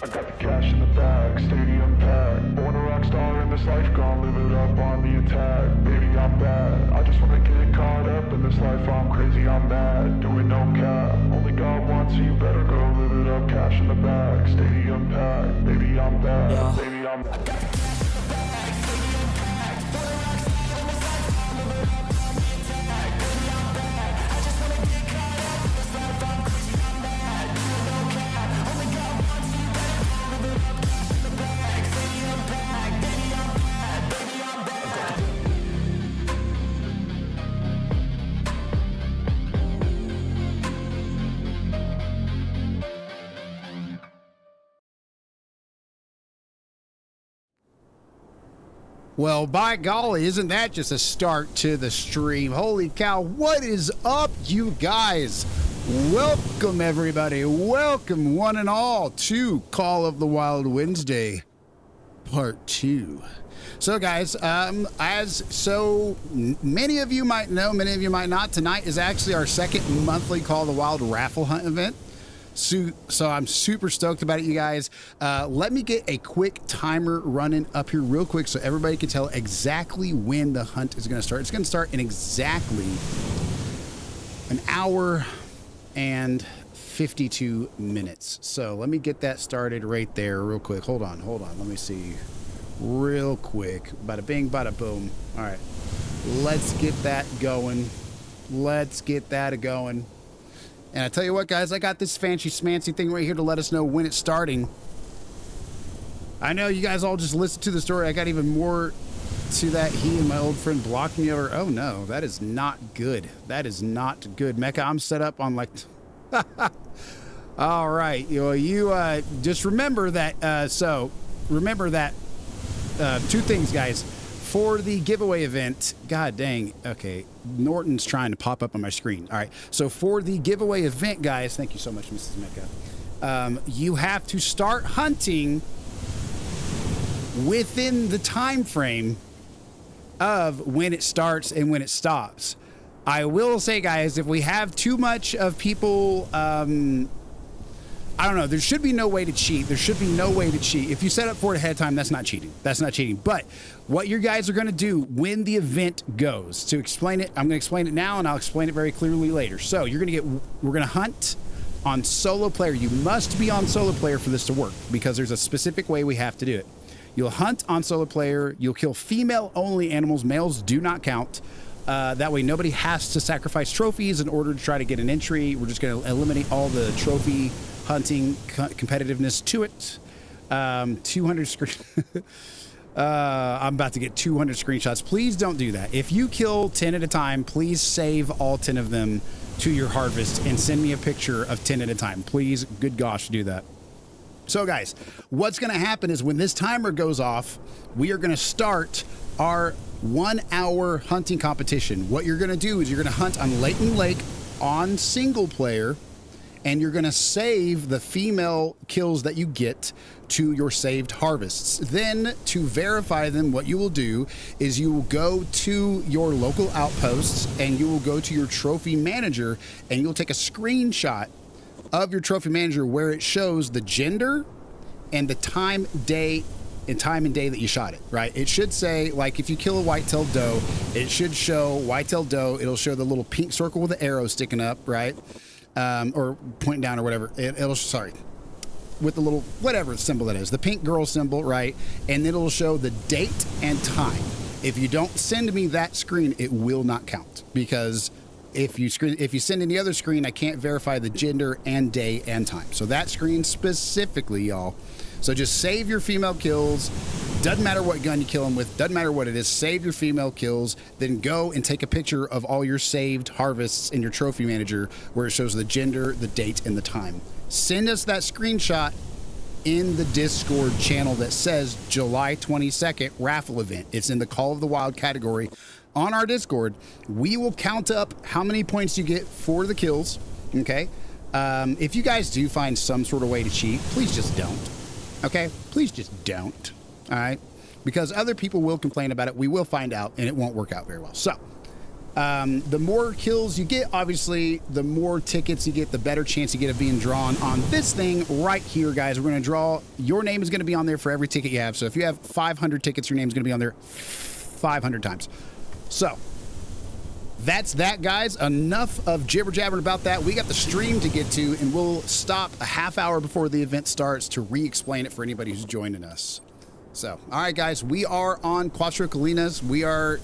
I got the cash in the bag, stadium packed. Born a rock star in this life, gone live it up on the attack. Baby, I'm bad, I just wanna get caught up in this life. I'm crazy, I'm mad, doing no cap. Only God wants, so you better go live it up. Cash in the bag, stadium packed. Baby, I'm bad, yeah. Baby, I'm bad. Well, by golly, isn't that just a start to the stream? Holy cow, what is up, you guys? Welcome, everybody. Welcome, one and all, to Call of the Wild Wednesday, Part 2. So, guys, as so many of you might know, many of you might not, tonight is actually our second monthly Call of the Wild raffle hunt event. So I'm super stoked about it, you guys. Let me get a quick timer running up here real quick so everybody can tell exactly when the hunt is going to start. It's going to start in exactly an hour and 52 minutes. So let me get that started right there real quick. Hold on. Let me see real quick. Bada bing, bada boom. All right. Let's get that going. And I tell you what, guys, I got this fancy smancy thing right here to let us know when it's starting. I know you guys all just listened to the story. I got even more to that. He and my old friend blocked me over. Oh, no, that is not good. That is not good. Mecca, I'm set up on like... All right. You just remember that. Remember that two things, guys. For the giveaway event, god dang, okay, Norton's trying to pop up on my screen. All right, so for the giveaway event, guys, thank you so much, Mrs. Mecca. You have to start hunting within the time frame of when it starts and when it stops. I will say, guys, if we have too much of people, I don't know. There should be no way to cheat. If you set up for it ahead of time, that's not cheating. But what you guys are going to do when the event goes, to explain it, I'm going to explain it now, and I'll explain it very clearly later. So we're going to hunt on solo player. You must be on solo player for this to work, because there's a specific way we have to do it. You'll hunt on solo player. You'll kill female only animals. Males do not count. That way nobody has to sacrifice trophies in order to try to get an entry. We're just going to eliminate all the trophy hunting competitiveness to it. 200 screen. I'm about to get 200 screenshots. Please don't do that. If you kill 10 at a time, please save all 10 of them to your harvest and send me a picture of 10 at a time. Please, good gosh, do that. So guys, what's going to happen is when this timer goes off, we are going to start our 1 hour hunting competition. What you're going to do is you're going to hunt on Leighton Lake on single player, and you're going to save the female kills that you get to your saved harvests. Then, to verify them, what you will do is you will go to your local outposts, and you will go to your trophy manager, and you'll take a screenshot of your trophy manager where it shows the gender and the time and day that you shot it, right? It should say, like, if you kill a white-tailed doe, it should show white-tailed doe. It'll show the little pink circle with the arrow sticking up, right? Or pointing down or whatever. Sorry, with the little whatever symbol that is, the pink girl symbol, right? And it'll show the date and time. If you don't send me that screen, it will not count, because if you send any other screen, I can't verify the gender and day and time. So that screen specifically, y'all. So just save your female kills. Doesn't matter what gun you kill them with. Doesn't matter what it is. Save your female kills. Then go and take a picture of all your saved harvests in your trophy manager where it shows the gender, the date, and the time. Send us that screenshot in the Discord channel that says July 22nd raffle event. It's in the Call of the Wild category on our Discord. We will count up how many points you get for the kills. Okay. If you guys do find some sort of way to cheat, please just don't. Okay, please just don't. All right, because other people will complain about it. We will find out, and it won't work out very well. So the more kills you get, obviously, the more tickets you get, the better chance you get of being drawn on this thing right here, guys. We're going to draw. Your name is going to be on there for every ticket you have. So if you have 500 tickets, your name is going to be on there 500 times. So that's that, guys. Enough of jibber jabbering about that. We got the stream to get to, and we'll stop a half hour before the event starts to re-explain it for anybody who's joining us. So, all right, guys, we are on Cuatro Colinas.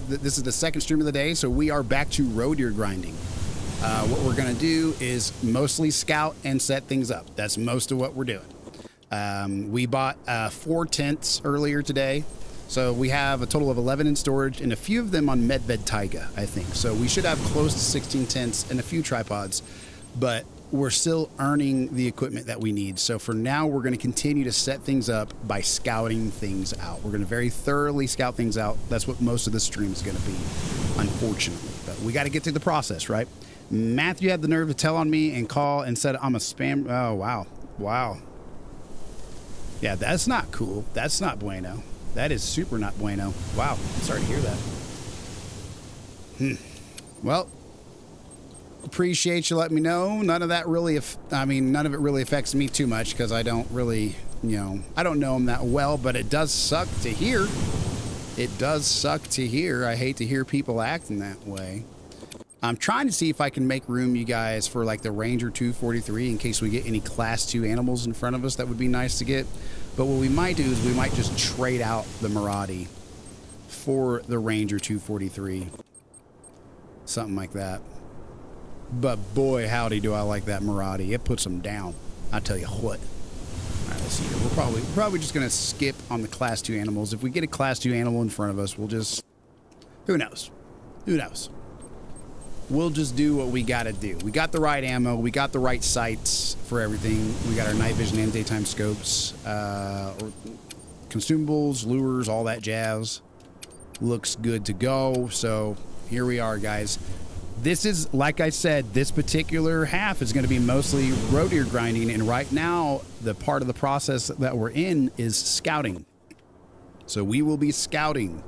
This is the second stream of the day, so we are back to roe deer grinding. What we're going to do is mostly scout and set things up. That's most of what we're doing. We bought 4 tents earlier today. So we have a total of 11 in storage, and a few of them on Medved Taiga, I think. So we should have close to 16 tents and a few tripods, but we're still earning the equipment that we need. So for now, we're going to continue to set things up by scouting things out. We're going to very thoroughly scout things out. That's what most of the stream is going to be, unfortunately. But we got to get through the process, right? Matthew had the nerve to tell on me and call and said I'm a spam. Oh, wow. Wow. Yeah, that's not cool. That's not bueno. That is super not bueno. Wow, I'm sorry to hear that. Well, Appreciate you letting me know. None of that really, none of it really affects me too much because I don't really, I don't know him that well, but it does suck to hear. It does suck to hear. I hate to hear people acting that way. I'm trying to see if I can make room, you guys, for like the Ranger 243 in case we get any Class 2 animals in front of us. That would be nice to get. But what we might do is we might just trade out the Maraude for the Ranger 243. Something like that. But boy, howdy, do I like that Maraude. It puts them down. I tell you what. All right, let's see here. We're probably just going to skip on the Class 2 animals. If we get a Class 2 animal in front of us, we'll just... Who knows? Who knows? We'll just do what we got to do. We got the right ammo. We got the right sights for everything. We got our night vision and daytime scopes. Consumables, lures, all that jazz. Looks good to go. So here we are, guys. This is, like I said, this particular half is going to be mostly roe deer grinding. And right now, the part of the process that we're in is scouting. So we will be scouting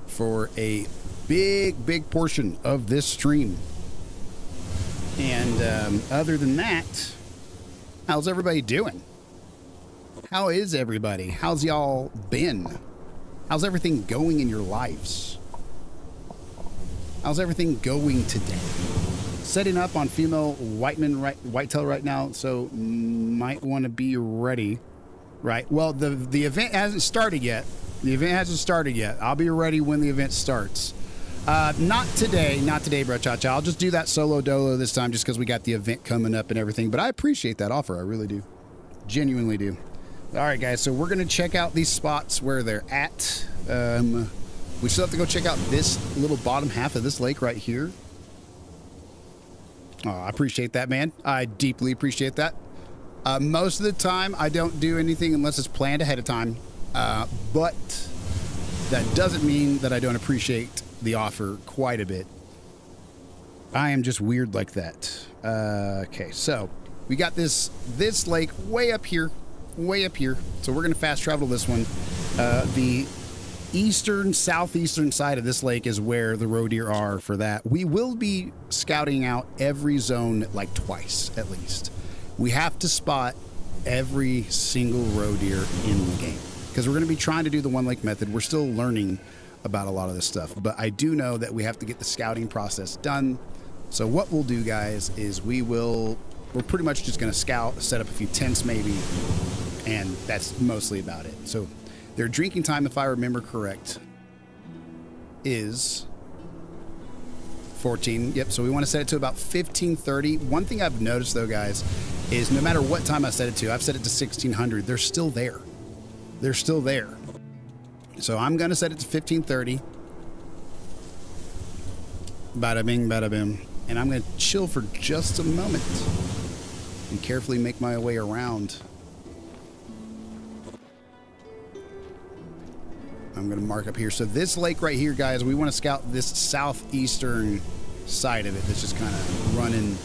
for a big portion of this stream. And other than that, how's everybody doing? How is everybody? How's y'all been? How's everything going in your lives? How's everything going today? Setting up on female whitetail right now, so might want to be ready. Right. Well, the event hasn't started yet. The event hasn't started yet. I'll be ready when the event starts. Not today, bro, cha-cha. I'll just do that solo dolo this time just because we got the event coming up and everything. But I appreciate that offer. I really do. Genuinely do. All right, guys. So we're going to check out these spots where they're at. We still have to go check out this little bottom half of this lake right here. Oh, I appreciate that, man. I deeply appreciate that. Most of the time, I don't do anything unless it's planned ahead of time. But that doesn't mean that I don't appreciate the offer quite a bit. I am just weird like that. Okay, so we got this lake way up here. So we're going to fast travel this one. The southeastern side of this lake is where the roe deer are for that. We will be scouting out every zone like twice at least. We have to spot every single roe deer in the game because we're going to be trying to do the one lake method. We're still learning about a lot of this stuff, but I do know that we have to get the scouting process done. So what we'll do, guys, is we're pretty much just going to scout, set up a few tents maybe, and that's mostly about it. So their drinking time, if I remember correct, is 14. Yep, so we want to set it to about 15:30. One thing I've noticed, though, guys, is no matter what time I set it to, I've set it to 1600, they're still there. They're still there. So I'm going to set it to 15:30. Bada bing, bada bim. And I'm going to chill for just a moment and carefully make my way around. I'm going to mark up here. So this lake right here, guys, we want to scout this southeastern side of it. That's just kind of running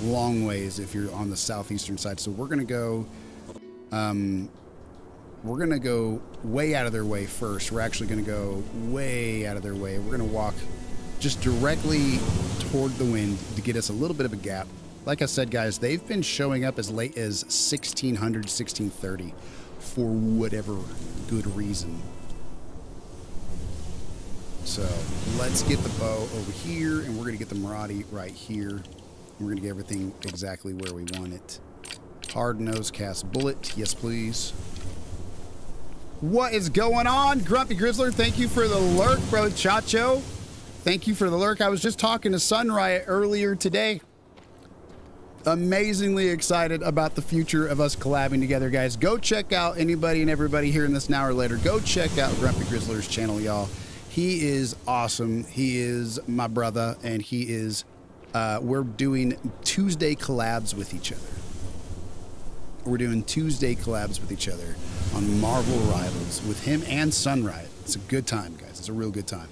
long ways if you're on the southeastern side. So we're going to go way out of their way first. We're actually going to go way out of their way. We're going to walk just directly toward the wind to get us a little bit of a gap. Like I said, guys, they've been showing up as late as 1600, 1630 for whatever good reason. So let's get the bow over here, and we're going to get the Maraude right here. We're going to get everything exactly where we want it. Hard nose cast bullet. Yes, please. What is going on, Grumpy Grizzler? Thank you for the lurk, bro. Chacho. Thank you for the lurk. I was just talking to Sunriot earlier today. Amazingly excited about the future of us collabing together, guys. Go check out anybody and everybody hearing this now or later. Go check out Grumpy Grizzler's channel, y'all. He is awesome. He is my brother, and he is, we're doing Tuesday collabs with each other. We're doing Tuesday collabs with each other on Marvel Rivals with him and Sunriot. It's a good time, guys. It's a real good time.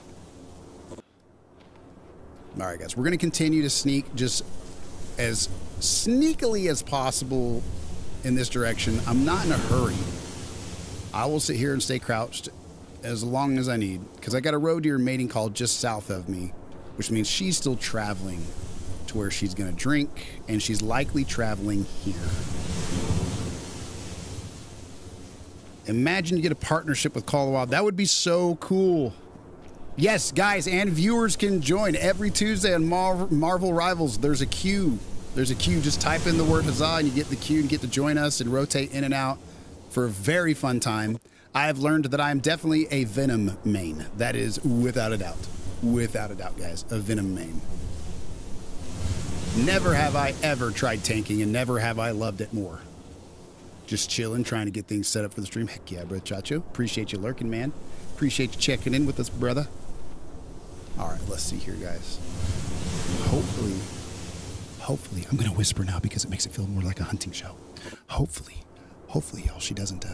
All right, guys. We're going to continue to sneak just as sneakily as possible in this direction. I'm not in a hurry. I will sit here and stay crouched as long as I need, because I got a roe deer mating call just south of me, which means she's still traveling to where she's going to drink, and she's likely traveling here. Imagine you get a partnership with Call of the Wild. That would be so cool. Yes, guys, and viewers can join every Tuesday on Marvel Rivals. There's a queue. There's a queue. Just type in the word huzzah and you get the queue and get to join us and rotate in and out for a very fun time. I have learned that I am definitely a Venom main. That is without a doubt. Without a doubt, guys. A Venom main. Never have I ever tried tanking, and never have I loved it more. Just chilling, trying to get things set up for the stream. Heck yeah, bro, Chacho. Appreciate you lurking, man. Appreciate you checking in with us, brother. All right, let's see here, guys. Hopefully, I'm going to whisper now because it makes it feel more like a hunting show. Hopefully, y'all, she doesn't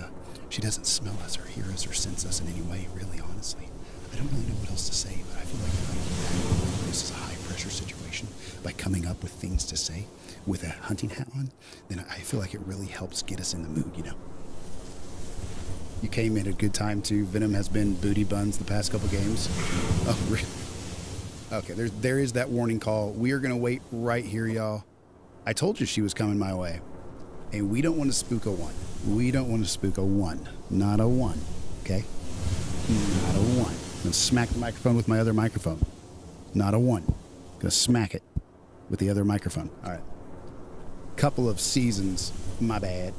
smell us or hear us or sense us in any way, really, honestly. I don't really know what else to say, but I feel like if this is a high-pressure situation, by coming up with things to say with a hunting hat on, then I feel like it really helps get us in the mood, you know? You came in at a good time, too. Venom has been booty buns the past couple games. Oh, really? Okay, there is that warning call. We are going to wait right here, y'all. I told you she was coming my way. And we don't want to spook a one. We don't want to spook a one. Not a one, okay? Not a one. I'm going to smack the microphone with my other microphone. Not a one. Going to smack it with the other microphone. All right. Couple of seasons. My bad.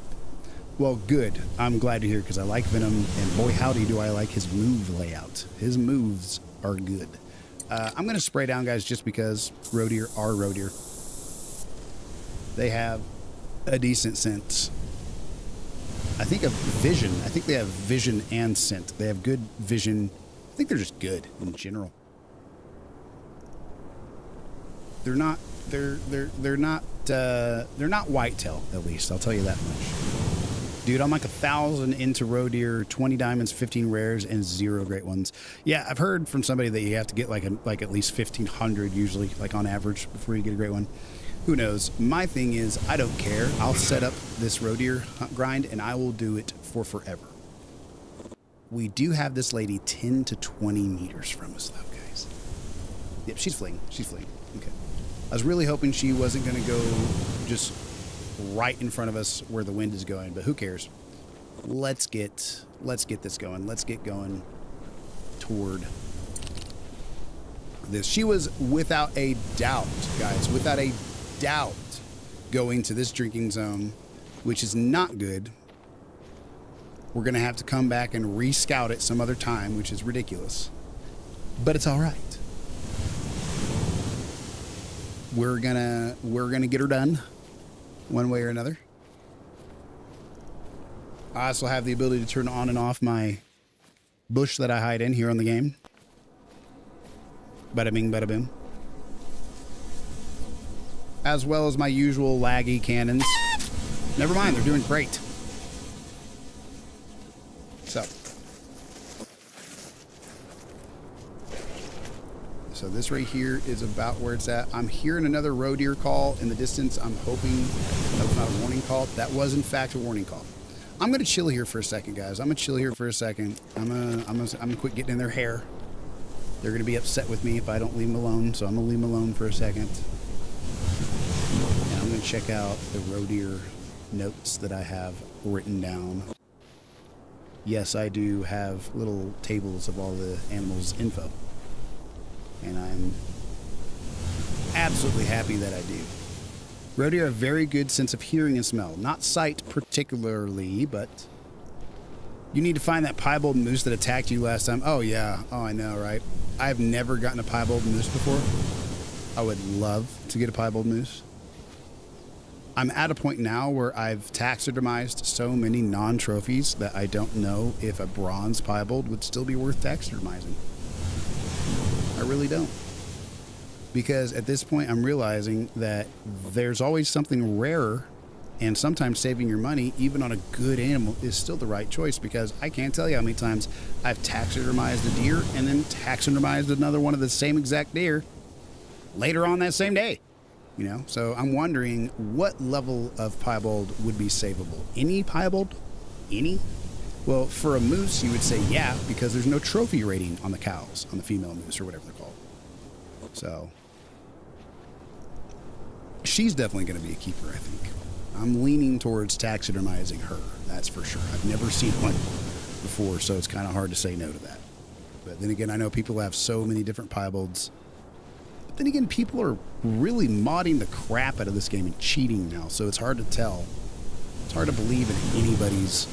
Well, good. I'm glad to hear because I like Venom, and boy, howdy do I like his move layout. His moves are good. I'm going to spray down, guys, just because roe deer are roe deer. They have a decent scent. I think of vision. I think they have vision and scent. They have good vision. I think they're just good in general. They're not whitetail, at least. I'll tell you that much. Dude, I'm like 1,000 into roe deer, 20 diamonds, 15 rares, and 0 great ones. Yeah, I've heard from somebody that you have to get like at least 1,500 usually, like on average, before you get a great one. Who knows? My thing is, I don't care. I'll set up this roe deer hunt grind, and I will do it for forever. We do have this lady 10 to 20 meters from us, though, guys. Yep, she's fleeing. She's fleeing. Okay. I was really hoping she wasn't going to go just right in front of us where the wind is going, but who cares? Let's get this going. Let's get going toward this. She was without a doubt, guys, without a doubt going to this drinking zone, which is not good. We're going to have to come back and re-scout it some other time, which is ridiculous, but it's all right. We're gonna get her done one way or another. I also have the ability to turn on and off my bush that I hide in here on the game. Bada bing, bada boom. As well as my usual laggy cannons. Never mind, they're doing great. So this right here is about where it's at. I'm hearing another roe deer call in the distance. I'm hoping that was not a warning call. That was in fact a warning call. I'm gonna chill here for a second, guys. I'm gonna chill here for a second. I'm gonna quit getting in their hair. They're gonna be upset with me if I don't leave them alone. So I'm gonna leave them alone for a second. And I'm gonna check out the roe deer notes that I have written down. Yes, I do have little tables of all the animals' info. And I'm absolutely happy that I do. Roe deer have a very good sense of hearing and smell. Not sight particularly, but you need to find that piebald moose that attacked you last time. Oh, yeah. Oh, I know, right? I've never gotten a piebald moose before. I would love to get a piebald moose. I'm at a point now where I've taxidermized so many non-trophies that I don't know if a bronze piebald would still be worth taxidermizing. I really don't. Because at this point, I'm realizing that there's always something rarer, and sometimes saving your money, even on a good animal, is still the right choice, because I can't tell you how many times I've taxidermized a deer and then taxidermized another one of the same exact deer later on that same day. You know, so I'm wondering what level of piebald would be savable. Any piebald? Any? Well, for a moose, you would say yeah, because there's no trophy rating on the cows, on the female moose, or whatever they're called. So, she's definitely going to be a keeper, I think. I'm leaning towards taxidermizing her, that's for sure. I've never seen one before, so it's kind of hard to say no to that. But then again, I know people have so many different piebalds. But then again, people are really modding the crap out of this game and cheating now, so it's hard to tell. It's hard to believe in anybody's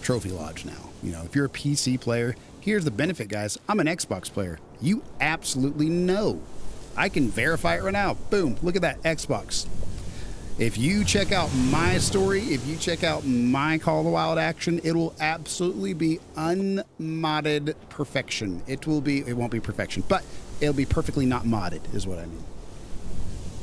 trophy lodge now. You know, if you're a PC player, here's the benefit, guys. I'm an Xbox player. You absolutely know. I can verify it right now. Boom, look at that, Xbox. If you check out my story, if you check out my Call of the Wild action, it will absolutely be unmodded perfection. It won't be perfection, but it'll be perfectly not modded, is what I mean.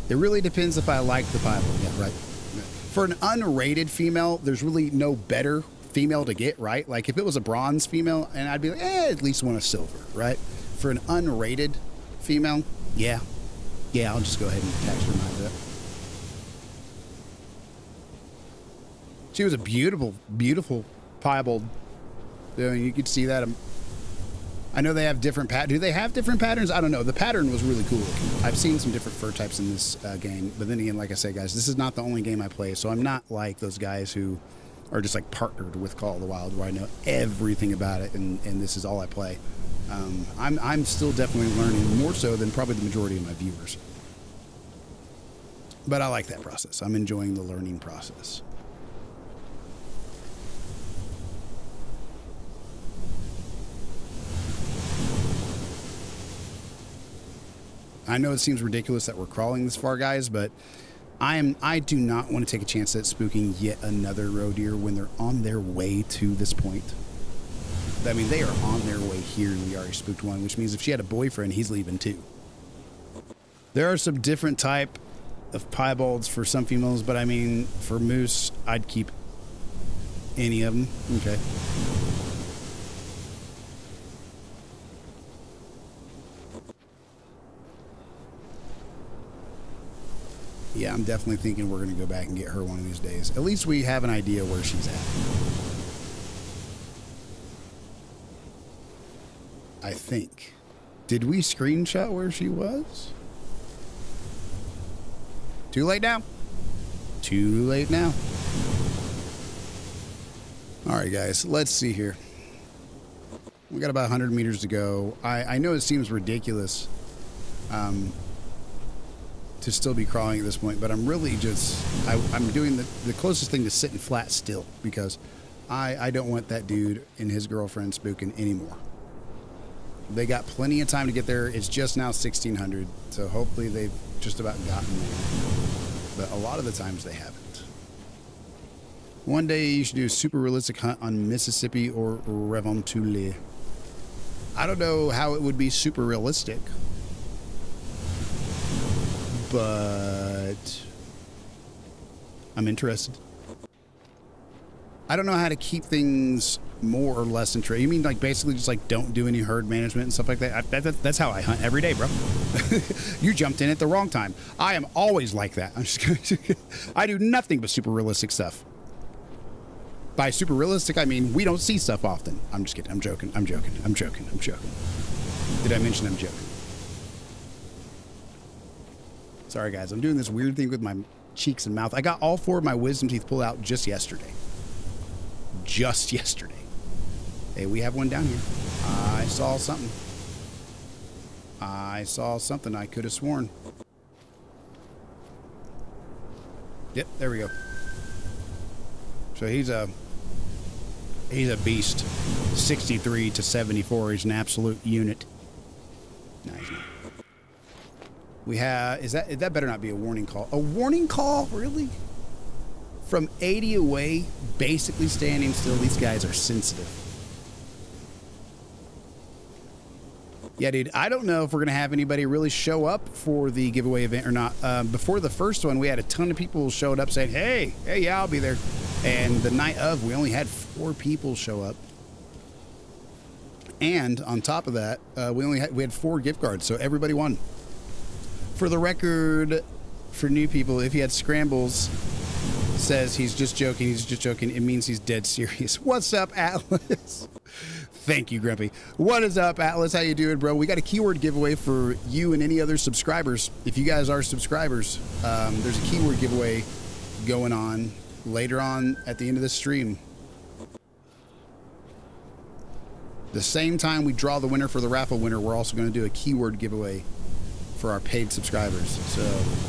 It really depends if I like the Bible. Yeah, right. For an unrated female, there's really no better female to get, right? Like if it was a bronze female, and I'd be like, at least want a silver, right? For an unrated female, yeah, I'll just go ahead and taxidermize it. She was a beautiful, beautiful piebald. You could see that. I know they have different patterns. Do they have different patterns? I don't know. The pattern was really cool looking. I've seen some different fur types in this game. But then again, like I said, guys, this is not the only game I play. So I'm not like those guys who are just like partnered with Call of the Wild where I know everything about it and this is all I play. I'm still definitely learning more so than probably the majority of my viewers. But I like that process. I'm enjoying the learning process. I know it seems ridiculous that we're crawling this far, guys, but I do not want to take a chance at spooking yet another roe deer when they're on their way to this point. I mean, they are on their way here, and we already spooked one, which means if she had a boyfriend, he's leaving too. There are some different type of piebalds for some females, but I mean, for moose, I'd keep any of them. Okay. Yeah, I'm definitely thinking we're going to go back and get her one of these days. At least we have an idea where she's at. I think. Did we screenshot where she was? Too late now. Too late now. All right, guys, let's see here. We got about 100 meters to go. I know it seems ridiculous to still be crawling at this point, but I'm really just, I'm doing the closest thing to sitting flat still because I don't want that dude and his girlfriend spooking anymore. They got plenty of time to get there. It's just now 1600, so hopefully they've just about gotten there. But a lot of the times they haven't. One day you should do a super realistic hunt on Mississippi or Revontule. I don't know how it would be super realistic, but I'm interested. I don't know how to keep things more or less interesting. You mean like basically just like don't do any herd management and stuff like that? That's how I hunt every day, bro. You jumped in at the wrong time. I am always like that. I'm just kidding. I do nothing but super realistic stuff. By super realistic, I mean we don't see stuff often. I'm just kidding. I'm joking. I'm joking. I'm joking. I'm joking. Did I mention I'm joking? Sorry, guys. I'm doing this weird thing with my cheeks and mouth. I got all 4 of my wisdom teeth pulled out just yesterday. Just yesterday. Hey, we have one down here. I saw something. I saw something. I could have sworn. Yep, there we go. So he's a beast. 63 to 74. He's an absolute unit. Nice. We have, that better not be a warning call. A warning call? Really? From 80 away, basically standing still. These guys are sensitive. Yeah, dude, I don't know if we're going to have anybody really show up for the giveaway event or not. Before the first one, we had a ton of people showed up saying, hey, yeah, I'll be there. And the night of, we only had 4 people show up. And on top of that, we had 4 gift cards, so everybody won. For the record, for new people, if he had scrambles, says he's just joking, it means he's dead serious. What's up, Atlas? Thank you, Grumpy. What is up, Atlas? How you doing, bro? We got a keyword giveaway for you and any other subscribers. If you guys are subscribers, there's a keyword giveaway going on later on at the end of this stream. The same time we draw the winner for the raffle winner, we're also going to do a keyword giveaway for our paid subscribers. So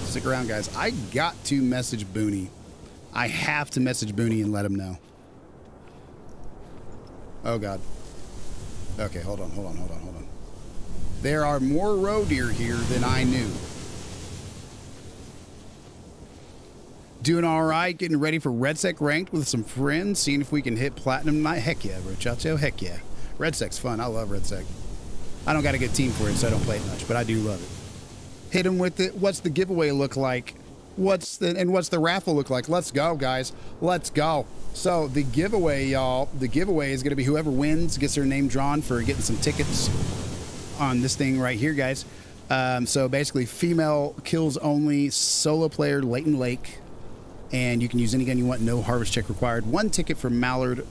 stick around, guys. I got to message Booney. I have to message Booney and let him know. Oh, God. Okay, hold on. There are more roe deer here than I knew. Doing all right, getting ready for Red Sec ranked with some friends, seeing if we can hit platinum tonight. Heck yeah, bro. Chacho, heck yeah. Red Sec's fun. I love Red Sec. I don't got a good team for it, so I don't play it much, but I do love it. Hit him with it. What's the giveaway look like? What's the raffle look like? Let's go, guys. Let's go. So the giveaway, y'all, the giveaway is going to be whoever wins gets their name drawn for getting some tickets on this thing right here, guys. So basically, female kills only, solo player, Leighton Lake, and you can use any gun you want, no harvest check required. 1 ticket for mallard,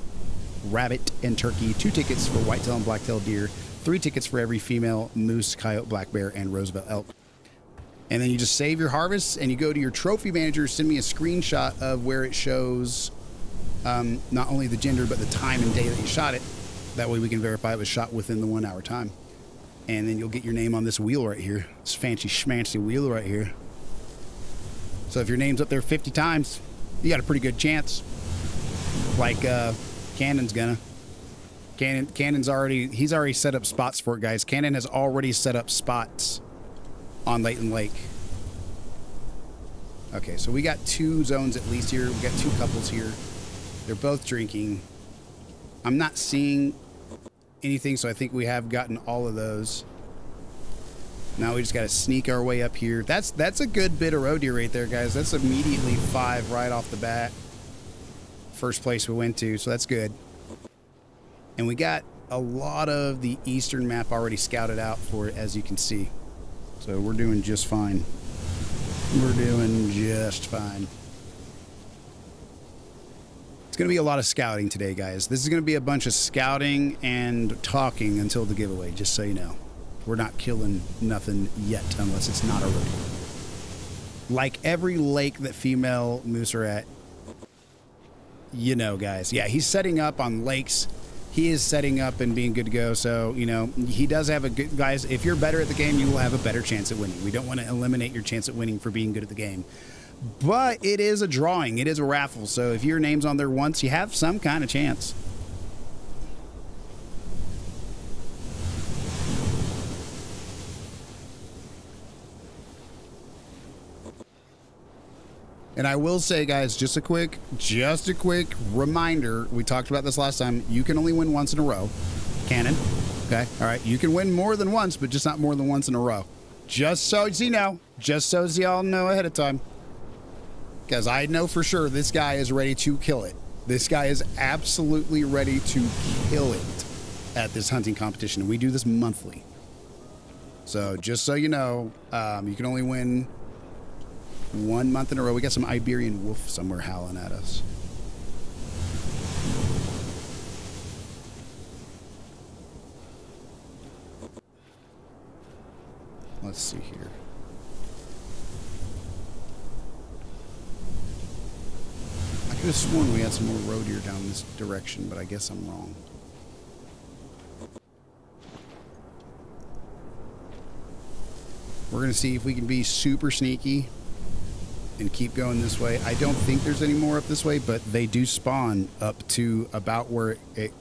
rabbit, and turkey. 2 tickets for whitetail and blacktail deer. 3 tickets for every female moose, coyote, black bear, and Roosevelt elk. And then you just save your harvest, and you go to your trophy manager, send me a screenshot of where it shows not only the gender, but the time and day that you shot it. That way we can verify it was shot within the 1 hour time. And then you'll get your name on this wheel right here. This fancy schmancy wheel right here. So if your name's up there 50 times, you got a pretty good chance. Like Cannon's gonna. Cannon's he's already set up spots for it, guys. Cannon has already set up spots on Leighton Lake. Okay, so we got 2 zones at least here. We got 2 couples here. They're both drinking. I'm not seeing anything, so I think we have gotten all of those. Now we just got to sneak our way up here. That's a good bit of roe deer right there, guys. That's immediately 5 right off the bat. First place we went to, so that's good. And we got a lot of the eastern map already scouted out for it, as you can see. So we're doing just fine. We're doing just fine. It's going to be a lot of scouting today, guys. This is going to be a bunch of scouting and talking until the giveaway, just so you know. We're not killing nothing yet unless it's not a roe deer. Like every lake that female moose are at, you know, guys. Yeah, he's setting up on lakes. He is setting up and being good to go. So, you know, he does have a good... Guys, if you're better at the game, you will have a better chance at winning. We don't want to eliminate your chance at winning for being good at the game. But it is a drawing. It is a raffle. So if your name's on there once, you have some kind of chance. And I will say, guys, just a quick reminder. We talked about this last time. You can only win once in a row. Cannon. Okay. All right. You can win more than once, but just not more than once in a row. Just so you know. Just so y'all know ahead of time. Because I know for sure this guy is ready to kill it. This guy is absolutely ready to kill it at this hunting competition. And we do this monthly. So just so you know, you can only win 1 month in a row. We got some Iberian wolf somewhere howling at us. Let's see here. I could have sworn we had some more roe deer down this direction, but I guess I'm wrong. We're going to see if we can be super sneaky and keep going this way. I don't think there's any more up this way, but they do spawn up to about where it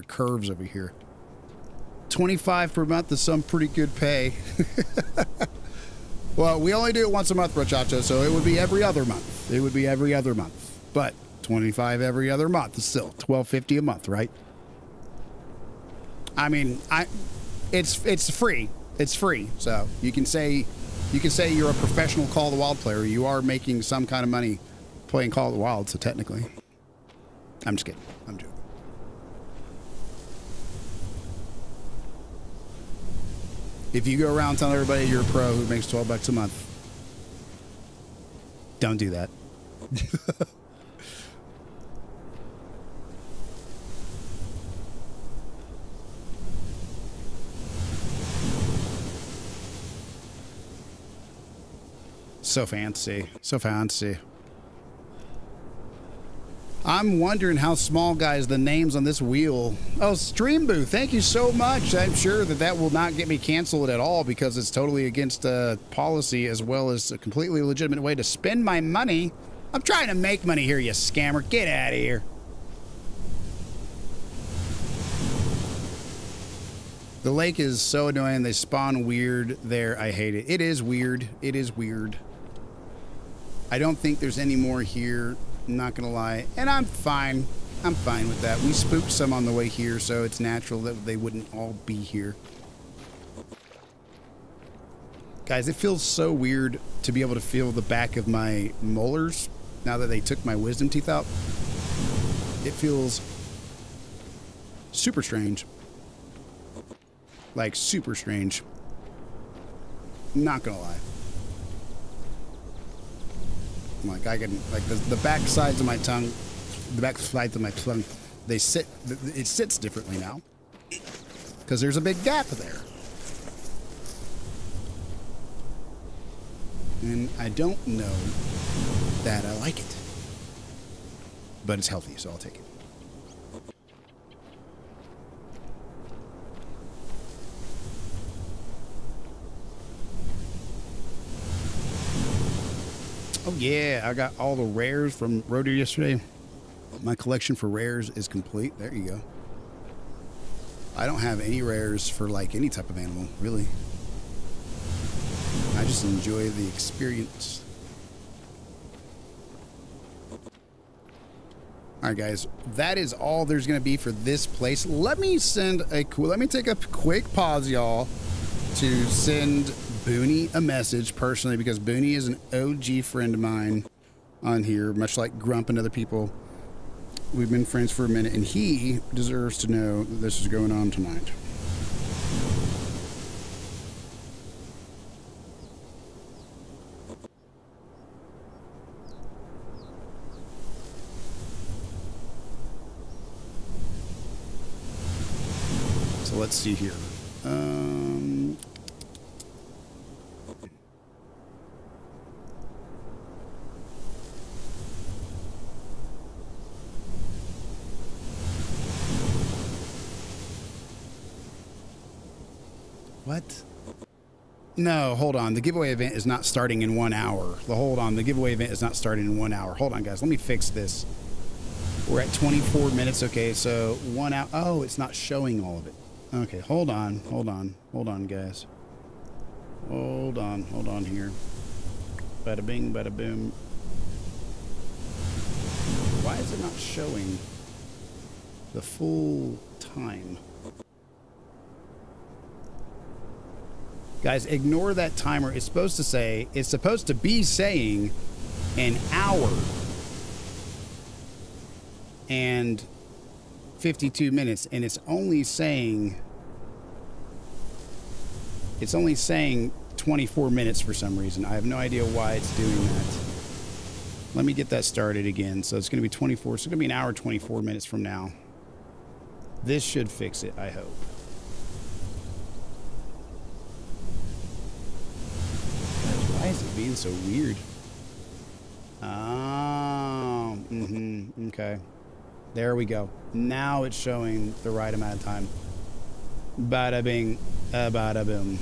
curves over here. 25 per month is some pretty good pay. Well, we only do it once a month, Brochacho, so it would be every other month. It would be every other month. But 25 every other month is still $12.50 a month, right? I mean, it's free. It's free. So you can say you're a professional Call of the Wild player. You are making some kind of money playing Call of the Wild, so technically. I'm just kidding. I'm joking. If you go around telling everybody you're a pro who makes $12 a month, don't do that. So fancy. So fancy. I'm wondering how small, guys, the names on this wheel. Oh, Stream Booth, thank you so much. I'm sure that that will not get me canceled at all because it's totally against policy as well as a completely legitimate way to spend my money. I'm trying to make money here, you scammer. Get out of here. The lake is so annoying. They spawn weird there. I hate it. It is weird. It is weird. I don't think there's any more here. I'm not gonna lie, and I'm fine. I'm fine with that. We spooked some on the way here, so it's natural that they wouldn't all be here. Guys, it feels so weird to be able to feel the back of my molars now that they took my wisdom teeth out. It feels super strange. Like, super strange. Not gonna lie. Like, I can, like, the back sides of my tongue, the back sides of my tongue, they sit, it sits differently now. Because there's a big gap there. And I don't know that I like it. But it's healthy, so I'll take it. Oh yeah, I got all the rares from Road Deer yesterday. My collection for rares is complete. There you go. I don't have any rares for like any type of animal, really. I just enjoy the experience. All right, guys, that is all there's going to be for this place. Let me take a quick pause, y'all, to send Booney a message personally, because Booney is an OG friend of mine on here, much like Grump and other people. We've been friends for a minute, and he deserves to know that this is going on tonight. So let's see here. What? No, hold on. The giveaway event is not starting in 1 hour. The giveaway event is not starting in 1 hour. Hold on, guys. Let me fix this. We're at 24 minutes. Okay, so 1 hour. Oh, it's not showing all of it. Okay, hold on, guys. Hold on here. Bada bing, bada boom. Why is it not showing the full time? Guys, ignore that timer. It's supposed to be saying an hour and 52 minutes, and it's only saying 24 minutes for some reason. I have no idea why it's doing that. Let me get that started again. So it's going to be 24. So it's going to be an hour 24 minutes from now. This should fix it, I hope. Why is it being so weird? Oh, okay. There we go. Now it's showing the right amount of time. Bada bing, bada boom.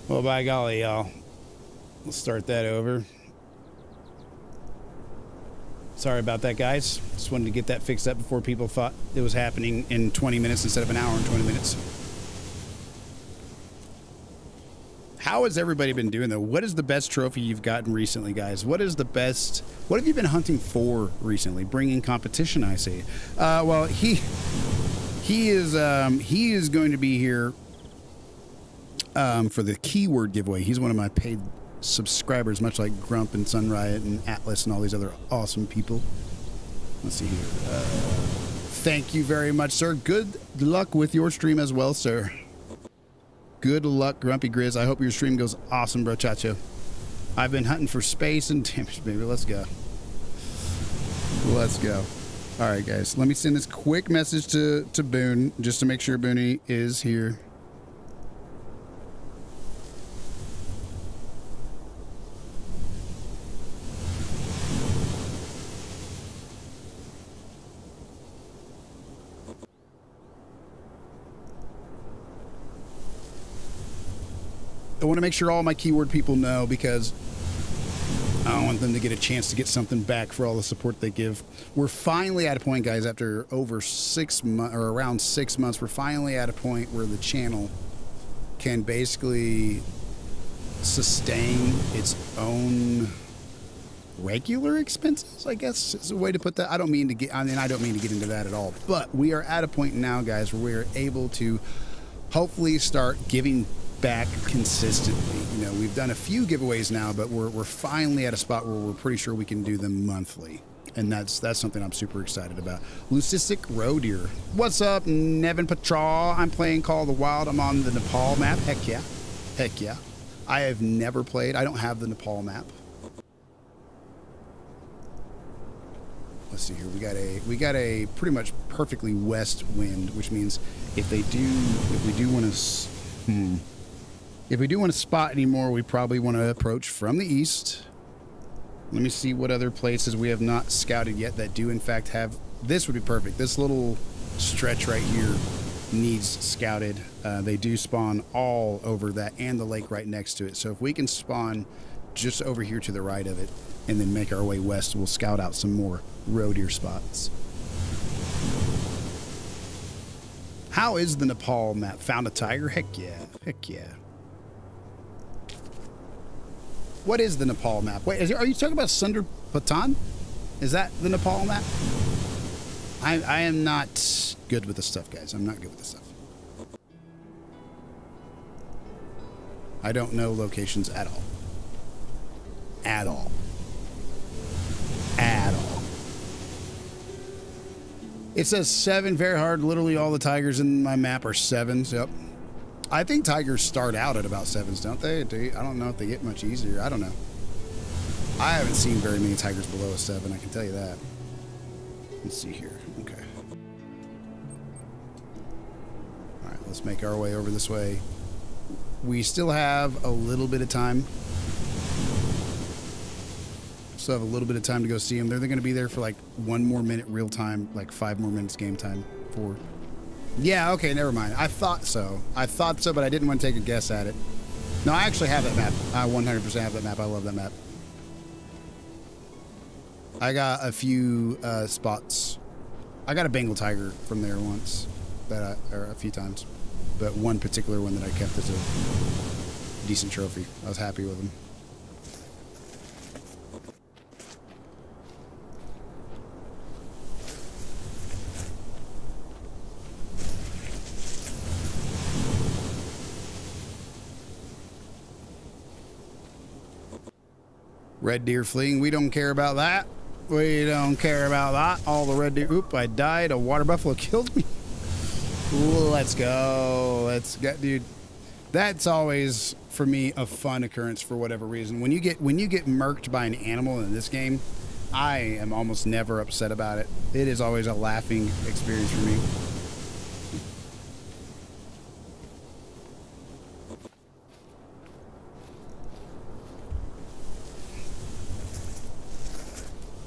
Well, by golly, y'all. Let's start that over. Sorry about that, guys. Just wanted to get that fixed up before people thought it was happening in 20 minutes instead of an hour and 20 minutes. How has everybody been doing, though? What is the best trophy you've gotten recently, guys? What have you been hunting for recently? Bringing competition, I see. Well, he is going to be here for the keyword giveaway. He's one of my paid subscribers, much like Grump and Sun Riot and Atlas and all these other awesome people. Let's see here. Thank you very much, sir. Good luck with your stream as well, sir. Good luck, Grumpy Grizz. I hope your stream goes awesome, bro, Chacho. I've been hunting for space and damage, baby. Let's go. Let's go. All right, guys. Let me send this quick message to Boone just to make sure Booney is here. I want to make sure all my keyword people know, because I don't want them to get a chance to get something back for all the support they give. We're finally at a point, guys, after over 6 months, or around 6 months, we're finally at a point where the channel can basically sustain its own regular expenses, I guess is a way to put that. I don't mean to get into that at all, but we are at a point now, guys, where we are able to hopefully start giving back consistently. You know, we've done a few giveaways now, but we're finally at a spot where we're pretty sure we can do them monthly, and that's something I'm super excited about. Leucistic Roe Deer, what's up? Nevin Patraw, I'm playing Call of the Wild. I'm on the Nepal map. Heck yeah, heck yeah. I have never played. I don't have the Nepal map. Let's see here. We got a pretty much perfectly west wind, which means if we do want to spot anymore, we probably want to approach from the east. Let me see what other places we have not scouted yet that do in fact have. This would be perfect. This little stretch right here needs scouted. They do spawn all over that and the lake right next to it. So if we can spawn just over here to the right of it and then make our way west, we'll scout out some more roe deer spots. How is the Nepal map? Found a tiger? Heck yeah. Heck yeah. What is the Nepal map? Wait, are you talking about Sundar Patan? Is that the Nepal map? I am not good with this stuff, guys. I'm not good with this stuff. I don't know locations at all. At all. At all. It says 7, very hard. Literally all the tigers in my map are 7s. Yep. I think tigers start out at about 7s, don't they? I don't know if they get much easier. I don't know. I haven't seen very many tigers below a 7, I can tell you that. Let's see here. Okay. All right, let's make our way over this way. We still have a little bit of time. Still have a little bit of time to go see them. They're going to be there for like 1 more minute real time, like 5 more minutes game time. 4. Yeah, okay, never mind. I thought so. I thought so, but I didn't want to take a guess at it. No, I actually have that map. I 100% have that map. I love that map. I got a few spots. I got a Bengal tiger from there once, or a few times, but one particular one that I kept as a decent trophy. I was happy with him. Red deer fleeing. We don't care about that. We don't care about that. All the red deer. Oop, I died. A water buffalo killed me. Ooh, let's go. Let's go, dude. That's always, for me, a fun occurrence for whatever reason. When you get murked by an animal in this game, I am almost never upset about it. It is always a laughing experience for me.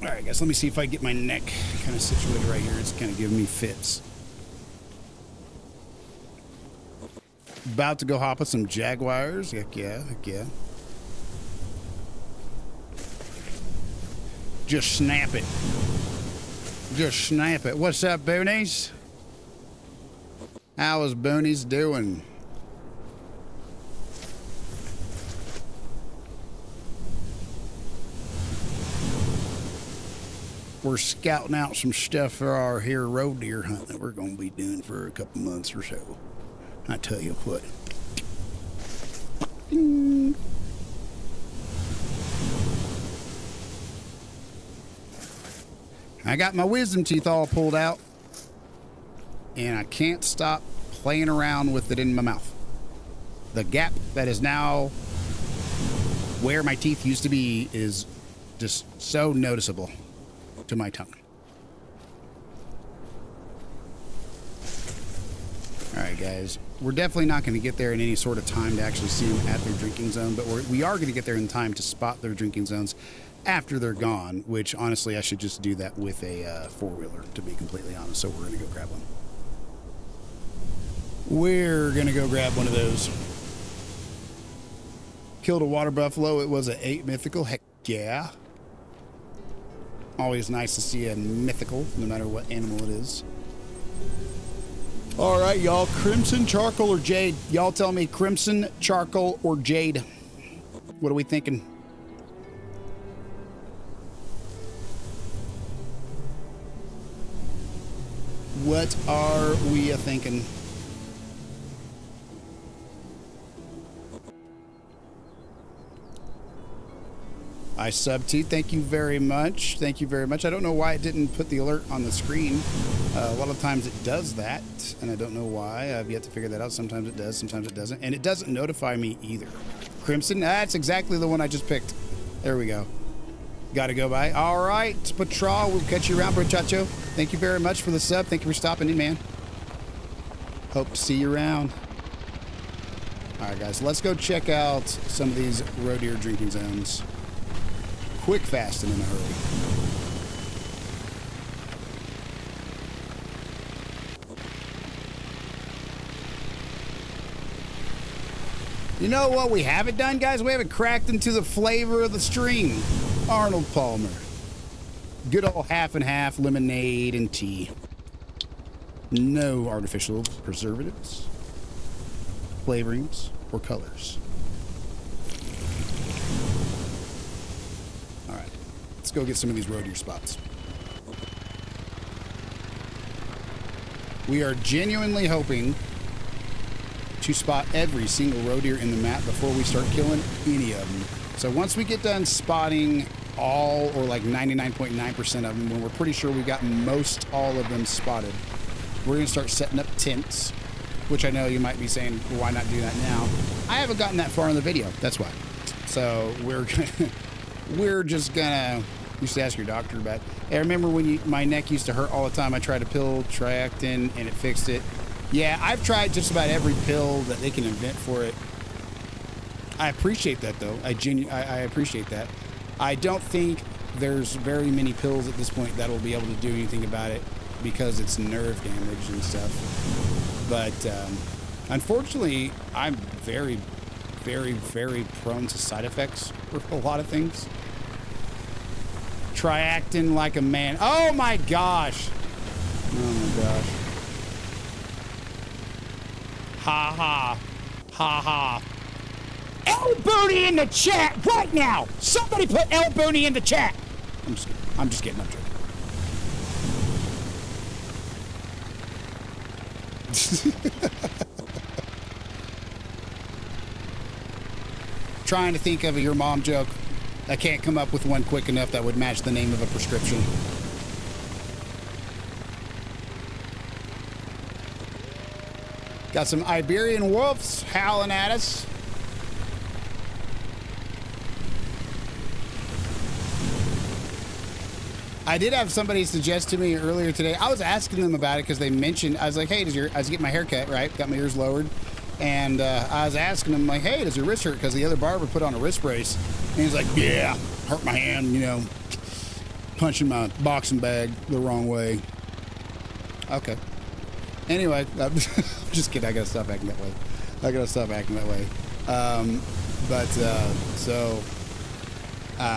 Alright guys, let me see if I get my neck kind of situated right here. It's kind of giving me fits. About to go hop with some jaguars. Heck yeah, heck yeah. Just snap it. Just snap it. What's up, Boonies? How is Boonies doing? We're scouting out some stuff for our here roe deer hunt that we're going to be doing for a couple months or so. I tell you what. Ding. I got my wisdom teeth all pulled out, and I can't stop playing around with it in my mouth. The gap that is now where my teeth used to be is just so noticeable to my tongue. Alright guys, we're definitely not going to get there in any sort of time to actually see them at their drinking zone, but we are going to get there in time to spot their drinking zones after they're gone, which honestly I should just do that with a four-wheeler, to be completely honest. So we're going to go grab one. We're going to go grab one of those. Killed a water buffalo. It was an 8 mythical. Heck yeah. Always nice to see a mythical, no matter what animal it is. All right, y'all. Crimson, charcoal, or jade? Y'all tell me crimson, charcoal, or jade. What are we thinking? What are we thinking? I sub T. Thank you very much. Thank you very much. I don't know why it didn't put the alert on the screen. A lot of times it does that, and I don't know why. I've yet to figure that out. Sometimes it does, sometimes it doesn't. And it doesn't notify me either. Crimson, that's exactly the one I just picked. There we go. Got to go by. All right, Patrol, we'll catch you around, Brochacho. Thank you very much for the sub. Thank you for stopping in, man. Hope to see you around. All right, guys, let's go check out some of these roe deer drinking zones. Quick, fast, and in a hurry. You know what we haven't done, guys? We haven't cracked into the flavor of the stream. Arnold Palmer. Good old half and half lemonade and tea. No artificial preservatives, flavorings, or colors. All right, let's go get some of these roe deer spots. We are genuinely hoping to spot every single roe deer in the map before we start killing any of them. So once we get done spotting all, or like 99.9% of them, when we're pretty sure we've got most all of them spotted, we're going to start setting up tents, which I know you might be saying, well, why not do that now? I haven't gotten that far in the video. That's why. So we're just gonna, you used to ask your doctor about it. Hey, remember when my neck used to hurt all the time? I tried a pill, Triactin, and it fixed it. Yeah, I've tried just about every pill that they can invent for it. I appreciate that, though. I appreciate that. I don't think there's very many pills at this point that'll be able to do anything about it because it's nerve damage and stuff. But unfortunately, I'm very, very, very prone to side effects for a lot of things. Triactin like a man. Oh my gosh. Oh my gosh. Ha ha. Ha ha. L Booty in the chat right now. Somebody put L Booty in the chat. I'm just kidding. I'm joking. Trying to think of your mom joke. I can't come up with one quick enough that would match the name of a prescription. Got some Iberian wolves howling at us. I did have somebody suggest to me earlier today. I was asking them about it because they mentioned, I was like, hey, I was getting my hair cut, right? Got my ears lowered. And I was asking him, like, hey, does your wrist hurt? Because the other barber put on a wrist brace. And he's like, yeah, hurt my hand, you know, punching my boxing bag the wrong way. Okay. Anyway, I'm just kidding. I got to stop acting that way.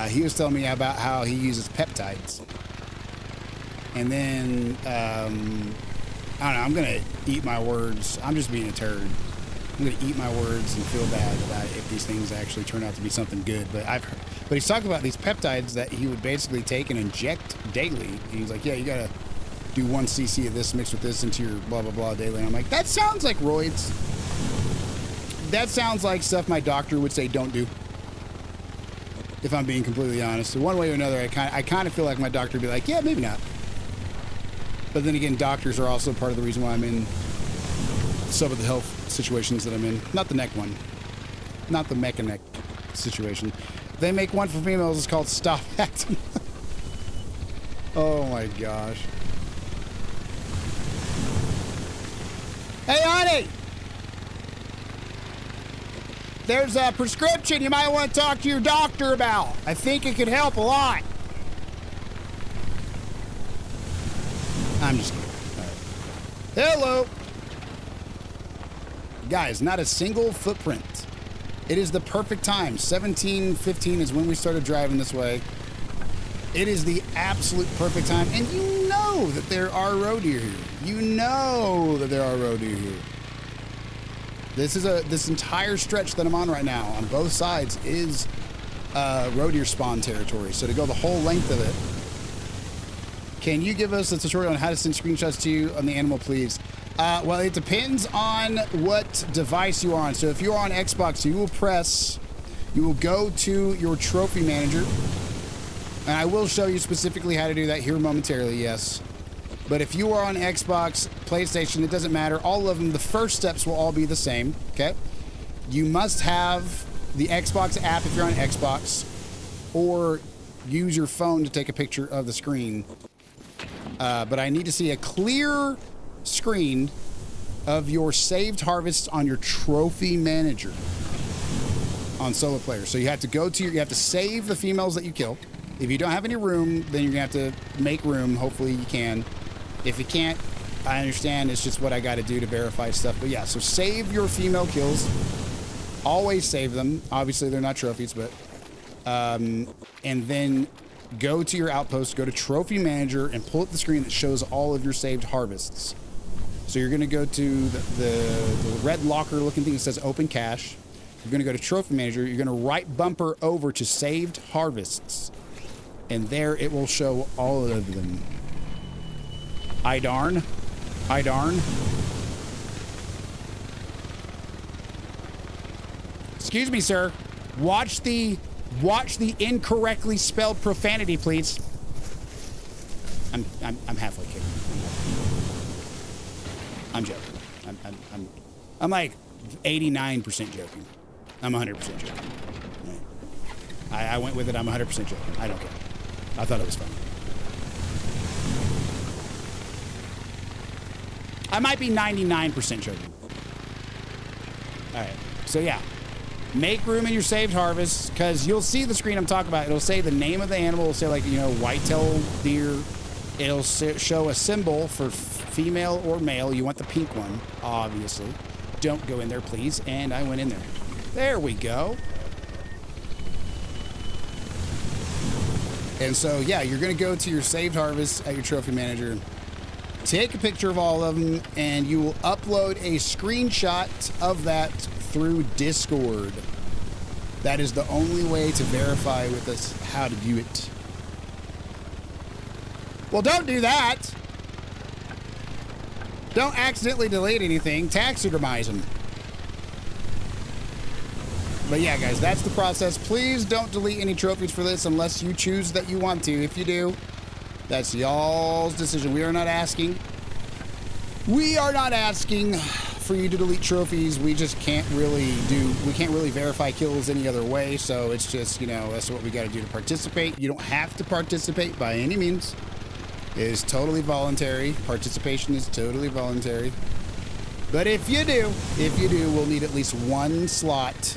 He was telling me about how he uses peptides. And then, I don't know, I'm going to eat my words. I'm just being a turd. I'm going to eat my words and feel bad about it if these things actually turn out to be something good. But he's talking about these peptides that he would basically take and inject daily. And he's like, yeah, you got to do 1 cc of this mixed with this into your blah, blah, blah daily. And I'm like, that sounds like roids. That sounds like stuff my doctor would say don't do. If I'm being completely honest. So one way or another, I kind of feel like my doctor would be like, yeah, maybe not. But then again, doctors are also part of the reason why I'm in some of the health situations that I'm in. Not the neck one. Not the mecha neck situation. They make one for females. It's called Stop Acting. Oh my gosh. Hey, honey! There's a prescription you might want to talk to your doctor about. I think it could help a lot. I'm just kidding. All right. Hello. Guys, not a single footprint. It is the perfect time. 17:15 is when we started driving this way. It is the absolute perfect time. And you know that there are roe deer here. You know that there are roe deer here. This entire stretch that I'm on right now on both sides is roe deer spawn territory. So to go the whole length of it, can you give us a tutorial on how to send screenshots to you on the animal, please? Well, it depends on what device you are on. So if you're on Xbox, you will go to your trophy manager. And I will show you specifically how to do that here momentarily, yes. But if you are on Xbox, PlayStation, it doesn't matter. All of them, the first steps will all be the same, okay? You must have the Xbox app if you're on Xbox, or use your phone to take a picture of the screen. But I need to see a clear screen of your saved harvests on your trophy manager on solo player. So you have to go to you have to save the females that you kill. If you don't have any room, then you're gonna have to make room. Hopefully you can. If you can't, I understand. It's just what I got to do to verify stuff. But yeah, so save your female kills. Always save them. Obviously they're not trophies, but and then go to your outpost, go to trophy manager, and pull up the screen that shows all of your saved harvests. So you're gonna go to the red locker looking thing that says open cache. You're gonna go to trophy manager. You're gonna right bumper over to saved harvests. And there it will show all of them. I darn. I darn. Excuse me, sir. Watch the incorrectly spelled profanity, please. I'm halfway kidding. I'm joking. I'm like 89% joking. I'm 100% joking. I went with it. I'm 100% joking. I don't care. I thought it was funny. I might be 99% joking. All right. So yeah, make room in your saved harvest, because you'll see the screen I'm talking about. It'll say the name of the animal. It'll say, like, you know, whitetail deer. It'll show a symbol for female or male. You want the pink one, obviously. Don't go in there, please. And I went in there. There we go. And so, yeah, you're going to go to your saved harvest at your trophy manager, take a picture of all of them, and you will upload a screenshot of that through Discord. That is the only way to verify with us how to do it. Well, don't do that. Don't accidentally delete anything. Taxidermize them. But yeah, guys, that's the process. Please don't delete any trophies for this unless you choose that you want to. If you do, that's y'all's decision. We are not asking for you to delete trophies. We just can't really verify kills any other way. So it's just, you know, that's what we got to do to participate. You don't have to participate by any means. It is totally voluntary. Participation is totally voluntary. But if you do, we'll need at least one slot.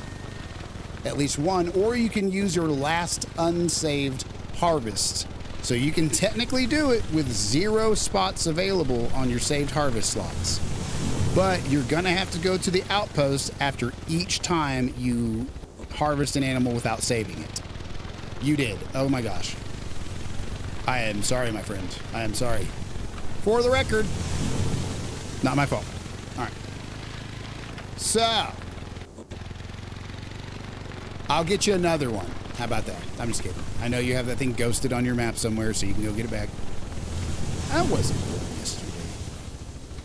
At least one, or you can use your last unsaved harvest. So you can technically do it with 0 spots available on your saved harvest slots. But you're gonna have to go to the outpost after each time you harvest an animal without saving it. You did. Oh my gosh. I am sorry, my friend. I am sorry. For the record, not my fault. All right. So, I'll get you another one. How about that? I'm just kidding. I know you have that thing ghosted on your map somewhere, so you can go get it back. I wasn't good yesterday.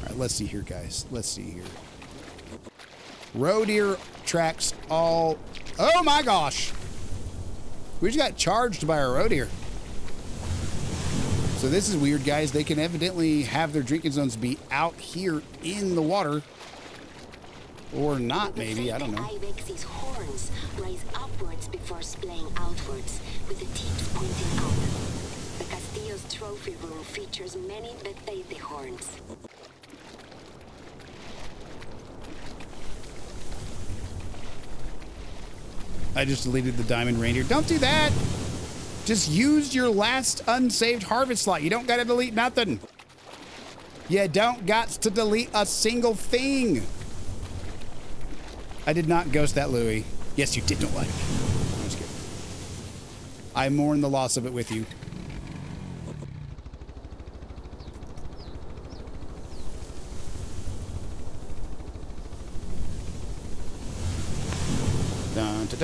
All right, let's see here, guys. Let's see here. Roe deer tracks all... Oh my gosh! We just got charged by a roe deer. So this is weird, guys. They can evidently have their drinking zones be out here in the water. Or not, maybe. I don't know. Ibex's horns rise upwards before splaying outwards, with the tips pointing up. The Castillo's trophy room features many betete horns. I just deleted the diamond reindeer. Don't do that! Just use your last unsaved harvest slot. You don't gotta delete nothing. You don't got to delete a single thing. I did not ghost that Louie. Yes, you did not like it. I'm just kidding. I mourn the loss of it with you. Dun, da,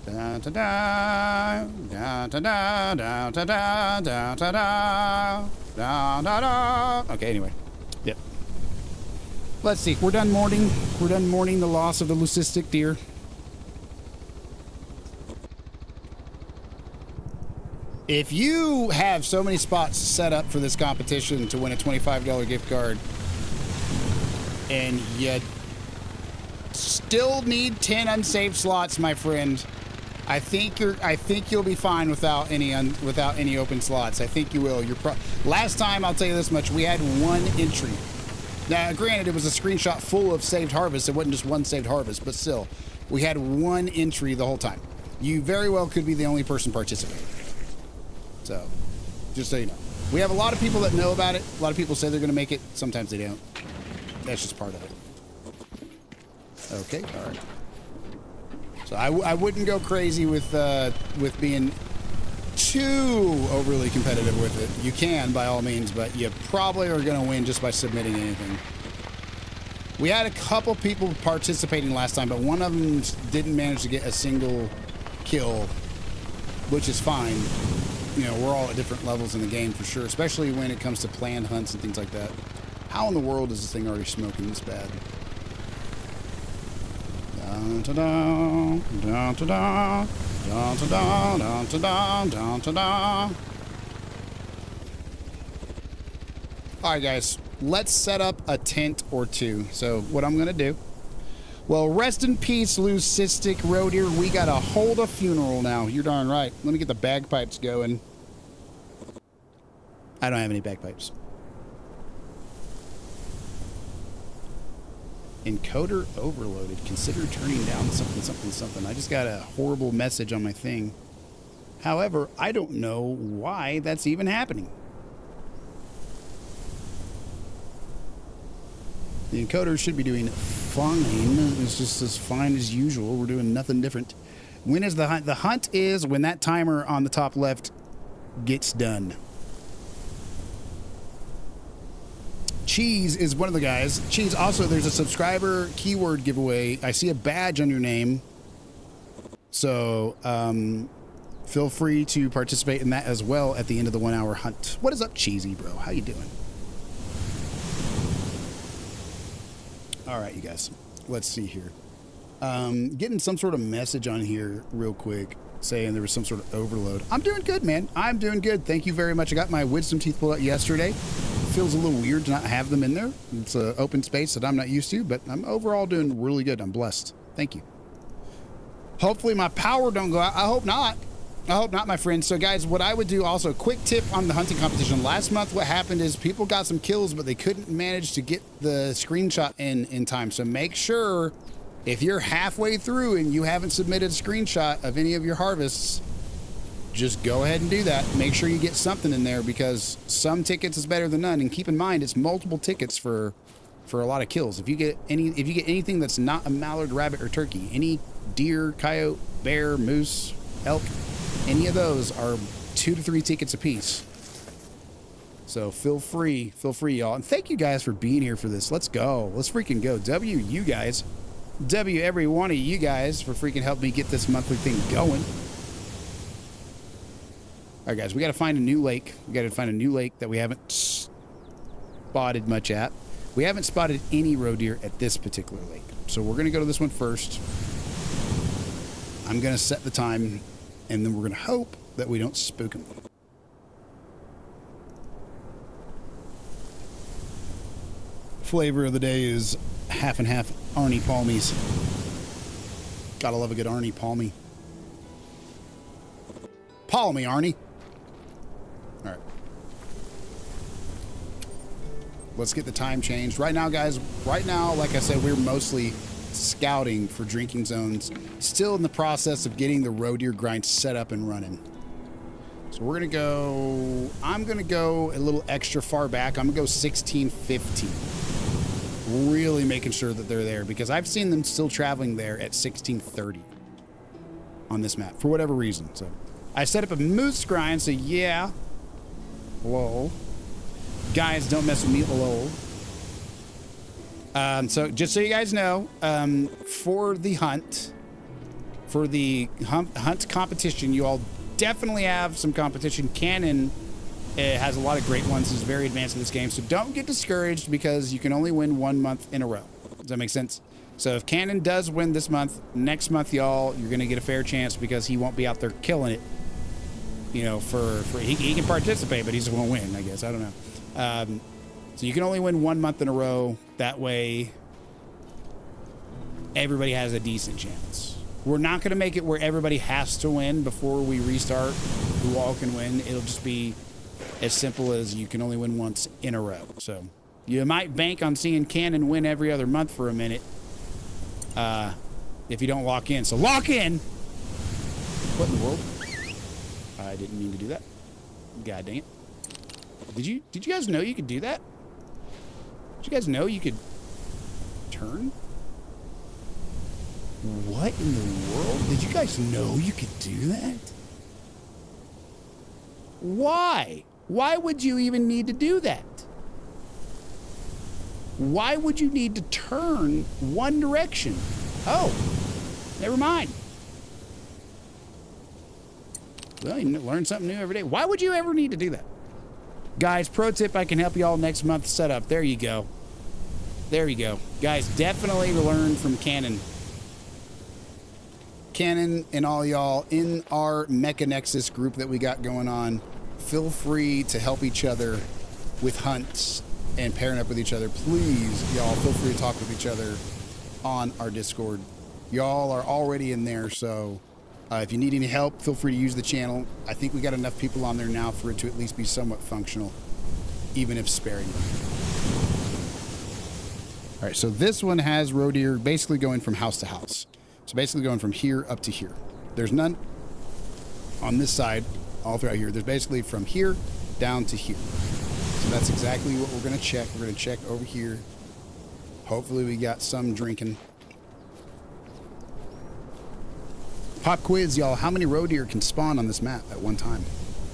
da, da, da, da, da, da, da, da, da, da, da, da, da, da. Okay, anyway. Yep. Let's see. We're done mourning. We're done mourning the loss of the leucistic deer. If you have so many spots set up for this competition to win a $25 gift card, and you still need 10 unsaved slots, my friend, I think you'll be fine without any open slots. I think you will. Last time, I'll tell you this much, we had one entry. Now, granted, it was a screenshot full of saved harvests. It wasn't just one saved harvest, but still, we had one entry the whole time. You very well could be the only person participating. So, just so you know. We have a lot of people that know about it. A lot of people say they're going to make it. Sometimes they don't. That's just part of it. Okay, all right. So I wouldn't go crazy with being too overly competitive with it. You can, by all means, but you probably are going to win just by submitting anything. We had a couple people participating last time, but one of them didn't manage to get a single kill, which is fine. You know, we're all at different levels in the game for sure, especially when it comes to planned hunts and things like that. How in the world is this thing already smoking this bad? Dun, da, da, dun, da, da, dun, da, da, dun, da, da, dun, da, da. All right, guys, let's set up a tent or two. So what I'm going to do, well, rest in peace, leucistic roe deer. We got to hold a funeral now. You're darn right. Let me get the bagpipes going. I don't have any bagpipes. Encoder overloaded. Consider turning down something, something, something. I just got a horrible message on my thing. However, I don't know why that's even happening. The encoder should be doing fine. It's just as fine as usual. We're doing nothing different. When is the hunt? The hunt is when that timer on the top left gets done. Cheese is one of the guys. Cheese, also, there's a subscriber keyword giveaway. I see a badge on your name. So, feel free to participate in that as well at the end of the 1 hour hunt. What is up, Cheesy, bro? How you doing? All right, you guys. Let's see here. Getting some sort of message on here real quick saying there was some sort of overload. I'm doing good, man. I'm doing good. Thank you very much. I got my wisdom teeth pulled out yesterday. Feels a little weird to not have them in there. It's an open space that I'm not used to, but I'm overall doing really good. I'm blessed. Thank you. Hopefully my power don't go out. I hope not. I hope not, my friends. So, guys, what I would do also, quick tip on the hunting competition. Last month, what happened is people got some kills, but they couldn't manage to get the screenshot in time. So make sure if you're halfway through and you haven't submitted a screenshot of any of your harvests, just go ahead and do that. Make sure you get something in there because some tickets is better than none. And keep in mind, it's multiple tickets for a lot of kills. If you get anything that's not a mallard, rabbit, or turkey, any deer, coyote, bear, moose, elk, any of those are 2 to 3 tickets apiece. So feel free, y'all. And thank you guys for being here for this. Let's go. Let's freaking go. W you guys. W every one of you guys for freaking helping me get this monthly thing going. All right, guys, we got to find a new lake. We got to find a new lake that we haven't spotted much at. We haven't spotted any roe deer at this particular lake. So we're going to go to this one first. I'm going to set the time, and then we're going to hope that we don't spook them. Flavor of the day is half and half Arnie Palmies. Gotta love a good Arnie Palmy. Palmy, Arnie. All right. Let's get the time changed. Right now, guys, like I said, we're mostly scouting for drinking zones. Still in the process of getting the roe deer grind set up and running. So we're going to go, I'm going to go a little extra far back. I'm going to go 1615. really making sure that they're there, because I've seen them still traveling there at 1630 on this map for whatever reason. So I set up a moose grind. So yeah, lol, guys, don't mess with me, lol. So just so you guys know, for the hunt competition, you all definitely have some competition. Cannon has a lot of great ones. He's very advanced in this game. So don't get discouraged because you can only win 1 month in a row. Does that make sense? So if Cannon does win this month, next month, y'all, you're going to get a fair chance because he won't be out there killing it. You know, he can participate, but he just won't win, I guess. I don't know. So you can only win 1 month in a row. That way, everybody has a decent chance. We're not going to make it where everybody has to win before we restart who all can win. It'll just be as simple as you can only win once in a row. So you might bank on seeing Cannon win every other month for a minute if you don't lock in. So lock in! What in the world? I didn't mean to do that. God dang it. Did you guys know you could do that? Did you guys know you could turn? What in the world? Did you guys know you could do that? Why? Why would you even need to do that? Why would you need to turn one direction? Oh, never mind. Well, you learn something new every day. Why would you ever need to do that? Guys, pro tip, I can help you all next month set up. There you go. There you go. Guys, definitely learn from Cannon. Cannon and all y'all in our Mecha Nexus group that we got going on, feel free to help each other with hunts and pairing up with each other. Please, y'all, feel free to talk with each other on our Discord. Y'all are already in there, so if you need any help, feel free to use the channel. I think we got enough people on there now for it to at least be somewhat functional, even if sparingly. All right, so this one has roe deer basically going from house to house. So basically going from here up to here. There's none on this side, all throughout here. There's basically from here down to here. So that's exactly what we're gonna check. We're gonna check over here. Hopefully we got some drinking. Pop quiz, y'all. How many roe deer can spawn on this map at one time?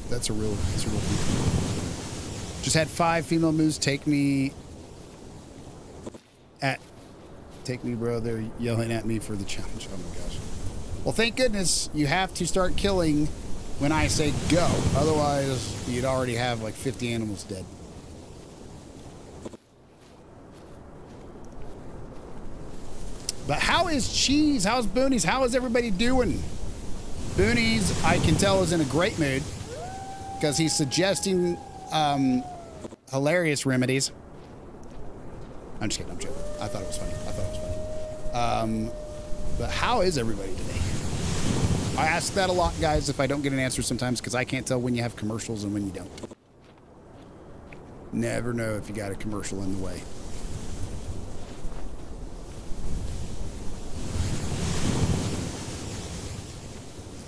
That's a real thing. Just had 5 female moose take me, bro. They're yelling at me for the challenge. Oh my gosh. Well, thank goodness you have to start killing when I say go. Otherwise, you'd already have like 50 animals dead. But how is Cheese? How's Boonies? How is everybody doing? Boonies, I can tell, is in a great mood because he's suggesting hilarious remedies. I'm just kidding. I'm joking. I thought it was funny. But how is everybody today? I ask that a lot, guys, if I don't get an answer sometimes because I can't tell when you have commercials and when you don't. Never know if you got a commercial in the way.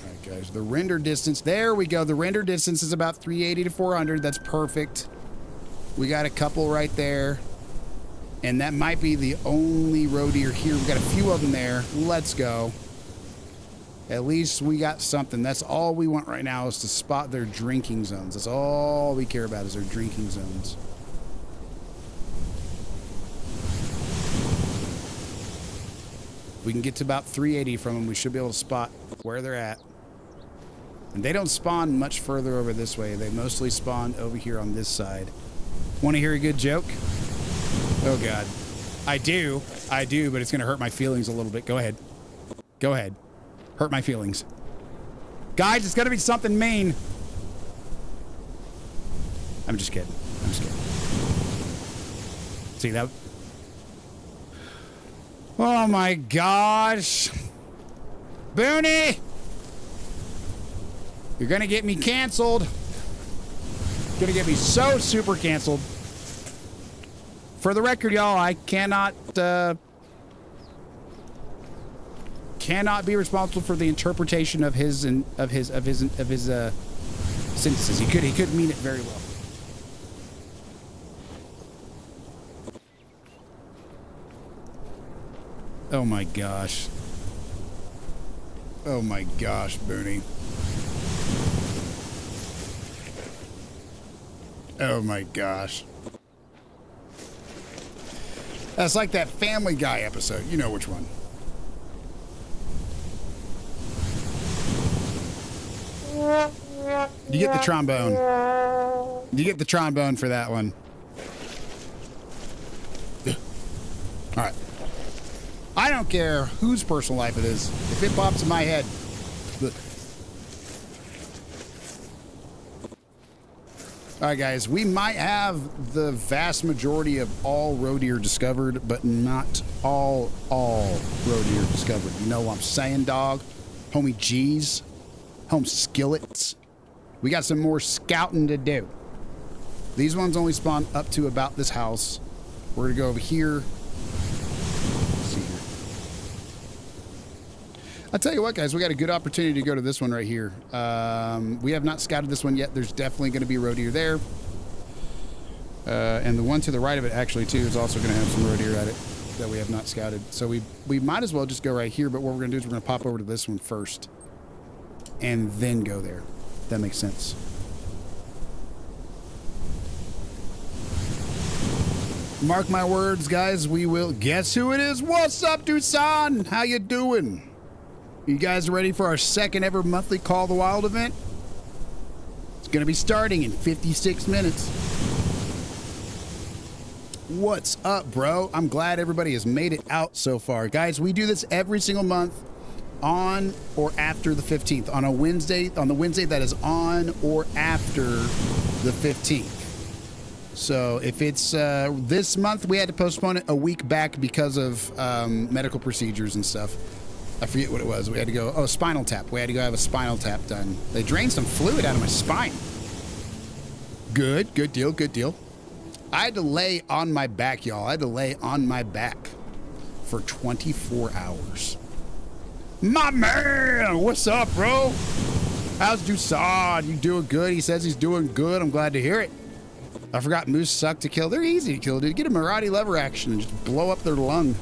All right, guys. The render distance. There we go. The render distance is about 380 to 400. That's perfect. We got a couple right there. And that might be the only roe deer here. We've got a few of them there. Let's go. At least we got something. That's all we want right now is to spot their drinking zones. That's all we care about is their drinking zones. If we can get to about 380 from them, we should be able to spot where they're at. And they don't spawn much further over this way. They mostly spawn over here on this side. Want to hear a good joke? Oh, God. I do, but it's going to hurt my feelings a little bit. Go ahead. Go ahead. Hurt my feelings. Guys, it's going to be something mean. I'm just kidding. I'm just kidding. See that? Oh, my gosh. Booney! You're going to get me canceled. You're going to get me so super canceled. For the record, y'all, I cannot be responsible for the interpretation of his sentences. He could mean it very well. Oh my gosh. Oh my gosh, Booney. Oh my gosh. That's like that Family Guy episode. You know which one. You get the trombone. You get the trombone for that one. All right. I don't care whose personal life it is. If it pops in my head. All right, guys. We might have the vast majority of all roe deer discovered, but not all roe deer discovered. You know what I'm saying, dog? Homie G's. Home skillets. We got some more scouting to do. These ones only spawn up to about this house. We're gonna go over here. Let's see here. I'll tell you what, guys, we got a good opportunity to go to this one right here. We have not scouted this one yet. There's definitely going to be roe deer there. And the one to the right of it, actually, too, is also going to have some roe deer at it that we have not scouted. So we might as well just go right here, but what we're going to do is we're going to pop over to this one first and then go there. That makes sense. Mark my words, guys, we will. Guess who it is? What's up, Dusan? How you doing? You guys ready for our second ever monthly Call the Wild event? It's going to be starting in 56 minutes. What's up, bro? I'm glad everybody has made it out so far. Guys, we do this every single month on or after the 15th. On a Wednesday, on the Wednesday that is on or after the 15th. So if it's this month, we had to postpone it a week back because of medical procedures and stuff. I forget what it was. We had to go, oh, spinal tap. We had to go have a spinal tap done. They drained some fluid out of my spine. Good deal, good deal. I had to lay on my back, y'all. I had to lay on my back for 24 hours. My man, what's up, bro? How's Dusan? You doing good? He says he's doing good. I'm glad to hear it. I forgot moose suck to kill. They're easy to kill, dude. Get a Maraude lever action and just blow up their lung.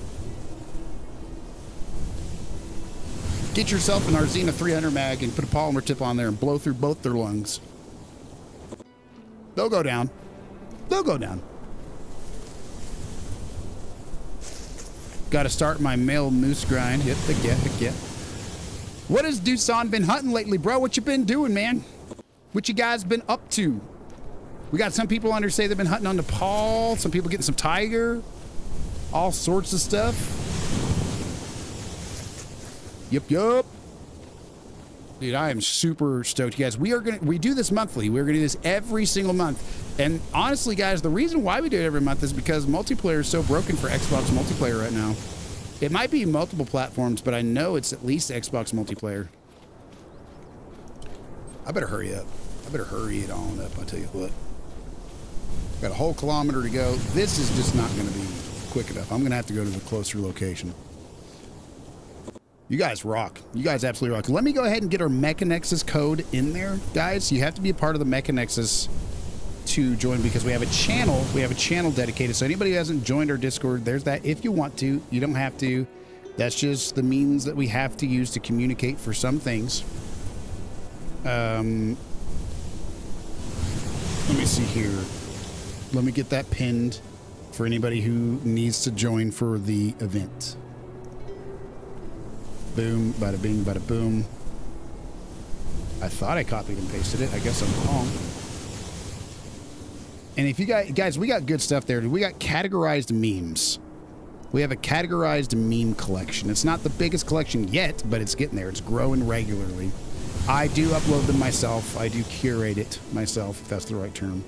Get yourself an Arzina 300 mag and put a polymer tip on there and blow through both their lungs. They'll go down. They'll go down. Got to start my male moose grind. Yep, heck yeah. What has Dusan been hunting lately, bro? What you been doing, man? What you guys been up to? We got some people under say they've been hunting on Nepal. Some people getting some tiger. All sorts of stuff. Yup. Dude, I am super stoked, you guys. We do this monthly. We're gonna do this every single month. And honestly, guys, the reason why we do it every month is because multiplayer is so broken for Xbox multiplayer right now. It might be multiple platforms, but I know it's at least Xbox multiplayer. I better hurry up. I better hurry it on up, I'll tell you what. Got a whole kilometer to go. This is just not gonna be quick enough. I'm gonna have to go to the closer location. You guys rock. You guys absolutely rock. Let me go ahead and get our Mechanexus code in there, guys. You have to be a part of the Mechanexus to join because we have a channel. We have a channel dedicated. So anybody who hasn't joined our Discord, there's that. If you want to, you don't have to. That's just the means that we have to use to communicate for some things. Let me see here. Let me get that pinned for anybody who needs to join for the event. Boom, bada bing, bada boom. I thought I copied and pasted it. I guess I'm wrong. And if you guys, we got good stuff there. We got categorized memes. We have a categorized meme collection. It's not the biggest collection yet, but it's getting there. It's growing regularly. I do upload them myself. I do curate it myself, if that's the right term.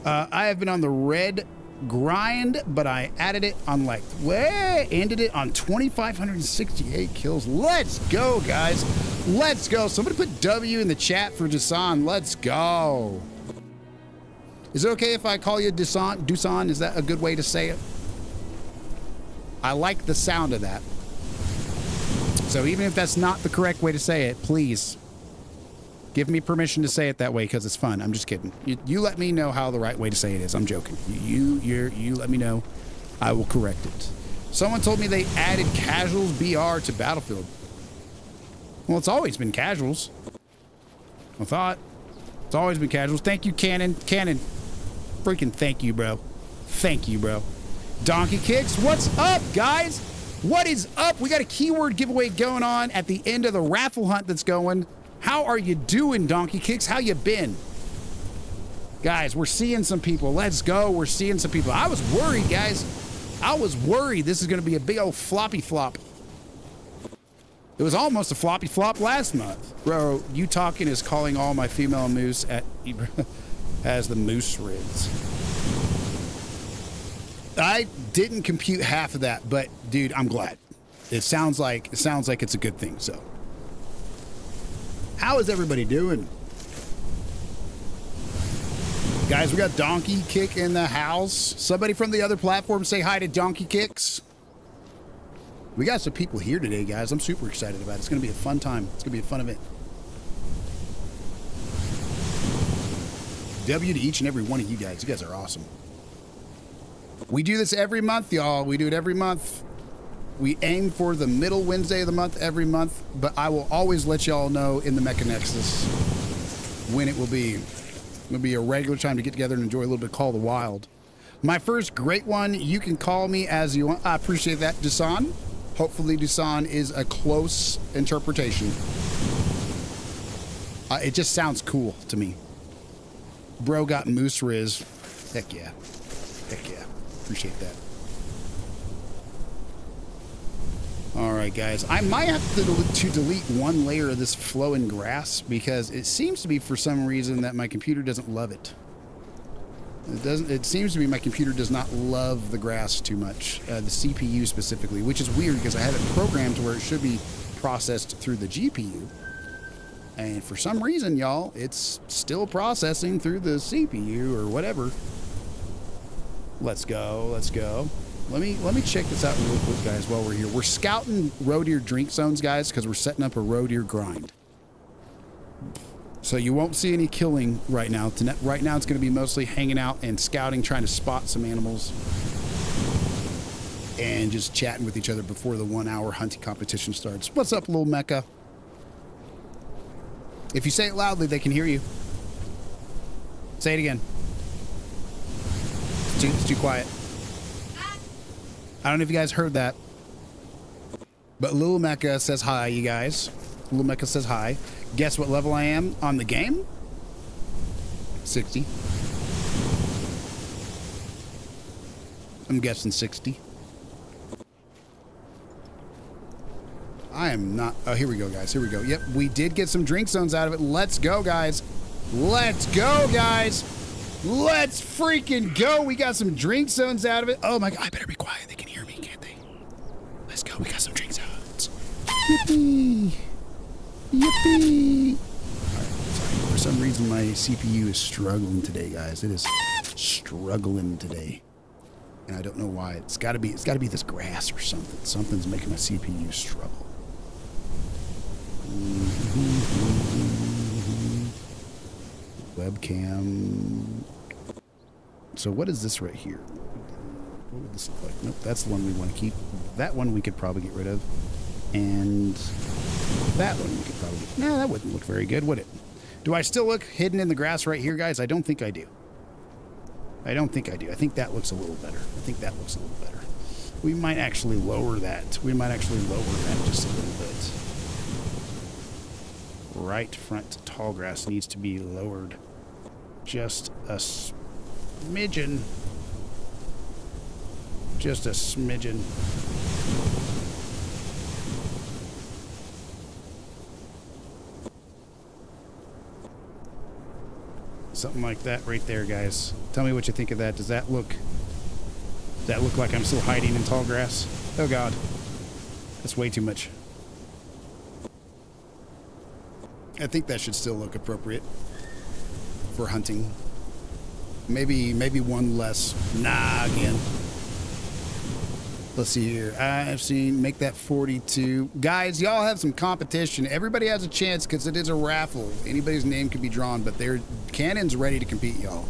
I have been on the red grind, but I added it on ended it on 2,568 kills. Let's go, guys. Let's go. Somebody put W in the chat for Dusan. Let's go. Is it okay if I call you Dusan? Dusan, is that a good way to say it? I like the sound of that. So even if that's not the correct way to say it, please give me permission to say it that way because it's fun. I'm just kidding. You let me know how the right way to say it is. I'm joking. You let me know. I will correct it. Someone told me they added Casuals BR to Battlefield. Well, it's always been Casuals. I thought. It's always been Casuals. Thank you, Cannon. Cannon. Freaking thank you, bro. Thank you, bro. Donkey Kicks, what's up, guys? What is up? We got a keyword giveaway going on at the end of the raffle hunt that's going. How are you doing, Donkey Kicks? How you been? Guys, we're seeing some people. Let's go. We're seeing some people. I was worried, guys. I was worried this is going to be a big old floppy flop. It was almost a floppy flop last month. Bro, you talking is calling all my female moose at as the moose rids. I didn't compute half of that, but dude, I'm glad. It sounds like it's a good thing. So, how is everybody doing? Guys, we got Donkey Kick in the house. Somebody from the other platform say hi to Donkey Kicks. We got some people here today, guys. I'm super excited about it. It's going to be a fun time. It's going to be a fun event. W to each and every one of you guys. You guys are awesome. We do this every month, y'all. We do it every month. We aim for the middle Wednesday of the month every month, but I will always let y'all know in the Mecha Nexus when it will be. It'll be a regular time to get together and enjoy a little bit of Call of the Wild. My first great one, you can call me as you want. I appreciate that, Dusan. Hopefully Dusan is a close interpretation. It just sounds cool to me. Bro got Moose Riz. Heck yeah. Heck yeah. Appreciate that. All right, guys. I might have to delete one layer of this flowing grass because it seems to be for some reason that my computer doesn't love it. It seems to be my computer does not love the grass too much, the CPU specifically, which is weird because I have it programmed to where it should be processed through the GPU. And for some reason, y'all, it's still processing through the CPU or whatever. Let's go. Let's go. Let me check this out real quick, guys, while we're here. We're scouting road deer drink zones, guys, because we're setting up a road deer grind. So you won't see any killing right now. Right now, it's going to be mostly hanging out and scouting, trying to spot some animals, and just chatting with each other before the 1 hour hunting competition starts. What's up, little Mecca? If you say it loudly, they can hear you. Say it again. It's too quiet. I don't know if you guys heard that, but Lil Mecca says hi, you guys. Lil Mecca says hi. Guess what level I am on the game? 60. I'm guessing 60. I am not. Oh, here we go, guys. Here we go. Yep, we did get some drink zones out of it. Let's go, guys. Let's go, guys. Let's freaking go. We got some drink zones out of it. Oh, my God. I better be quiet. They can hear me, can't they? Let's go. We got some drink zones. Yippee. Yippee. All right. Sorry. For some reason, my CPU is struggling today, guys. It is struggling today. And I don't know why. It's got to be this grass or something. Something's making my CPU struggle. Webcam. So what is this right here? What would this look like? Nope, that's the one we want to keep. That one we could probably get rid of. And that one we could probably get. No, that wouldn't look very good, would it? Do I still look hidden in the grass right here, guys? I don't think I do. I don't think I do. I think that looks a little better. I think that looks a little better. We might actually lower that. We might actually lower that just a little bit. Right front tall grass needs to be lowered just a smidgen. Just a smidgen. Something like that right there, guys. Tell me what you think of that. Does that look like I'm still hiding in tall grass? Oh God, that's way too much. I think that should still look appropriate for hunting. Maybe one less. Nah, again. Let's see here. I've seen make that 42. Guys, y'all have some competition. Everybody has a chance because it is a raffle. Anybody's name could be drawn, but Cannon's ready to compete, y'all.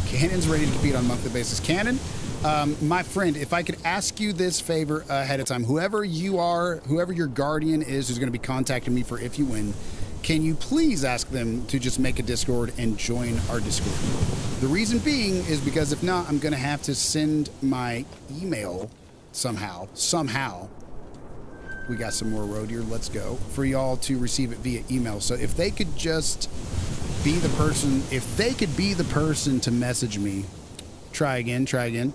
Cannon's ready to compete on a monthly basis. Cannon, My friend, if I could ask you this favor ahead of time, whoever you are, whoever your guardian is who's going to be contacting me for If You Win, can you please ask them to just make a Discord and join our Discord? The reason being is because if not, I'm going to have to send my email somehow. We got some more road here. Let's go. For y'all to receive it via email. So if they could just be the person, to message me. Try again.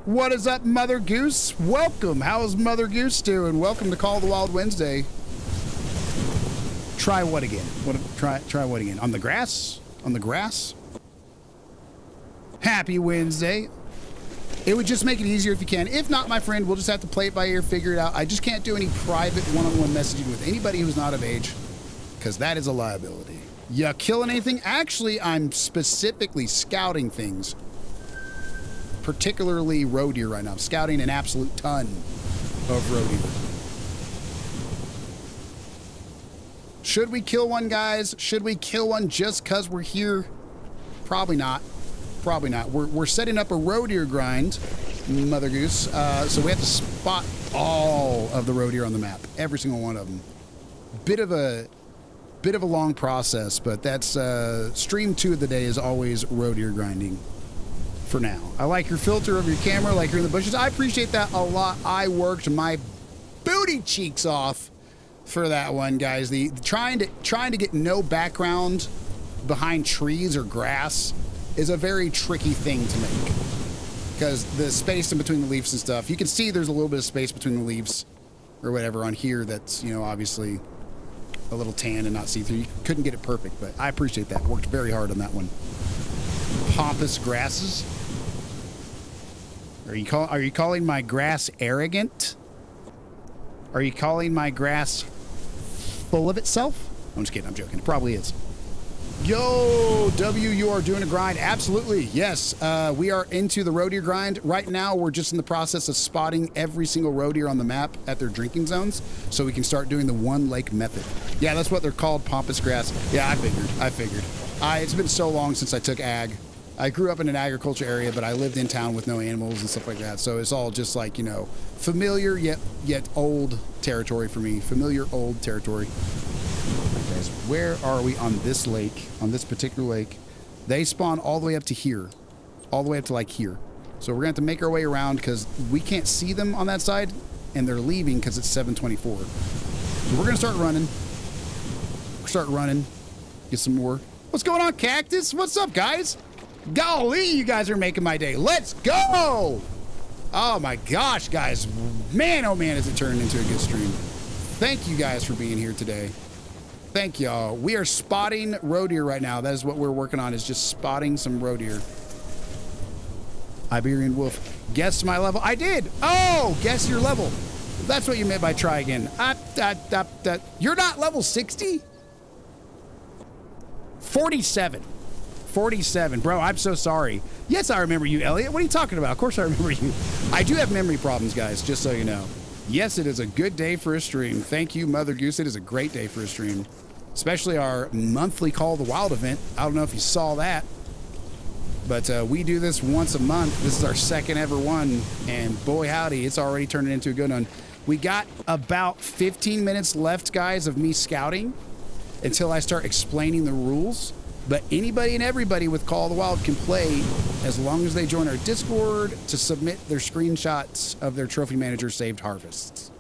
What is up, Mother Goose? Welcome. How's Mother Goose doing? Welcome to Call the Wild Wednesday. Try what again? Try what again? On the grass? Happy Wednesday. It would just make it easier if you can. If not, my friend, we'll just have to play it by ear, figure it out. I just can't do any private one-on-one messaging with anybody who's not of age, because that is a liability. You killing anything? Actually, I'm specifically scouting things. Particularly roe deer right now. I'm scouting an absolute ton of roe deer. Should we kill one, guys? Should we kill one just because we're here? Probably not. We're setting up a roe deer grind, Mother Goose. So we have to spot all of the roe deer on the map. Every single one of them. Bit of a long process, but that's stream 2 of the day is always roe deer grinding. For now. I like your filter of your camera, like you're in the bushes. I appreciate that a lot. I worked my booty cheeks off for that one, guys. The trying to get no background behind trees or grass is a very tricky thing to make, because the space in between the leaves and stuff, you can see there's a little bit of space between the leaves or whatever on here that's, you know, obviously a little tan and not see-through. You couldn't get it perfect, but I appreciate that. Worked very hard on that one. Pompous grasses. Are you calling my grass arrogant? Are you calling my grass full of itself? I'm just kidding. I'm joking. It probably is. Yo, W, you are doing a grind. Absolutely. Yes. We are into the roe deer grind. Right now, we're just in the process of spotting every single roe deer on the map at their drinking zones so we can start doing the one lake method. Yeah, that's what they're called, pompous grass. Yeah, I figured. It's been so long since I took ag. I grew up in an agriculture area, but I lived in town with no animals and stuff like that. So it's all just like, you know, familiar yet old territory for me. Familiar old territory. All right, guys, where are we on this lake? On this particular lake, they spawn all the way up to here, all the way up to like here. So we're gonna have to make our way around because we can't see them on that side, and they're leaving because it's 7:24. So we're gonna start running. Get some more. What's going on, Cactus? What's up, guys? Golly, you guys are making my day. Let's go! Oh my gosh, guys. Man, oh man, has it turned into a good stream. Thank you guys for being here today. Thank y'all. We are spotting roe deer right now. That is what we're working on, is just spotting some roe deer. Iberian wolf. Guess my level. I did. Oh, guess your level. That's what you meant by try again. You're not level 60? 47. 47. Bro, I'm so sorry. Yes, I remember you, Elliot. What are you talking about? Of course I remember you. I do have memory problems, guys, just so you know. Yes, it is a good day for a stream. Thank you, Mother Goose. It is a great day for a stream. Especially our monthly Call the Wild event. I don't know if you saw that. But we do this once a month. This is our second ever one. And boy, howdy, it's already turning into a good one. We got about 15 minutes left, guys, of me scouting until I start explaining the rules. But anybody and everybody with Call of the Wild can play as long as they join our Discord to submit their screenshots of their trophy manager saved harvests.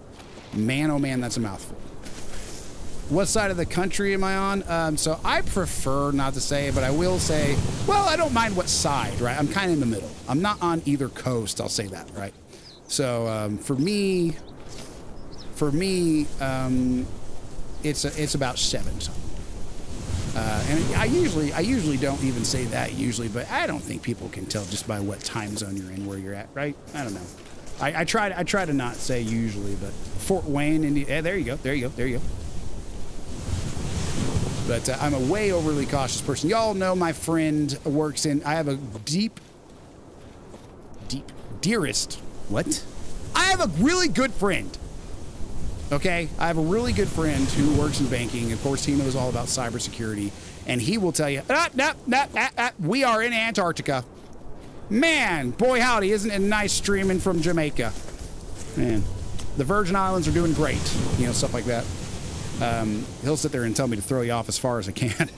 Man, oh man, that's a mouthful. What side of the country am I on? So I prefer not to say, but I will say, well, I don't mind what side, right? I'm kind of in the middle. I'm not on either coast, I'll say that, right? So for me, it's about 7 something. And I usually don't even say that usually, but I don't think people can tell just by what time zone you're in where you're at, right? I don't know. I try to not say usually, but Fort Wayne, Indiana. There you go. But I'm a way overly cautious person. Y'all know my friend works in. I have a dearest. What? I have a really good friend. Okay, I have a really good friend who works in banking. Of course, he knows all about cybersecurity, and he will tell you, we are in Antarctica. Man, boy howdy, isn't it nice streaming from Jamaica? Man, the Virgin Islands are doing great. You know, stuff like that. He'll sit there and tell me to throw you off as far as I can.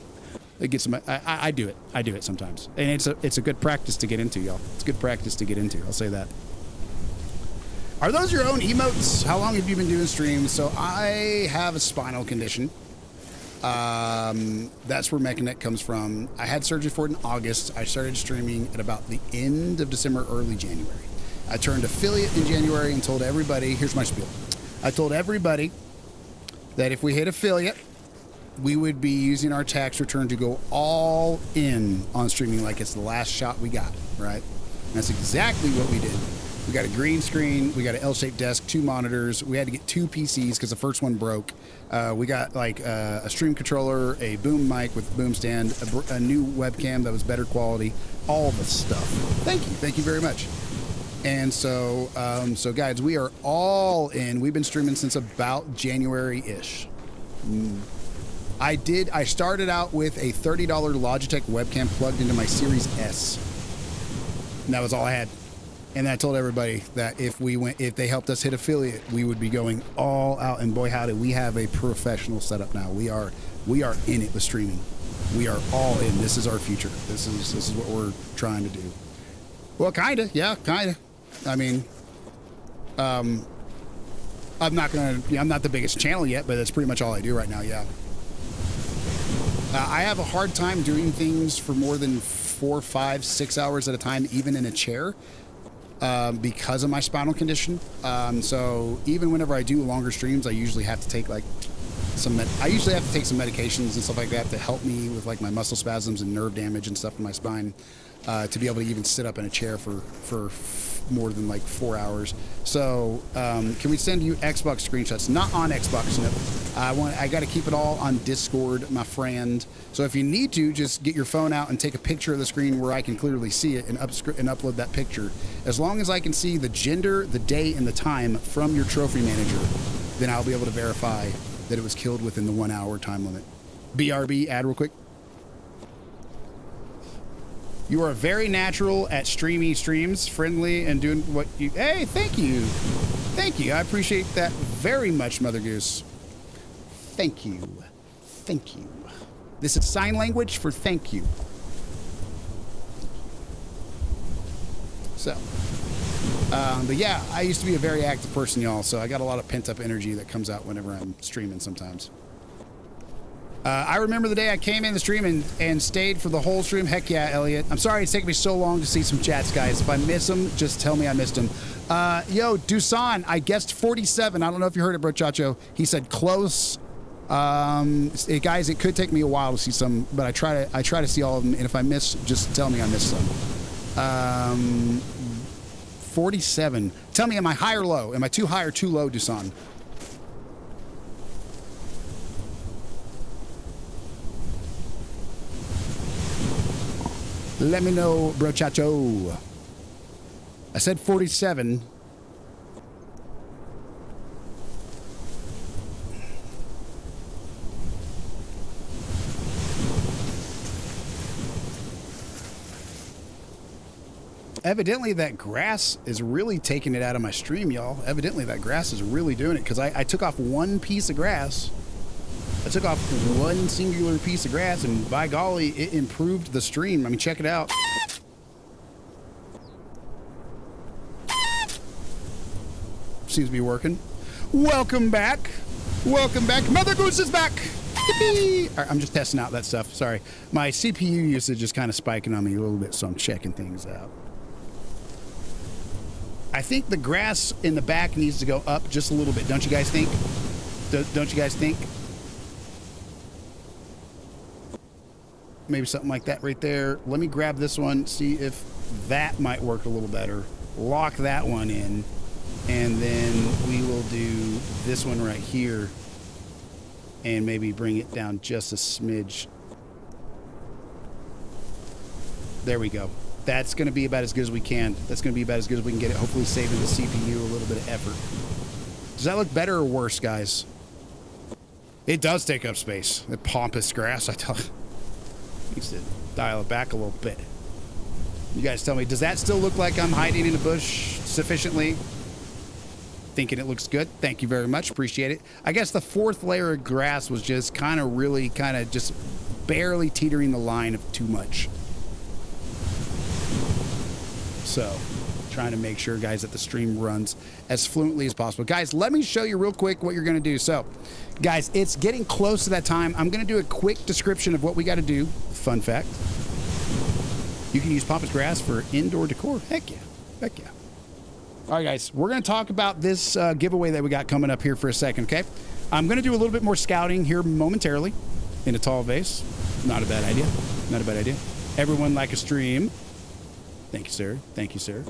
It gets some. I do it. I do it sometimes, and it's a good practice to get into, y'all. It's good practice to get into. I'll say that. Are those your own emotes? How long have you been doing streams? So I have a spinal condition. That's where Mechanet comes from. I had surgery for it in August. I started streaming at about the end of December, early January. I turned affiliate in January and told everybody, here's my spiel. I told everybody that if we hit affiliate, we would be using our tax return to go all in on streaming like it's the last shot we got, right? And that's exactly what we did. We got a green screen, we got an L-shaped desk, 2 monitors. We had to get 2 PCs because the first one broke. We got like a stream controller, a boom mic with boom stand, a new webcam that was better quality, all the stuff. Thank you very much. And so, so guys, we are all in. We've been streaming since about January-ish. I started out with a $30 Logitech webcam plugged into my Series S. And that was all I had. And I told everybody that if they helped us hit affiliate, we would be going all out. And boy, howdy, we have a professional setup now. We are in it with streaming. We are all in. This is our future. This is what we're trying to do. Well, kinda, yeah, kinda. I mean, I'm not the biggest channel yet, but that's pretty much all I do right now. Yeah. I have a hard time doing things for more than 4, 5, 6 hours at a time, even in a chair. Because of my spinal condition. So even whenever I do longer streams, I usually have to take some medications and stuff like that to help me with like my muscle spasms and nerve damage and stuff in my spine, to be able to even sit up in a chair for more than like 4 hours. So can we send you Xbox screenshots? Not on Xbox, no. I got to keep it all on Discord, my friend. So if you need to, just get your phone out and take a picture of the screen where I can clearly see it and upload that picture. As long as I can see the gender, the day, and the time from your trophy manager, then I'll be able to verify that it was killed within the 1 hour time limit. BRB, add real quick. You are very natural at streaming streams, friendly, and doing what you... Hey, thank you. Thank you. I appreciate that very much, Mother Goose. Thank you. Thank you. This is sign language for thank you. So, but yeah, I used to be a very active person, y'all, so I got a lot of pent-up energy that comes out whenever I'm streaming sometimes. I remember the day I came in the stream and stayed for the whole stream. Heck yeah, Elliot. I'm sorry it's taken me so long to see some chats, guys. If I miss them, just tell me I missed them. Yo, Dusan, I guessed 47. I don't know if you heard it, bro, Chacho. He said close. Guys, it could take me a while to see some, but I try to see all of them. And if I miss, just tell me I missed some. 47. Tell me, am I high or low? Am I too high or too low, Dusan? Let me know, bro, Chacho. I said 47. Evidently, that grass is really taking it out of my stream, y'all. Evidently, that grass is really doing it, because I took off one piece of grass. I took off one singular piece of grass, and by golly, it improved the stream. I mean, check it out. Seems to be working. Welcome back. Welcome back. Mother Goose is back. Yippee! All right, I'm just testing out that stuff. Sorry. My CPU usage is kind of spiking on me a little bit, so I'm checking things out. I think the grass in the back needs to go up just a little bit. Don't you guys think? Don't you guys think? Maybe something like that right there. Let me grab this one, see if that might work a little better. Lock that one in, and then we will do this one right here and maybe bring it down just a smidge. There we go. That's going to be about as good as we can. That's going to be about as good as we can get it. Hopefully saving the CPU a little bit of effort. Does that look better or worse, guys? It does take up space. The pompous grass, I tell you. Needs to dial it back a little bit. You guys tell me, does that still look like I'm hiding in a bush sufficiently? Thinking it looks good. Thank you very much. Appreciate it. I guess the fourth layer of grass was just kind of just barely teetering the line of too much. So, trying to make sure, guys, that the stream runs as fluently as possible. Guys, let me show you real quick what you're going to do. So, guys, it's getting close to that time. I'm going to do a quick description of what we got to do. Fun fact. You can use Papa's grass for indoor decor. Heck yeah. Heck yeah. All right, guys, we're going to talk about this giveaway that we got coming up here for a second, okay? I'm going to do a little bit more scouting here momentarily in a tall vase. Not a bad idea. Not a bad idea. Everyone like a stream. Thank you, sir. Thank you, sir.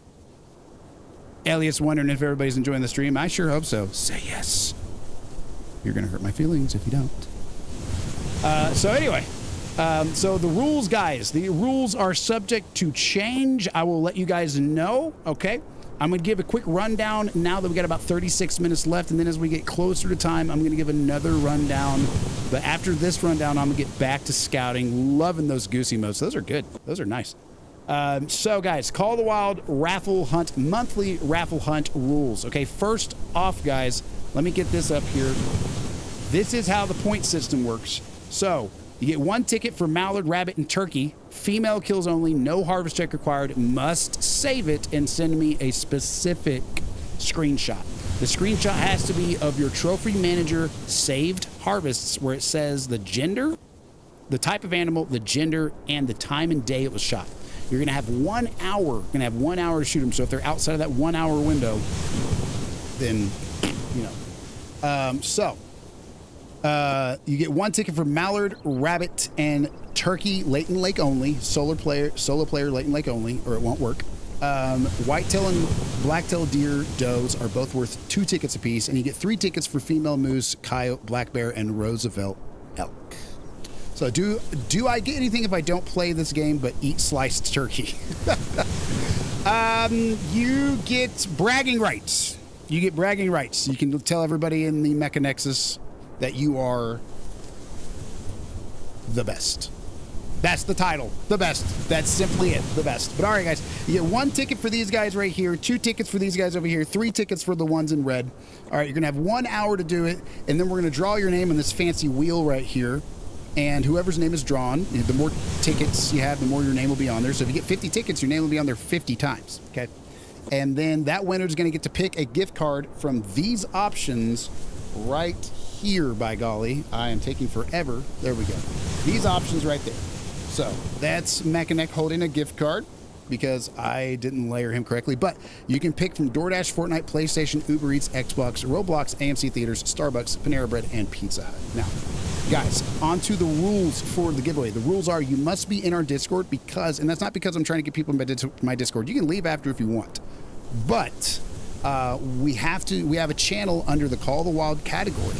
Elliot's wondering if everybody's enjoying the stream. I sure hope so. Say yes. You're going to hurt my feelings if you don't. So anyway, so the rules, guys, the rules are subject to change. I will let you guys know, okay? I'm going to give a quick rundown now that we got about 36 minutes left, and then as we get closer to time, I'm going to give another rundown. But after this rundown, I'm going to get back to scouting. Loving those goosey modes. Those are good. Those are nice. So, guys, Call of the Wild Raffle Hunt, monthly Raffle Hunt rules. Okay, first off, guys, let me get this up here. This is how the point system works. So, you get 1 ticket for mallard, rabbit, and turkey. Female kills only, no harvest check required. Must save it and send me a specific screenshot. The screenshot has to be of your trophy manager saved harvests where it says the gender, the type of animal, the gender, and the time and day it was shot. You're going to have 1 hour. You're going to have 1 hour to shoot them. So if they're outside of that 1 hour window, then, you know. You get 1 ticket for mallard, rabbit, and turkey, Leighton Lake only. Solo player, Leighton Lake only, or it won't work. Whitetail and blacktail deer does are both worth 2 tickets apiece, and you get 3 tickets for female moose, coyote, black bear, and Roosevelt elk. So do I get anything if I don't play this game but eat sliced turkey? You get bragging rights. You get bragging rights. You can tell everybody in the Mecha Nexus that you are the best. That's the title. The best. That's simply it. The best. But all right, guys. You get 1 ticket for these guys right here, 2 tickets for these guys over here, 3 tickets for the ones in red. All right, you're going to have 1 hour to do it, and then we're going to draw your name on this fancy wheel right here. And whoever's name is drawn, the more tickets you have, the more your name will be on there. So if you get 50 tickets, your name will be on there 50 times. Okay. And then that winner is going to get to pick a gift card from these options right here, by golly. I am taking forever. There we go. These options right there. So that's Mechanic holding a gift card because I didn't layer him correctly. But you can pick from DoorDash, Fortnite, PlayStation, Uber Eats, Xbox, Roblox, AMC Theaters, Starbucks, Panera Bread, and Pizza Hut. Now, guys, on to the rules for the giveaway. The rules are you must be in our Discord because, and that's not because I'm trying to get people in my Discord. You can leave after if you want. But we have a channel under the Call of the Wild category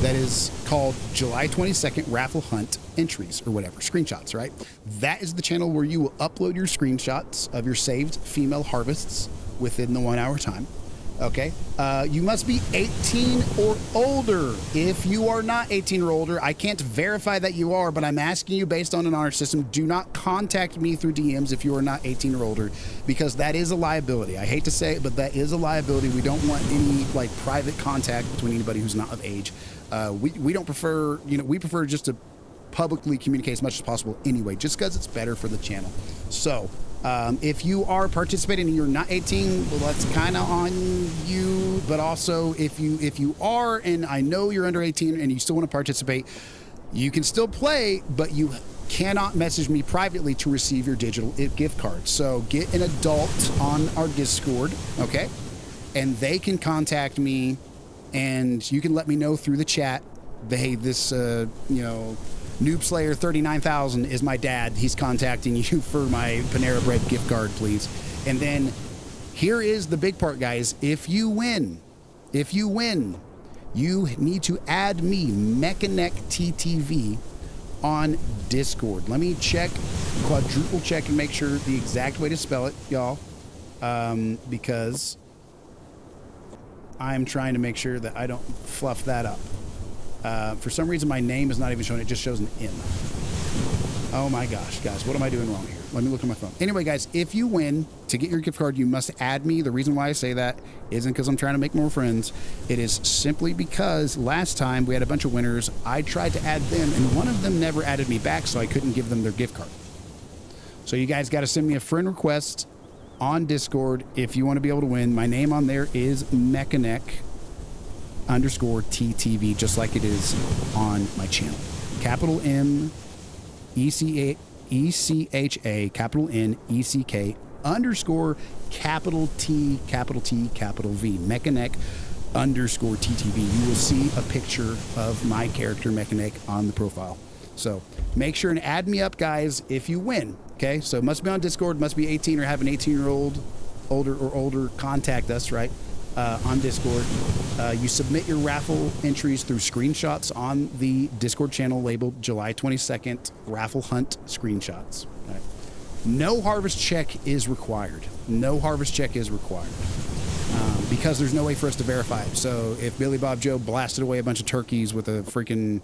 that is called July 22nd Raffle Hunt entries or whatever, screenshots, right? That is the channel where you will upload your screenshots of your saved female harvests within the 1 hour time. Okay. You must be 18 or older. If you are not 18 or older, I can't verify that you are, but I'm asking you based on an honor system, do not contact me through DMs if you are not 18 or older, because that is a liability. I hate to say it, but that is a liability. We don't want any like private contact between anybody who's not of age. We don't prefer, we prefer just to publicly communicate as much as possible anyway, just because it's better for the channel. So, if you are participating and you're not 18, well, that's kind of on you. But also, if you are, and I know you're under 18 and you still want to participate, you can still play, but you cannot message me privately to receive your digital gift card. So get an adult on our Discord, okay? And they can contact me, and you can let me know through the chat, hey, this, Noob Slayer 39,000 is my dad. He's contacting you for my Panera Bread gift card, please. And then here is the big part, guys. If you win, you need to add me, Mechanic TTV, on Discord. Let me check, quadruple check, and make sure the exact way to spell it, y'all, because I'm trying to make sure that I don't fluff that up. For some reason, my name is not even showing. It just shows an M. Oh my gosh, guys, what am I doing wrong here? Let me look at my phone. Anyway, guys, if you win, to get your gift card, you must add me. The reason why I say that isn't because I'm trying to make more friends. It is simply because last time we had a bunch of winners. I tried to add them, and one of them never added me back, so I couldn't give them their gift card. So you guys got to send me a friend request on Discord if you want to be able to win. My name on there is Mechaneck_TTV, just like it is on my channel. Capital M ECHA, capital N, ECK, underscore, capital T, capital T, capital V, Mechaneck_TTV. You will see a picture of my character, Mechaneck, on the profile. So make sure and add me up, guys, if you win. Okay, so it must be on Discord, must be 18 or have an 18-year-old, older, contact us, right? On Discord. You submit your raffle entries through screenshots on the Discord channel labeled July 22nd Raffle Hunt Screenshots. Right? No harvest check is required. No harvest check is required because there's no way for us to verify it. So if Billy Bob Joe blasted away a bunch of turkeys with a freaking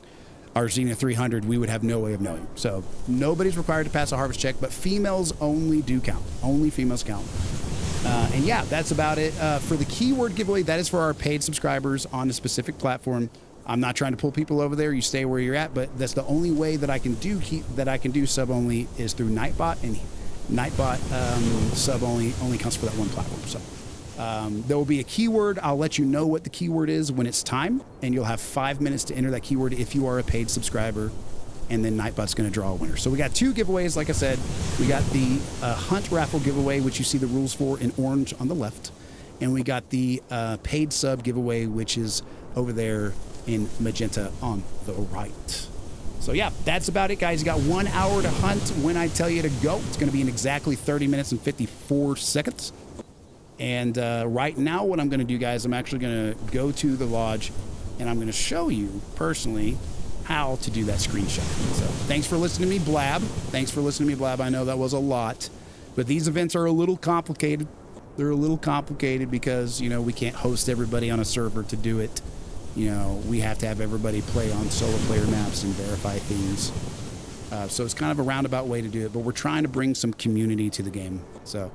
Arzina 300, we would have no way of knowing. So nobody's required to pass a harvest check, but females only do count. Only females count. And yeah, that's about it. For the keyword giveaway, that is for our paid subscribers on a specific platform. I'm not trying to pull people over there. You stay where you're at, but that's the only way that I can do sub only is through Nightbot, and Nightbot sub only counts for that one platform. So there will be a keyword. I'll let you know what the keyword is when it's time, and you'll have 5 minutes to enter that keyword if you are a paid subscriber. And then Nightbot's going to draw a winner. So we got 2 giveaways, like I said. We got the Hunt Raffle giveaway, which you see the rules for in orange on the left. And we got the paid sub giveaway, which is over there in magenta on the right. So yeah, that's about it, guys. You got 1 hour to hunt when I tell you to go. It's going to be in exactly 30 minutes and 54 seconds. And right now what I'm going to do, guys, I'm actually going to go to the lodge, and I'm going to show you personally how to do that screenshot. So thanks for listening to me blab. I know that was a lot, but these events are a little complicated. They're a little complicated because, you know, we can't host everybody on a server to do it. You know, we have to have everybody play on solo player maps and verify things. So it's kind of a roundabout way to do it, but we're trying to bring some community to the game. So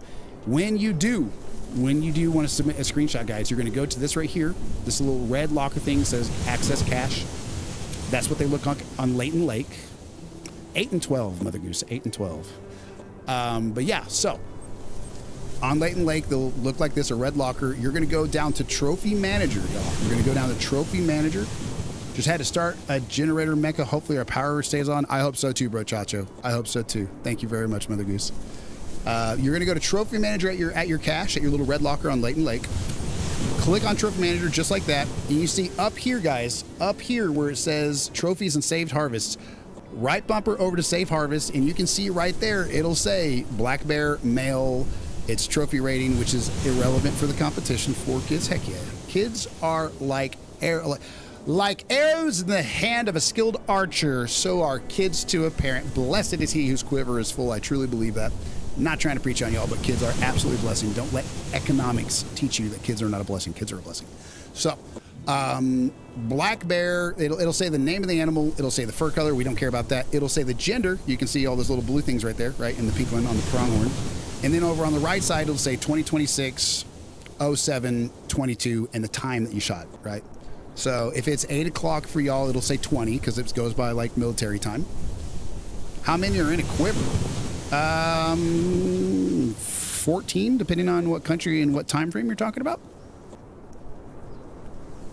when you do want to submit a screenshot, guys, you're going to go to this right here. This little red locker thing says access cache. That's what they look like on Leighton Lake. 8 and 12, Mother Goose, 8 and 12. But yeah, so on Leighton Lake, they'll look like this, a red locker. You're going to go down to Trophy Manager, y'all. You're going to go down to Trophy Manager. Just had to start a generator mecha. Hopefully our power stays on. I hope so too, bro, Chacho. I hope so too. Thank you very much, Mother Goose. You're going to go to Trophy Manager at your cache, at your little red locker on Leighton Lake. Click on Trophy Manager just like that. And you see up here, guys, up here where it says trophies and saved harvests, right bumper over to save harvest, and you can see right there, it'll say Black Bear male. It's trophy rating, which is irrelevant for the competition for kids. Heck yeah. Kids are like arrows in the hand of a skilled archer. So are kids to a parent. Blessed is he whose quiver is full. I truly believe that. Not trying to preach on y'all, but kids are absolutely a blessing. Don't let economics teach you that kids are not a blessing. Kids are a blessing. So, black bear, it'll say the name of the animal. It'll say the fur color. We don't care about that. It'll say the gender. You can see all those little blue things right there, right? And the pink one on the pronghorn. And then over on the right side, it'll say 2026, 07, 22, and the time that you shot, right? So if it's 8 o'clock for y'all, it'll say 20 because it goes by like military time. How many are in a quiver? 14, depending on what country and what time frame you're talking about.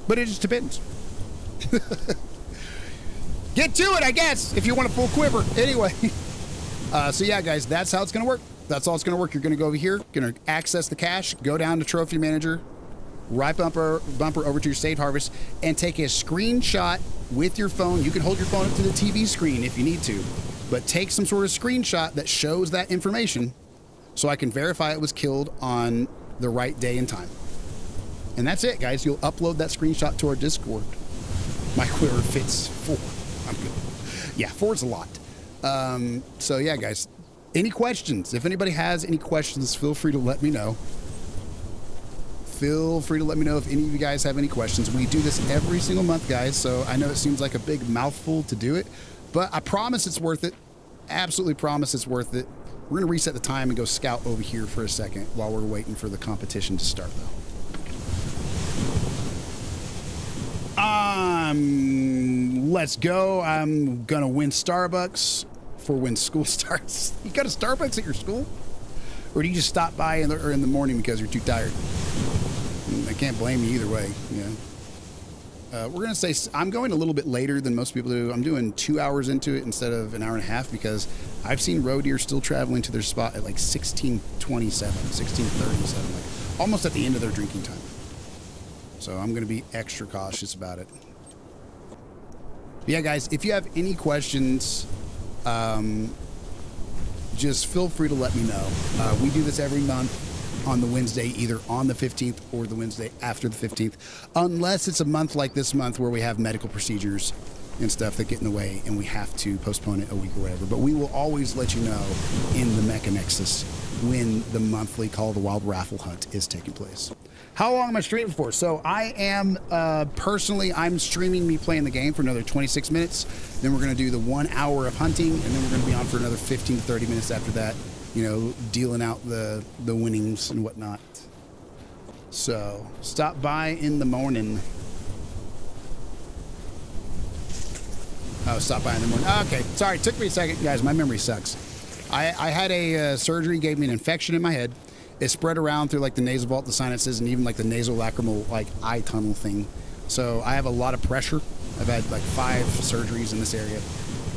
But it just depends. Get to it, I guess, if you want a full quiver. Anyway, so yeah, guys, that's how it's going to work. That's all it's going to work. You're going to go over here, going to access the cache, go down to Trophy Manager, right bumper over to your saved harvest, and take a screenshot with your phone. You can hold your phone up to the TV screen if you need to, but take some sort of screenshot that shows that information so I can verify it was killed on the right day and time. And that's it, guys. You'll upload that screenshot to our Discord. My quiver fits 4. I'm good. Yeah, 4 is a lot. So yeah, guys, any questions? If anybody has any questions, feel free to let me know. Feel free to let me know if any of you guys have any questions. We do this every single month, guys, so I know it seems like a big mouthful to do it, but I promise it's worth it. absolutely promise it's worth it. We're going to reset the time and go scout over here for a second while we're waiting for the competition to start, though. Let's go. I'm going to win Starbucks for when school starts. You got a Starbucks at your school? Or do you just stop by in the morning because you're too tired? I can't blame you either way, you know. We're going to say I'm going a little bit later than most people do. I'm doing 2 hours into it instead of an hour and a half because I've seen roe deer still traveling to their spot at like 1627, 1637, like almost at the end of their drinking time. So I'm going to be extra cautious about it. But yeah, guys, if you have any questions, just feel free to let me know. We do this every month on the Wednesday, either on the 15th or the Wednesday after the 15th, unless it's a month like this month where we have medical procedures and stuff that get in the way and we have to postpone it a week or whatever. But we will always let you know in the Mecha Nexus when the monthly Call of the Wild raffle hunt is taking place. How long am I streaming for? So I am, personally, I'm streaming me playing the game for another 26 minutes. Then we're going to do the 1 hour of hunting, and then we're going to be on for another 15 to 30 minutes after that, you know, dealing out the winnings and whatnot. So stop by in the morning. Oh, stop by in the morning. Okay, sorry, it took me a second. Guys, my memory sucks. I had a surgery, gave me an infection in my head. It spread around through like the nasal vault, the sinuses, and even like the nasolacrimal like eye tunnel thing. So I have a lot of pressure. I've had like 5 surgeries in this area.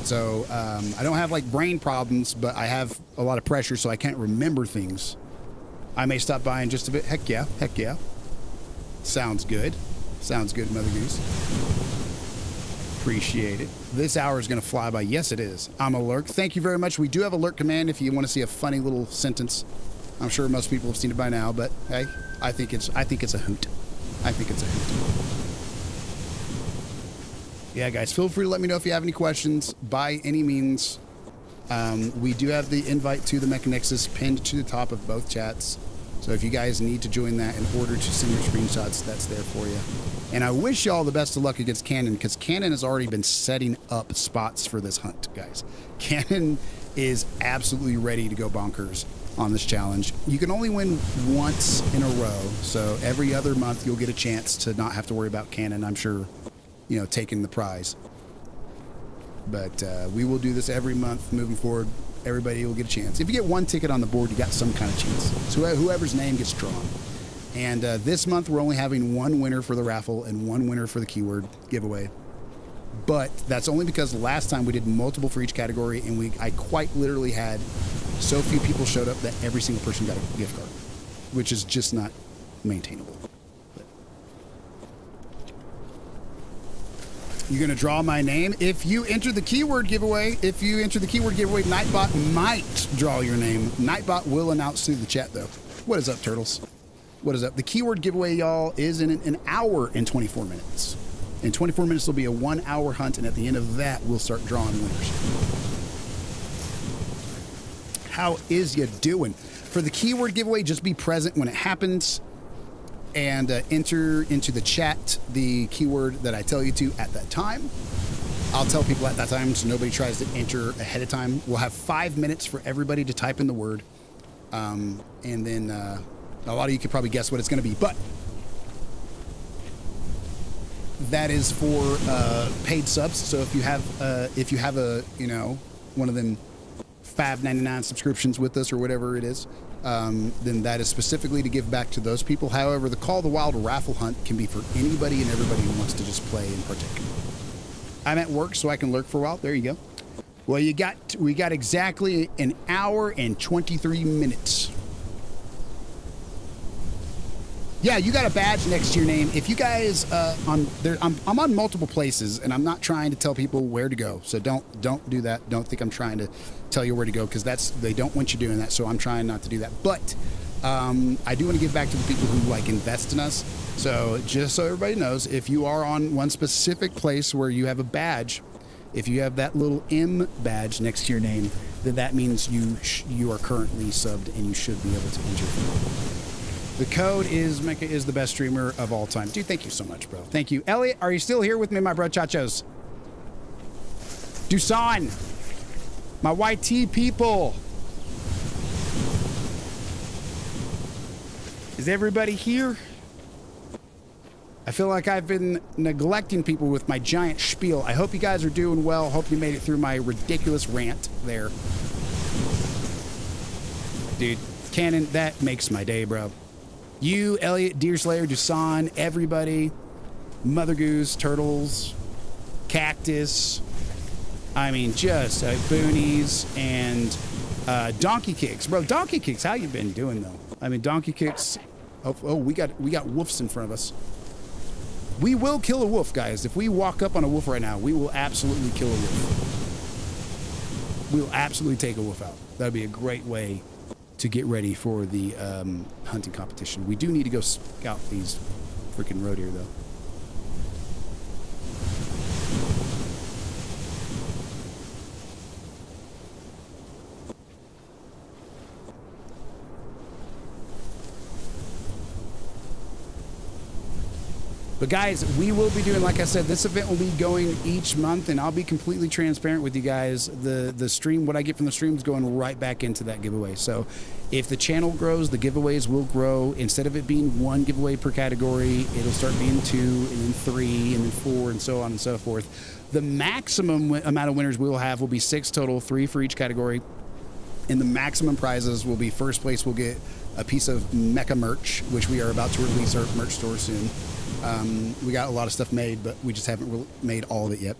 So I don't have like brain problems, but I have a lot of pressure, so I can't remember things. I may stop by in just a bit. Heck yeah, heck yeah. Sounds good. Sounds good, Mother Goose. Appreciate it. This hour is going to fly by. Yes, it is. I'm a lurk. Thank you very much. We do have a lurk command if you want to see a funny little sentence. I'm sure most people have seen it by now, but hey, I think it's a hoot. I think it's a hoot. Yeah, guys, feel free to let me know if you have any questions by any means. We do have the invite to the Mecha Nexus pinned to the top of both chats. So if you guys need to join that in order to send your screenshots, that's there for you. And I wish y'all the best of luck against Cannon, because Cannon has already been setting up spots for this hunt, guys. Cannon is absolutely ready to go bonkers on this challenge. You can only win once in a row, so every other month you'll get a chance to not have to worry about Cannon, I'm sure, you know, taking the prize. But we will do this every month moving forward. Everybody will get a chance. If you get one ticket on the board, you got some kind of chance. So whoever's name gets drawn. And this month we're only having one winner for the raffle and one winner for the keyword giveaway. But that's only because last time we did multiple for each category, and I quite literally had so few people showed up that every single person got a gift card, which is just not maintainable. You're going to draw my name. If you enter the keyword giveaway, Nightbot might draw your name. Nightbot will announce through the chat, though. What is up, turtles? What is up? The keyword giveaway, y'all, is in an hour and 24 minutes. In 24 minutes, there'll be a 1 hour hunt, and at the end of that, we'll start drawing winners. How is you doing? For the keyword giveaway, just be present when it happens and enter into the chat the keyword that I tell you to at that time. I'll tell people at that time so nobody tries to enter ahead of time. We'll have 5 minutes for everybody to type in the word. And then a lot of you could probably guess what it's going to be, but that is for paid subs. So if you have a, you know, one of them $5.99 subscriptions with us or whatever it is, then that is specifically to give back to those people. However, the Call of the Wild raffle hunt can be for anybody and everybody who wants to just play and partake. I'm at work, so I can lurk for a while. There you go. Well, we got exactly an hour and 23 minutes. Yeah, you got a badge next to your name. If you guys I'm on multiple places, and I'm not trying to tell people where to go. So don't do that. Don't think I'm trying to tell you where to go, because they don't want you doing that. So I'm trying not to do that. But I do want to give back to the people who like invest in us. So just so everybody knows, if you are on one specific place where you have a badge, if you have that little M badge next to your name, then that means you are currently subbed and you should be able to enter. The code is Mecha is the best streamer of all time. Dude, thank you so much, bro. Thank you. Elliot, are you still here with me, my bro chachos? Dusan. My YT people. Is everybody here? I feel like I've been neglecting people with my giant spiel. I hope you guys are doing well. Hope you made it through my ridiculous rant there. Dude, Cannon, that makes my day, bro. You, Elliot, Deerslayer, Dusan, everybody, Mother Goose, Turtles, Cactus, I mean, just Boonies and Donkey Kicks. Bro, Donkey Kicks, how you been doing, though? I mean, Donkey Kicks, oh, we got wolves in front of us. We will kill a wolf, guys. If we walk up on a wolf right now, we will absolutely kill a wolf. We will absolutely take a wolf out. That would be a great way to get ready for the hunting competition. We do need to go scout these freaking road here, though. But guys, we will be doing, like I said, this event will be going each month, and I'll be completely transparent with you guys. The stream, what I get from the stream is going right back into that giveaway. So if the channel grows, the giveaways will grow. Instead of it being one giveaway per category, it'll start being 2, and then 3, and then 4, and so on and so forth. The maximum amount of winners we will have will be 6 total, 3 for each category. And the maximum prizes will be, first place will get a piece of Mecha merch, which we are about to release our merch store soon. We got a lot of stuff made, but we just haven't made all of it yet.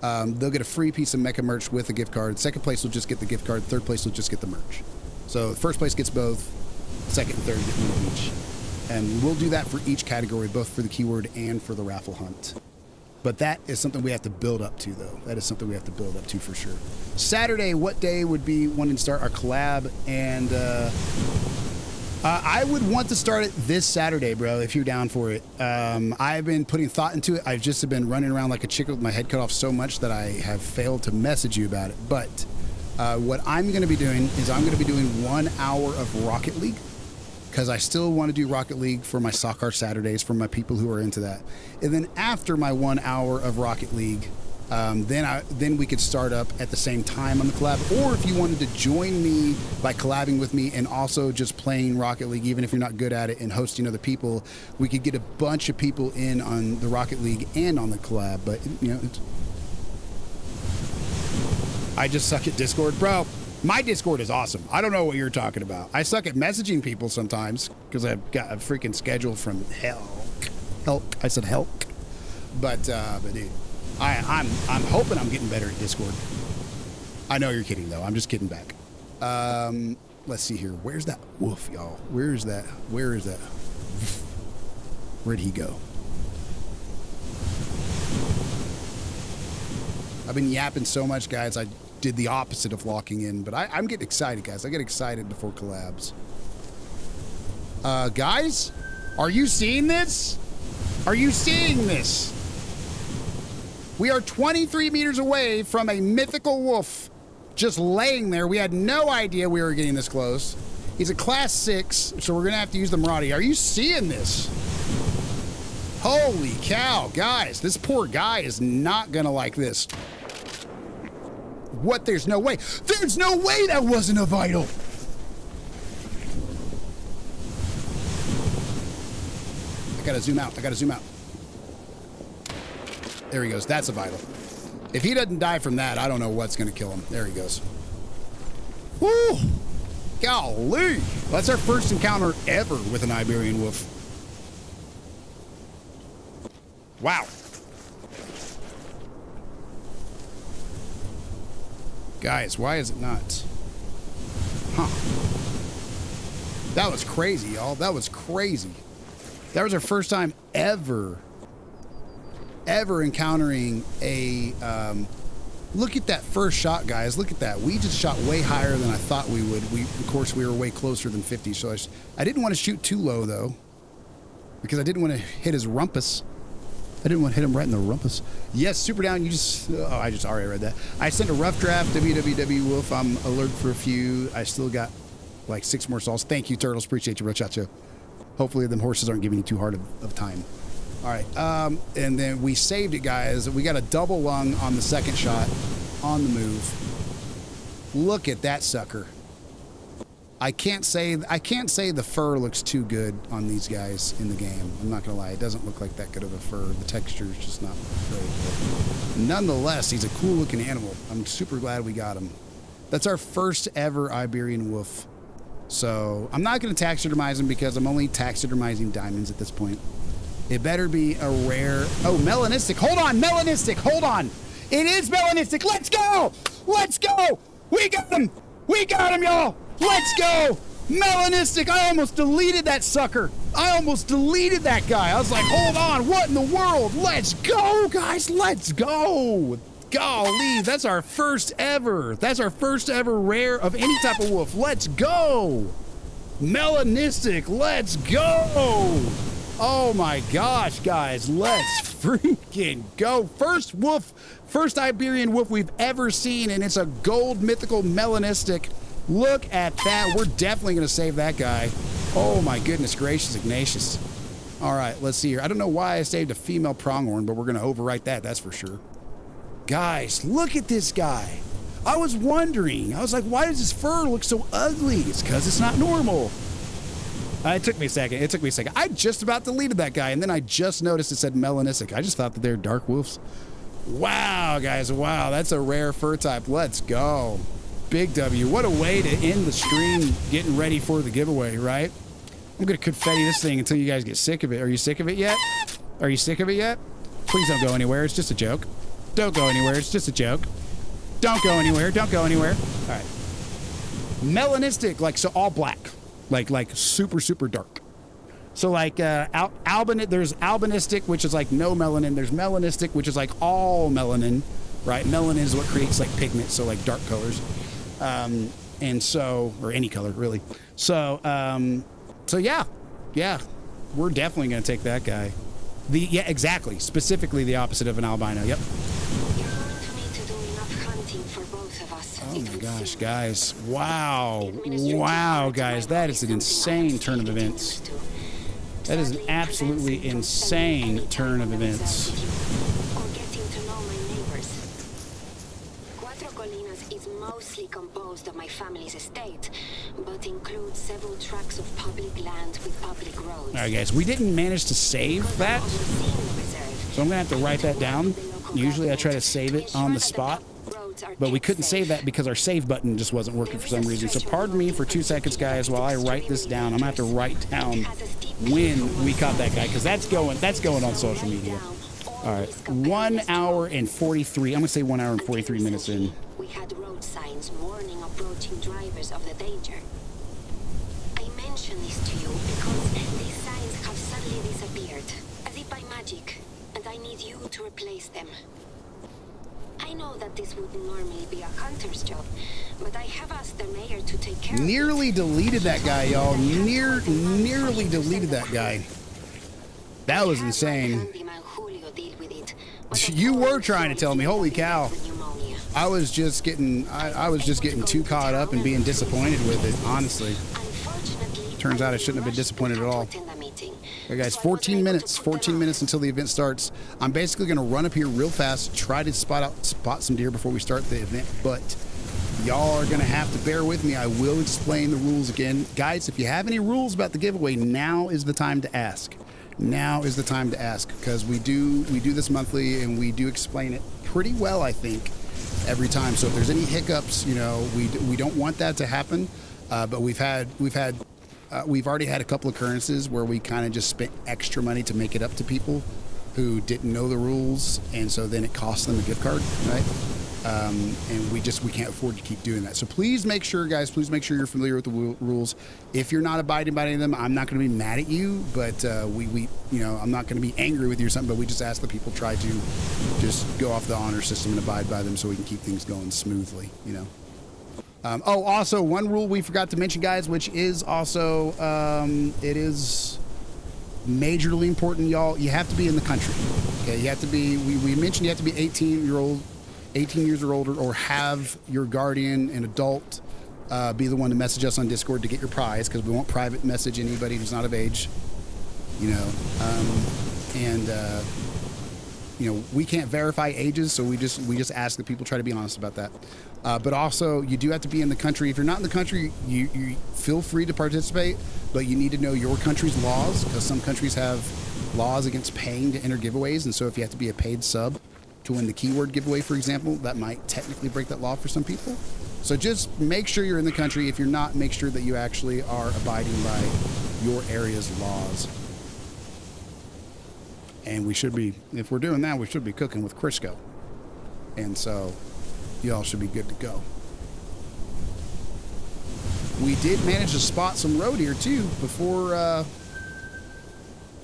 They'll get a free piece of Mecha merch with a gift card. Second place will just get the gift card. Third place will just get the merch. So first place gets both. Second and third get one of each. And we'll do that for each category, both for the keyword and for the raffle hunt. But that is something we have to build up to, though. That is something we have to build up to for sure. Saturday, what day would be wanting to start our collab? And I would want to start it this Saturday, bro, if you're down for it. I've been putting thought into it. I've just been running around like a chicken with my head cut off so much that I have failed to message you about it. But what I'm going to be doing is I'm going to be doing 1 hour of Rocket League, because I still want to do Rocket League for my soccer Saturdays for my people who are into that. And then after my 1 hour of Rocket League, then we could start up at the same time on the collab. Or if you wanted to join me by collabing with me and also just playing Rocket League, even if you're not good at it, and hosting other people, we could get a bunch of people in on the Rocket League and on the collab. But, you know, I just suck at Discord. Bro, my Discord is awesome. I don't know what you're talking about. I suck at messaging people sometimes because I've got a freaking schedule from hell. I said hell. But dude, I'm hoping I'm getting better at Discord. I know you're kidding, though. I'm just kidding back. Let's see here. Where's that wolf, y'all? Where is that? Where'd he go? I've been yapping so much, guys. I did the opposite of locking in, but I'm getting excited, guys. I get excited before collabs. Guys, are you seeing this? Are you seeing this? We are 23 meters away from a mythical wolf just laying there. We had no idea we were getting this close. He's a class 6, so we're going to have to use the Marauder. Are you seeing this? Holy cow, guys. This poor guy is not going to like this. What? There's no way. There's no way that wasn't a vital. I got to zoom out. There he goes. That's a vital. If he doesn't die from that, I don't know what's going to kill him. There he goes. Woo! Golly! That's our first encounter ever with an Iberian wolf. Wow. Guys, why is it not? Huh. That was crazy, y'all. That was crazy. That was our first time ever encountering a, look at that first shot, guys. Look at that. We just shot way higher than I thought we would. Of course, we were way closer than 50, so I didn't want to shoot too low, though, because I didn't want to hit his rumpus. I didn't want to hit him right in the rumpus. Yes, Super Down, you just, oh, I just already read that. I sent a rough draft, WWW Wolf. I'm alert for a few. I still got like 6 more stalls. Thank you, Turtles. Appreciate you, Rochacho. Hopefully them horses aren't giving you too hard of time. All right, and then we saved it, guys. We got a double lung on the second shot on the move. Look at that sucker. I can't say the fur looks too good on these guys in the game. I'm not gonna lie, it doesn't look like that good of a fur. The texture is just not great. But nonetheless, he's a cool looking animal. I'm super glad we got him. That's our first ever Iberian wolf. So I'm not gonna taxidermize him because I'm only taxidermizing diamonds at this point. It better be a rare. Oh, melanistic. Hold on, melanistic. Hold on. It is melanistic. Let's go. Let's go. We got him. We got him, y'all. Let's go! Melanistic! I almost deleted that sucker! I almost deleted that guy! I was like, hold on, what in the world? Let's go, guys! Let's go! Golly, that's our first ever! That's our first ever rare of any type of wolf. Let's go! Melanistic, let's go! Oh my gosh, guys, let's freaking go! First wolf, first Iberian wolf we've ever seen, and it's a gold mythical melanistic. Look at that. We're definitely going to save that guy. Oh my goodness gracious, Ignatius. All right, let's see here. I don't know why I saved a female pronghorn, but we're going to overwrite that, that's for sure. Guys, look at this guy. I was wondering. I was like, why does his fur look so ugly? It's because it's not normal. It took me a second. It took me a second. I just about deleted that guy, and then I just noticed it said melanistic. I just thought that they're dark wolves. Wow, guys. Wow, that's a rare fur type. Let's go. Big W. What a way to end the stream getting ready for the giveaway, right? I'm going to confetti this thing until you guys get sick of it. Are you sick of it yet? Are you sick of it yet? Please don't go anywhere. It's just a joke. Don't go anywhere. It's just a joke. Don't go anywhere. Don't go anywhere. All right. Melanistic, like, so all black. Like super, super dark. So like there's albinistic, which is like no melanin. There's melanistic, which is like all melanin, right? Melanin is what creates like pigment, so like dark colors. And so, or any color really. So yeah, we're definitely going to take that guy. Yeah, exactly. Specifically the opposite of an albino. Yep. Oh my gosh, guys. Wow. Wow, guys. That is an insane turn of events. That is an absolutely insane turn of events. Mostly composed of my family's estate, but includes several tracts of public land with public roads. All right, guys, we didn't manage to save that, so I'm gonna have to write that down. Usually I try to save it on the spot, but we couldn't save that because our save button just wasn't working for some reason. So pardon me for 2 seconds, guys, while I write this down. I'm gonna have to write down when we caught that guy, because that's going on social media. All right, 1 hour and 43. I'm gonna say 1 hour and 43 minutes in. We had road signs warning approaching drivers of the danger. I mention this to you because these signs have suddenly disappeared, as if by magic, and I need you to replace them. I know that this would normally be a hunter's job, but I have asked the mayor to take care of it. Nearly deleted that guy, y'all. Nearly deleted that guy. That was insane. You were trying to tell me, holy cow. I was just getting too caught up and being disappointed with it, honestly. Turns out I shouldn't have been disappointed at all. Okay, guys, 14 minutes until the event starts. I'm basically going to run up here real fast, try to spot some deer before we start the event, but y'all are going to have to bear with me. I will explain the rules again. Guys, if you have any rules about the giveaway, now is the time to ask. Now is the time to ask, because we do this monthly and we do explain it pretty well, I think, every time. So if there's any hiccups, you know, we don't want that to happen. But we've already had a couple occurrences where we kind of just spent extra money to make it up to people who didn't know the rules, and so then it costs them a gift card, right? And we can't afford to keep doing that. So please make sure, guys, you're familiar with the rules. If you're not abiding by any of them, I'm not going to be mad at you, but I'm not going to be angry with you or something, but we just ask that people try to just go off the honor system and abide by them so we can keep things going smoothly, you know. Also, one rule we forgot to mention, guys, which is also, it is majorly important, y'all. You have to be in the country. Okay, you have to be, we mentioned you have to be 18 years or older, or have your guardian, an adult, be the one to message us on Discord to get your prize, because we won't private message anybody who's not of age, you know. you know, we can't verify ages, so we just ask that people try to be honest about that. But also, you do have to be in the country. If you're not in the country, you feel free to participate, but you need to know your country's laws, because some countries have laws against paying to enter giveaways. And so if you have to be a paid sub to win the keyword giveaway, for example, that might technically break that law for some people. So just make sure you're in the country. If you're not, make sure that you actually are abiding by your area's laws. And we should be, if we're doing that, we should be cooking with Crisco. And so y'all should be good to go. We did manage to spot some road here too before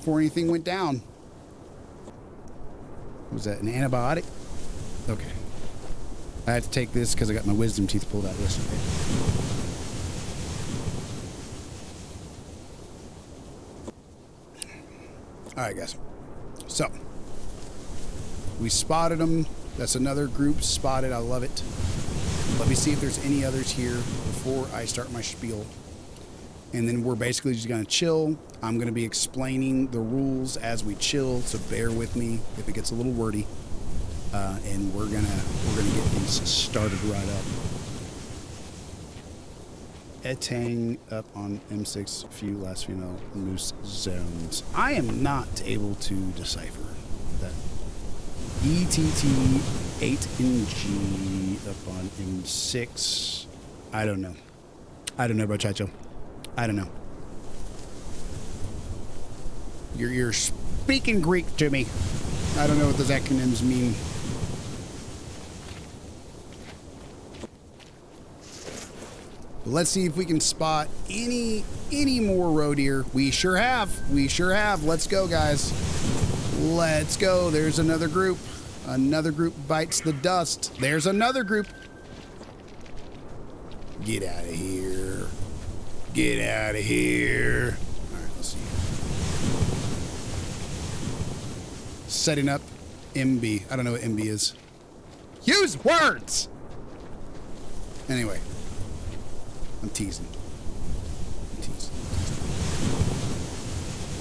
anything went down. Was that an antibiotic? Okay. I had to take this because I got my wisdom teeth pulled out yesterday. All right, guys. So, we spotted them. That's another group spotted. I love it. Let me see if there's any others here before I start my spiel. And then we're basically just going to chill. I'm going to be explaining the rules as we chill, so bear with me if it gets a little wordy. And we're gonna get things started right up. Etang up on M6 few last female moose zones. I am not able to decipher that. ETT 8NG up on M6. I don't know. I don't know, bro, Chacho. I don't know. You're speaking Greek to me. I don't know what those acronyms mean. Let's see if we can spot any more road deer. We sure have. We sure have. Let's go, guys. Let's go. There's another group. Another group bites the dust. There's another group. Get out of here. Get out of here. All right, let's see. Setting up MB. I don't know what MB is. Use words! Anyway. I'm teasing. Let's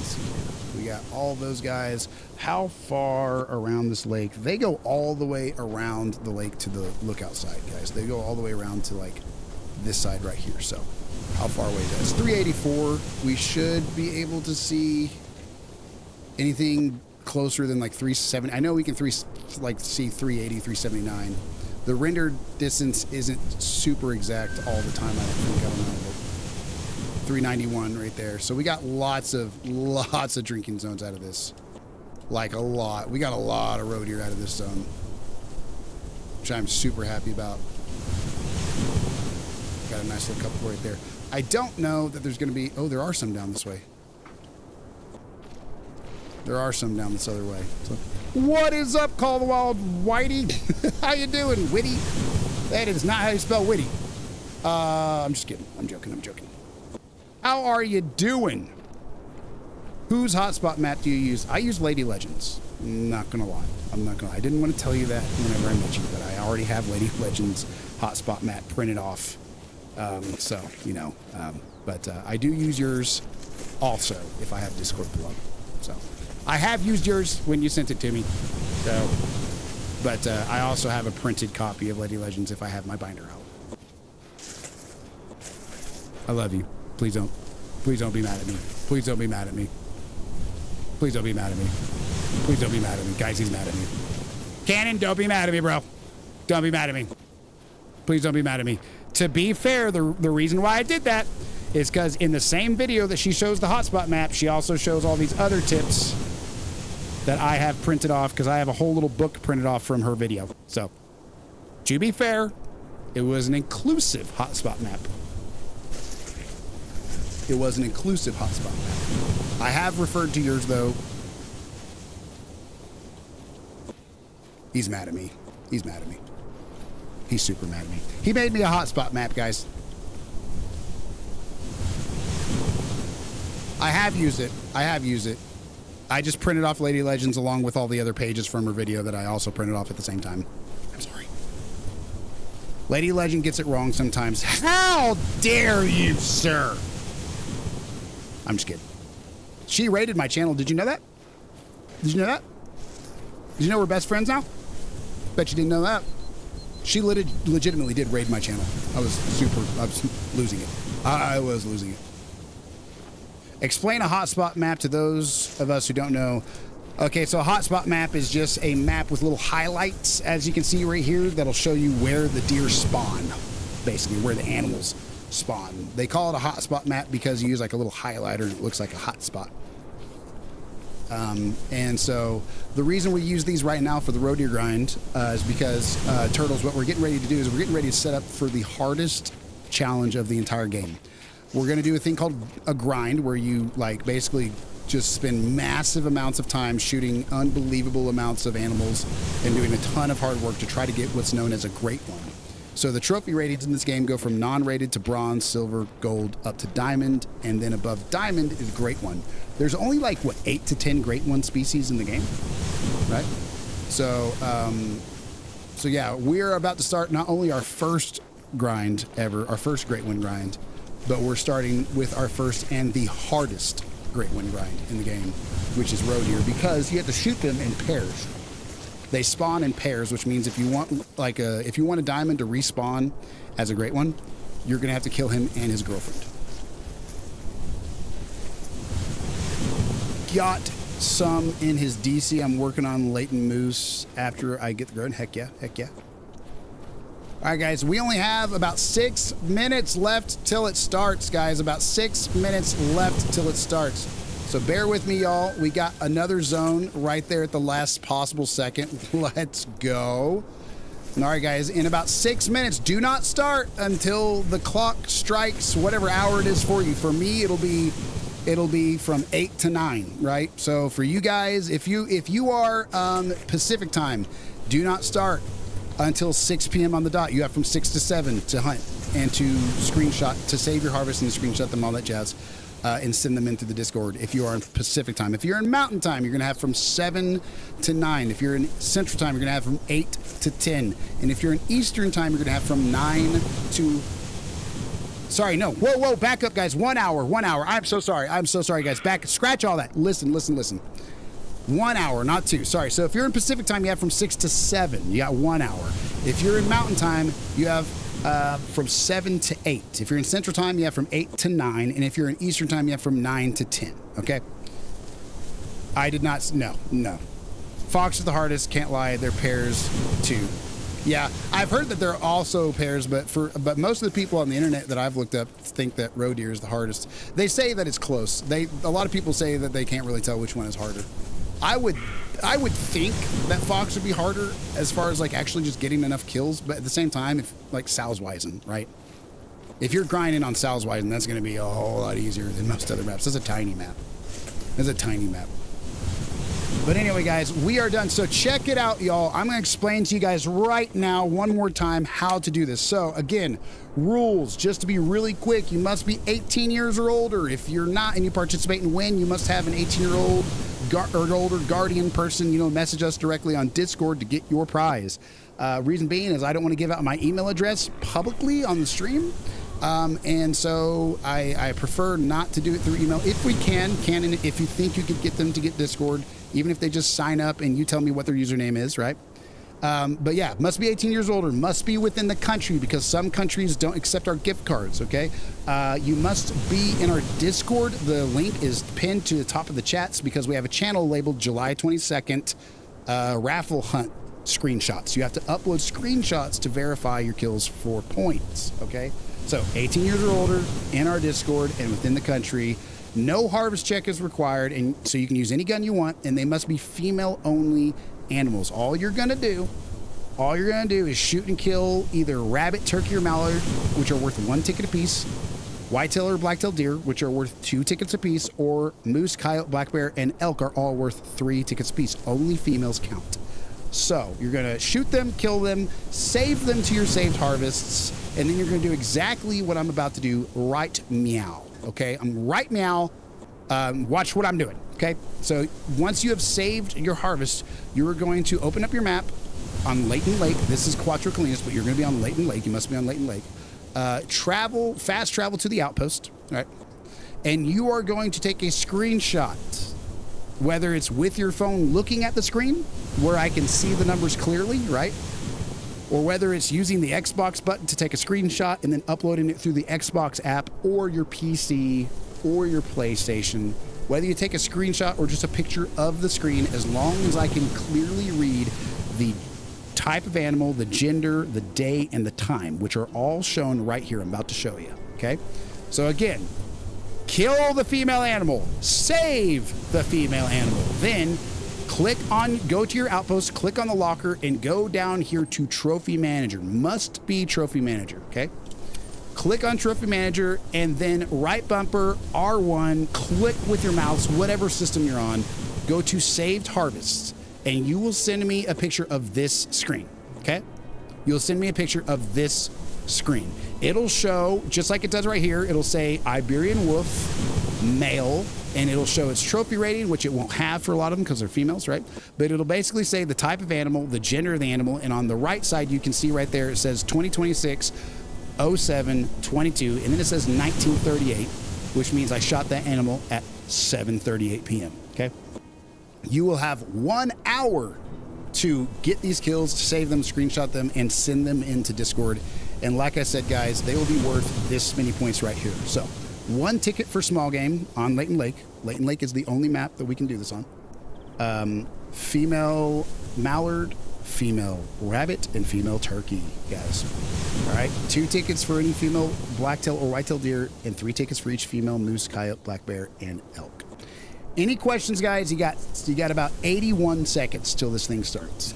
see here. We got all those guys. How far around this lake? They go all the way around the lake to the lookout side, guys. They go all the way around to like this side right here. So how far away is that? It's 384. We should be able to see anything closer than like 370. I know we can see 380, 379. The rendered distance isn't super exact all the time, I don't think. I don't know. But 391 right there. So we got lots of drinking zones out of this. Like a lot. We got a lot of road deer out of this zone, which I'm super happy about. Got a nice little couple right there. I don't know that there's going to be... Oh, there are some down this way. There are some down this other way. So, what is up, Call the Wild Whitey? How you doing, Witty? That is not how you spell Witty. I'm just kidding. I'm joking. How are you doing? Whose hotspot map do you use? I use Lady Legends. Not gonna lie. I didn't want to tell you that whenever I met you, but I already have Lady Legends hotspot map printed off. So, you know, but I do use yours also if I have Discord plug. So I have used yours when you sent it to me. So, but I also have a printed copy of Lady Legends if I have my binder out. I love you. Please don't be mad at me. Please don't be mad at me. Please don't be mad at me. Please don't be mad at me. Guys, he's mad at me. Cannon, don't be mad at me, bro. Don't be mad at me. Please don't be mad at me. To be fair, the reason why I did that is because in the same video that she shows the hotspot map, she also shows all these other tips that I have printed off, because I have a whole little book printed off from her video. So, to be fair, it was an inclusive hotspot map. It was an inclusive hotspot map. I have referred to yours, though. He's mad at me. He's mad at me. He's super mad at me. He made me a hotspot map, guys. I have used it. I just printed off Lady Legends along with all the other pages from her video that I also printed off at the same time. I'm sorry. Lady Legend gets it wrong sometimes. How dare you, sir? I'm just kidding. She rated my channel. Did you know that? Did you know that? Did you know we're best friends now? Bet you didn't know that. She legitimately did raid my channel. I was losing it. I was losing it. Explain a hotspot map to those of us who don't know. Okay, so a hotspot map is just a map with little highlights, as you can see right here, that'll show you where the deer spawn, basically, where the animals spawn. They call it a hotspot map because you use like a little highlighter and it looks like a hotspot. And so the reason we use these right now for the roe deer grind is because, Turtles, what we're getting ready to do is we're getting ready to set up for the hardest challenge of the entire game. We're going to do a thing called a grind where you, like, basically just spend massive amounts of time shooting unbelievable amounts of animals and doing a ton of hard work to try to get what's known as a great one. So the trophy ratings in this game go from non-rated to bronze, silver, gold, up to diamond, and then above diamond is great one. There's only like, what, 8 to 10 great one species in the game, right? So, so yeah, we're about to start not only our first grind ever, our first great one grind, but we're starting with our first and the hardest great one grind in the game, which is roe deer, because you have to shoot them in pairs. They spawn in pairs, which means if you want if you want a diamond to respawn as a great one, you're gonna have to kill him and his girlfriend. Got some in his DC. I'm working on Leighton Moose after I get the grown. Heck yeah, heck yeah. All right, guys, we only have about 6 minutes left till it starts, guys. About 6 minutes left till it starts. So bear with me, y'all. We got another zone right there at the last possible second. Let's go. All right, guys, in about 6 minutes, do not start until the clock strikes whatever hour it is for you. For me, it'll be from 8 to 9, right? So for you guys, if you are Pacific time, do not start until 6 p.m. on the dot. You have from 6 to 7 to hunt and to screenshot, to save your harvest and screenshot them, all that jazz, and send them into the Discord if you are in Pacific time. If you're in Mountain time, you're going to have from 7 to 9. If you're in Central time, you're going to have from 8 to 10. And if you're in Eastern time, you're going to have from 9 to... Sorry, no. Whoa, back up, guys. 1 hour. I'm so sorry, guys. Back, scratch all that. Listen. 1 hour, not 2. Sorry. So if you're in Pacific time, you have from 6 to 7. You got 1 hour. If you're in Mountain time, you have from 7 to 8. If you're in Central time, you have from 8 to 9. And if you're in Eastern time, you have from 9 to 10. Okay? I did not... No. Fox is the hardest. Can't lie. They're pairs, too. Yeah, I've heard that they're also pairs, but most of the people on the internet that I've looked up think that roe deer is the hardest. They say that it's close. A lot of people say that they can't really tell which one is harder. I would think that fox would be harder as far as like actually just getting enough kills, but at the same time, if like Salzweisen, right? If you're grinding on Salzweisen, that's going to be a whole lot easier than most other maps. That's a tiny map. But anyway, guys, we are done. So check it out, y'all. I'm going to explain to you guys right now one more time how to do this. So again, rules, just to be really quick, you must be 18 years or older. If you're not and you participate and win, you must have an 18-year-old or older guardian person, message us directly on Discord to get your prize. Reason being is I don't want to give out my email address publicly on the stream. And so I prefer not to do it through email. If we can, and if you think you could get them to get Discord, even if they just sign up and you tell me what their username is, right? But yeah, must be 18 years older, must be within the country because some countries don't accept our gift cards, okay? You must be in our Discord. The link is pinned to the top of the chats because we have a channel labeled July 22nd raffle hunt screenshots. You have to upload screenshots to verify your kills for points, okay? So 18 years or older in our Discord and within the country. No harvest check is required, and so you can use any gun you want, and they must be female-only animals. All you're gonna do is shoot and kill either rabbit, turkey, or mallard, which are worth 1 ticket apiece, whitetail or blacktail deer, which are worth 2 tickets apiece, or moose, coyote, black bear, and elk are all worth 3 tickets apiece. Only females count. So you're gonna shoot them, kill them, save them to your saved harvests, and then you're gonna do exactly what I'm about to do right meow. Okay, I'm right meow. Watch what I'm doing. Okay, so once you have saved your harvest, you are going to open up your map on Leighton Lake. This is Quattro Colinas, but you're going to be on Leighton Lake. You must be on Leighton Lake. Fast travel to the outpost, all right? And you are going to take a screenshot whether it's with your phone looking at the screen where I can see the numbers clearly, right? Or whether it's using the Xbox button to take a screenshot and then uploading it through the Xbox app or your PC or your PlayStation. Whether you take a screenshot or just a picture of the screen, as long as I can clearly read the type of animal, the gender, the day, and the time, which are all shown right here. I'm about to show you, okay? So again, kill the female animal, save the female animal, then go to your outpost, click on the locker, and go down here to Trophy Manager. Must be Trophy Manager, okay? Click on Trophy Manager, and then right bumper, R1, click with your mouse, whatever system you're on, go to Saved Harvests, and you will send me a picture of this screen, okay? You'll send me a picture of this screen. It'll show, just like it does right here, it'll say Iberian Wolf, male, and it'll show its trophy rating, which it won't have for a lot of them because they're females, right? But it'll basically say the type of animal, the gender of the animal, and on the right side, you can see right there, it says 2026, 07, 22, and then it says 1938, which means I shot that animal at 7:38 p.m., okay? You will have 1 hour to get these kills, save them, screenshot them, and send them into Discord. And like I said, guys, they will be worth this many points right here. So 1 ticket for small game on Layton Lake. Layton Lake is the only map that we can do this on. Female mallard, female rabbit, and female turkey, guys. All right, 2 tickets for any female blacktail or whitetail deer, and 3 tickets for each female moose, coyote, black bear, and elk. Any questions, guys? You got about 81 seconds till this thing starts.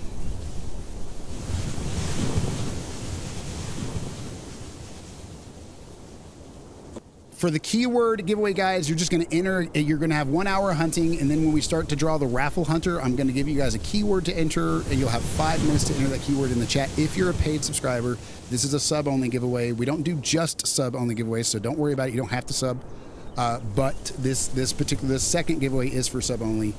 For the keyword giveaway, guys, you're just going to enter. You're going to have 1 hour hunting, and then when we start to draw the raffle hunter, I'm going to give you guys a keyword to enter, and you'll have 5 minutes to enter that keyword in the chat. If you're a paid subscriber, this is a sub-only giveaway. We don't do just sub-only giveaways, so don't worry about it. You don't have to sub. But this second giveaway is for sub-only,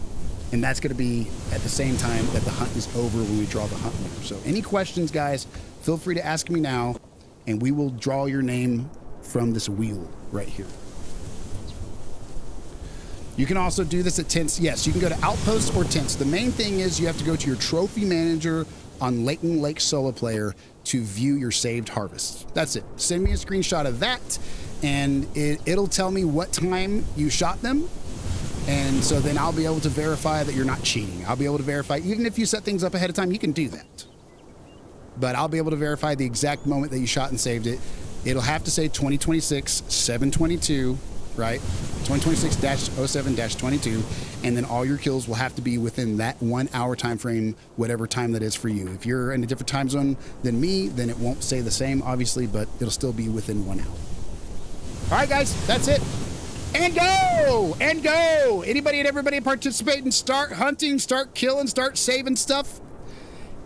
and that's going to be at the same time that the hunt is over when we draw the hunt winner. So any questions, guys, feel free to ask me now, and we will draw your name from this wheel right here. You can also do this at tents. Yes, you can go to outposts or tents. The main thing is you have to go to your trophy manager on Layton Lake Solo Player to view your saved harvests. That's it. Send me a screenshot of that, and it'll tell me what time you shot them. And so then I'll be able to verify that you're not cheating. I'll be able to verify, even if you set things up ahead of time, you can do that. But I'll be able to verify the exact moment that you shot and saved it. It'll have to say 2026, 722, right? 2026-07-22, and then all your kills will have to be within that 1 hour time frame, whatever time that is for you. If you're in a different time zone than me, then it won't say the same, obviously, but it'll still be within 1 hour. All right, guys, that's it. And go! And go! Anybody and everybody participate and start hunting, start killing, start saving stuff.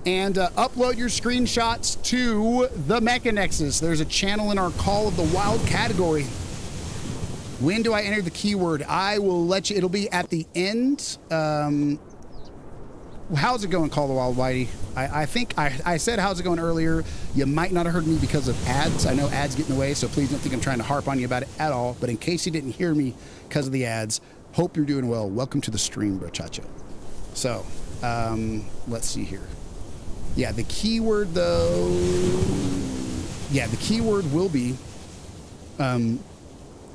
And upload your screenshots to the Mechanexus. There's a channel in our Call of the Wild category. When do I enter the keyword? I will let you, it'll be at the end. How's it going, Call of the Wild, Whitey? I think I said how's it going earlier. You might not have heard me because of ads. I know ads get in the way, so please don't think I'm trying to harp on you about it at all. But in case you didn't hear me because of the ads, hope you're doing well. Welcome to the stream, brochacho. So, let's see here. Yeah, the keyword, though... Yeah, the keyword will be...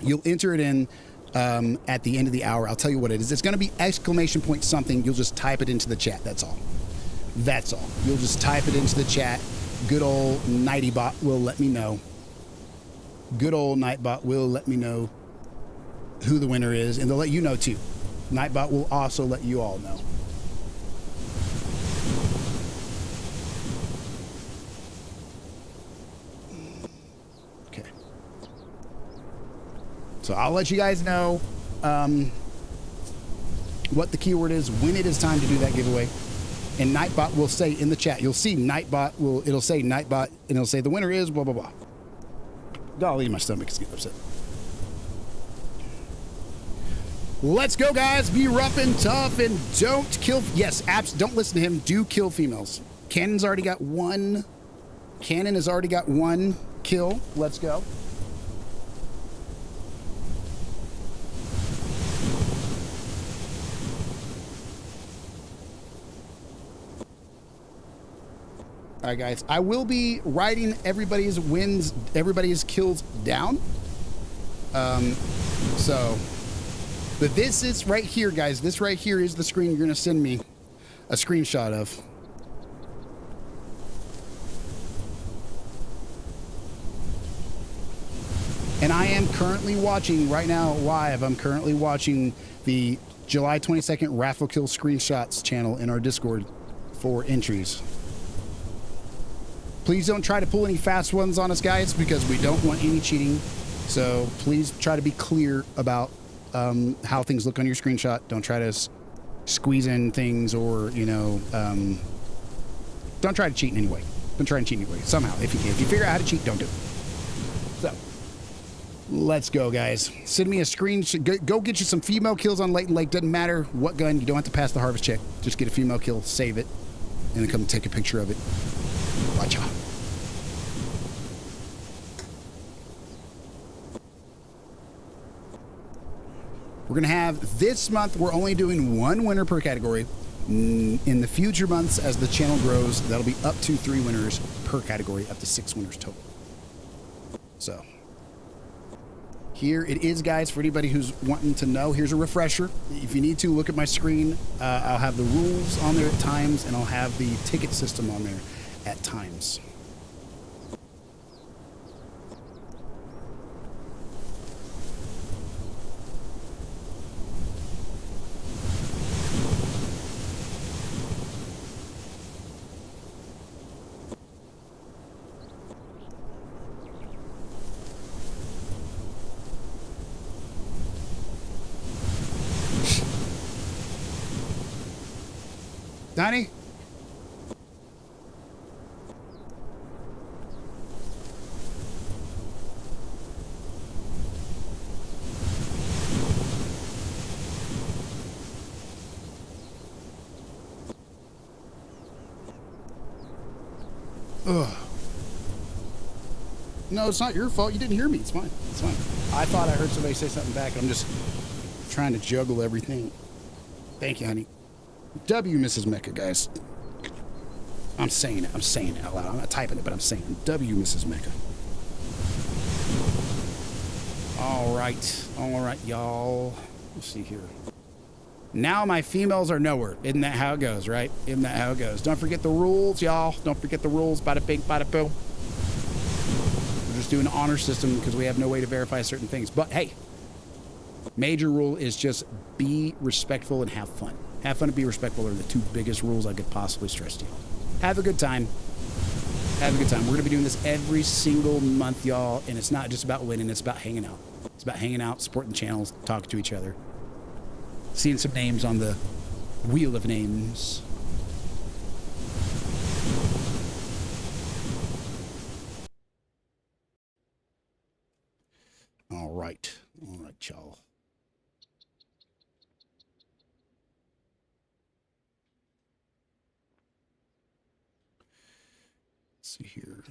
you'll enter it in at the end of the hour. I'll tell you what it is. It's going to be exclamation point something. You'll just type it into the chat. That's all. That's all. You'll just type it into the chat. Good old Nightybot will let me know. Good old Nightbot will let me know who the winner is, and they'll let you know, too. Nightbot will also let you all know. So I'll let you guys know what the keyword is when it is time to do that giveaway. And Nightbot will say in the chat, you'll see it'll say Nightbot, and it'll say the winner is blah, blah, blah. Golly, my stomach is getting upset. Let's go, guys. Be rough and tough and don't kill. Yes, apps, don't listen to him. Do kill females. Cannon's already got one. Cannon has already got 1 kill. Let's go. All right, guys. I will be writing everybody's wins, everybody's kills down. But this is right here, guys. This right here is the screen you're going to send me a screenshot of. And I am currently watching right now live. I'm currently watching the July 22nd Raffle Kill screenshots channel in our Discord for entries. Please don't try to pull any fast ones on us, guys, because we don't want any cheating. So please try to be clear about how things look on your screenshot. Don't try to squeeze in things or, you know, don't try to cheat in any way. Don't try to cheat in any way. Somehow, if you can. If you figure out how to cheat, don't do it. So, let's go, guys. Send me a screenshot. Go get you some female kills on Leighton Lake. Doesn't matter what gun. You don't have to pass the harvest check. Just get a female kill, save it, and then come take a picture of it. Watch out. We're going to have, this month, we're only doing one winner per category. In the future months, as the channel grows, that'll be up to 3 winners per category, up to 6 winners total. So, here it is, guys, for anybody who's wanting to know. Here's a refresher. If you need to, look at my screen. I'll have the rules on there at times, and I'll have the ticket system on there at times. Donnie? Ugh. No, it's not your fault. You didn't hear me. It's fine. It's fine. I thought I heard somebody say something back. I'm just trying to juggle everything. Thank you, honey. W, Mrs. Mecca, guys. I'm saying it. I'm saying it out loud. I'm not typing it, but I'm saying it. W, Mrs. Mecca. All right. All right, y'all. Let's see here. Now my females are nowhere. Isn't that how it goes, right? Isn't that how it goes? Don't forget the rules, y'all. Don't forget the rules. Bada bing, bada boom. We're just doing an honor system because we have no way to verify certain things. But hey, major rule is just be respectful and have fun. Have fun and be respectful are the 2 biggest rules I could possibly stress to y'all. Have a good time. Have a good time. We're going to be doing this every single month, y'all. And it's not just about winning. It's about hanging out. It's about hanging out, supporting the channels, talking to each other. Seeing some names on the wheel of names. All right. All right, y'all. Let's see here.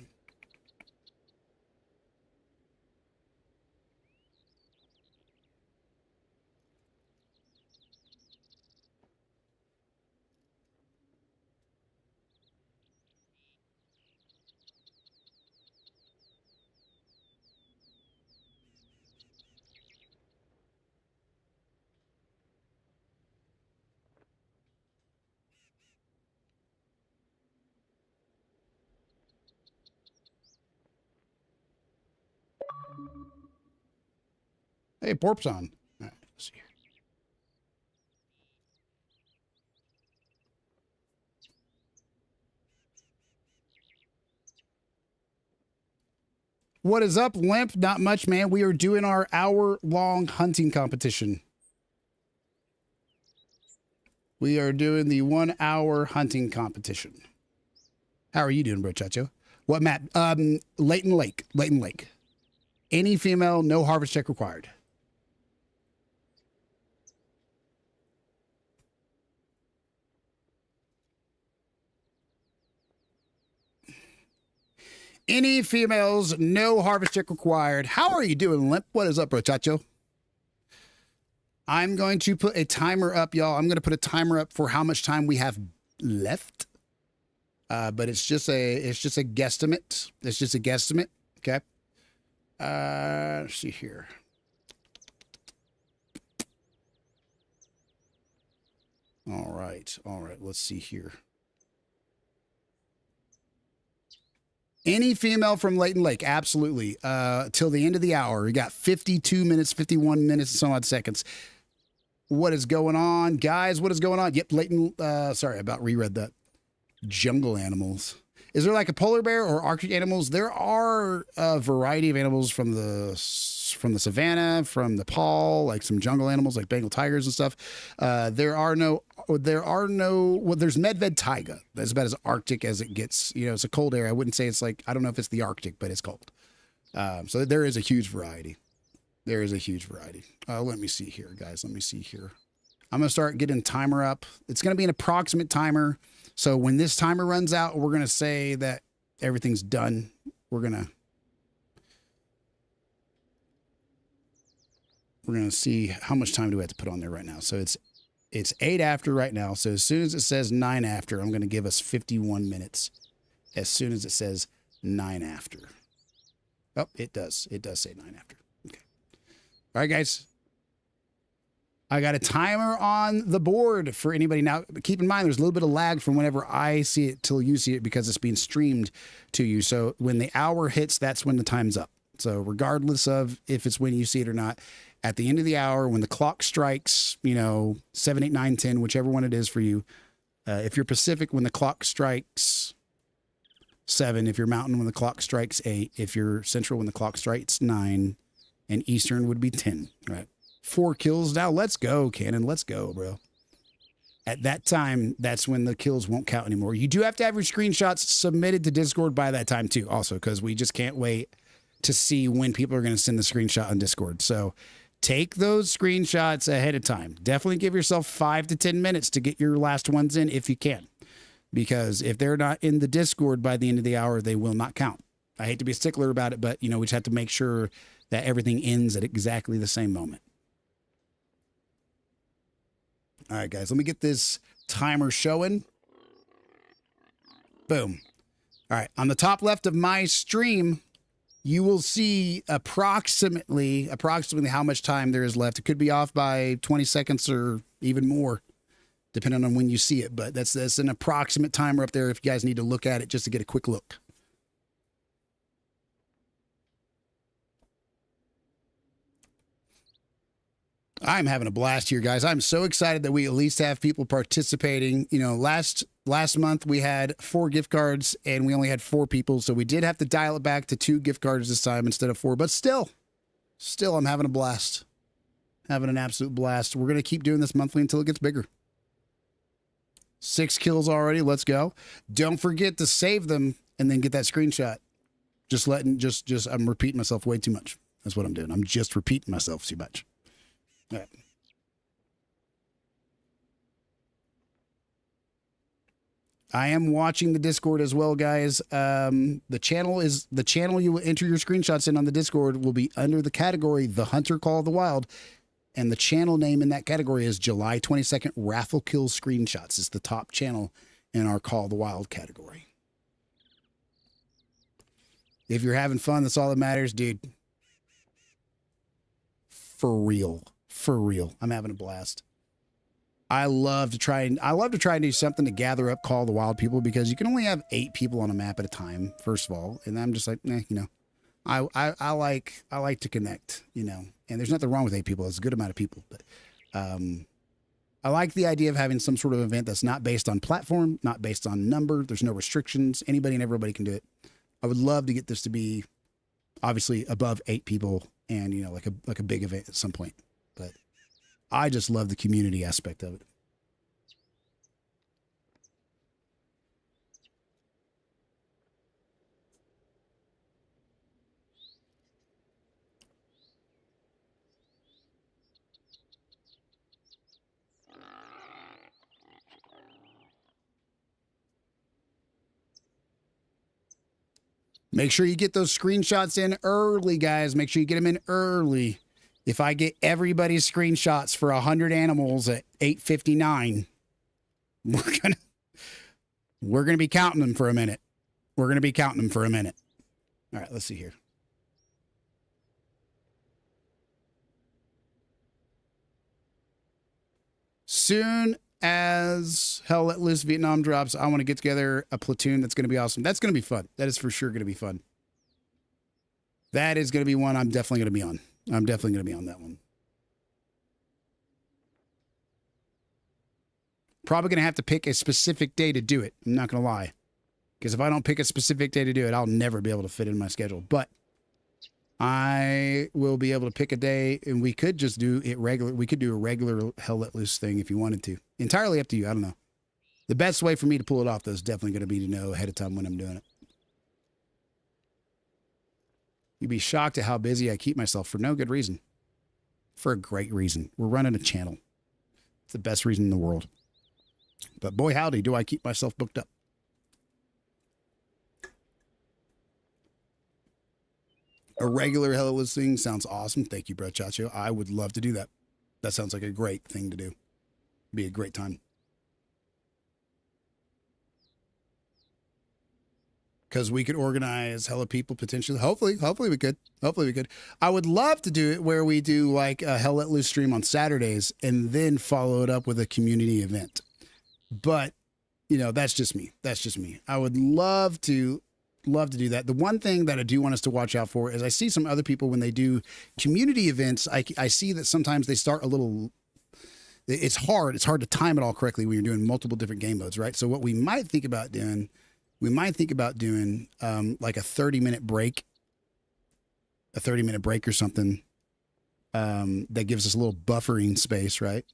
Hey, Porp's on. All right, let's see here. What is up, Limp? Not much, man. We are doing our hour-long hunting competition. We are doing the 1-hour hunting competition. How are you doing, bro, Chacho? What map? Leighton Lake. Leighton Lake. Any female, no harvest check required. Any females, no harvest check required. How are you doing, Limp? What is up, bro, Chacho? I'm going to put a timer up, y'all. I'm going to put a timer up for how much time we have left. But it's just a guesstimate. It's just a guesstimate. Okay. Let's see here. All right. Let's see here. Any female from Leighton Lake, absolutely. Till the end of the hour. We got 52 minutes, 51 minutes, and some odd seconds. What is going on, guys? What is going on? Yep, Leighton. Sorry, I about reread that. Jungle animals. Is there like a polar bear or Arctic animals? There are a variety of animals from the savannah, from Nepal, like some jungle animals like Bengal tigers and stuff. Well, there's Medved taiga. That's about as Arctic as it gets. You know, it's a cold area. I wouldn't say it's like, I don't know if it's the Arctic, but it's cold. So there is a huge variety. There is a huge variety. Let me see here, guys. Let me see here. I'm going to start getting timer up. It's going to be an approximate timer. So when this timer runs out, we're going to say that everything's done. We're going to see how much time do we have to put on there right now. So it's 8 after right now. So as soon as it says 9 after, I'm going to give us 51 minutes. As soon as it says 9 after. Oh, it does. It does say 9 after. Okay. All right, guys. I got a timer on the board for anybody. Now, keep in mind, there's a little bit of lag from whenever I see it till you see it because it's being streamed to you. So when the hour hits, that's when the time's up. So regardless of if it's when you see it or not, at the end of the hour, when the clock strikes, 7, 8, 9, 10, whichever one it is for you. If you're Pacific, when the clock strikes 7. If you're Mountain, when the clock strikes 8. If you're Central, when the clock strikes 9. And Eastern would be 10, right? 4 kills. Now let's go, Cannon. Let's go, bro. At that time, that's when the kills won't count anymore. You do have to have your screenshots submitted to Discord by that time too, also, because we just can't wait to see when people are going to send the screenshot on Discord. So take those screenshots ahead of time. Definitely give yourself 5 to 10 minutes to get your last ones in if you can. Because if they're not in the Discord by the end of the hour, they will not count. I hate to be a stickler about it, but we just have to make sure that everything ends at exactly the same moment. All right, guys, let me get this timer showing. Boom. All right, on the top left of my stream, you will see approximately how much time there is left. It could be off by 20 seconds or even more, depending on when you see it. But that's an approximate timer up there if you guys need to look at it just to get a quick look. I'm having a blast here, guys. I'm so excited that we at least have people participating. Last month we had 4 gift cards and we only had 4 people. So we did have to dial it back to 2 gift cards this time instead of 4. But still, I'm having a blast. Having an absolute blast. We're going to keep doing this monthly until it gets bigger. 6 kills already. Let's go. Don't forget to save them and then get that screenshot. I'm repeating myself way too much. That's what I'm doing. I'm just repeating myself too much. All right. I am watching the Discord as well, guys. The channel you will enter your screenshots in on the Discord will be under the category The Hunter Call of the Wild. And the channel name in that category is July 22nd Raffle Kill Screenshots. It's the top channel in our Call of the Wild category. If you're having fun, that's all that matters, dude. For real. For real. I'm having a blast. I love to try and do something to gather up Call of the Wild people because you can only have 8 people on a map at a time, first of all. And I'm just like, I like to connect, and there's nothing wrong with 8 people. It's a good amount of people, but I like the idea of having some sort of event that's not based on platform, not based on number. There's no restrictions. Anybody and everybody can do it. I would love to get this to be obviously above 8 people and, like a big event at some point. But I just love the community aspect of it. Make sure you get those screenshots in early, guys. Make sure you get them in early. If I get everybody's screenshots for 100 animals at 8:59, We're going to be counting them for a minute. All right, let's see here. Soon as Hell Let Loose Vietnam drops, I want to get together a platoon that's going to be awesome. That's going to be fun. That is for sure going to be fun. That is going to be one I'm definitely going to be on. I'm definitely going to be on that one. Probably going to have to pick a specific day to do it. I'm not going to lie. Because if I don't pick a specific day to do it, I'll never be able to fit in my schedule. But I will be able to pick a day, and we could just do it regular. We could do a regular Hell Let Loose thing if you wanted to. Entirely up to you. I don't know. The best way for me to pull it off, though, is definitely going to be to know ahead of time when I'm doing it. You'd be shocked at how busy I keep myself for no good reason. For a great reason. We're running a channel. It's the best reason in the world. But boy, howdy, do I keep myself booked up. A regular Hell Let Loose thing sounds awesome. Thank you, Brett Chacho. I would love to do that. That sounds like a great thing to do. Be a great time. Because we could organize hella people potentially. Hopefully we could. I would love to do it where we do like a Hell Let Loose stream on Saturdays and then follow it up with a community event. But, you know, that's just me. I would love to do that. The one thing that I do want us to watch out for is I see some other people when they do community events, I see that sometimes they start a little, it's hard to time it all correctly when you're doing multiple different game modes, right? So what we might think about doing like a 30-minute break or something that gives us a little buffering space, right?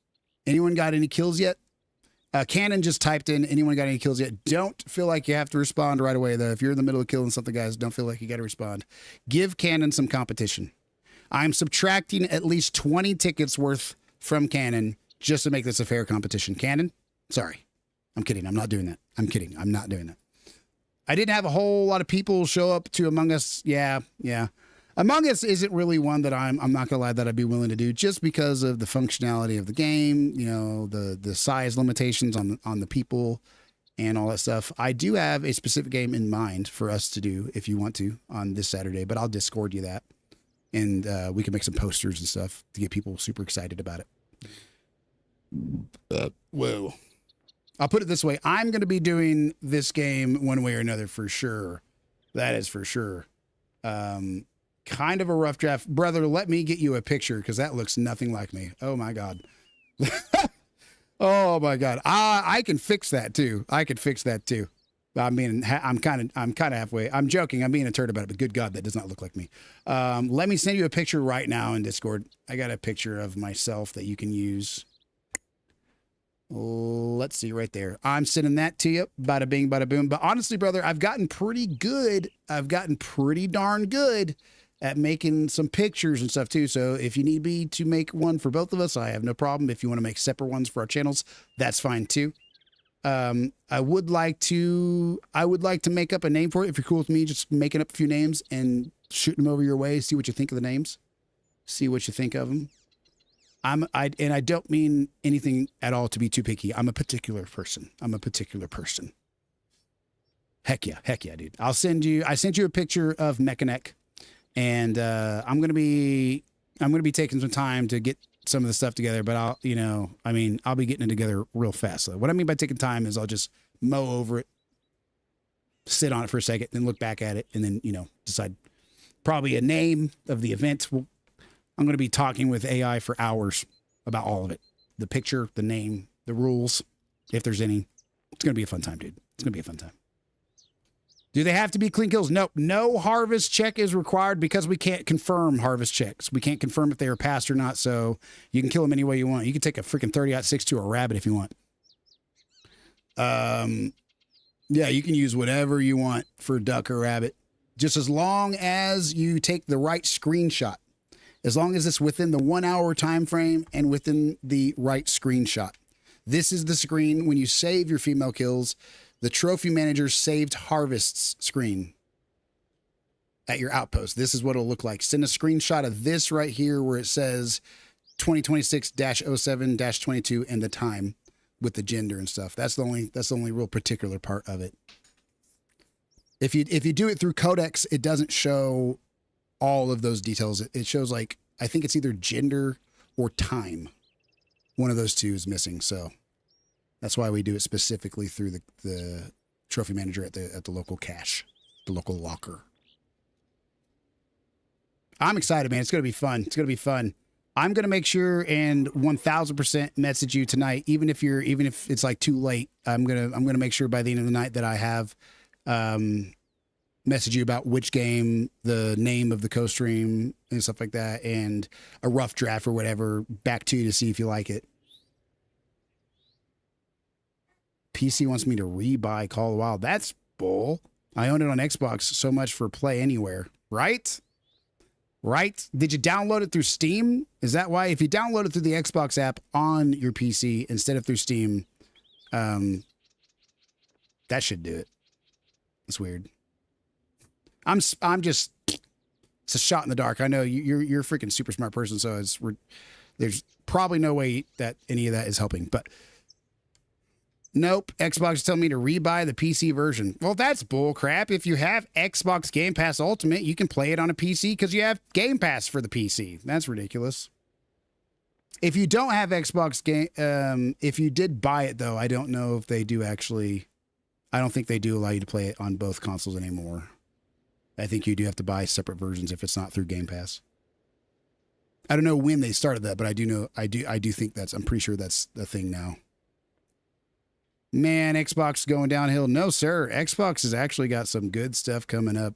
Anyone got any kills yet? Cannon just typed in, anyone got any kills yet? Don't feel like you have to respond right away, though. If you're in the middle of killing something, guys, don't feel like you got to respond. Give Cannon some competition. I'm subtracting at least 20 tickets worth from Cannon just to make this a fair competition. Cannon, sorry. I'm kidding. I'm not doing that. I'm kidding. I'm not doing that. I didn't have a whole lot of people show up to Among Us. Yeah. Among Us isn't really one that I'm not gonna lie that I'd be willing to do just because of the functionality of the game, you know, the size limitations on the people and all that stuff. I do have a specific game in mind for us to do if you want to on this Saturday, but I'll Discord you that. And we can make some posters and stuff to get people super excited about it. Whoa. I'll put it this way. I'm going to be doing this game one way or another for sure. That is for sure. Kind of a rough draft. Brother, let me get you a picture because that looks nothing like me. Oh, my God. Oh, my God. I can fix that, too. I mean, I'm kind of halfway. I'm joking. I'm being a turd about it, but good God, that does not look like me. Let me send you a picture right now in Discord. I got a picture of myself that you can use. Let's see right there. I'm sending that to you. Bada bing, bada boom. But honestly, brother, I've gotten pretty darn good at making some pictures and stuff too. So if you need me to make one for both of us, I have no problem. If you want to make separate ones for our channels, that's fine too. I would like to make up a name for it. If you're cool with me, just making up a few names and shooting them over your way. See what you think of the names. See what you think of them. I don't mean anything at all to be too picky. I'm a particular person. Heck yeah, dude. I sent you a picture of Mechaneck, and I'm gonna be taking some time to get some of the stuff together, but I'll be getting it together real fast. So what I mean by taking time is I'll just mow over it, sit on it for a second, then look back at it, and then, decide probably a name of the event. I'm going to be talking with AI for hours about all of it. The picture, the name, the rules, if there's any. It's going to be a fun time, dude. It's going to be a fun time. Do they have to be clean kills? Nope. No harvest check is required because we can't confirm harvest checks. We can't confirm if they were passed or not, so you can kill them any way you want. You can take a freaking 30-06 to a rabbit if you want. Yeah, you can use whatever you want for duck or rabbit, just as long as you take the right screenshot. As long as it's within the 1 hour time frame and within the right screenshot. This is the screen when you save your female kills, the trophy manager saved harvests screen at your outpost. This is what it'll look like. Send a screenshot of this right here where it says 2026-07-22 and the time. with the gender and stuff. That's the only real particular part of it. If you do it through Codex, it doesn't show all of those details. It shows like, I think it's either gender or time. One of those two is missing. So that's why we do it specifically through the trophy manager at the local cache, the local locker. I'm excited, man. It's going to be fun. It's going to be fun. I'm going to make sure and 1000% message you tonight, even if it's like too late. I'm going to make sure by the end of the night that I have message you about which game, the name of the co-stream and stuff like that, and a rough draft or whatever back to you to see if you like it. PC wants me to rebuy Call of the Wild. That's bull. I own it on Xbox, so much for Play Anywhere, right? Right? Did you download it through Steam? Is that why? If you download it through the Xbox app on your PC instead of through Steam, that should do it. It's weird. I'm just, it's a shot in the dark. I know you're a freaking super smart person, so there's probably no way that any of that is helping, but nope. Xbox is telling me to rebuy the PC version. Well, that's bull crap. If you have Xbox Game Pass Ultimate, you can play it on a PC because you have Game Pass for the PC. That's ridiculous. If you don't have Xbox Game, if you did buy it though, I don't know if they do actually. I don't think they do allow you to play it on both consoles anymore. I think you do have to buy separate versions if it's not through Game Pass. I don't know when they started that, but I do know. I do think I'm pretty sure that's the thing now. Man, Xbox is going downhill. No, sir. Xbox has actually got some good stuff coming up.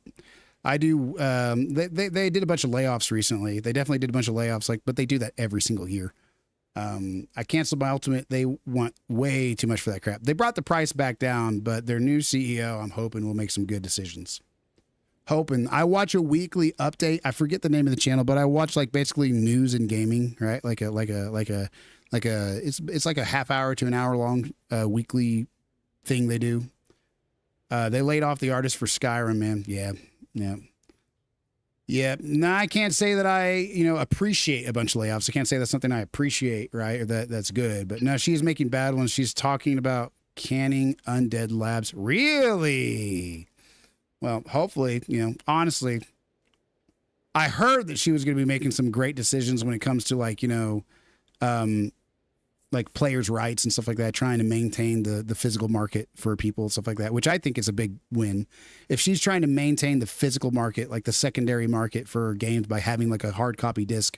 I do. They did a bunch of layoffs recently. They definitely did a bunch of layoffs, but they do that every single year. I canceled my Ultimate. They want way too much for that crap. They brought the price back down, but their new CEO, I'm hoping, will make some good decisions. Hoping. I watch a weekly update. I forget the name of the channel, but I watch like basically news and gaming, right? It's like a half hour to an hour long weekly thing they do. They laid off the artist for Skyrim, man. Yeah. No, I can't say that I, appreciate a bunch of layoffs. I can't say that's something I appreciate, right? Or that's good. But no, she's making bad ones. She's talking about canning Undead Labs. Really? Well, hopefully, honestly, I heard that she was going to be making some great decisions when it comes to like players' rights and stuff like that, trying to maintain the physical market for people and stuff like that, which I think is a big win. If she's trying to maintain the physical market, like the secondary market for games by having like a hard copy disc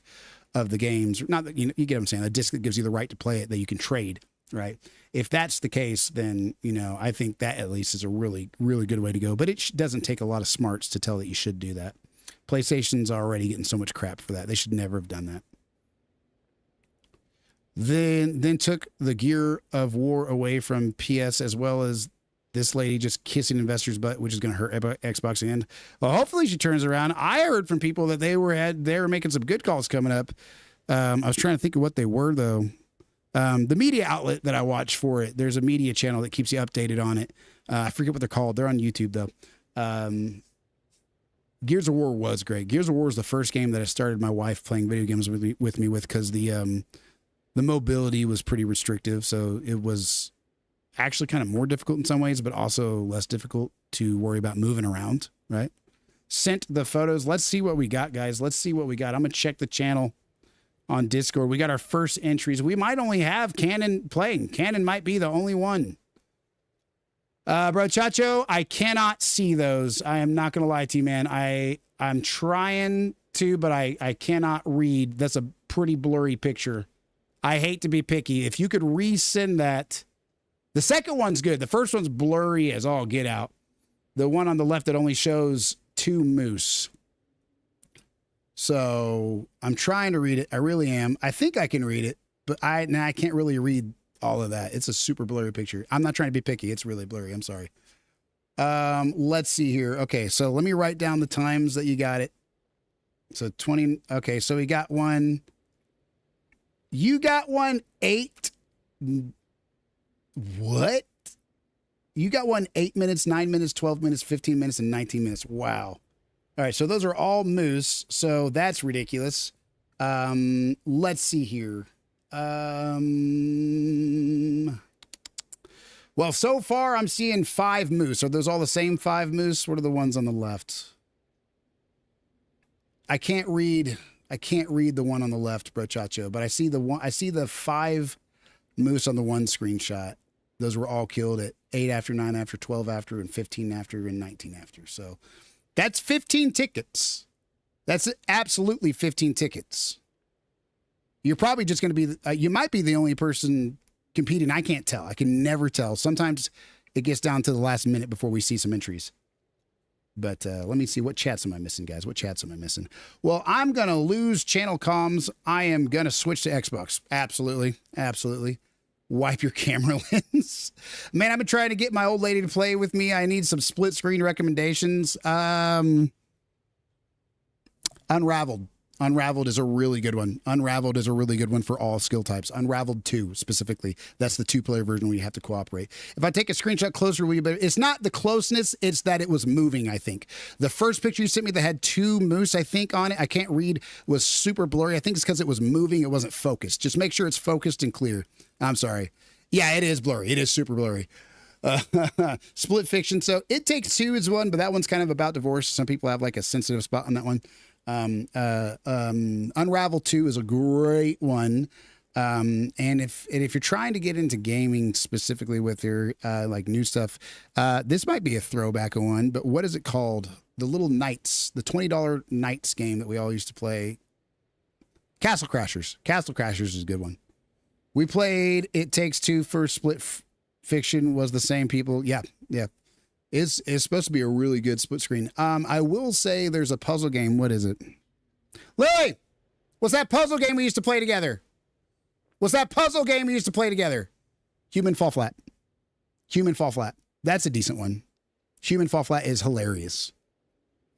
of the games, not that, you get what I'm saying, a disc that gives you the right to play it that you can trade, right? If that's the case, then, I think that at least is a really, really good way to go. But it doesn't take a lot of smarts to tell that you should do that. PlayStation's already getting so much crap for that. They should never have done that. Then took the Gear of War away from PS, as well as this lady just kissing investors' butt, which is going to hurt Xbox in the end. Well, hopefully she turns around. I heard from people that they were making some good calls coming up. I was trying to think of what they were though. The media outlet that I watch for it, there's a media channel that keeps you updated on it. I forget what they're called. They're on YouTube though. Gears of War was great. Gears of War was the first game that I started my wife playing video games with me because the mobility was pretty restrictive, so it was actually kind of more difficult in some ways, but also less difficult to worry about moving around, right? Sent the photos. Let's see what we got, guys. Let's see what we got. I'm going to check the channel on Discord. We got our first entries. We might only have Cannon playing. Cannon might be the only one. Bro, Chacho, I cannot see those. I am not going to lie to you, man. I'm trying to, but I cannot read. That's a pretty blurry picture. I hate to be picky. If you could resend that. The second one's good. The first one's blurry as all get out. The one on the left that only shows 2 moose. So I'm trying to read it. I really am. I think I can read it, but I can't really read all of that. It's a super blurry picture. I'm not trying to be picky. It's really blurry. I'm sorry. Let's see here. Okay, so let me write down the times that you got it. So 20. Okay, so we got one. You got one 8. What? You got one 8 minutes, 9 minutes, 12 minutes, 15 minutes, and 19 minutes. Wow. All right, so those are all moose, so that's ridiculous. Let's see here. Well, so far I'm seeing 5 moose. Are those all the same 5 moose? What are the ones on the left? I can't read the one on the left, Brochacho, but I see the 5 moose on the one screenshot. Those were all killed at 8 after, 9 after, 12 after, and 15 after, and 19 after. So that's 15 tickets. That's absolutely 15 tickets. You're probably just going to be, you might be the only person competing. I can't tell. I can never tell. Sometimes it gets down to the last minute before we see some entries. But let me see. What chats am I missing, guys? What chats am I missing? Well, I'm going to lose channel comms. I am going to switch to Xbox. Absolutely. Absolutely. Wipe your camera lens. Man, I've been trying to get my old lady to play with me. I need some split screen recommendations. Unraveled. Unraveled is a really good one. Unraveled is a really good one for all skill types. Unraveled 2 specifically. That's the 2-player version where you have to cooperate. If I take a screenshot closer, it's not the closeness, it's that it was moving, I think. The first picture you sent me that had 2 moose, I think, on it, I can't read, was super blurry. I think it's because it was moving, it wasn't focused. Just make sure it's focused and clear. I'm sorry. Yeah, it is blurry. It is super blurry. Split fiction. So It Takes Two is one, but that one's kind of about divorce. Some people have like a sensitive spot on that one. Unravel 2 is a great one. And if you're trying to get into gaming specifically with your like new stuff, this might be a throwback one, but what is it called? The little Knights, the $20 Knights game that we all used to play. Castle Crashers. Castle Crashers is a good one. We played It Takes Two for Split Fiction, was the same people. Yeah. It's supposed to be a really good split screen. I will say there's a puzzle game. What is it? Lily! What's that puzzle game we used to play together? Human Fall Flat. Human Fall Flat. That's a decent one. Human Fall Flat is hilarious.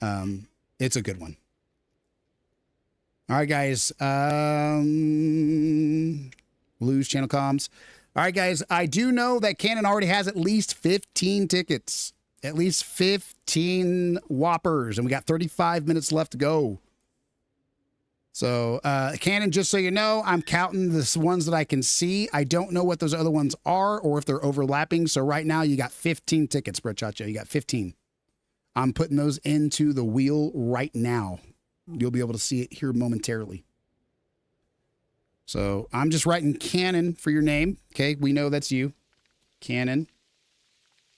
It's a good one. All right, guys. Lose channel comms. All right, guys. I do know that Canon already has at least 15 tickets. At least 15 whoppers. And we got 35 minutes left to go. So, Canon, just so you know, I'm counting the ones that I can see. I don't know what those other ones are or if they're overlapping. So right now you got 15 tickets, Brochacho. You got 15. I'm putting those into the wheel right now. You'll be able to see it here momentarily. So I'm just writing Canon for your name. Okay, we know that's you. Canon.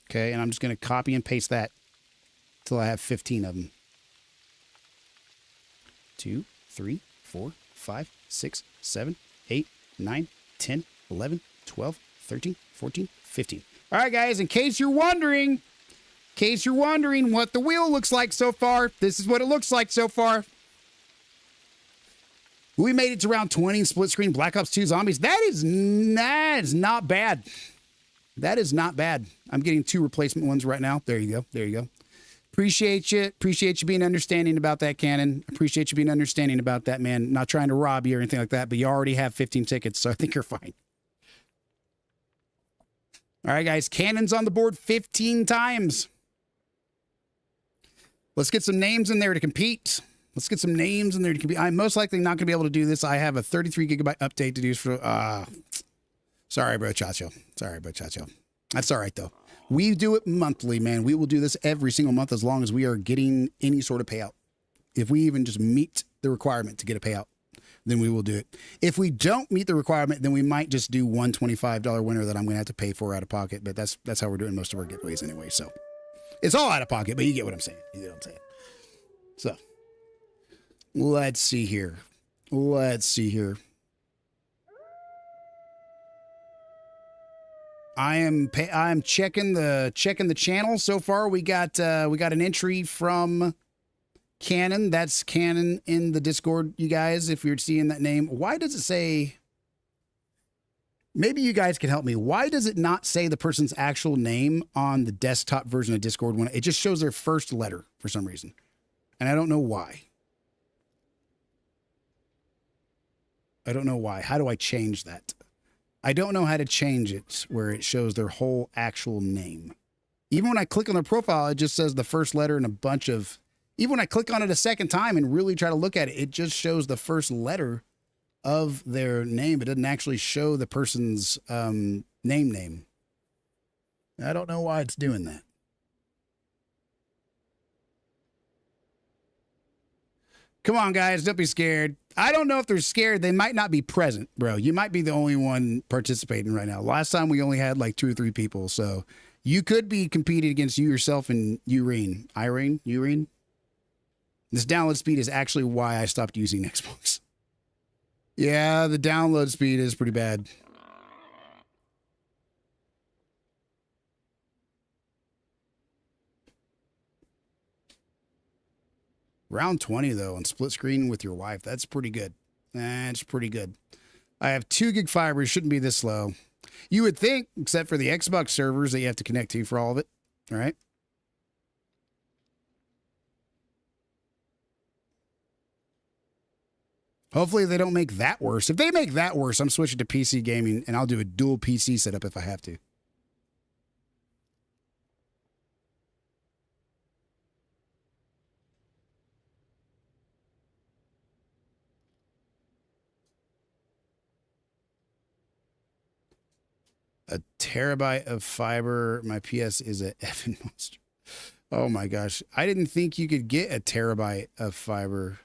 Okay, and I'm just going to copy and paste that until I have 15 of them. 2, 3, 4, 5, 6, 7, 8, 9, 10, 11, 12, 13, 14, 15. All right, guys, in case you're wondering what the wheel looks like so far, this is what it looks like so far. We made it to round 20 split screen Black Ops 2 Zombies. That is not bad. That is not bad. I'm getting 2 replacement ones right now. There you go. Appreciate you. Appreciate you being understanding about that, Canon. Appreciate you being understanding about that, man. Not trying to rob you or anything like that, but you already have 15 tickets, so I think you're fine. All right, guys. Canon's on the board 15 times. Let's get some names in there to compete. I'm most likely not going to be able to do this. I have a 33 gigabyte update to do for... Sorry, Brochacho. That's all right, though. We do it monthly, man. We will do this every single month as long as we are getting any sort of payout. If we even just meet the requirement to get a payout, then we will do it. If we don't meet the requirement, then we might just do one $25 winner that I'm going to have to pay for out of pocket. But that's how we're doing most of our giveaways anyway. So it's all out of pocket, but you get what I'm saying. So let's see here. I'm checking the channel. So far, we got an entry from Canon. That's Canon in the Discord, you guys. If you're seeing that name, why does it say? Maybe you guys can help me. Why does it not say the person's actual name on the desktop version of Discord when it just shows their first letter for some reason, and I don't know why. How do I change that? I don't know how to change it where it shows their whole actual name. Even when I click on their profile, it just says the first letter and a bunch of... Even when I click on it a second time and really try to look at it, it just shows the first letter of their name. It doesn't actually show the person's name. I don't know why it's doing that. Come on, guys. Don't be scared. I don't know if they're scared. They might not be present, bro. You might be the only one participating right now. Last time we only had like 2 or 3 people. So you could be competing against you yourself and Urine. Urine? This download speed is actually why I stopped using Xbox. Yeah, the download speed is pretty bad. Round 20, though, on split screen with your wife. That's pretty good. That's pretty good. I have 2 gig fiber. Shouldn't be this slow. You would think, except for the Xbox servers that you have to connect to for all of it. All right. Hopefully they don't make that worse. If they make that worse, I'm switching to PC gaming, and I'll do a dual PC setup if I have to. A terabyte of fiber. My PS is a effing monster. Oh my gosh. I didn't think you could get a terabyte of fiber.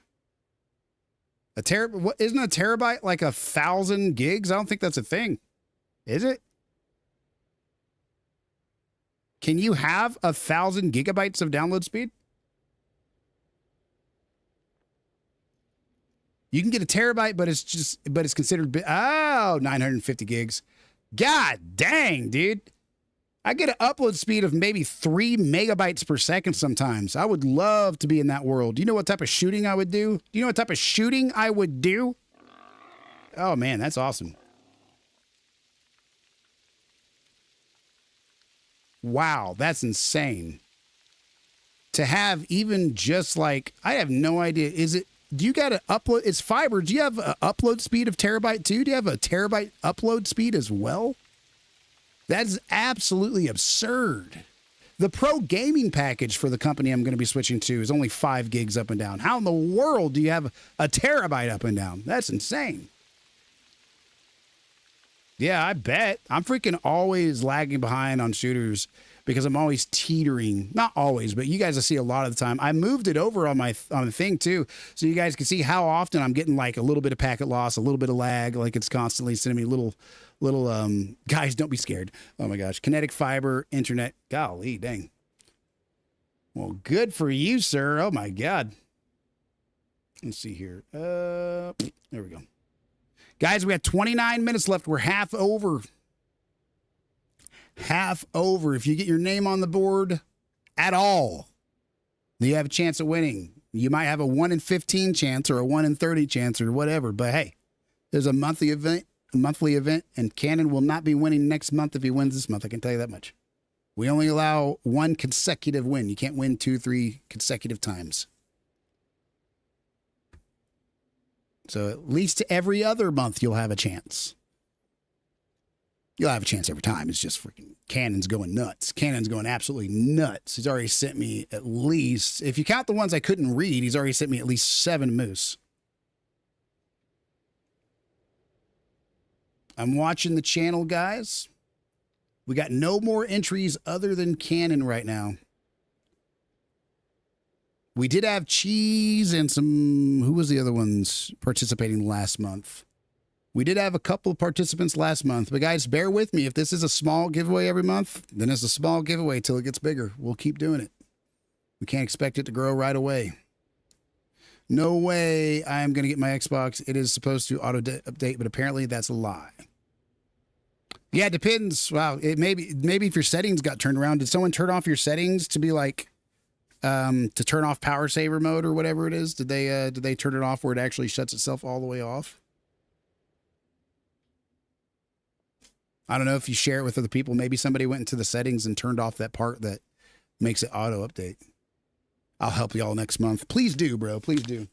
What isn't a terabyte like 1,000 gigs? I don't think that's a thing. Is it? Can you have 1,000 gigabytes of download speed? You can get a terabyte, but it's considered 950 gigs. God dang, dude. I get an upload speed of maybe 3 megabytes per second sometimes. I would love to be in that world. Do you know what type of shooting I would do? Do you know what type of shooting I would do? Oh, man, that's awesome. Wow, that's insane. To have even just like, I have no idea. Do you got to upload? It's fiber. Do you have an upload speed of terabyte too? Do you have a terabyte upload speed as well? That's absolutely absurd. The pro gaming package for the company I'm going to be switching to is only 5 gigs up and down. How in the world do you have a terabyte up and down? That's insane. Yeah, I bet. I'm freaking always lagging behind on shooters because I'm always teetering. Not always, but you guys will see a lot of the time. I moved it over on the thing too, so you guys can see how often I'm getting like a little bit of packet loss, a little bit of lag, like it's constantly sending me little guys, don't be scared. Oh my gosh. Kinetic fiber, internet. Golly, dang. Well, good for you, sir. Oh my God. Let's see here. There we go. Guys, we have 29 minutes left. We're half over. Half over. If you get your name on the board at all, you have a chance of winning. You might have a 1 in 15 chance or a 1 in 30 chance or whatever. But hey, there's a monthly event, and Cannon will not be winning next month if he wins this month. I can tell you that much. We only allow 1 consecutive win. You can't win 2, 3 consecutive times. So at least every other month you'll have a chance. You'll have a chance every time. It's just freaking Cannon's going nuts. Cannon's going absolutely nuts. He's already sent me at least, if you count the ones I couldn't read, he's already sent me at least 7 moose. I'm watching the channel, guys. We got no more entries other than Cannon right now. We did have Cheese and some, who was the other ones participating last month? We did have a couple of participants last month, but guys, bear with me. If this is a small giveaway every month, then it's a small giveaway till it gets bigger. We'll keep doing it. We can't expect it to grow right away. No way I'm going to get my Xbox. It is supposed to auto-update, but apparently that's a lie. Yeah, it depends. Wow, maybe if your settings got turned around. Did someone turn off your settings to be like, to turn off power saver mode or whatever it is? Did they turn it off where it actually shuts itself all the way off? I don't know if you share it with other people. Maybe somebody went into the settings and turned off that part that makes it auto update. I'll help y'all next month. Please do, bro. Please do.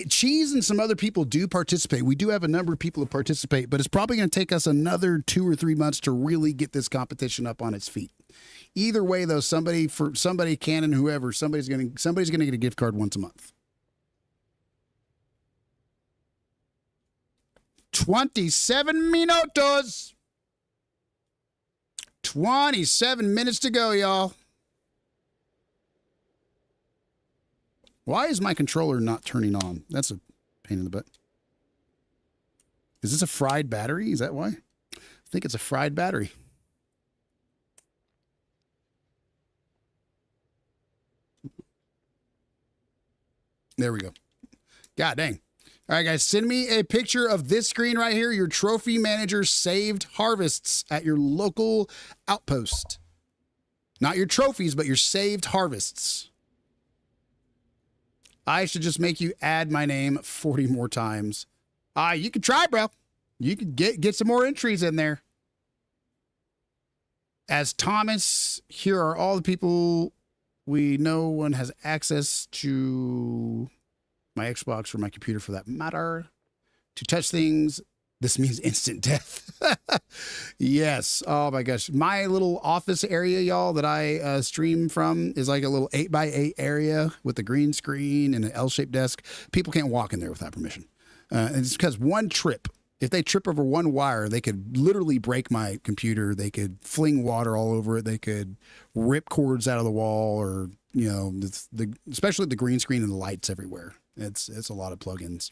Cheese and some other people do participate. We do have a number of people who participate, but it's probably going to take us another 2 or 3 months to really get this competition up on its feet. Either way, though, somebody, Canon, whoever, somebody's going to get a gift card once a month. 27 minutos. 27 minutes to go, y'all. Why is my controller not turning on? That's a pain in the butt. Is this a fried battery? Is that why? I think it's a fried battery. There we go. God dang. All right, guys, send me a picture of this screen right here. Your trophy manager saved harvests at your local outpost. Not your trophies, but your saved harvests. I should just make you add my name 40 more times. You can try, bro. You can get some more entries in there. As Thomas, here are all the people we know one has access to my Xbox or my computer for that matter. To touch things, this means instant death. Yes. Oh my gosh. My little office area, y'all, that I stream from is like a little 8x8 area with a green screen and an L-shaped desk. People can't walk in there without permission. And it's because one trip, if they trip over one wire, they could literally break my computer. They could fling water all over it. They could rip cords out of the wall, or, you know, especially the green screen and the lights everywhere. It's a lot of plugins.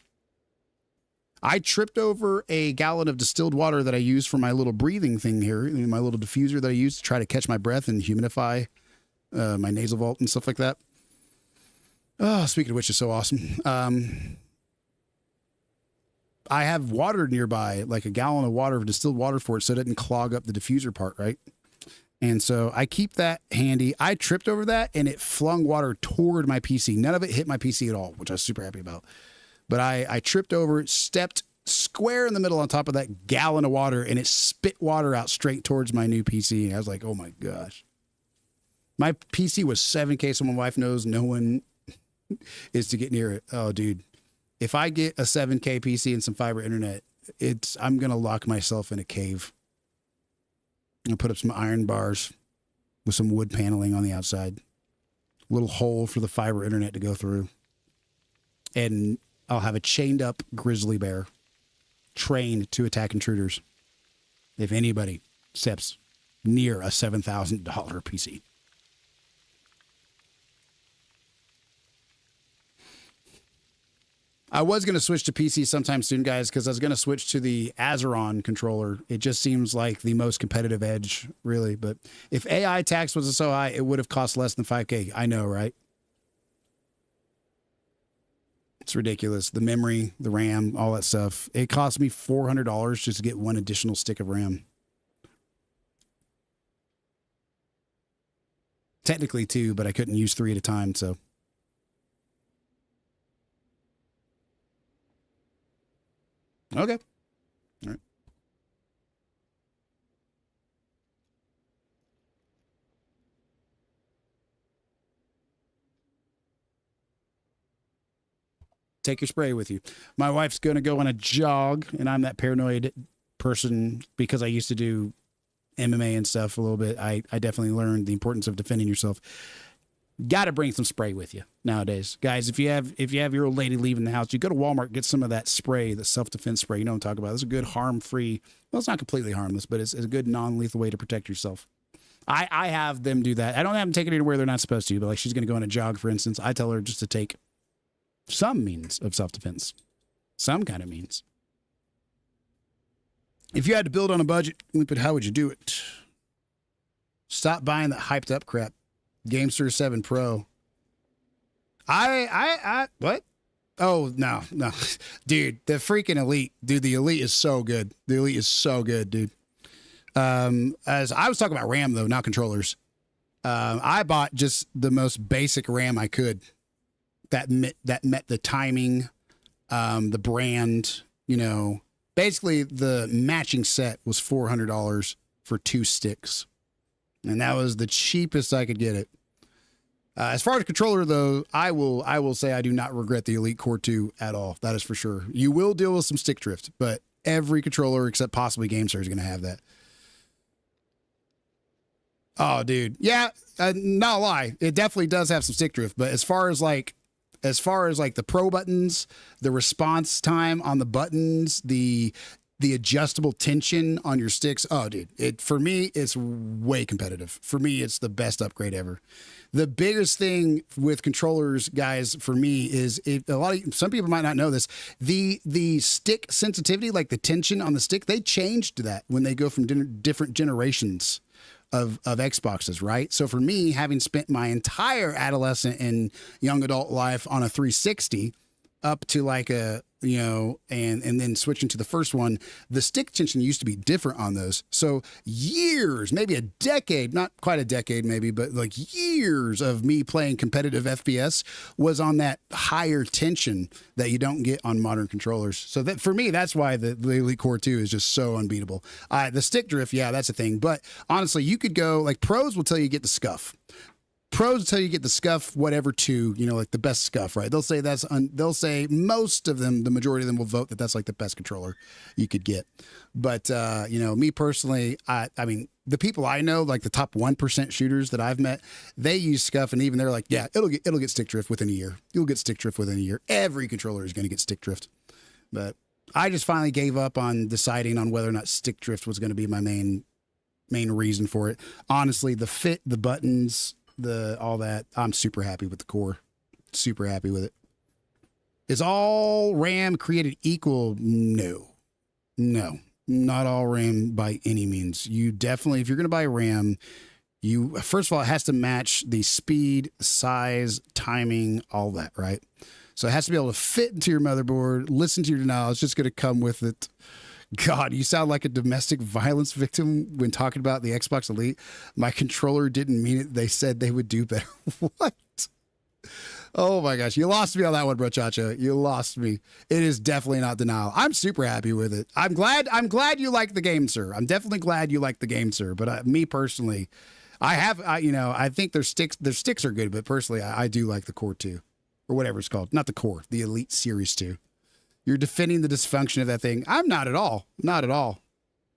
I tripped over a gallon of distilled water that I use for my little breathing thing here, my little diffuser that I use to try to catch my breath and humidify my nasal vault and stuff like that. Oh, speaking of which, is so awesome. I have water nearby, like a gallon of water, of distilled water for it, so it doesn't clog up the diffuser part, right? And so I keep that handy. I tripped over that, and it flung water toward my PC. None of it hit my PC at all, which I was super happy about. But I tripped over it, stepped square in the middle on top of that gallon of water, and it spit water out straight towards my new PC. And I was like, oh my gosh. My PC was 7K, so my wife knows no one is to get near it. Oh, dude. If I get a 7K PC and some fiber internet, I'm going to lock myself in a cave. I'm going to put up some iron bars with some wood paneling on the outside. A little hole for the fiber internet to go through. And I'll have a chained up grizzly bear trained to attack intruders if anybody steps near a $7,000 PC. I was going to switch to PC sometime soon, guys, because I was going to switch to the Azeron controller. It just seems like the most competitive edge, really. But if AI tax wasn't so high, it would have cost less than 5K. I know, right? It's ridiculous. The memory, the RAM, all that stuff. It cost me $400 just to get one additional stick of RAM. Technically 2, but I couldn't use 3 at a time, so. Okay. All right. Take your spray with you. My wife's going to go on a jog, and I'm that paranoid person because I used to do MMA and stuff a little bit. I definitely learned the importance of defending yourself. Got to bring some spray with you nowadays, guys. If you have your old lady leaving the house, you go to Walmart, get some of that spray, the self-defense spray. You know what I'm talking about. It's a good harm-free. Well, it's not completely harmless, but it's a good non-lethal way to protect yourself. I have them do that. I don't have them take it anywhere they're not supposed to, but like she's going to go on a jog, for instance. I tell her just to take some means of self-defense, some kind of means. If you had to build on a budget, how would you do it? Stop buying that hyped up crap. Gamester 7 Pro. What? Oh, no. Dude, the freaking Elite. Dude, the Elite is so good. The Elite is so good, dude. As I was talking about RAM, though, not controllers. I bought just the most basic RAM I could that met the timing, the brand, you know. Basically, the matching set was $400 for 2 sticks. And that was the cheapest I could get it. As far as controller, though, I will say I do not regret the Elite Core 2 at all. That is for sure. You will deal with some stick drift, but every controller except possibly GameStar is going to have that. Oh, dude. Yeah, not a lie. It definitely does have some stick drift, but as far as like the pro buttons, the response time on the buttons, the the adjustable tension on your sticks. Oh, dude, for me, it's way competitive. For me, it's the best upgrade ever. The biggest thing with controllers, guys, for me is some people might not know this. The stick sensitivity, like the tension on the stick, they changed that when they go from different generations of Xboxes, right? So for me, having spent my entire adolescent and young adult life on a 360 up to like a, and then switching to the first one, the stick tension used to be different on those. So years, maybe a decade, not quite a decade maybe, but like years of me playing competitive FPS was on that higher tension that you don't get on modern controllers. So that for me, that's why the Elite Core 2 is just so unbeatable. The stick drift, yeah, that's a thing. But honestly, you could go, like pros will tell you get the scuff. Pros tell you get the scuff, whatever, like the best scuff, right? They'll say they'll say most of them, the majority of them will vote that that's like the best controller you could get. But, me personally, I mean, the people I know, like the top 1% shooters that I've met, they use scuff and even they're like, yeah, it'll get stick drift within a year. You'll get stick drift within a year. Every controller is going to get stick drift. But I just finally gave up on deciding on whether or not stick drift was going to be my main reason for it. Honestly, the fit, the buttons, all that, I'm super happy with the core. Super happy with it. Is all RAM created equal? No, not all RAM by any means. You definitely, if you're going to buy RAM, first of all, it has to match the speed, size, timing, all that, right? So it has to be able to fit into your motherboard, listen to your denial. It's just going to come with it. God, you sound like a domestic violence victim when talking about the Xbox Elite. My controller didn't mean it. They said they would do better. What? Oh my gosh. You lost me on that one, bro, Chacha. You lost me. It is definitely not denial. I'm super happy with it. I'm glad you like the game, sir. I'm definitely glad you like the game, sir. But me personally, I think their sticks are good, but personally, I do like the Core 2 or whatever it's called. Not the Core, the Elite Series 2. You're defending the dysfunction of that thing. I'm not at all. Not at all.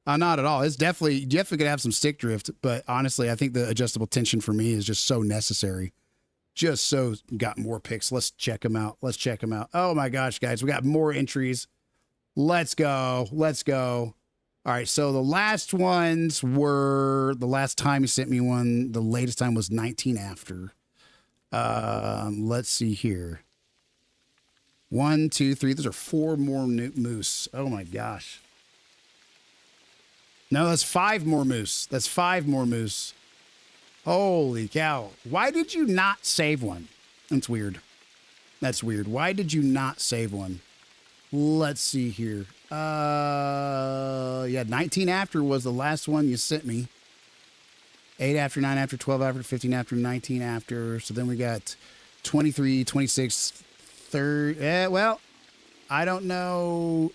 Not at all. It's definitely going to have some stick drift, but honestly, I think the adjustable tension for me is just so necessary. Just so got more picks. Let's check them out. Oh my gosh, guys, we got more entries. Let's go. All right, so the last ones were, the last time you sent me one, the latest time was 19 after. Let's see here. 1, 2, 3. Those are 4 more moose. Oh my gosh. No, that's 5 more moose. Holy cow. Why did you not save one? That's weird. Why did you not save one? Let's see here. 19 after was the last one you sent me. 8 after, 9 after, 12 after, 15 after, 19 after. So then we got 23, 26, 30. Well, I don't know.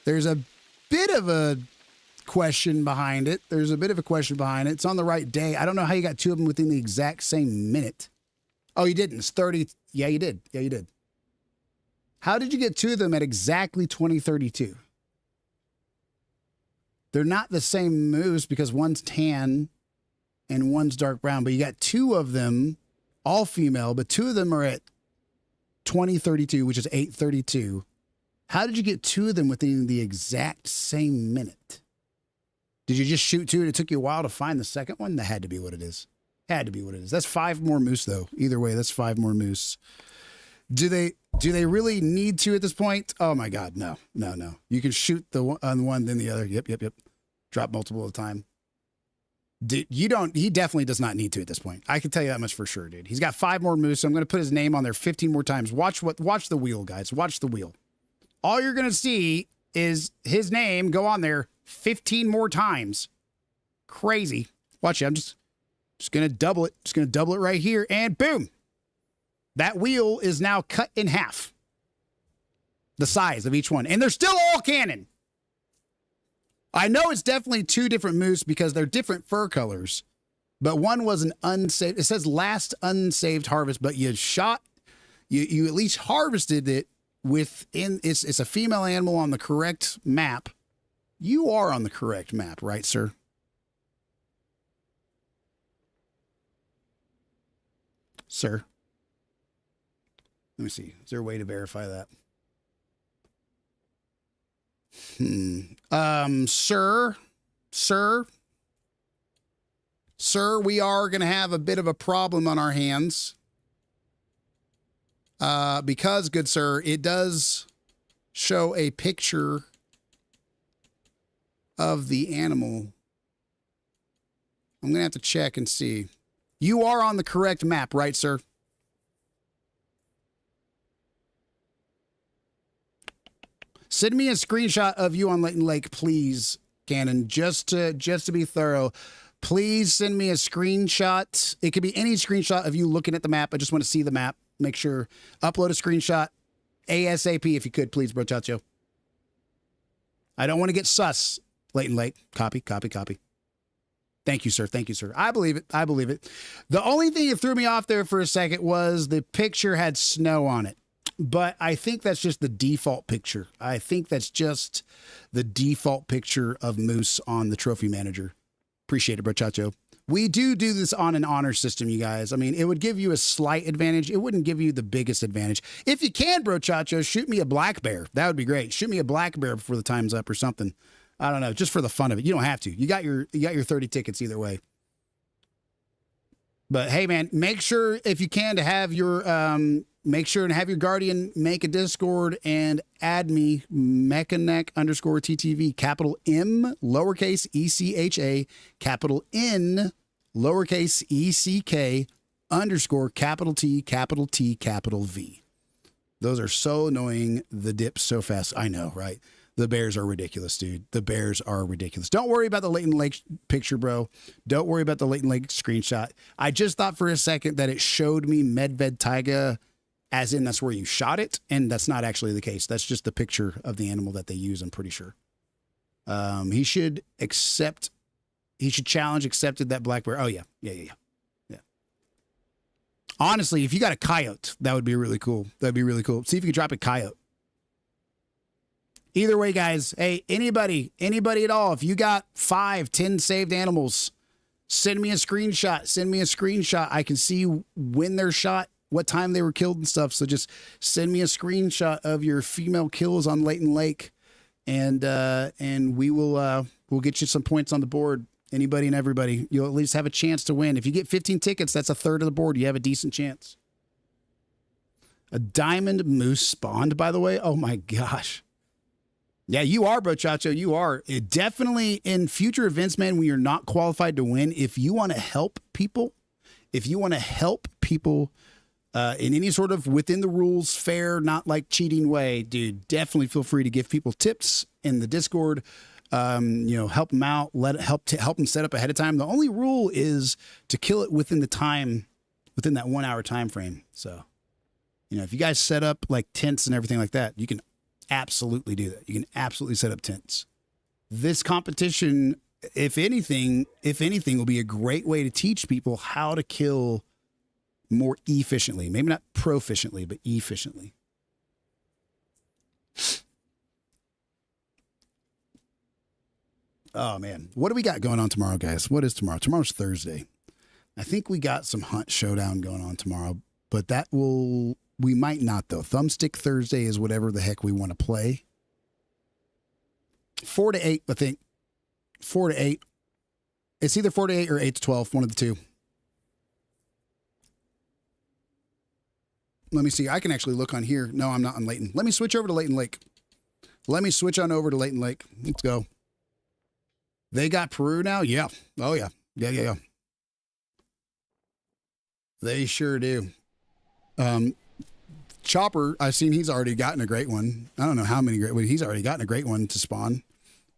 There's a bit of a question behind it. It's on the right day. I don't know how you got 2 of them within the exact same minute. Oh, you didn't. It's 30. Yeah, you did. How did you get 2 of them at exactly 2032? They're not the same moose because one's tan and one's dark brown, but you got 2 of them, all female, but 2 of them are at 2032, which is 832. How did you get 2 of them within the exact same minute? Did you just shoot 2 and it took you a while to find the second one? That had to be what it is. That's 5 more moose, though. Either way, that's 5 more moose. Do they really need to at this point? Oh my God, no. You can shoot on one, then the other. Yep. Drop multiple at a time. He definitely does not need to at this point. I can tell you that much for sure, dude. He's got 5 more moves, so I'm going to put his name on there 15 more times. Watch the wheel, guys. Watch the wheel. All you're going to see is his name go on there 15 more times. Crazy. Watch it. I'm just going to double it. Just going to double it right here, and boom. That wheel is now cut in half. The size of each one. And they're still all canon. I know it's definitely 2 different moose because they're different fur colors. But one was an unsaved. It says last unsaved harvest, but you at least harvested it within. It's a female animal on the correct map. You are on the correct map, right, sir? Sir. Let me see. Is there a way to verify that? Sir, we are going to have a bit of a problem on our hands. Because, good sir, it does show a picture of the animal. I'm going to have to check and see. You are on the correct map, right, sir? Send me a screenshot of you on Layton Lake, please, Cannon, just to be thorough. Please send me a screenshot. It could be any screenshot of you looking at the map. I just want to see the map. Make sure. Upload a screenshot ASAP if you could, please, brochacho. I don't want to get sus. Layton Lake. Copy, copy, copy. Thank you, sir. Thank you, sir. I believe it. I believe it. The only thing that threw me off there for a second was the picture had snow on it. But I think that's just the default picture. I think that's just the default picture of moose on the trophy manager. Appreciate it, brochacho. We do this on an honor system, you guys. I mean, it would give you a slight advantage. It wouldn't give you the biggest advantage. If you can, brochacho, shoot me a black bear. That would be great. Shoot me a black bear before the time's up or something. I don't know, just for the fun of it. You don't have to. You got your 30 tickets either way. But hey, man, make sure if you can to have your guardian make a Discord and add me Mechaneck_TTV, capital M, lowercase ECHA, capital N, lowercase ECK, underscore capital T, capital T, capital V. Those are so annoying. The dip so fast. I know, right? The bears are ridiculous, dude. The bears are ridiculous. Don't worry about the Layton Lake picture, bro. Don't worry about the Layton Lake screenshot. I just thought for a second that it showed me Medved Taiga, as in that's where you shot it, and that's not actually the case. That's just the picture of the animal that they use, I'm pretty sure. He should challenge accepted that black bear. Oh, yeah. Yeah. Honestly, if you got a coyote, that would be really cool. That'd be really cool. See if you could drop a coyote. Either way, guys, hey, anybody at all, if you got 5, 10 saved animals, send me a screenshot. Send me a screenshot. I can see when they're shot, what time they were killed and stuff. So just send me a screenshot of your female kills on Layton Lake, and we will we'll get you some points on the board. Anybody and everybody, you'll at least have a chance to win. If you get 15 tickets, that's a third of the board. You have a decent chance. A diamond moose spawned, by the way. Oh my gosh. Yeah, you are, brochacho. You are. It definitely in future events, man, when you're not qualified to win, if you want to help people, in any sort of within the rules, fair, not like cheating way, dude, definitely feel free to give people tips in the Discord. Help them out, help them set up ahead of time. The only rule is to kill it within that 1 hour time frame. So, if you guys set up like tents and everything like that, you can absolutely do that. You can absolutely set up tents. This competition, if anything, will be a great way to teach people how to kill more efficiently. Maybe not proficiently, but efficiently. Oh, man. What do we got going on tomorrow, guys? What is tomorrow? Tomorrow's Thursday. I think we got some Hunt Showdown going on tomorrow, but we might not, though. Thumbstick Thursday is whatever the heck we want to play. 4 to 8, I think. 4 to 8. It's either 4 to 8 or 8 to 12, one of the two. Let me see. I can actually look on here. No, I'm not on Layton. Let me switch over to Layton Lake. Let me switch on over to Layton Lake. Let's go. They got Peru now? Yeah. Oh, yeah. Yeah. They sure do. Chopper, I've seen he's already gotten a great one. I don't know how many great ones. He's already gotten a great one to spawn.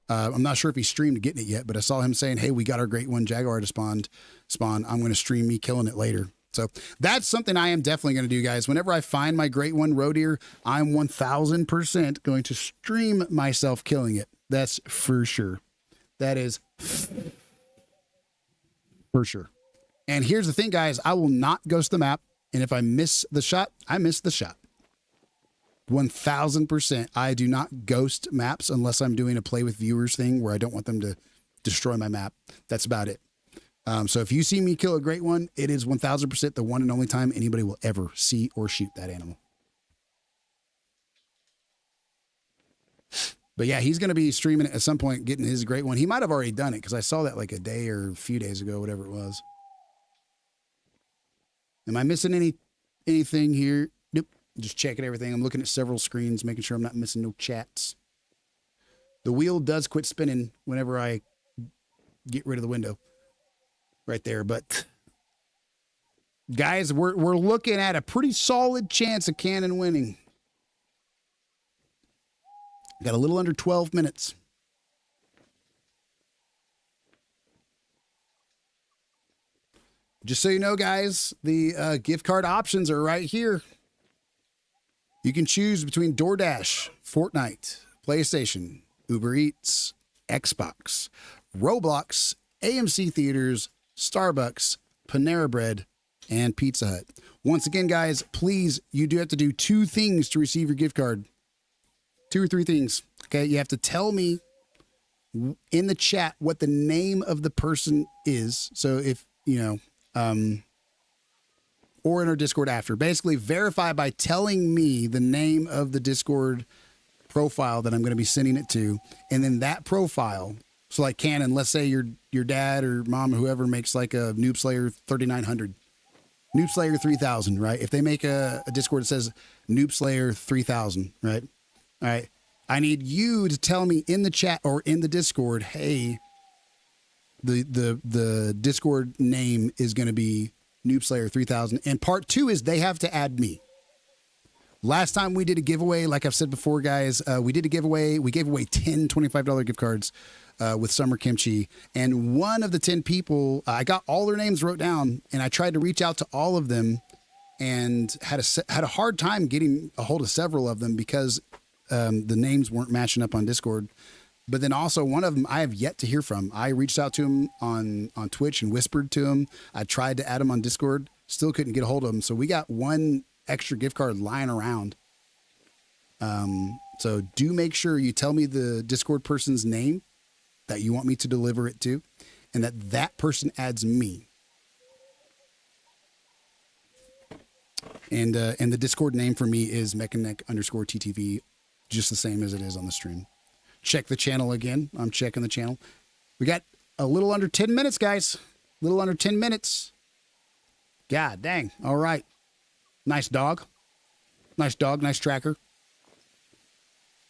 I'm not sure if he streamed getting it yet, but I saw him saying, hey, we got our great one Jaguar to spawn. I'm going to stream me killing it later. So that's something I am definitely going to do, guys. Whenever I find my great one roe deer, I'm 1000% going to stream myself killing it. That's for sure. That is for sure. And here's the thing, guys. I will not ghost the map. And if I miss the shot, I miss the shot. 1000%. I do not ghost maps unless I'm doing a play with viewers thing where I don't want them to destroy my map. That's about it. So if you see me kill a great one, it is 1000% the one and only time anybody will ever see or shoot that animal. But yeah, he's going to be streaming it at some point, getting his great one. He might have already done it because I saw that like a day or a few days ago, whatever it was. Am I missing anything here? Nope. Just checking everything. I'm looking at several screens, making sure I'm not missing no chats. The wheel does quit spinning whenever I get rid of the window right there. But guys, we're looking at a pretty solid chance of Cannon winning. Got a little under 12 minutes. Just so you know, guys, the gift card options are right here. You can choose between DoorDash, Fortnite, PlayStation, Uber Eats, Xbox, Roblox, AMC Theaters, Starbucks, Panera Bread, and Pizza Hut. Once again, guys, please, you do have to do 2 things to receive your gift card. 2 or 3 things. Okay, you have to tell me in the chat what the name of the person is. So if, you know, or in our Discord after. Basically, verify by telling me the name of the Discord profile that I'm going to be sending it to, and then that profile. So, like Cannon, let's say your dad or mom or whoever makes like a Noob Slayer 3900, Noob Slayer 3000, right? If they make a Discord that says Noob Slayer 3000, right? All right. I need you to tell me in the chat or in the Discord, hey, the Discord name is going to be Noob Slayer 3000. And part 2 is they have to add me. Last time we did a giveaway, like I've said before, guys, we did a giveaway. We gave away 10 $25 gift cards with Summer Kimchi. And one of the 10 people, I got all their names wrote down, and I tried to reach out to all of them and had a hard time getting a hold of several of them because the names weren't matching up on Discord. But then also one of them I have yet to hear from. I reached out to him on Twitch and whispered to him. I tried to add him on Discord, still couldn't get a hold of him. So we got one extra gift card lying around. So do make sure you tell me the Discord person's name that you want me to deliver it to, and that person adds me. And the Discord name for me is Mechanic_TTV, just the same as it is on the stream. Check the channel again. I'm checking the channel. We got a little under 10 minutes, guys. A little under 10 minutes. God dang. All right. Nice dog. Nice dog. Nice tracker.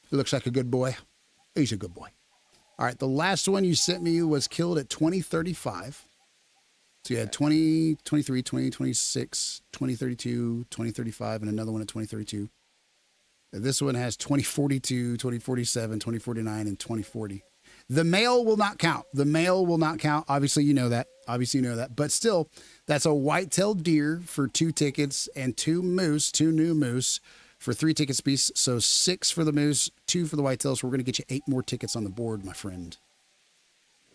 He looks like a good boy. He's a good boy. All right. The last one you sent me was killed at 2035. So you had 2023, 2026, 2032, 2035, and another one at 2032. This one has 2042, 2047, 2049, and 2040. The male will not count. The male will not count. Obviously, you know that. But still, that's a white-tailed deer for 2 tickets and 2 new moose for 3 tickets apiece. So 6 for the moose, 2 for the whitetails. So we're going to get you 8 more tickets on the board, my friend.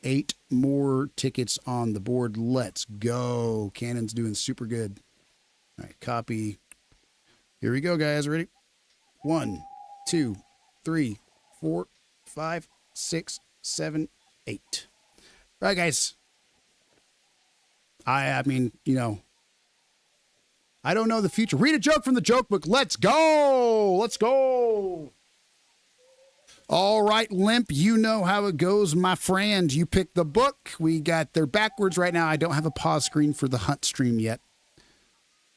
8 more tickets on the board. Let's go. Cannon's doing super good. All right, copy. Here we go, guys. Ready? 1, 2, 3, 4, 5, 6, 7, 8. All right, guys. I mean, you know, I don't know the future. Read a joke from the joke book. Let's go. Let's go. All right, Limp, you know how it goes, my friend. You pick the book. We got they're backwards right now. I don't have a pause screen for the hunt stream yet.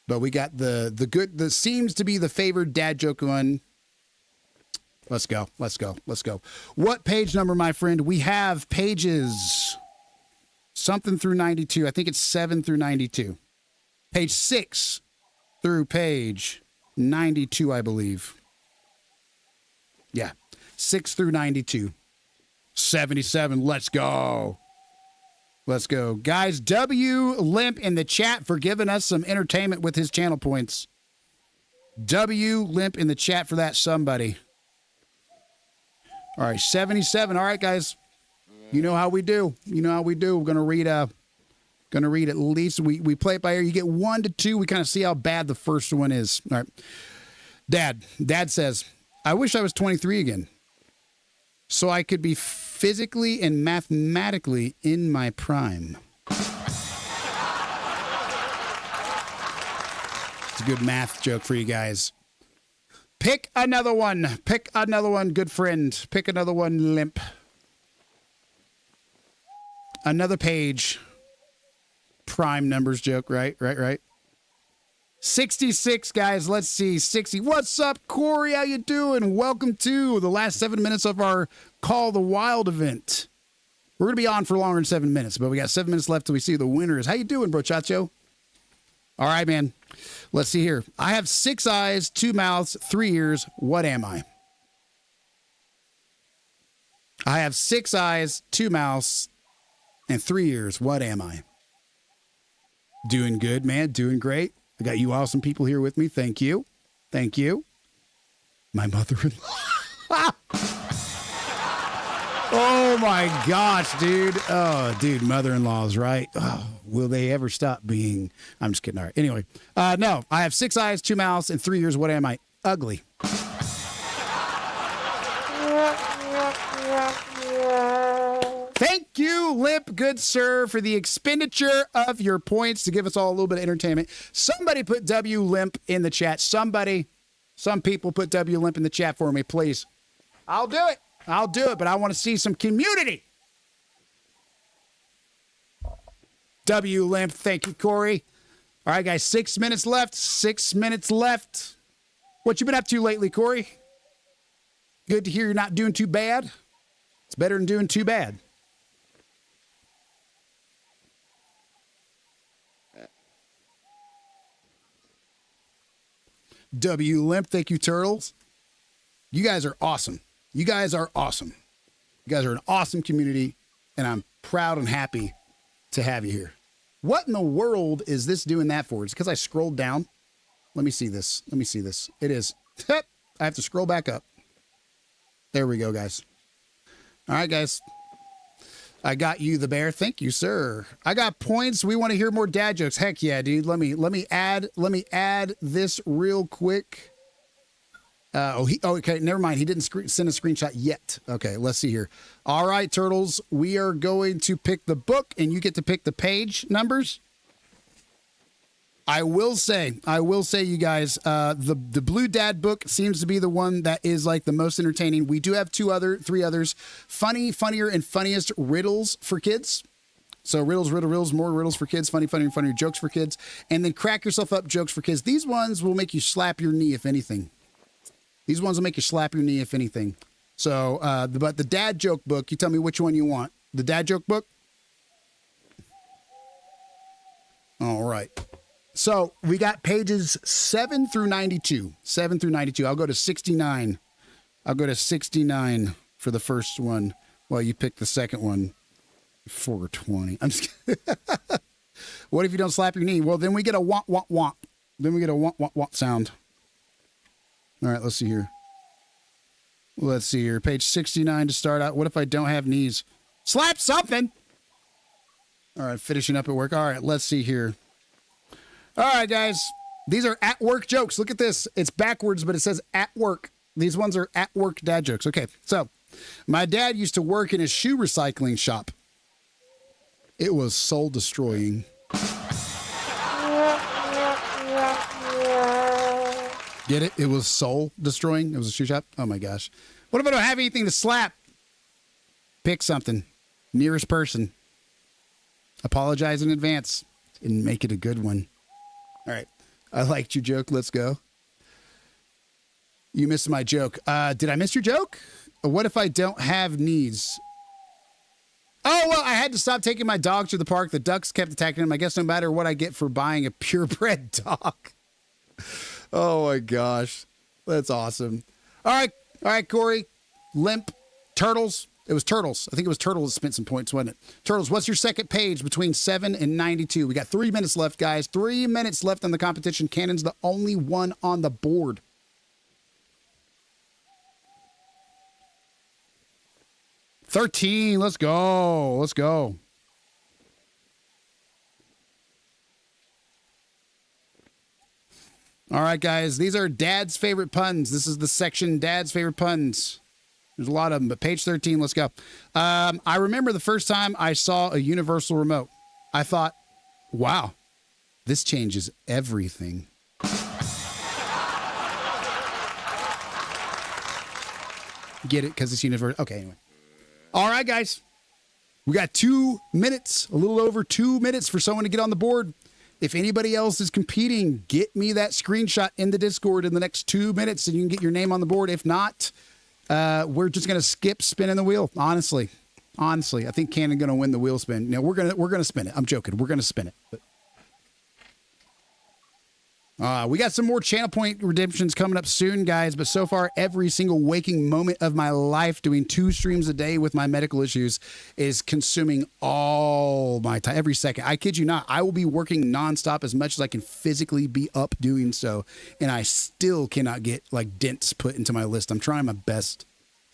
But we got the seems to be the favored dad joke one. Let's go. Let's go. Let's go. What page number, my friend? We have pages something through 92. I think it's 7 through 92. Page 6 through page 92, I believe. Yeah. 6 through 92. 77. Let's go. Let's go. Guys, W Limp in the chat for giving us some entertainment with his channel points. W Limp in the chat for that, somebody. All right, 77. All right, guys. You know how we do. You know how we do. We're gonna read at least we play it by ear. You get 1 to 2. We kind of see how bad the first one is. All right. Dad says, I wish I was 23 again, so I could be physically and mathematically in my prime. It's a good math joke for you guys. Pick another one. Pick another one, good friend. Pick another one, limp. Another page. Prime numbers joke, right? 66, guys. Let's see. 60. What's up, Corey? How you doing? Welcome to the last 7 minutes of our Call the Wild event. We're going to be on for longer than 7 minutes, but we got 7 minutes left till we see the winners. How you doing, brochacho? All right, man. Let's see here. I have 6 eyes, 2 mouths, 3 ears. What am I? I have 6 eyes, 2 mouths, and 3 ears. What am I? Doing good, man. Doing great. I got you awesome people here with me. Thank you. Thank you. My mother-in-law. Oh, my gosh, dude. Oh, dude, mother-in-laws, right? Oh, will they ever stop being... I'm just kidding. All right. Anyway, no. I have 6 eyes, 2 mouths, and 3 ears. What am I? Ugly. Thank you, Limp, good sir, for the expenditure of your points to give us all a little bit of entertainment. Somebody put W Limp in the chat. Some people put W Limp in the chat for me, please. I'll do it. But I want to see some community. W Limp, thank you, Corey. All right, guys, 6 minutes left. 6 minutes left. What you been up to lately, Corey? Good to hear you're not doing too bad. It's better than doing too bad. W Limp, thank you, Turtles. You guys are awesome. You guys are awesome. You guys are an awesome community, and I'm proud and happy to have you here. What in the world is this doing that for? It's because I scrolled down. Let me see this. It is. I have to scroll back up. There we go, guys. All right, guys. I got you, the bear. Thank you, sir. I got points. We want to hear more dad jokes. Heck yeah, dude. Let me add this real quick. Okay, never mind. He didn't send a screenshot yet. Okay, let's see here. All right, Turtles. We are going to pick the book, and you get to pick the page numbers. I will say, you guys, the Blue Dad book seems to be the one that is like the most entertaining. We do have 3 others. Funnier, and funniest riddles for kids. So riddles, more riddles for kids. Funnier jokes for kids. And then crack yourself up jokes for kids. These ones will make you slap your knee, if anything. So, but the dad joke book, you tell me which one you want. The dad joke book? All right. So we got pages 7 through 92. I'll go to 69. I'll go to 69 for the first one while you pick the second one. 420. I'm just kidding. What if you don't slap your knee? Well, then we get a womp, womp, womp. Then we get a womp, womp, womp sound. All right, let's see here. Page 69 to start out. What if I don't have knees? Slap something. All right, finishing up at work. All right, let's see here. All right, guys. These are at work jokes. Look at this. It's backwards, but it says at work. These ones are at work dad jokes. Okay, so my dad used to work in a shoe recycling shop. It was soul destroying. Get it? It was soul destroying. It was a shoe shop. Oh my gosh. What if I don't have anything to slap? Pick something. Nearest person. Apologize in advance and make it a good one. All right. I liked your joke. Let's go. You missed my joke. Did I miss your joke? What if I don't have knees? Oh, well, I had to stop taking my dog to the park. The ducks kept attacking him. I guess no matter what I get for buying a purebred dog. Oh, my gosh. That's awesome. All right, Corey. Limp. Turtles. It was Turtles. I think it was Turtles that spent some points, wasn't it? Turtles, what's your second page between 7 and 92? We got 3 minutes left, guys. 3 minutes left on the competition. Cannon's the only one on the board. $13. Let's go. Let's go. All right, guys. These are Dad's favorite puns. This is the section Dad's favorite puns. There's a lot of them, but page 13, let's go. I remember the first time I saw a universal remote. I thought, wow, this changes everything. get it because it's universal. Okay, anyway. All right, guys. We got 2 minutes, a little over 2 minutes for someone to get on the board. If anybody else is competing, get me that screenshot in the Discord in the next 2 minutes and you can get your name on the board. If not, we're just going to skip spinning the wheel. Honestly, I think Cannon's going to win the wheel spin. No, we're going to spin it. I'm joking. We're going to spin it. But we got some more channel point redemptions coming up soon, guys. But so far, every single waking moment of my life doing 2 streams a day with my medical issues is consuming all my time, every second. I kid you not. I will be working nonstop as much as I can physically be up doing so. And I still cannot get like dents put into my list. I'm trying my best.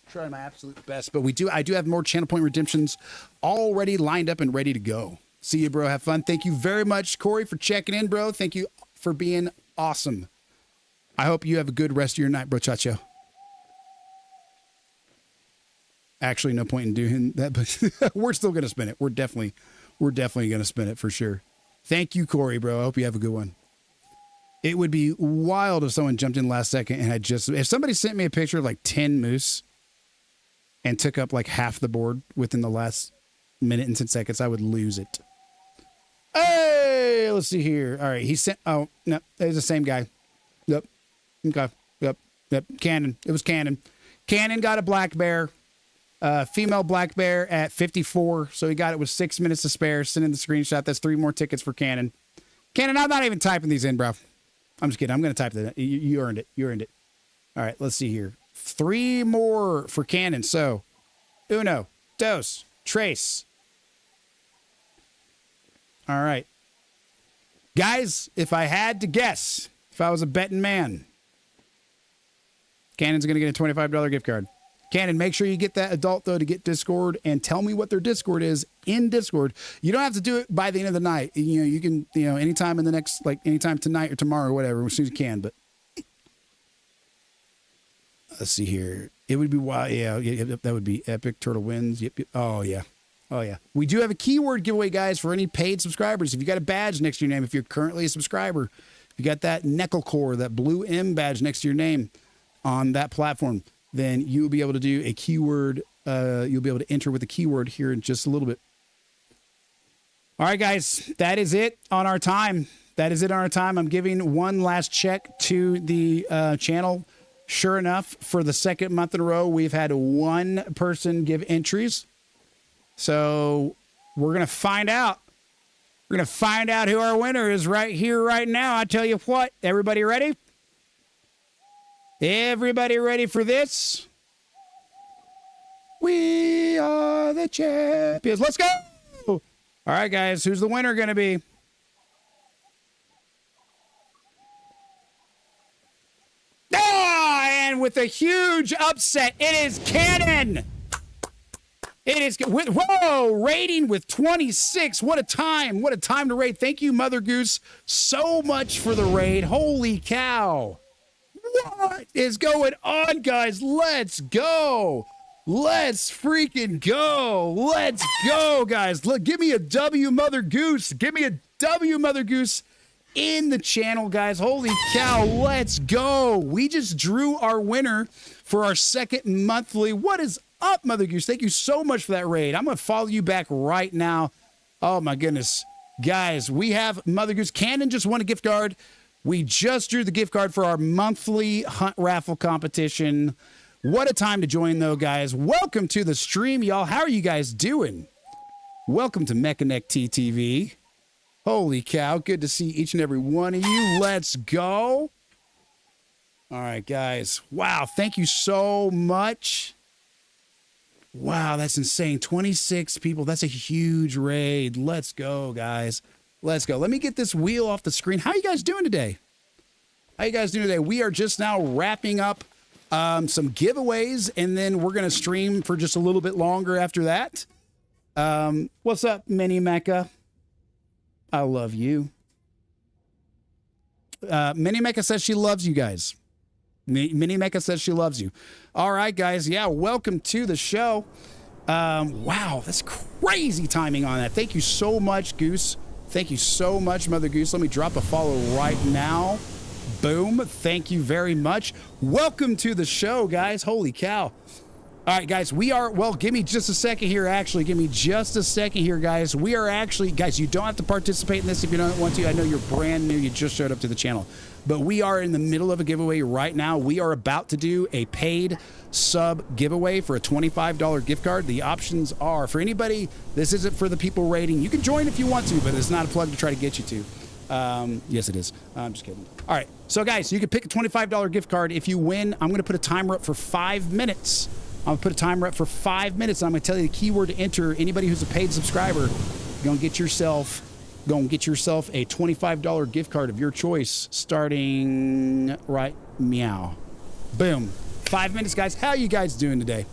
Trying my absolute best. But I do have more channel point redemptions already lined up and ready to go. See you, bro. Have fun. Thank you very much, Corey, for checking in, bro. Thank you for being awesome. I hope you have a good rest of your night, brochacho. Actually, no point in doing that, but we're still going to spin it. We're definitely going to spin it for sure. Thank you, Corey, bro. I hope you have a good one. It would be wild if someone jumped in last second and if somebody sent me a picture of like 10 moose and took up like half the board within the last minute and 10 seconds, I would lose it. Hey, let's see here. All right, he sent. Oh no, it's the same guy. Yep. Okay. Yep. Cannon. It was Cannon. Cannon got a black bear, female black bear at 54. So he got it with 6 minutes to spare. Send in the screenshot. That's 3 more tickets for Cannon. Cannon, I'm not even typing these in, bro. I'm just kidding. I'm gonna type that. You earned it. You earned it. All right. Let's see here. 3 more for Cannon. So, uno, dos, tres. All right. Guys, if I had to guess, if I was a betting man, Cannon's going to get a $25 gift card. Cannon, make sure you get that adult, though, to get Discord and tell me what their Discord is in Discord. You don't have to do it by the end of the night. You can, anytime in the next, like anytime tonight or tomorrow or whatever, as soon as you can. But let's see here. It would be wild. Yeah, that would be epic. Turtle wins. Yep. Oh, yeah. Oh, yeah. We do have a keyword giveaway, guys, for any paid subscribers. If you got a badge next to your name, if you're currently a subscriber, if you got that Nickel Core, that blue M badge next to your name on that platform, then you'll be able to do a keyword. You'll be able to enter with a keyword here in just a little bit. All right, guys, that is it on our time. I'm giving one last check to the channel. Sure enough, for the second month in a row, we've had 1 person give entries. So we're going to find out. We're going to find out who our winner is right here, right now. I tell you what, everybody ready? Everybody ready for this? We are the champions. Let's go. All right, guys, who's the winner going to be? And with a huge upset, it is Cannon. It is, rating with 26. What a time. What a time to raid. Thank you, Mother Goose, so much for the raid. Holy cow. What is going on, guys? Let's go. Let's freaking go. Let's go, guys. Look, give me a W, Mother Goose. Give me a W, Mother Goose, in the channel, guys. Holy cow. Let's go. We just drew our winner for our second monthly. What is up, Mother Goose? Thank you so much for that raid. I'm going to follow you back right now. Oh, my goodness. Guys, we have Mother Goose. Cannon just won a gift card. We just drew the gift card for our monthly hunt raffle competition. What a time to join, though, guys. Welcome to the stream, y'all. How are you guys doing? Welcome to Mechanic TTV. Holy cow. Good to see each and every one of you. Let's go. All right, guys. Wow. Thank you so much. Wow, that's insane. 26 people. That's a huge raid. Let's go, guys. Let's go. Let me get this wheel off the screen. How you guys doing today? We are just now wrapping up some giveaways, and then we're going to stream for just a little bit longer after that. What's up, Mini Mecca? I love you. Mini Mecca says she loves you guys. Mini Mecca says she loves you. All right, guys. Yeah, welcome to the show. Wow, that's crazy timing on that. Thank you so much, Goose. Thank you so much, Mother Goose. Let me drop a follow right now. Boom. Thank you very much. Welcome to the show, guys. Holy cow. All right, guys, we are, well, give me just a second here, actually. Give me just a second here, guys. We are actually, guys, you don't have to participate in this if you don't want to. I know you're brand new. You just showed up to the channel. But we are in the middle of a giveaway right now. We are about to do a paid sub giveaway for a $25 gift card. The options are, for anybody, this isn't for the people rating. You can join if you want to, but it's not a plug to try to get you to. Yes, it is. I'm just kidding. All right, so guys, you can pick a $25 gift card. If you win, I'm going to put a timer up for 5 minutes. I'm going to put a timer up for 5 minutes, and I'm going to tell you the keyword to enter. Anybody who's a paid subscriber, you're going to get yourself a $25 gift card of your choice starting right meow. Boom. 5 minutes, guys. How you guys doing today?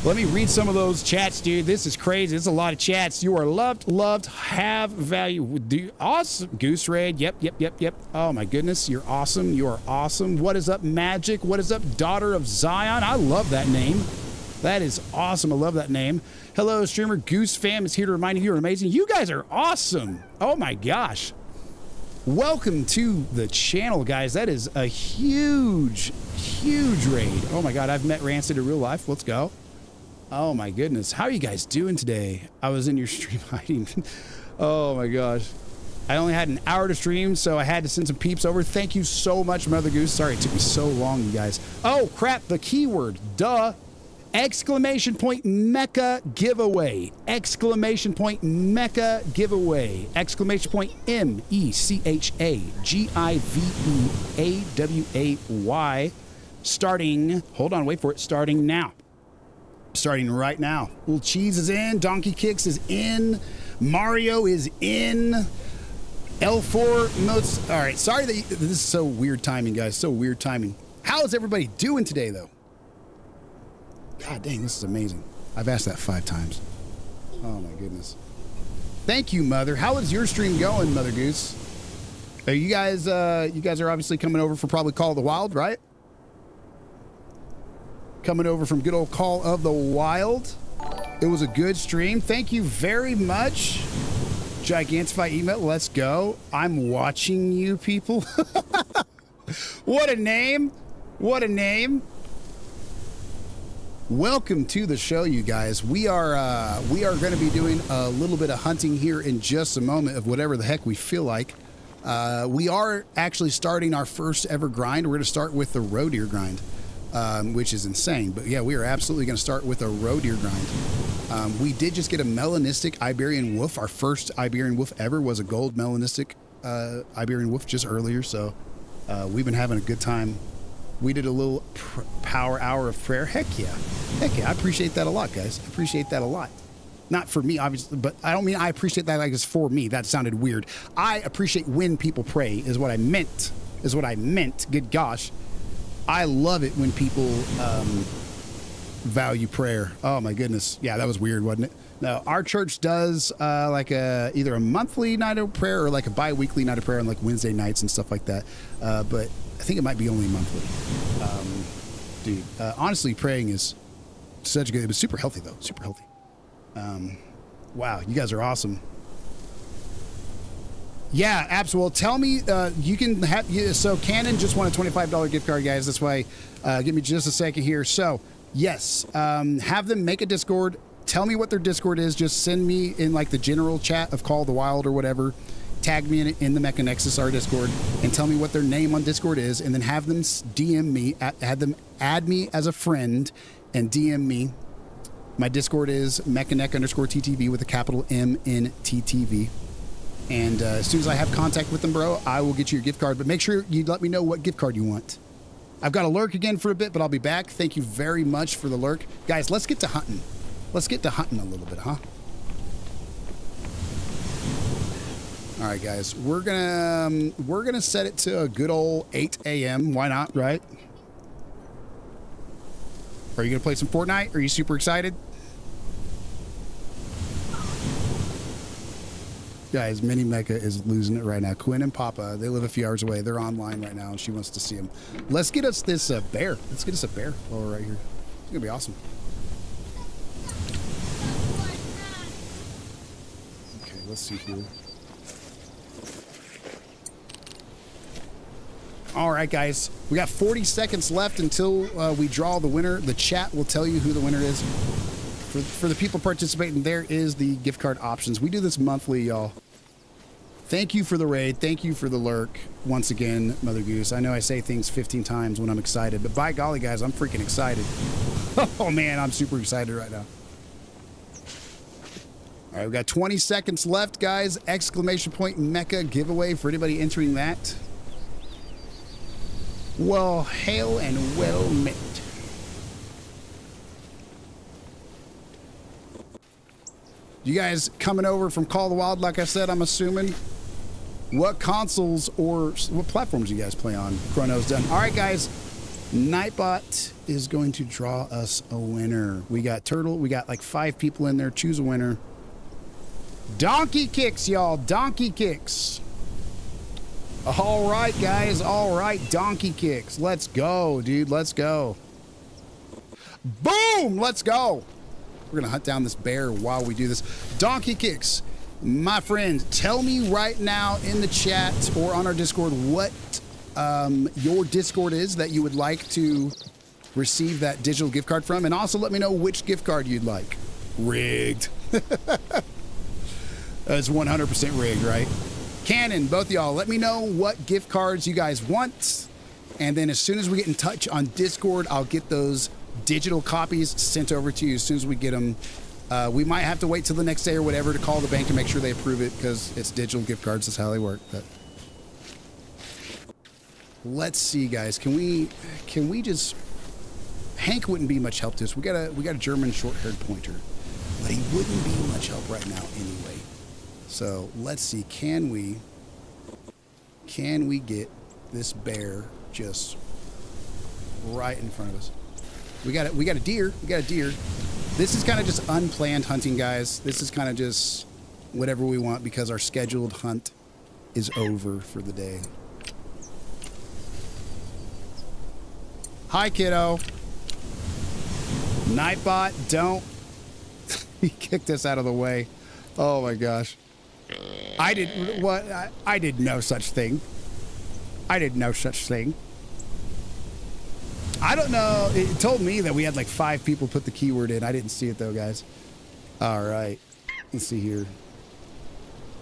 Let me read some of those chats, dude. This is crazy. It's a lot of chats. You are loved, have value. Awesome. Goose Raid. Yep. Oh, my goodness. You're awesome. You are awesome. What is up, Magic? What is up, Daughter of Zion? I love that name. That is awesome. I love that name. Hello, streamer. Goose Fam is here to remind you you're amazing. You guys are awesome. Oh, my gosh. Welcome to the channel, guys. That is a huge raid. Oh, my God. I've met Rancid in real life. Let's go. Oh my goodness. How are you guys doing today? I was in your stream hiding. Oh my gosh. I only had an hour to stream, so I had to send some peeps over. Thank you so much, Mother Goose. Sorry it took me so long, you guys. Oh crap, the keyword. Duh. Exclamation point Mecha giveaway. Exclamation point Mecha giveaway. Exclamation point MECHAGIVEAWAY. Starting, hold on, wait for it. Starting now. Starting right now. Little Cheese is in. Donkey Kicks is in. Mario is in. L4 notes. All right. Sorry that this is so weird timing, guys. So weird timing. How is everybody doing today, though? God dang, this is amazing. I've asked that 5 times. Oh my goodness. Thank you, Mother. How is your stream going, Mother Goose? Are you guys? You guys are obviously coming over for probably Call of the Wild, right? Coming over from good old Call of the Wild. It was a good stream. Thank you very much. Gigantify email. Let's go. I'm watching you people. What a name. What a name. Welcome to the show, you guys. We are going to be doing a little bit of hunting here in just a moment of whatever the heck we feel like. We are actually starting our first ever grind. We're going to start with the roe deer grind. Which is insane. But yeah, we are absolutely going to start with a roe deer grind. We did just get a melanistic Iberian wolf. Our first Iberian wolf ever was a gold melanistic Iberian wolf just earlier. So we've been having a good time. We did a little power hour of prayer. Heck yeah. Heck yeah. I appreciate that a lot, guys. I appreciate that a lot. Not for me, obviously, but I don't mean I appreciate that like it's for me. That sounded weird. I appreciate when people pray is what I meant. Good gosh. I love it when people value prayer. Oh my goodness. Yeah, that was weird, wasn't it? No, our church does like either a monthly night of prayer or like a bi-weekly night of prayer on like Wednesday nights and stuff like that. But I think it might be only monthly. Dude, honestly, praying is such a good, it was super healthy though, super healthy. Wow, you guys are awesome. Yeah, absolutely. Tell me, you can have, so Canon just won a $25 gift card, guys. That's why, give me just a second here. So, yes, have them make a Discord. Tell me what their Discord is. Just send me in like the general chat of Call of the Wild or whatever. Tag me in the Mecha Nexus, our Discord, and tell me what their name on Discord is, and then have them DM me, have them add me as a friend and DM me. My Discord is mechaneck_TTV with a capital MNTTV. And as soon as I have contact with them, bro, I will get you your gift card. But make sure you let me know what gift card you want. I've got to lurk again for a bit, but I'll be back. Thank you very much for the lurk. Guys, let's get to hunting. Let's get to hunting a little bit, huh? All right, guys. We're gonna set it to a good old 8 a.m. Why not, right? Are you gonna play some Fortnite? Are you super excited? Guys, Mini Mecha is losing it right now. Quinn and Papa, they live a few hours away. They're online right now, and she wants to see him. Let's get us this bear. Let's get us a bear while we're right here. It's gonna be awesome. Okay, let's see here. All right, guys. We got 40 seconds left until we draw the winner. The chat will tell you who the winner is. For the people participating, there is the gift card options. We do this monthly, y'all. Thank you for the raid. Thank you for the lurk. Once again, Mother Goose. I know I say things 15 times when I'm excited, but by golly, guys, I'm freaking excited. Oh, man, I'm super excited right now. All right, we got 20 seconds left, guys. Exclamation point Mecha giveaway for anybody entering that. Well, hail and well met. You guys coming over from Call of the Wild, like I said, I'm assuming. What consoles or what platforms you guys play on? Chrono's done. All right, guys. Nightbot is going to draw us a winner. We got Turtle. We got like 5 people in there. Choose a winner. Donkey Kicks, y'all. Donkey Kicks. All right, guys. All right. Donkey Kicks. Let's go, dude. Let's go. Boom. Let's go. We're going to hunt down this bear while we do this. Donkey Kicks. My friend, tell me right now in the chat or on our Discord what your Discord is that you would like to receive that digital gift card from. And also let me know which gift card you'd like. Rigged. That's 100% rigged, right? Cannon, both of y'all, let me know what gift cards you guys want. And then as soon as we get in touch on Discord, I'll get those digital copies sent over to you as soon as we get them. We might have to wait till the next day or whatever to call the bank to make sure they approve it because it's digital gift cards. That's how they work. But let's see, guys. Can we just? Hank wouldn't be much help to us. We got a German short-haired pointer, but he wouldn't be much help right now anyway. So let's see. Can we get this bear just right in front of us? We got a deer. We got a deer. This is kind of just unplanned hunting, guys. This is kind of just whatever we want because our scheduled hunt is over for the day. Hi, kiddo. Nightbot, don't. He kicked us out of the way. Oh my gosh. I did no such thing. I did no such thing. I don't know. It told me that we had like 5 people put the keyword in. I didn't see it though, guys. All right. Let's see here.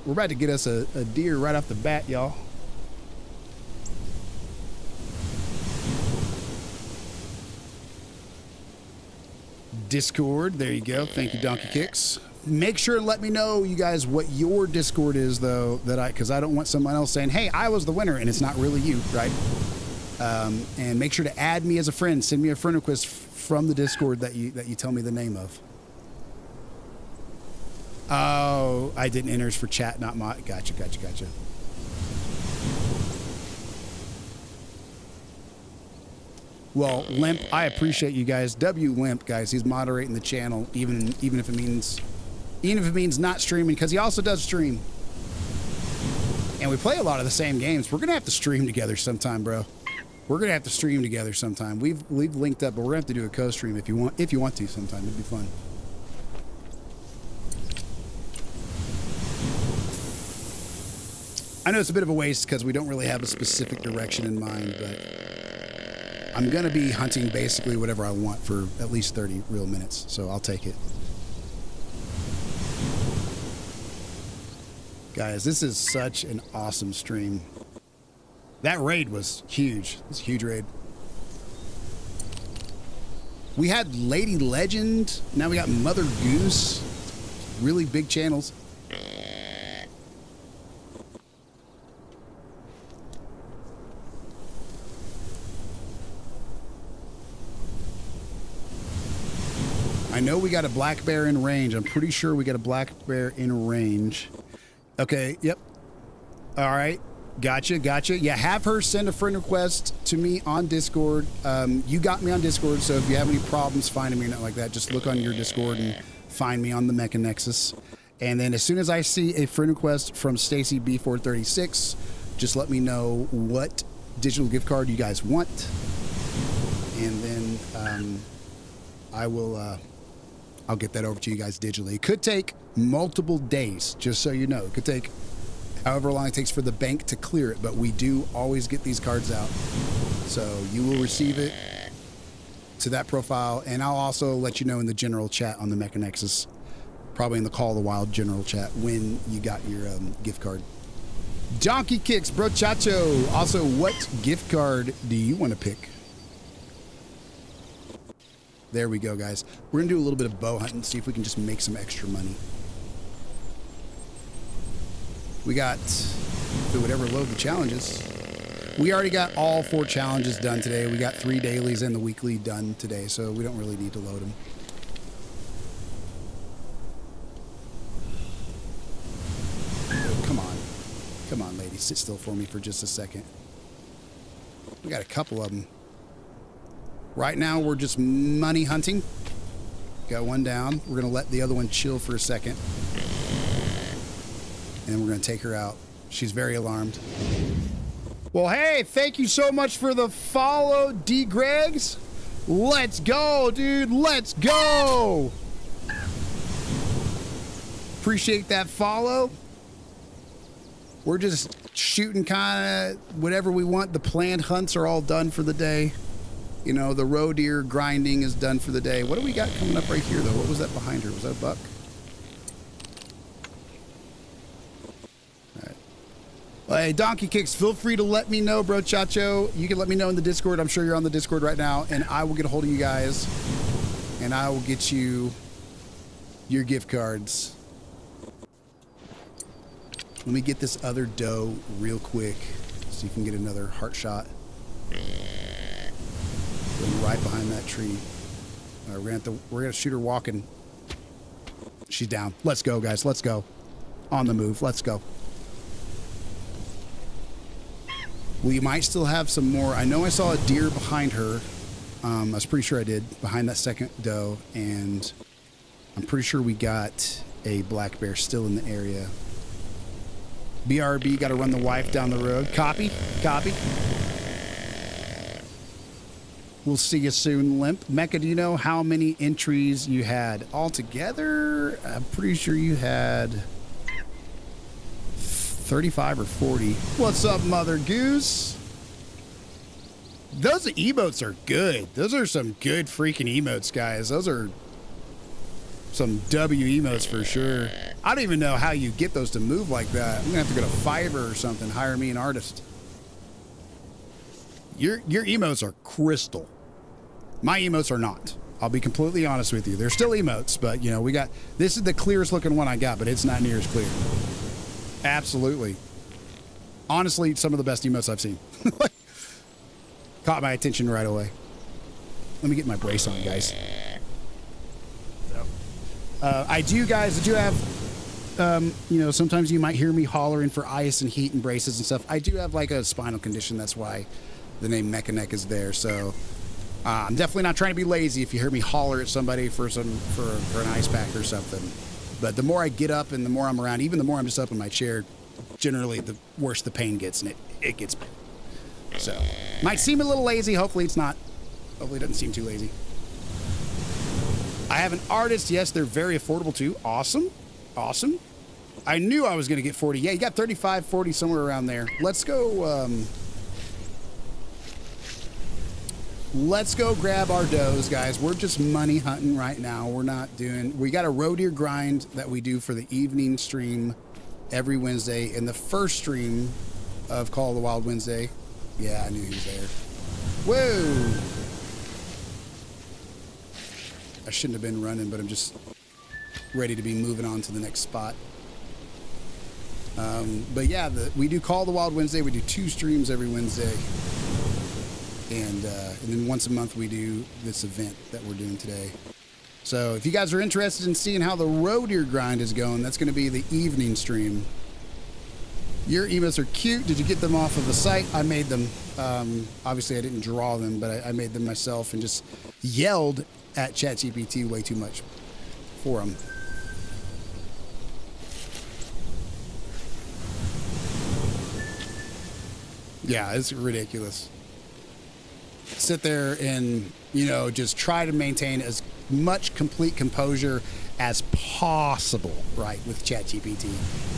We're about to get us a deer right off the bat, y'all. Discord. There you go. Thank you, Donkey Kicks. Make sure and let me know, you guys, what your Discord is, though, because I don't want someone else saying, hey, I was the winner, and it's not really you, right? And make sure to add me as a friend. Send me a friend request from the Discord that you tell me the name of. Oh, I didn't enter for chat, not my. Gotcha. Well, Limp, I appreciate you guys. W Limp, guys, he's moderating the channel, even if it means not streaming, because he also does stream. And we play a lot of the same games. We're gonna have to stream together sometime, bro. We're gonna have to stream together sometime. We've linked up, but we're gonna have to do a co-stream if you want to sometime. It'd be fun. I know it's a bit of a waste because we don't really have a specific direction in mind, but I'm gonna be hunting basically whatever I want for at least 30 real minutes, so I'll take it. Guys, this is such an awesome stream. That raid was huge. It's a huge raid. We had Lady Legend. Now we got Mother Goose. Really big channels. I know we got a black bear in range. I'm pretty sure we got a black bear in range. Okay, yep. All right. Gotcha. Yeah, have her send a friend request to me on Discord. You got me on Discord, so if you have any problems finding me or nothing like that, just look on your Discord and find me on the Mecha Nexus. And then as soon as I see a friend request from Stacy B436, just let me know what digital gift card you guys want. And then I'll get that over to you guys digitally. It could take multiple days, just so you know. It could take however long it takes for the bank to clear it, but we do always get these cards out. So you will receive it to that profile, and I'll also let you know in the general chat on the Mechanexus, probably in the Call of the Wild general chat, when you got your gift card. Donkey Kicks, Brochacho. Also, what gift card do you want to pick? There we go, guys. We're going to do a little bit of bow hunting, see if we can just make some extra money. We got, do whatever load the challenges. We already got all 4 challenges done today. We got 3 dailies and the weekly done today, so we don't really need to load them. Come on. Come on, lady. Sit still for me for just a second. We got a couple of them. Right now, we're just money hunting. Got one down. We're going to let the other one chill for a second. And then we're going to take her out. She's very alarmed. Well, hey, thank you so much for the follow, D. Greggs. Let's go, dude. Let's go. Appreciate that follow. We're just shooting kind of whatever we want. The planned hunts are all done for the day. You know, the roe deer grinding is done for the day. What do we got coming up right here, though? What was that behind her? Was that a buck? All right. Well, hey, Donkey Kicks, feel free to let me know, bro, Chacho. You can let me know in the Discord. I'm sure you're on the Discord right now, and I will get a hold of you guys, and I will get you your gift cards. Let me get this other doe real quick so you can get another heart shot. Right behind that tree. We're gonna shoot her walking. She's down. Let's go, guys. Let's go. On the move. Let's go. We might still have some more. I know I saw a deer behind her. I was pretty sure I did, behind that second doe, and I'm pretty sure we got a black bear still in the area. BRB, got to run the wife down the road. Copy. Copy. We'll see you soon, Limp. Mecha, do you know how many entries you had altogether? I'm pretty sure you had 35 or 40. What's up, Mother Goose? Those emotes are good. Those are some good freaking emotes, guys. Those are some W emotes for sure. I don't even know how you get those to move like that. I'm gonna have to go to Fiverr or something, hire me an artist. Your emotes are crystal. My emotes are not. I'll be completely honest with you. They're still emotes, but you know, this is the clearest looking one I got, but it's not near as clear. Absolutely. Honestly, some of the best emotes I've seen. Caught my attention right away. Let me get my brace on, guys. I do have, you know, sometimes you might hear me hollering for ice and heat and braces and stuff. I do have like a spinal condition. That's why the name Mechanec is there. So I'm definitely not trying to be lazy if you hear me holler at somebody for an ice pack or something. But the more I get up and the more I'm around, even the more I'm just up in my chair, generally the worse the pain gets, and it gets bad. So might seem a little lazy. Hopefully it's not. Hopefully it doesn't seem too lazy. I have an artist. Yes, they're very affordable too. Awesome. Awesome. I knew I was going to get 40. Yeah, you got 35, 40, somewhere around there. Let's go. Let's go grab our does, guys. We're just money hunting right now. We're not doing... We got a roe deer grind that we do for the evening stream every Wednesday. In the first stream of Call of the Wild Wednesday. Yeah, I knew he was there. Whoa! I shouldn't have been running, but I'm just ready to be moving on to the next spot. But yeah, we do Call of the Wild Wednesday. We do 2 streams every Wednesday. And then once a month we do this event that we're doing today. So if you guys are interested in seeing how the roe deer grind is going, that's going to be the evening stream. Your emotes are cute. Did you get them off of the site? I made them. Obviously I didn't draw them, but I made them myself and just yelled at ChatGPT way too much for them. Yeah, it's ridiculous. Sit there and, you know, just try to maintain as much complete composure as possible, right, with ChatGPT.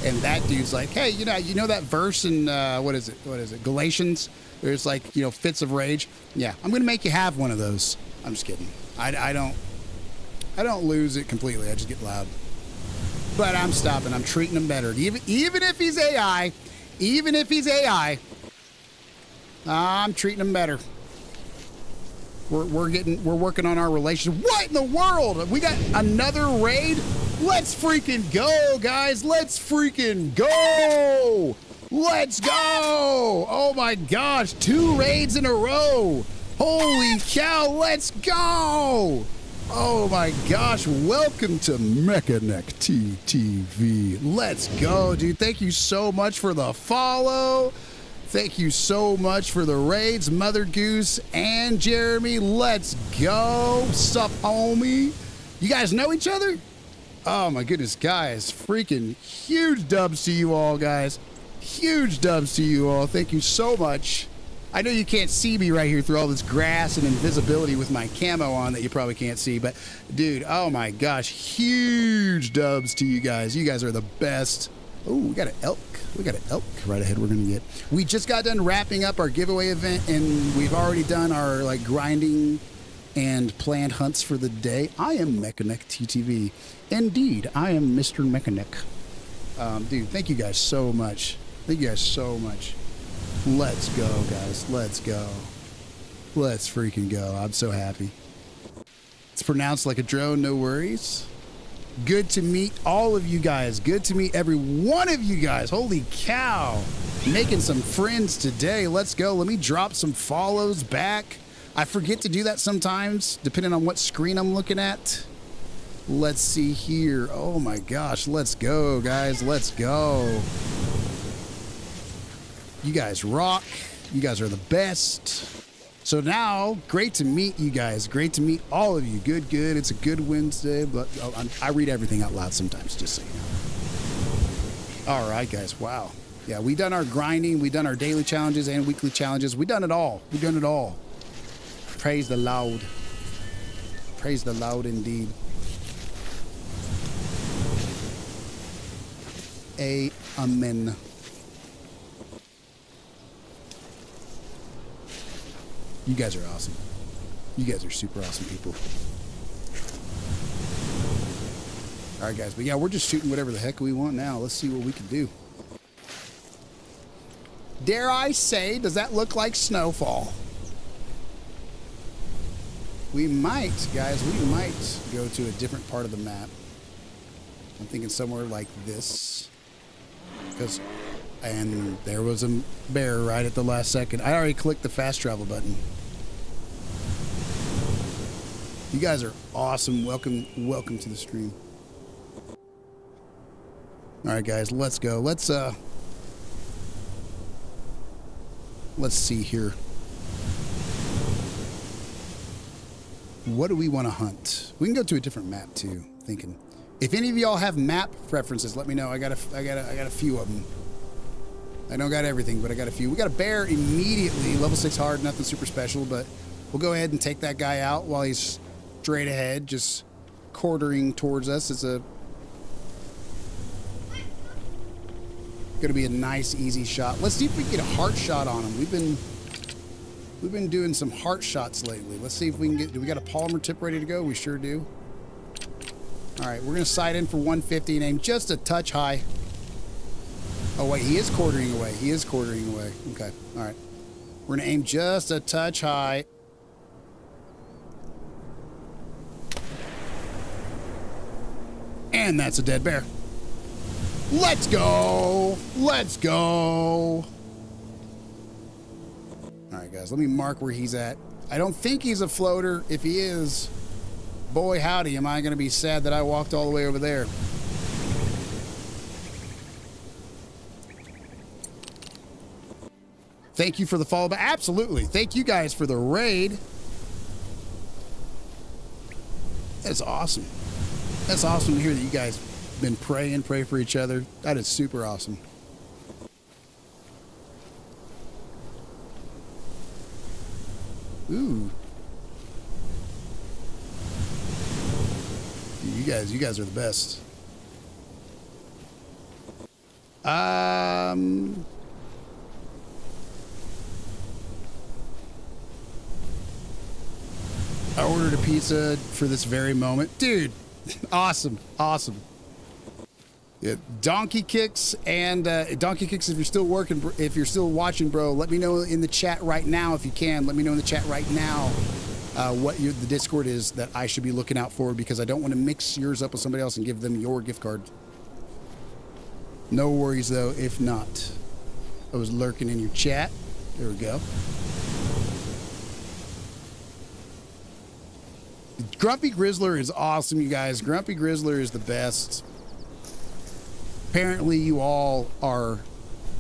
And that dude's like, hey, you know that verse in what is it, Galatians? There's like, fits of rage. Yeah, I'm gonna make you have one of those. I'm just kidding. I don't lose it completely. I just get loud. But I'm stopping. I'm treating him better. Even if he's AI, I'm treating him better. We're working on our relationship. What in the world? We got another raid? Let's freaking go, guys. Let's freaking go. Let's go. Oh my gosh, 2 raids in a row. Holy cow, let's go. Oh my gosh, welcome to Mechanic TTV. Let's go, dude. Thank you so much for the follow. Thank you so much for the raids, Mother Goose and Jeremy. Let's go. Sup, homie? You guys know each other? Oh my goodness, guys. Freaking huge dubs to you all, guys. Huge dubs to you all. Thank you so much. I know you can't see me right here through all this grass and invisibility with my camo on that you probably can't see, but dude, oh my gosh, huge dubs to you guys. You guys are the best. Oh, we got an elk. We got an elk right ahead we're going to get. We just got done wrapping up our giveaway event, and we've already done our grinding and planned hunts for the day. I am Mechanic TTV. Indeed, I am Mr. Mechanic. Dude, thank you guys so much. Thank you guys so much. Let's go, guys. Let's go. Let's freaking go. I'm so happy. It's pronounced like a drone, no worries. Good to meet all of you guys. Good to meet every one of you guys. Holy cow. Making some friends today. Let's go. Let me drop some follows back. I forget to do that sometimes, depending on what screen I'm looking at. Let's see here. Oh my gosh. Let's go, guys. Let's go. You guys rock. You guys are the best. So now, great to meet you guys. Great to meet all of you. Good, good. It's a good Wednesday, but I read everything out loud sometimes, just so you know. All right, guys. Wow. Yeah, we done our grinding. We done our daily challenges and weekly challenges. We done it all. We done it all. Praise the Lord. Praise the Lord indeed. Amen. You guys are awesome. You guys are super awesome people. All right, guys. But yeah, we're just shooting whatever the heck we want now. Let's see what we can do. Dare I say, does that look like snowfall? We might, guys. We might go to a different part of the map. I'm thinking somewhere like this. And there was a bear right at the last second. I already clicked the fast travel button. You guys are awesome. Welcome to the stream. All right, guys, let's go. Let's see here. What do we want to hunt? We can go to a different map too. Thinking, if any of y'all have map preferences, let me know. I got a few of them. I don't got everything, but I got a few. We got a bear immediately, level 6 hard, nothing super special, but we'll go ahead and take that guy out while he's straight ahead, just quartering towards us. It's gonna be a nice, easy shot. Let's see if we can get a heart shot on him. We've been doing some heart shots lately. Let's see if we can get. Do we got a polymer tip ready to go? We sure do. All right, we're gonna sight in for 150 and aim just a touch high. Oh wait, he is quartering away. He is quartering away. Okay, all right. We're gonna aim just a touch high. And that's a dead bear. Let's go. Let's go. All right, guys, let me mark where he's at. I don't think he's a floater. If he is, boy, howdy, am I going to be sad that I walked all the way over there. Thank you for the follow back. Absolutely. Thank you guys for the raid. That's awesome. That's awesome to hear that you guys been praying, pray for each other. That is super awesome. Ooh. You guys are the best. I ordered a pizza for this very moment. Dude, awesome. Awesome. Yeah, Donkey Kicks and Donkey Kicks, if you're still working, if you're still watching, bro, let me know in the chat right now if you can. Let me know in the chat right now what the Discord is that I should be looking out for, because I don't want to mix yours up with somebody else and give them your gift card. No worries, though, if not. I was lurking in your chat. There we go. Grumpy Grizzler is awesome, you guys. Grumpy Grizzler is the best. Apparently, you all are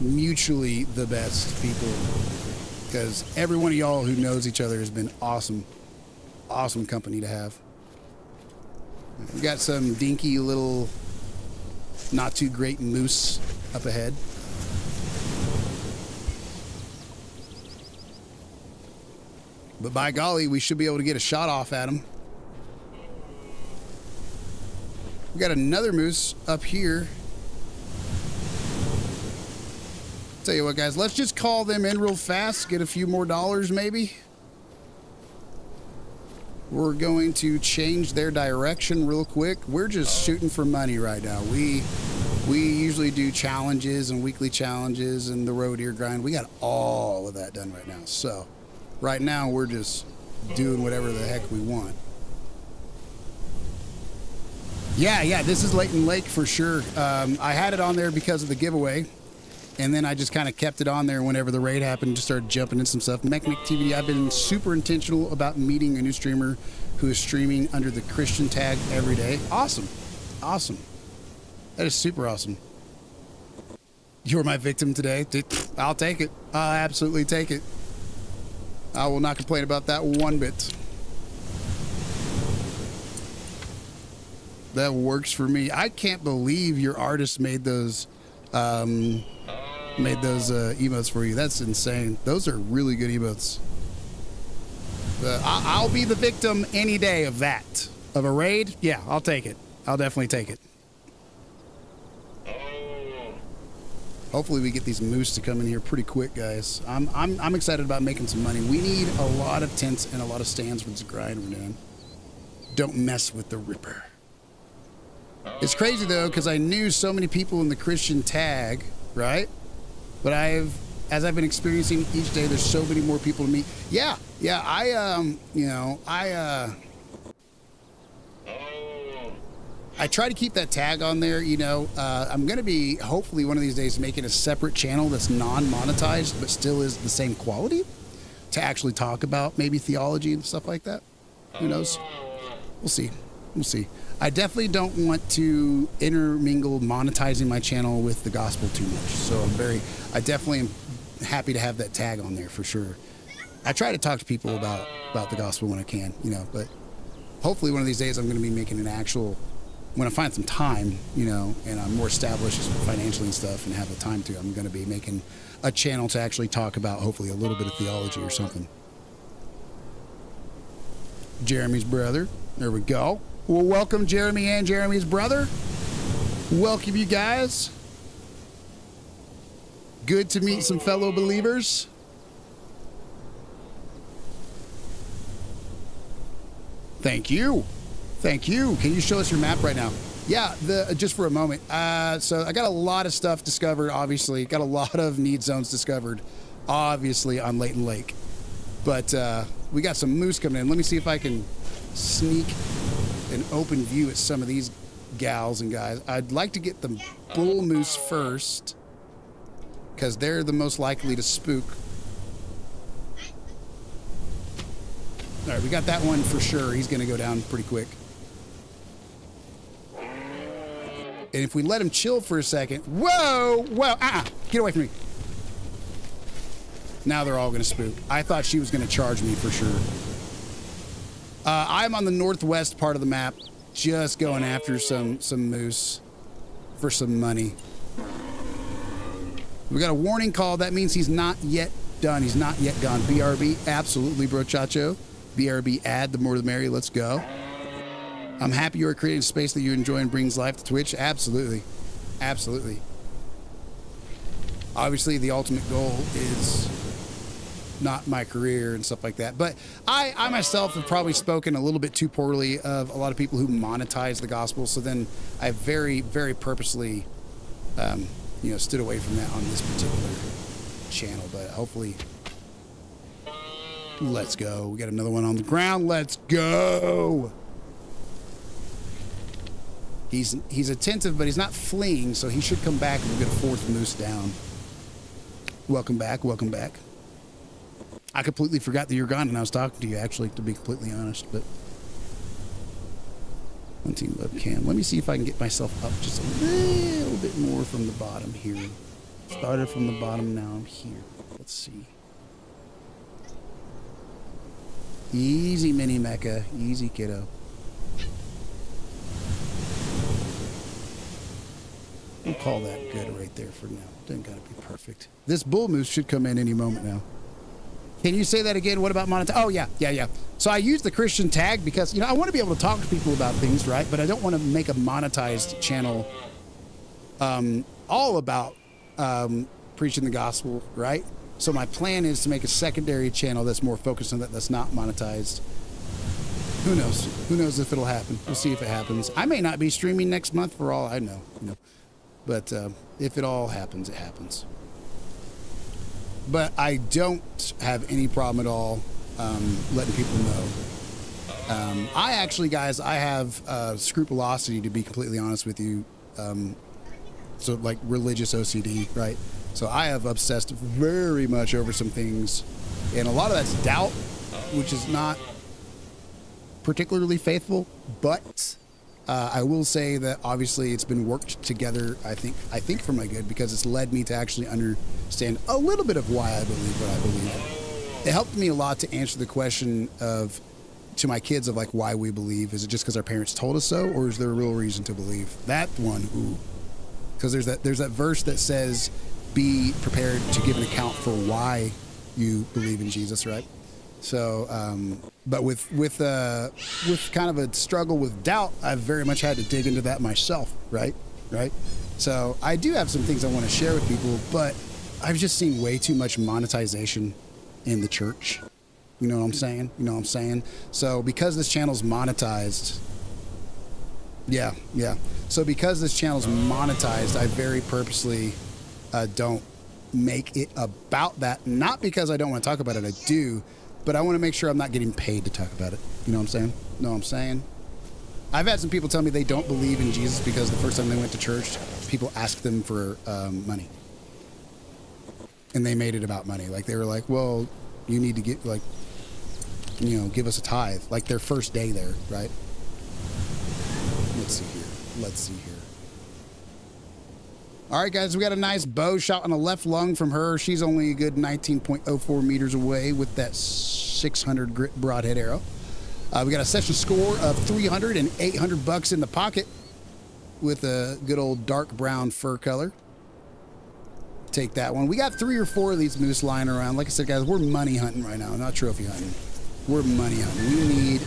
mutually the best people, because every one of y'all who knows each other has been awesome. Awesome company to have. We got some dinky little not too great moose up ahead. But by golly, we should be able to get a shot off at him. We got another moose up here. Tell you what, guys, let's just call them in real fast, get a few more dollars maybe. We're going to change their direction real quick. We're just shooting for money right now. We usually do challenges and weekly challenges and the road deer grind. We got all of that done right now. So right now we're just doing whatever the heck we want. Yeah, this is Leighton Lake for sure. I had it on there because of the giveaway, and then I just kind of kept it on there whenever the raid happened, just started jumping in some stuff. Mechanic TV, I've been super intentional about meeting a new streamer who is streaming under the Christian tag every day. Awesome. Awesome. That is super awesome. You're my victim today. I'll take it. I'll absolutely take it. I will not complain about that one bit. That works for me. I can't believe your artist made those emotes for you. That's insane. Those are really good emotes. I'll be the victim any day of that. Of a raid? Yeah, I'll take it. I'll definitely take it. Hopefully we get these moose to come in here pretty quick, guys. I'm excited about making some money. We need a lot of tents and a lot of stands for this grind we're doing. Don't mess with the Ripper. It's crazy though, because I knew so many people in the Christian tag, right? But as I've been experiencing each day, there's so many more people to meet. Yeah, I try to keep that tag on there, you know. I'm going to be, hopefully one of these days, making a separate channel that's non-monetized, but still is the same quality, to actually talk about maybe theology and stuff like that. Who knows? We'll see. We'll see. I definitely don't want to intermingle monetizing my channel with the gospel too much. So I definitely am happy to have that tag on there for sure. I try to talk to people about the gospel when I can, you know, but hopefully one of these days I'm going to be making an actual, when I find some time, you know, and I'm more established financially and stuff and have the time to, I'm going to be making a channel to actually talk about hopefully a little bit of theology or something. Jeremy's brother. There we go. Well, welcome Jeremy and Jeremy's brother. Welcome you guys. Good to meet some fellow believers. Thank you. Thank you. Can you show us your map right now? Yeah, just for a moment. So I got a lot of stuff discovered, obviously. Got a lot of need zones discovered, obviously, on Leighton Lake. But we got some moose coming in. Let me see if I can sneak an open view at some of these gals and guys. I'd like to get the bull moose first, because they're the most likely to spook. All right, we got that one for sure. He's going to go down pretty quick. And if we let him chill for a second, whoa, get away from me. Now they're all going to spook. I thought she was going to charge me for sure. I'm on the northwest part of the map, just going after some moose for some money. We got a warning call. That means he's not yet done. He's not yet gone. BRB, absolutely, bro, chacho. BRB, add the more the merry. Let's go. I'm happy you are creating a space that you enjoy and brings life to Twitch. Absolutely. Absolutely. Obviously, the ultimate goal is not my career and stuff like that. But I myself have probably spoken a little bit too poorly of a lot of people who monetize the gospel. So then I very, very purposely, stood away from that on this particular channel. But hopefully, let's go. We got another one on the ground. Let's go. He's attentive, but he's not fleeing, so he should come back and we'll get a fourth moose down. Welcome back. Welcome back. I completely forgot that you're gone and I was talking to you, actually, to be completely honest, but hunting webcam. Let me see if I can get myself up just a little bit more from the bottom here. Started from the bottom, now I'm here. Let's see. Easy, Mini Mecha. Easy, kiddo. We'll call that good right there for now. Doesn't gotta be perfect. This bull moose should come in any moment now. Can you say that again? What about monetize? Oh, yeah. So I use the Christian tag because, I want to be able to talk to people about things, right? But I don't want to make a monetized channel all about preaching the gospel, right? So my plan is to make a secondary channel that's more focused on that, that's not monetized. Who knows? Who knows if it'll happen? We'll see if it happens. I may not be streaming next month for all I know, But if it all happens, it happens. But I don't have any problem at all letting people know. I actually, guys, I have scrupulosity, to be completely honest with you. So like religious OCD, right? So I have obsessed very much over some things. And a lot of that's doubt, which is not particularly faithful. But I will say that obviously it's been worked together, I think for my good, because it's led me to actually understand a little bit of why I believe what I believe. It helped me a lot to answer the question to my kids of like why we believe. Is it just because our parents told us so, or is there a real reason to believe? That one, ooh. Because there's that verse that says, be prepared to give an account for why you believe in Jesus, right? So, but with kind of a struggle with doubt, I've very much had to dig into that myself, right? So I do have some things I want to share with people, but I've just seen way too much monetization in the church. You know what I'm saying? So because this channel's monetized, yeah. So because this channel's monetized, I very purposely don't make it about that. Not because I don't want to talk about it, I do. But I want to make sure I'm not getting paid to talk about it. You know what I'm saying? Know what I'm saying? I've had some people tell me they don't believe in Jesus because the first time they went to church, people asked them for money. And they made it about money. Like, they were like, well, you need to get, like, give us a tithe. Like, their first day there, right? Let's see here. All right, guys, we got a nice bow shot on the left lung from her. She's only a good 19.04 meters away with that 600 grit broadhead arrow. We got a session score of 300 and 800 bucks in the pocket with a good old dark brown fur color. Take that one. We got 3 or 4 of these moose lying around. Like I said, guys, we're money hunting right now, not trophy hunting. We're money hunting. We need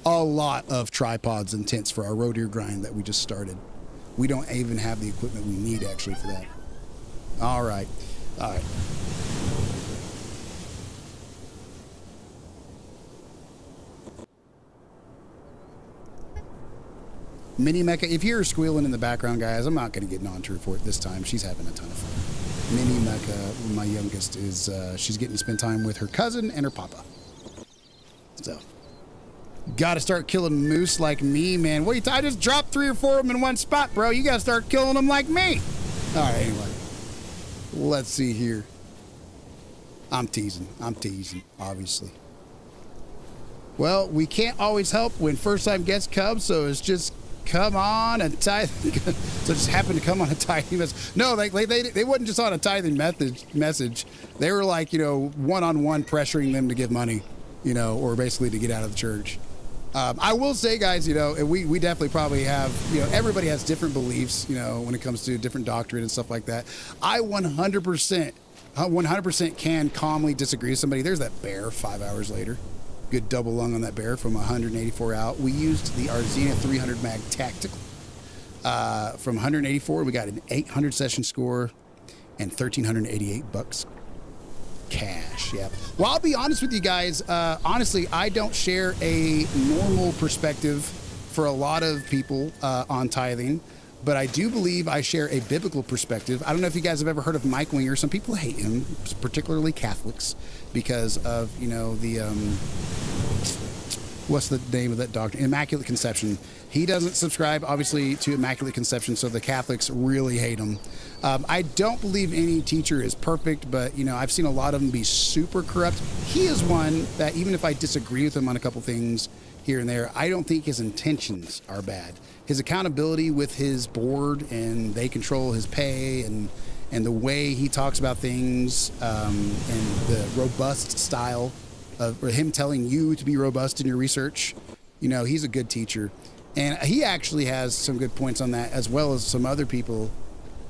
a lot of tripods and tents for our roe deer grind that we just started. We don't even have the equipment we need actually for that. All right. Mini Mecha, if you're squealing in the background, guys, I'm not going to get non-true for it this time. She's having a ton of fun. Mini Mecha, my youngest, is she's getting to spend time with her cousin and her papa. So, got to start killing moose like me, man. What I just dropped 3 or 4 of them in one spot, bro. You got to start killing them like me. All right, anyway. Let's see here. I'm teasing, obviously. Well, we can't always help when first time guests come, so it's just come on and tithe. So it just happened to come on a tithing message. No, they wasn't just on a tithing message. They were like, one-on-one pressuring them to give money, or basically to get out of the church. I will say, guys, we definitely probably have, everybody has different beliefs, when it comes to different doctrine and stuff like that. I 100% can calmly disagree with somebody. There's that bear 5 hours later. Good double lung on that bear from 184 out. We used the Arzina 300 mag tactical. From 184, we got an 800 session score and $1,388 cash. Yeah. Well, I'll be honest with you guys. Honestly, I don't share a normal perspective for a lot of people on tithing, but I do believe I share a biblical perspective. I don't know if you guys have ever heard of Mike Winger. Some people hate him, particularly Catholics, because of, you know, the what's the name of that doctrine? Immaculate Conception. He doesn't subscribe, obviously, to Immaculate Conception, so the Catholics really hate him. I don't believe any teacher is perfect, but, you know, I've seen a lot of them be super corrupt. He is one that, even if I disagree with him on a couple things here and there, I don't think his intentions are bad. His accountability with his board, and they control his pay, and the way he talks about things, and the robust style of him telling you to be robust in your research. You know, he's a good teacher. And he actually has some good points on that, as well as some other people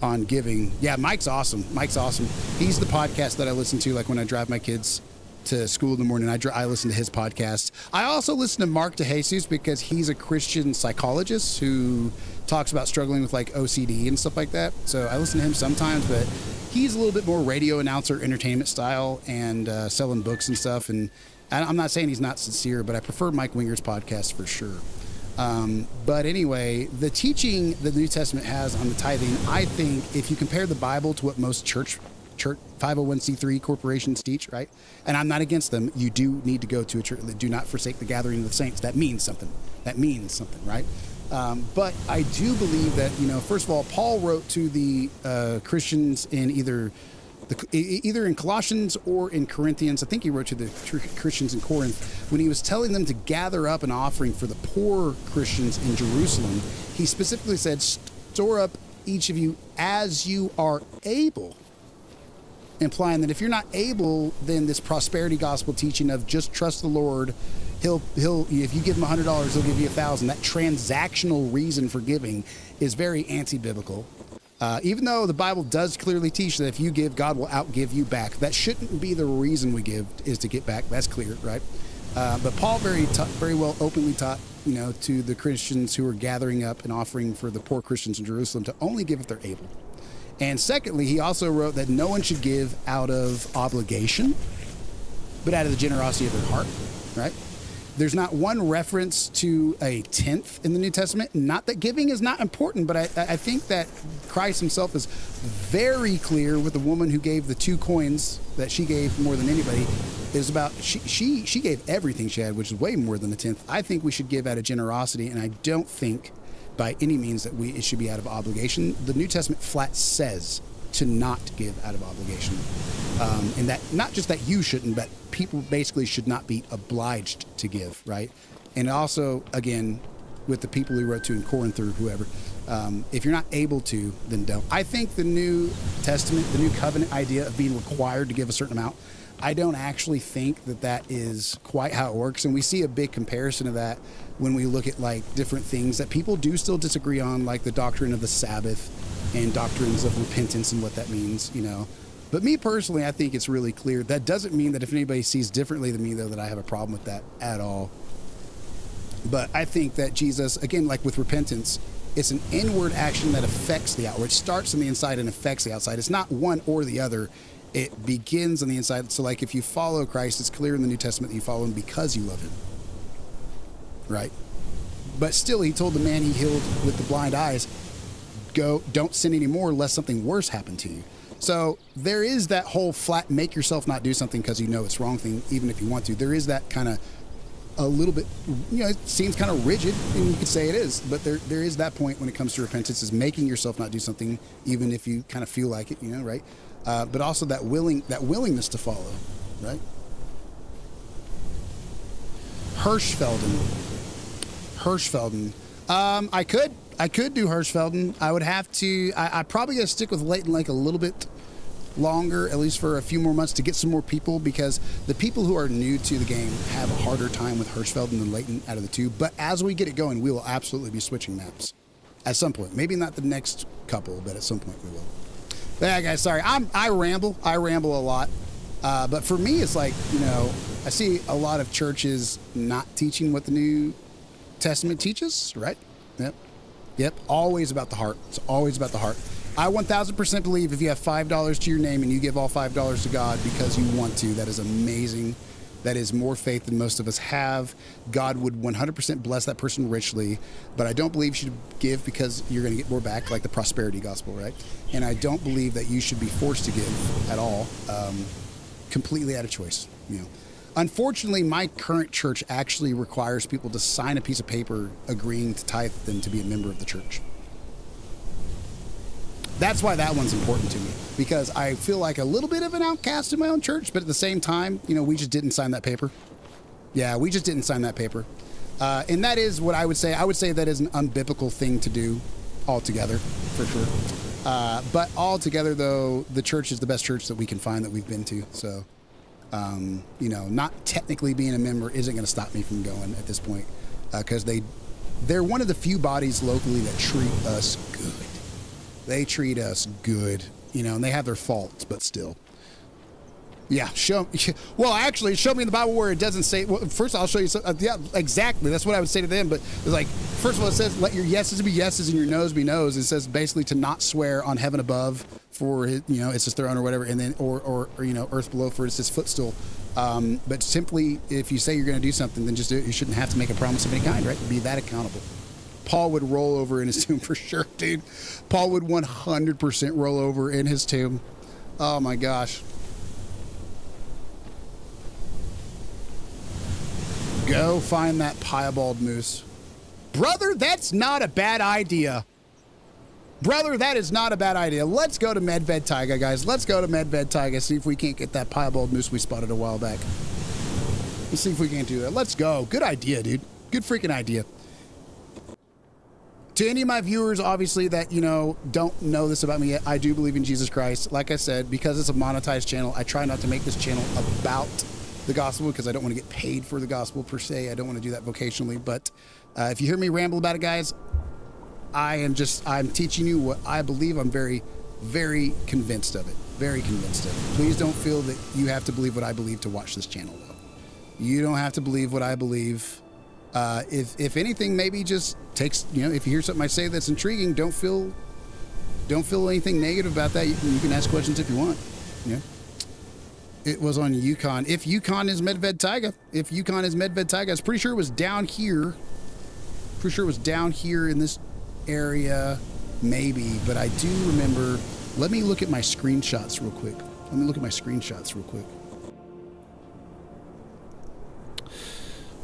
on giving. Yeah, Mike's awesome. Mike's awesome. He's the podcast that I listen to, like when I drive my kids to school in the morning. I listen to his podcast. I also listen to Mark DeJesus because he's a Christian psychologist who talks about struggling with like OCD and stuff like that. So I listen to him sometimes, but he's a little bit more radio announcer, entertainment style, and selling books and stuff. And I'm not saying he's not sincere, but I prefer Mike Winger's podcast for sure. But anyway, the teaching the New Testament has on the tithing, I think if you compare the Bible to what most church 501c3 corporations teach, right? And I'm not against them. You do need to go to a church. Do not forsake the gathering of the saints. That means something. Right? But I do believe that, you know, first of all, Paul wrote to the Christians in either in Colossians or in Corinthians. I think he wrote to the Christians in Corinth when he was telling them to gather up an offering for the poor Christians in Jerusalem. He specifically said, store up each of you as you are able, implying that if you're not able, then this prosperity gospel teaching of just trust the Lord, he'll if you give him $100, he'll give you 1,000. That transactional reason for giving is very anti-biblical. Even though the Bible does clearly teach that if you give, God will outgive you back. That shouldn't be the reason we give, is to get back. That's clear, right? But Paul very well openly taught, you know, to the Christians who are gathering up an offering for the poor Christians in Jerusalem to only give if they're able. And secondly, he also wrote that no one should give out of obligation, but out of the generosity of their heart, right? There's not one reference to a tenth in the New Testament. Not that giving is not important, but I think that Christ himself is very clear with the woman who gave the 2 coins that she gave more than anybody. Is about she gave everything she had, which is way more than a tenth. I think we should give out of generosity, and I don't think by any means that it should be out of obligation. The New Testament flat says to not give out of obligation. And that not just that you shouldn't, but people basically should not be obliged to give, right? And also, again, with the people he wrote to in Corinth or whoever, if you're not able to, then don't. I think the New Testament, the New Covenant idea of being required to give a certain amount, I don't actually think that is quite how it works. And we see a big comparison of that when we look at like different things that people do still disagree on, like the doctrine of the Sabbath and doctrines of repentance and what that means, you know. But me personally, I think it's really clear. That doesn't mean that if anybody sees differently than me, though, that I have a problem with that at all. But I think that Jesus, again, like with repentance, it's an inward action that affects the outward. It starts on the inside and affects the outside. It's not one or the other. It begins on the inside. So like if you follow Christ, it's clear in the New Testament that you follow him because you love him. Right? But still, he told the man he healed with the blind eyes, go, don't sin anymore lest something worse happen to you. So there is that whole flat make yourself not do something because you know it's wrong thing, even if you want to. There is that kind of a little bit, you know, it seems kind of rigid, and you could say it is, but there is that point when it comes to repentance, is making yourself not do something even if you kind of feel like it, you know, right? But also that willingness to follow, right? Hirschfelden. I could do Hirschfelden. I would have to. I probably gotta stick with Leighton like a little bit longer, at least for a few more months, to get some more people, because the people who are new to the game have a harder time with Hirschfelden than Leighton out of the two. But as we get it going, we will absolutely be switching maps at some point. Maybe not the next couple, but at some point we will. But yeah, guys, sorry. I ramble a lot. But for me, it's like, you know, I see a lot of churches not teaching what the New Testament teaches, right? Yep. Yep. Always about the heart. It's always about the heart. I 1000% believe if you have $5 to your name and you give all $5 to God because you want to, that is amazing. That is more faith than most of us have. God would 100% bless that person richly, but I don't believe you should give because you're going to get more back, like the prosperity gospel, right? And I don't believe that you should be forced to give at all, completely out of choice. You know, unfortunately, my current church actually requires people to sign a piece of paper agreeing to tithe them to be a member of the church. That's why that one's important to me, because I feel like a little bit of an outcast in my own church, but at the same time, you know, we just didn't sign that paper. Yeah, we just didn't sign that paper. And that is what I would say. I would say that is an unbiblical thing to do altogether, for sure. But altogether, though, the church is the best church that we can find that we've been to. So, you know, not technically being a member isn't going to stop me from going at this point, because they're one of the few bodies locally that treat us good. They treat us good, you know, and they have their faults, but still. Yeah, well, actually, show me in the Bible where it doesn't say, well, first I'll show you, yeah, exactly, that's what I would say to them, but it's like, first of all, it says, let your yeses be yeses and your noes be noes. It says basically to not swear on heaven above for, you know, it's his throne or whatever, and then, or you know, earth below for it's his footstool. But simply, if you say you're going to do something, then just do it. You shouldn't have to make a promise of any kind, right? Be that accountable. Paul would roll over in his tomb for sure, dude. Paul would 100% roll over in his tomb. Oh my gosh. Go find that piebald moose. Brother, that's not a bad idea. Brother, that is not a bad idea. Let's go to Medved Taiga, guys. Let's go to Medved Taiga, see if we can't get that piebald moose we spotted a while back. Let's see if we can't do that. Let's go. Good idea, dude. Good freaking idea. To any of my viewers, obviously, that, you know, don't know this about me yet, I do believe in Jesus Christ. Like I said, because it's a monetized channel, I try not to make this channel about the gospel because I don't want to get paid for the gospel per se. I don't want to do that vocationally. But if you hear me ramble about it, guys, I'm teaching you what I believe. I'm very, very convinced of it. Very convinced of it. Please don't feel that you have to believe what I believe to watch this channel, though. You don't have to believe what I believe. If anything, maybe just takes, you know, if you hear something I say that's intriguing, don't feel anything negative about that. You can ask questions if you want. Yeah. It was on Yukon. If Yukon is Medved Taiga, I was pretty sure it was down here. Pretty sure it was down here in this area, maybe. But I do remember. Let me look at my screenshots real quick.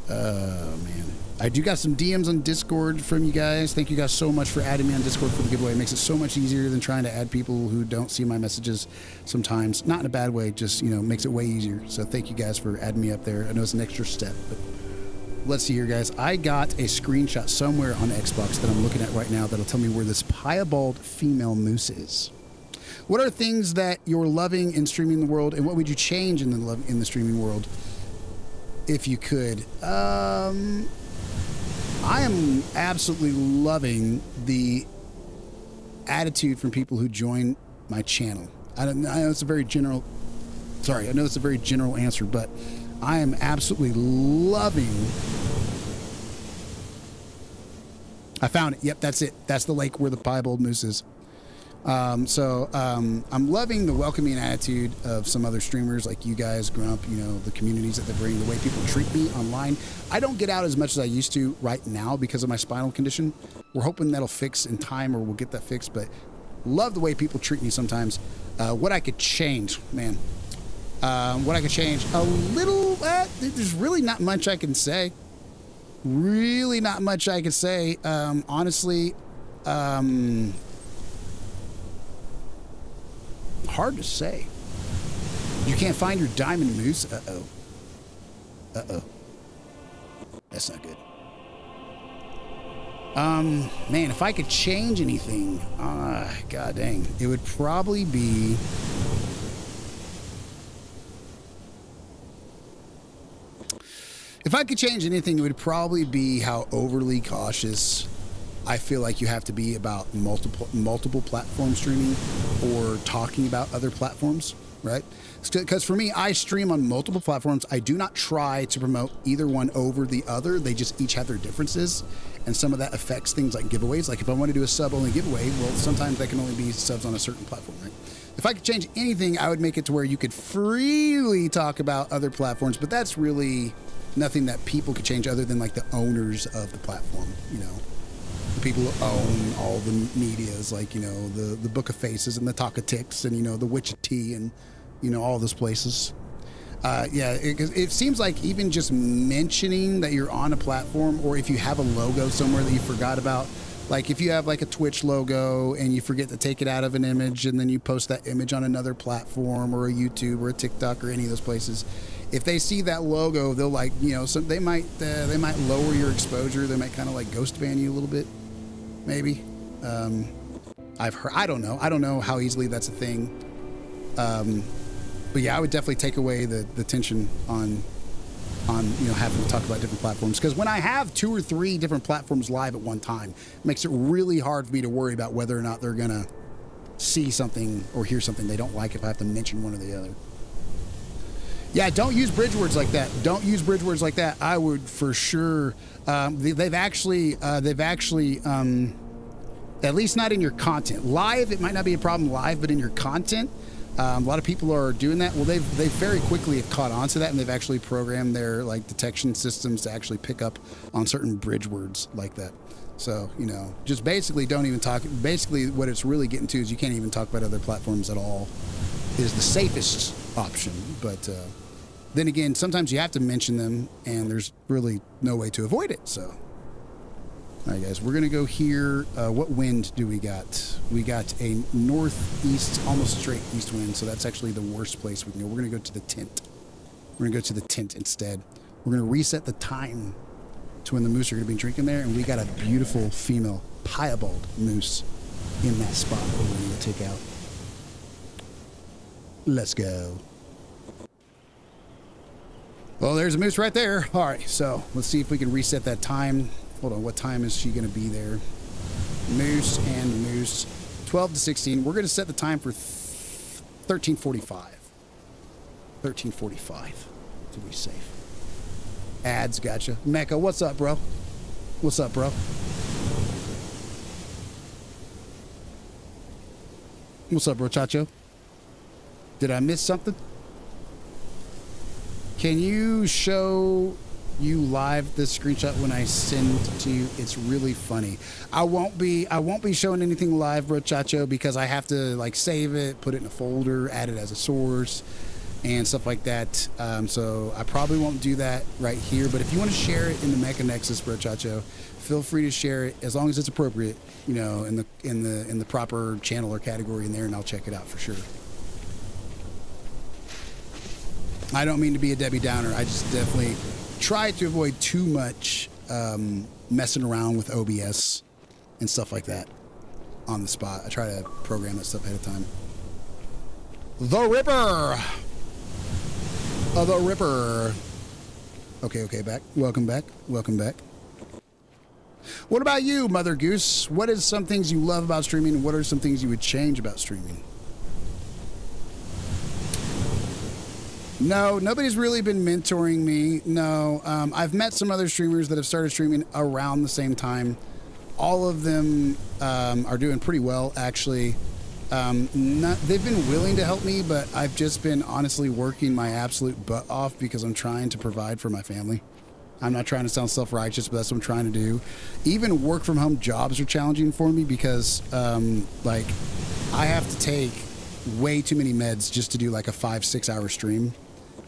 Oh, man. I do got some DMs on Discord from you guys. Thank you guys so much for adding me on Discord for the giveaway. It makes it so much easier than trying to add people who don't see my messages sometimes. Not in a bad way, just, you know, makes it way easier. So thank you guys for adding me up there. I know it's an extra step, but let's see here, guys. I got a screenshot somewhere on Xbox that I'm looking at right now that'll tell me where this piebald female moose is. What are things that you're loving in streaming the world, and what would you change in the streaming world if you could? I am absolutely loving the attitude from people who join my channel. I know it's a very general answer, but I am absolutely loving. I found it. Yep, that's it. That's the lake where the piebald moose is. I'm loving the welcoming attitude of some other streamers like you guys, Grump, you know, the communities that they bring, the way people treat me online. I don't get out as much as I used to right now because of my spinal condition. We're hoping that'll fix in time, or we'll get that fixed, but love the way people treat me sometimes. What I could change, man. What I could change a little, there's really not much I can say. Honestly, hard to say. You can't find your diamond moose? Uh-oh. That's not good. Man, if I could change anything, god dang, it would probably be... If I could change anything, it would probably be how overly cautious I feel like you have to be about multiple platform streaming or talking about other platforms. right? Because for me, I stream on multiple platforms. I do not try to promote either one over the other. They just each have their differences. And some of that affects things like giveaways. Like if I want to do a sub-only giveaway, well, sometimes that can only be subs on a certain platform, right? If I could change anything, I would make it to where you could freely talk about other platforms, but that's really nothing that people could change other than like the owners of the platform, you know, the people who own all the medias, like, you know, the Book of Faces and the Talkatics and, you know, the Witch of Tea and, you know, all those places. Yeah, it seems like even just mentioning that you're on a platform, or if you have a logo somewhere that you forgot about, like if you have like a Twitch logo and you forget to take it out of an image and then you post that image on another platform or a YouTube or a TikTok or any of those places, if they see that logo, they'll like, you know, so they might lower your exposure. They might kind of like ghost ban you a little bit, maybe. I've heard, I don't know how easily that's a thing. But yeah, I would definitely take away the tension on you know, having to talk about different platforms, because when I have 2 or 3 different platforms live at one time, it makes it really hard for me to worry about whether or not they're gonna see something or hear something they don't like if I have to mention one or the other. Yeah, don't use bridge words like that. Don't use bridge words like that. I would for sure. They've actually at least not in your content. Live, it might not be a problem live, but in your content, a lot of people are doing that. Well, they very quickly have caught on to that, and they've actually programmed their like detection systems to actually pick up on certain bridge words like that. So, you know, just basically don't even talk. Basically, what it's really getting to is you can't even talk about other platforms at all. Is the safest option, but then again, sometimes you have to mention them, and there's really no way to avoid it. So. All right, guys, we're going to go here. What wind do we got? We got a northeast, almost straight east wind, so that's actually the worst place we can go. We're going to go to the tent. We're going to go to the tent instead. We're going to reset the time to when the moose are going to be drinking there, and we got a beautiful female piebald moose in that spot that we're going to take out. Let's go. Well, there's a moose right there. All right, so let's see if we can reset that time. Hold on, what time is she going to be there? Moose and moose. 12 to 16. We're going to set the time for 13:45. 13:45 to be safe. Ads, gotcha. Mecca, what's up, bro? What's up, bro? What's up, bro, Chacho? Did I miss something? Can you show you live this screenshot when I send to you? It's really funny. I won't be showing anything live, bro, Chacho, because I have to like save it, put it in a folder, add it as a source and stuff like that. So I probably won't do that right here, but if you want to share it in the Mecha Nexus, bro, Chacho, feel free to share it as long as it's appropriate, you know, in the proper channel or category in there, and I'll check it out for sure. I don't mean to be a Debbie Downer. I just definitely try to avoid too much messing around with OBS and stuff like that on the spot. I try to program that stuff ahead of time. The Ripper! The Ripper. Okay, back. Welcome back. Welcome back. What about you, Mother Goose? What is some things you love about streaming, and what are some things you would change about streaming? No, nobody's really been mentoring me. No, I've met some other streamers that have started streaming around the same time. All of them are doing pretty well, actually. They've been willing to help me, but I've just been honestly working my absolute butt off because I'm trying to provide for my family. I'm not trying to sound self-righteous, but that's what I'm trying to do. Even work from home jobs are challenging for me because like I have to take way too many meds just to do like a 5-6 hour stream.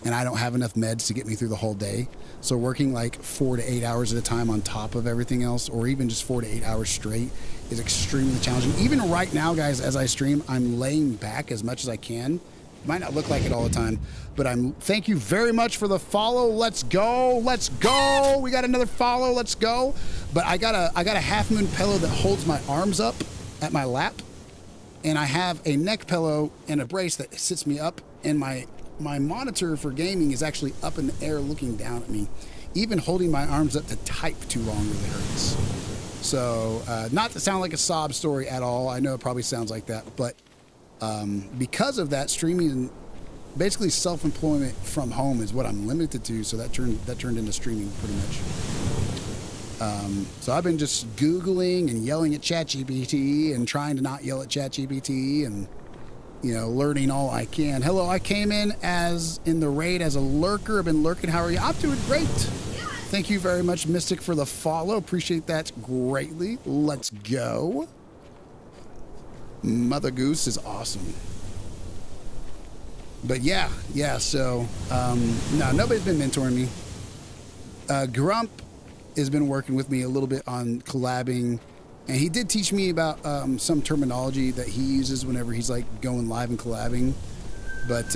And I don't have enough meds to get me through the whole day. So working like 4 to 8 hours at a time on top of everything else, or even just 4 to 8 hours straight, is extremely challenging. Even right now, guys, as I stream, I'm laying back as much as I can. It might not look like it all the time, but thank you very much for the follow. Let's go. Let's go. We got another follow. Let's go. But I got a half moon pillow that holds my arms up at my lap. And I have a neck pillow and a brace that sits me up, and my monitor for gaming is actually up in the air looking down at me. Even holding my arms up to type too long really hurts. So, not to sound like a sob story at all. I know it probably sounds like that, but because of that, streaming basically self-employment from home is what I'm limited to. So that turned into streaming pretty much. So I've been just Googling and yelling at ChatGPT and trying to not yell at ChatGPT and, you know, learning all I can. Hello, I came in the raid as a lurker. I've been lurking. How are you? I'm doing great. Thank you very much, Mystic, for the follow. Appreciate that greatly. Let's go. Mother Goose is awesome. But yeah, so, no, nobody's been mentoring me. Grump has been working with me a little bit on collabing, and he did teach me about some terminology that he uses whenever he's like going live and collabing. But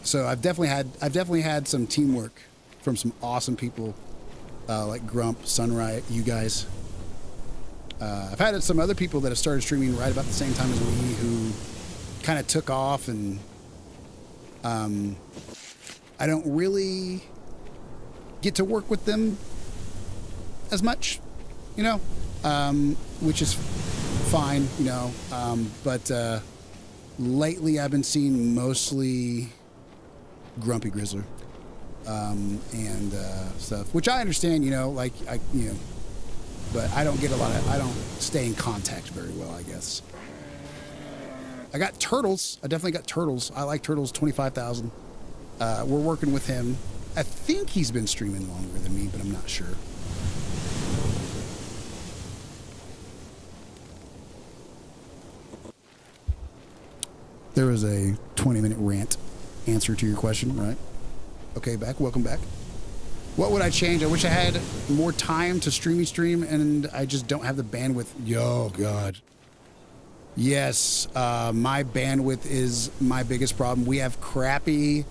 so I've definitely had some teamwork from some awesome people like Grump, Sunriot, you guys. I've had some other people that have started streaming right about the same time as me who kind of took off, and I don't really get to work with them as much, you know, which is fine, you know, but lately I've been seeing mostly Grumpy Grizzler and stuff, which I understand, you know, like you know, but I don't stay in contact very well, I guess. I got Turtles. I definitely got Turtles. I like Turtles 25,000. We're working with him. I think he's been streaming longer than me, but I'm not sure. There was a 20-minute rant answer to your question, right? Okay, welcome back. What would I change? I wish I had more time to stream, and I just don't have the bandwidth. Yo, God. Yes, my bandwidth is my biggest problem. We have crappy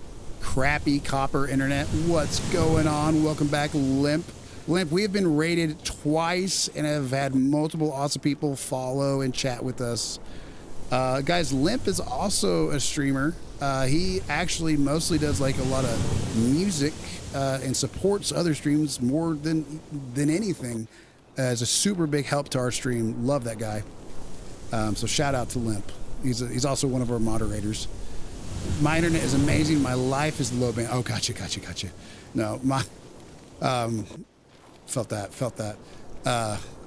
copper internet. What's going on? Welcome back, Limp. Limp, we have been rated twice and have had multiple awesome people follow and chat with us. Guys, Limp is also a streamer. He actually mostly does like a lot of music and supports other streams more than anything. As a super big help to our stream. Love that guy. So shout out to Limp. He's also one of our moderators. My internet is amazing. My life is low band. Oh, gotcha. No, felt that.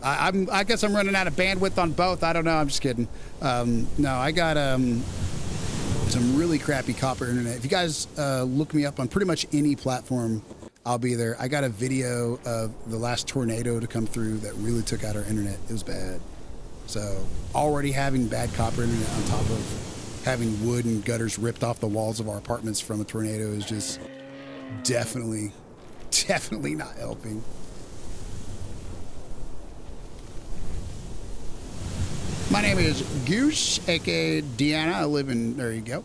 I guess I'm running out of bandwidth on both. I don't know. I'm just kidding. No, I got some really crappy copper internet. If you guys look me up on pretty much any platform, I'll be there. I got a video of the last tornado to come through that really took out our internet. It was bad. So already having bad copper internet on top of having wood and gutters ripped off the walls of our apartments from a tornado is just definitely not helping. My name is Goose, aka Deanna. I live in, there you go.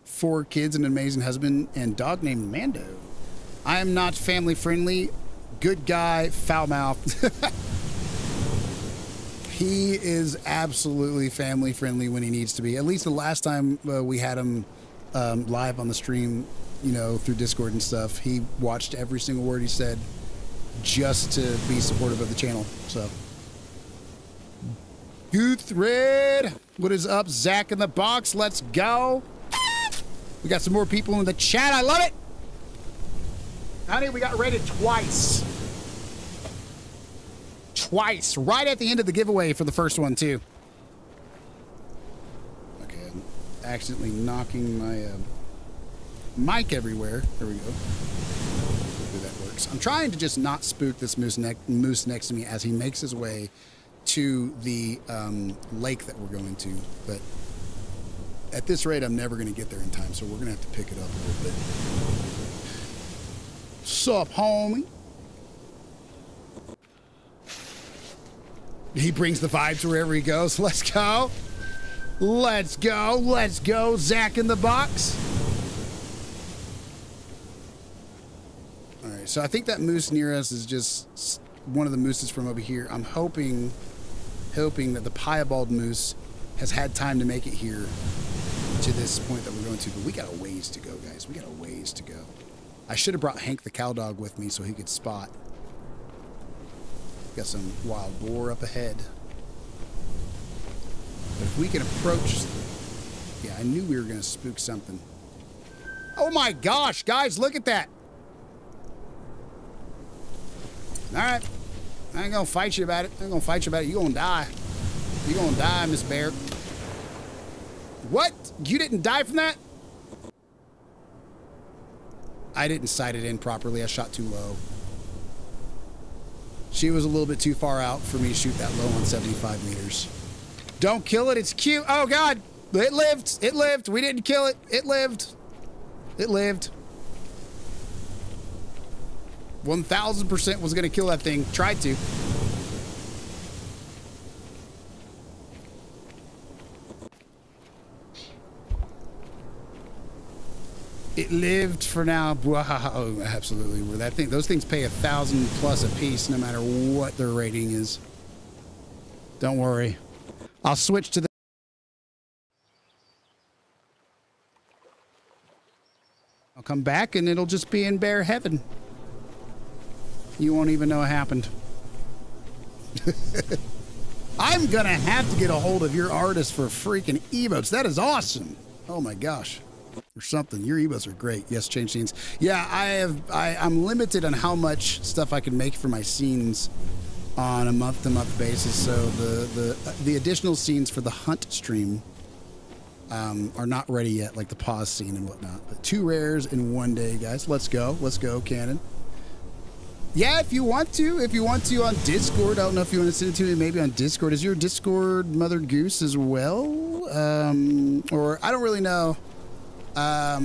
4 kids, an amazing husband, and dog named Mando. I am not family friendly. Good guy, foul mouthed. He is absolutely family friendly when he needs to be. At least the last time we had him live on the stream, you know, through Discord and stuff, he watched every single word he said just to be supportive of the channel. So. Goothred, what is up? Zach in the box, let's go. We got some more people in the chat. I love it. Honey, we got rated twice. Right at the end of the giveaway for the first one, too. Okay, I'm accidentally knocking my mic everywhere. There we go. Hopefully that works. I'm trying to just not spook this moose next to me as he makes his way to the lake that we're going to, but at this rate I'm never going to get there in time, so we're going to have to pick it up a little bit. Sup, homie? He brings the vibes wherever he goes. Let's go, Zach in the box. All right, so I think that moose near us is just one of the mooses from over here. I'm hoping that the piebald moose has had time to make it here to this point that we're going to, but we got a ways to go, guys. We got a ways to go. I should have brought Hank the cow dog with me so he could spot. Got some wild boar up ahead. But if if we can approach... Yeah, I knew we were going to spook something. Oh my gosh, guys, look at that. All right. I ain't going to fight you about it. I ain't going to fight you about it. You're going to die. You're going to die, Miss Bear. What? You didn't die from that? I didn't sight it in properly. I shot too low. She was a little bit too far out for me to shoot that low on 75 meters. Don't kill it. It's cute. Oh, God. It lived. It lived. We didn't kill it. It lived. It lived. 1,000% was going to kill that thing. Tried to. It lived for now. Wow, absolutely. That thing, those things pay 1,000 plus a piece, no matter what their rating is. Don't worry. I'll switch to the. I'll come back and it'll just be in bear heaven. You won't even know it happened. I'm gonna have to get a hold of your artist for freaking emotes. That is awesome. Oh my gosh. Or something. Your emotes are great. Yes, change scenes. Yeah, I'm limited on how much stuff I can make for my scenes on a month-to-month basis. So the additional scenes for the hunt stream are not ready yet, like the pause scene and whatnot. But 2 rares in 1 day, guys. Let's go. Let's go, Cannon. Yeah, if you want to on Discord. I don't know if you want to send it to me maybe on Discord. Is your Discord Mother Goose as well? Or I don't really know. I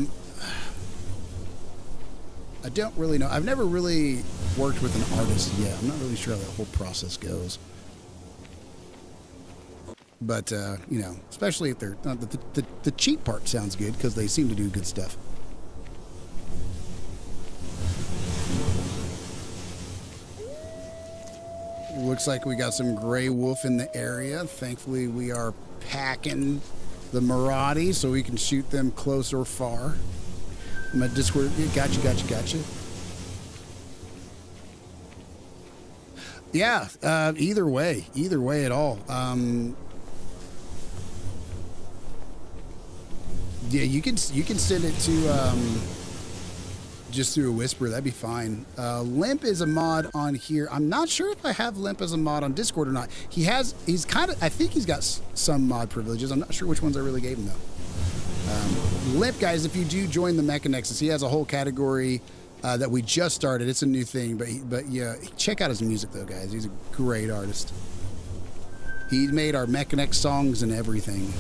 don't really know. I've never really worked with an artist yet. I'm not really sure how that whole process goes. But, you know, especially if they're... the cheap part sounds good because they seem to do good stuff. Looks like we got some gray wolf in the area. Thankfully, we are packing the Maraudy so we can shoot them close or far. My Discord, gotcha. Yeah, either way at all. Yeah, you can send it to just through a whisper. That'd be fine. Limp is a mod on here. I'm not sure if I have Limp as a mod on Discord or not. He's kind of, I think he's got some mod privileges. I'm not sure which ones I really gave him though. Limp, guys, if you do join the Mecha Nexus, he has a whole category that we just started. It's a new thing, but yeah, check out his music though, guys. He's a great artist. He made our Mecha Nexus songs and everything.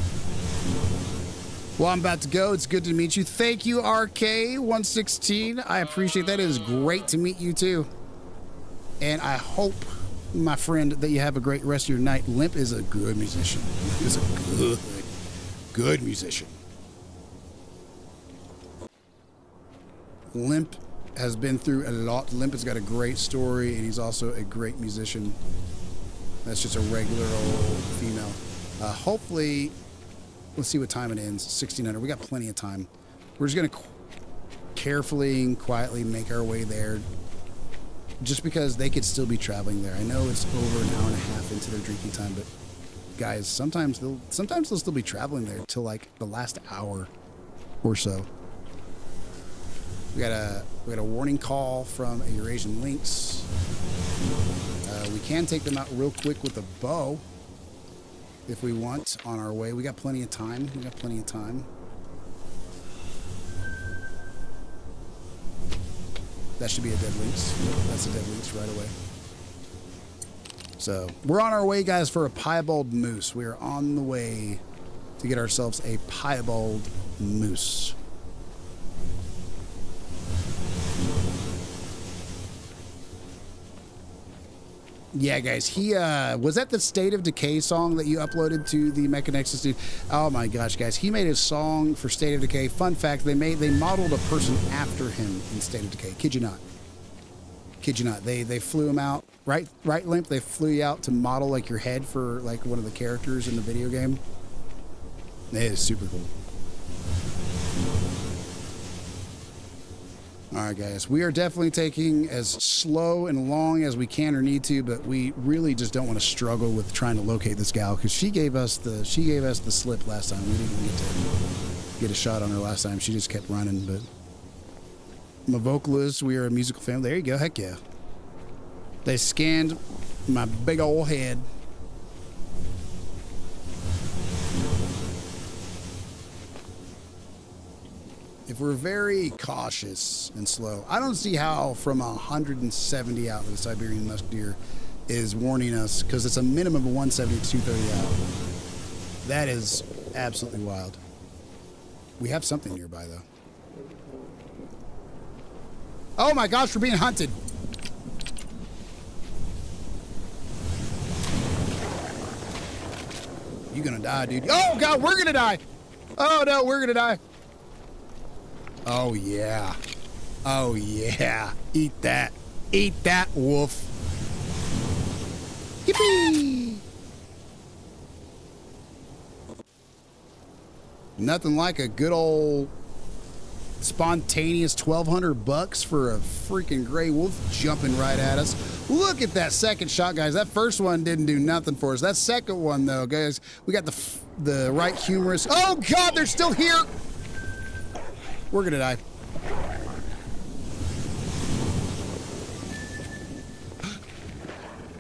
Well, I'm about to go. It's good to meet you. Thank you, RK116. I appreciate that. It is great to meet you, too. And I hope, my friend, that you have a great rest of your night. Limp is a good musician. He's a good musician. Limp has been through a lot. Limp has got a great story, and he's also a great musician. That's just a regular old female. Hopefully... Let's see what time it ends. 1600. We got plenty of time. We're just going to carefully and quietly make our way there. Just because they could still be traveling there. I know it's over an hour and a half into their drinking time, but guys, sometimes they'll still be traveling there till like the last hour or so. We got a warning call from a Eurasian Lynx. We can take them out real quick with a bow. If we want, on our way. We got plenty of time. That should be a dead lynx. Yep, that's a dead lynx right away. So, we're on our way, guys, for a piebald moose. We are on the way to get ourselves a piebald moose. Yeah, guys, he was that the State of Decay song that you uploaded to the Mecha Nexus dude? Oh my gosh, guys, he made a song for State of Decay. Fun fact, they modeled a person after him in State of Decay. Kid you not. They flew him out, right, Limp? They flew you out to model like your head for like one of the characters in the video game. It is super cool. All right, guys, we are definitely taking as slow and long as we can or need to, but we really just don't want to struggle with trying to locate this gal because she gave us the slip last time. We didn't get to get a shot on her last time. She just kept running. But I'm a vocalist. We are a musical family. There you go. Heck yeah. They scanned my big old head. If we're very cautious and slow, I don't see how from 170 out, the Siberian musk deer is warning us, because it's a minimum of 170 to 230 out. That is absolutely wild. We have something nearby, though. Oh my gosh, we're being hunted. You're gonna die, dude. Oh God, we're gonna die. Oh no, we're gonna die. Oh yeah. Oh yeah. Eat that. Eat that, wolf. Yippee! Nothing like a good old spontaneous $1,200 for a freaking gray wolf jumping right at us. Look at that second shot, guys. That first one didn't do nothing for us. That second one, though, guys, we got the right humorous. Oh God, they're still here. We're gonna die.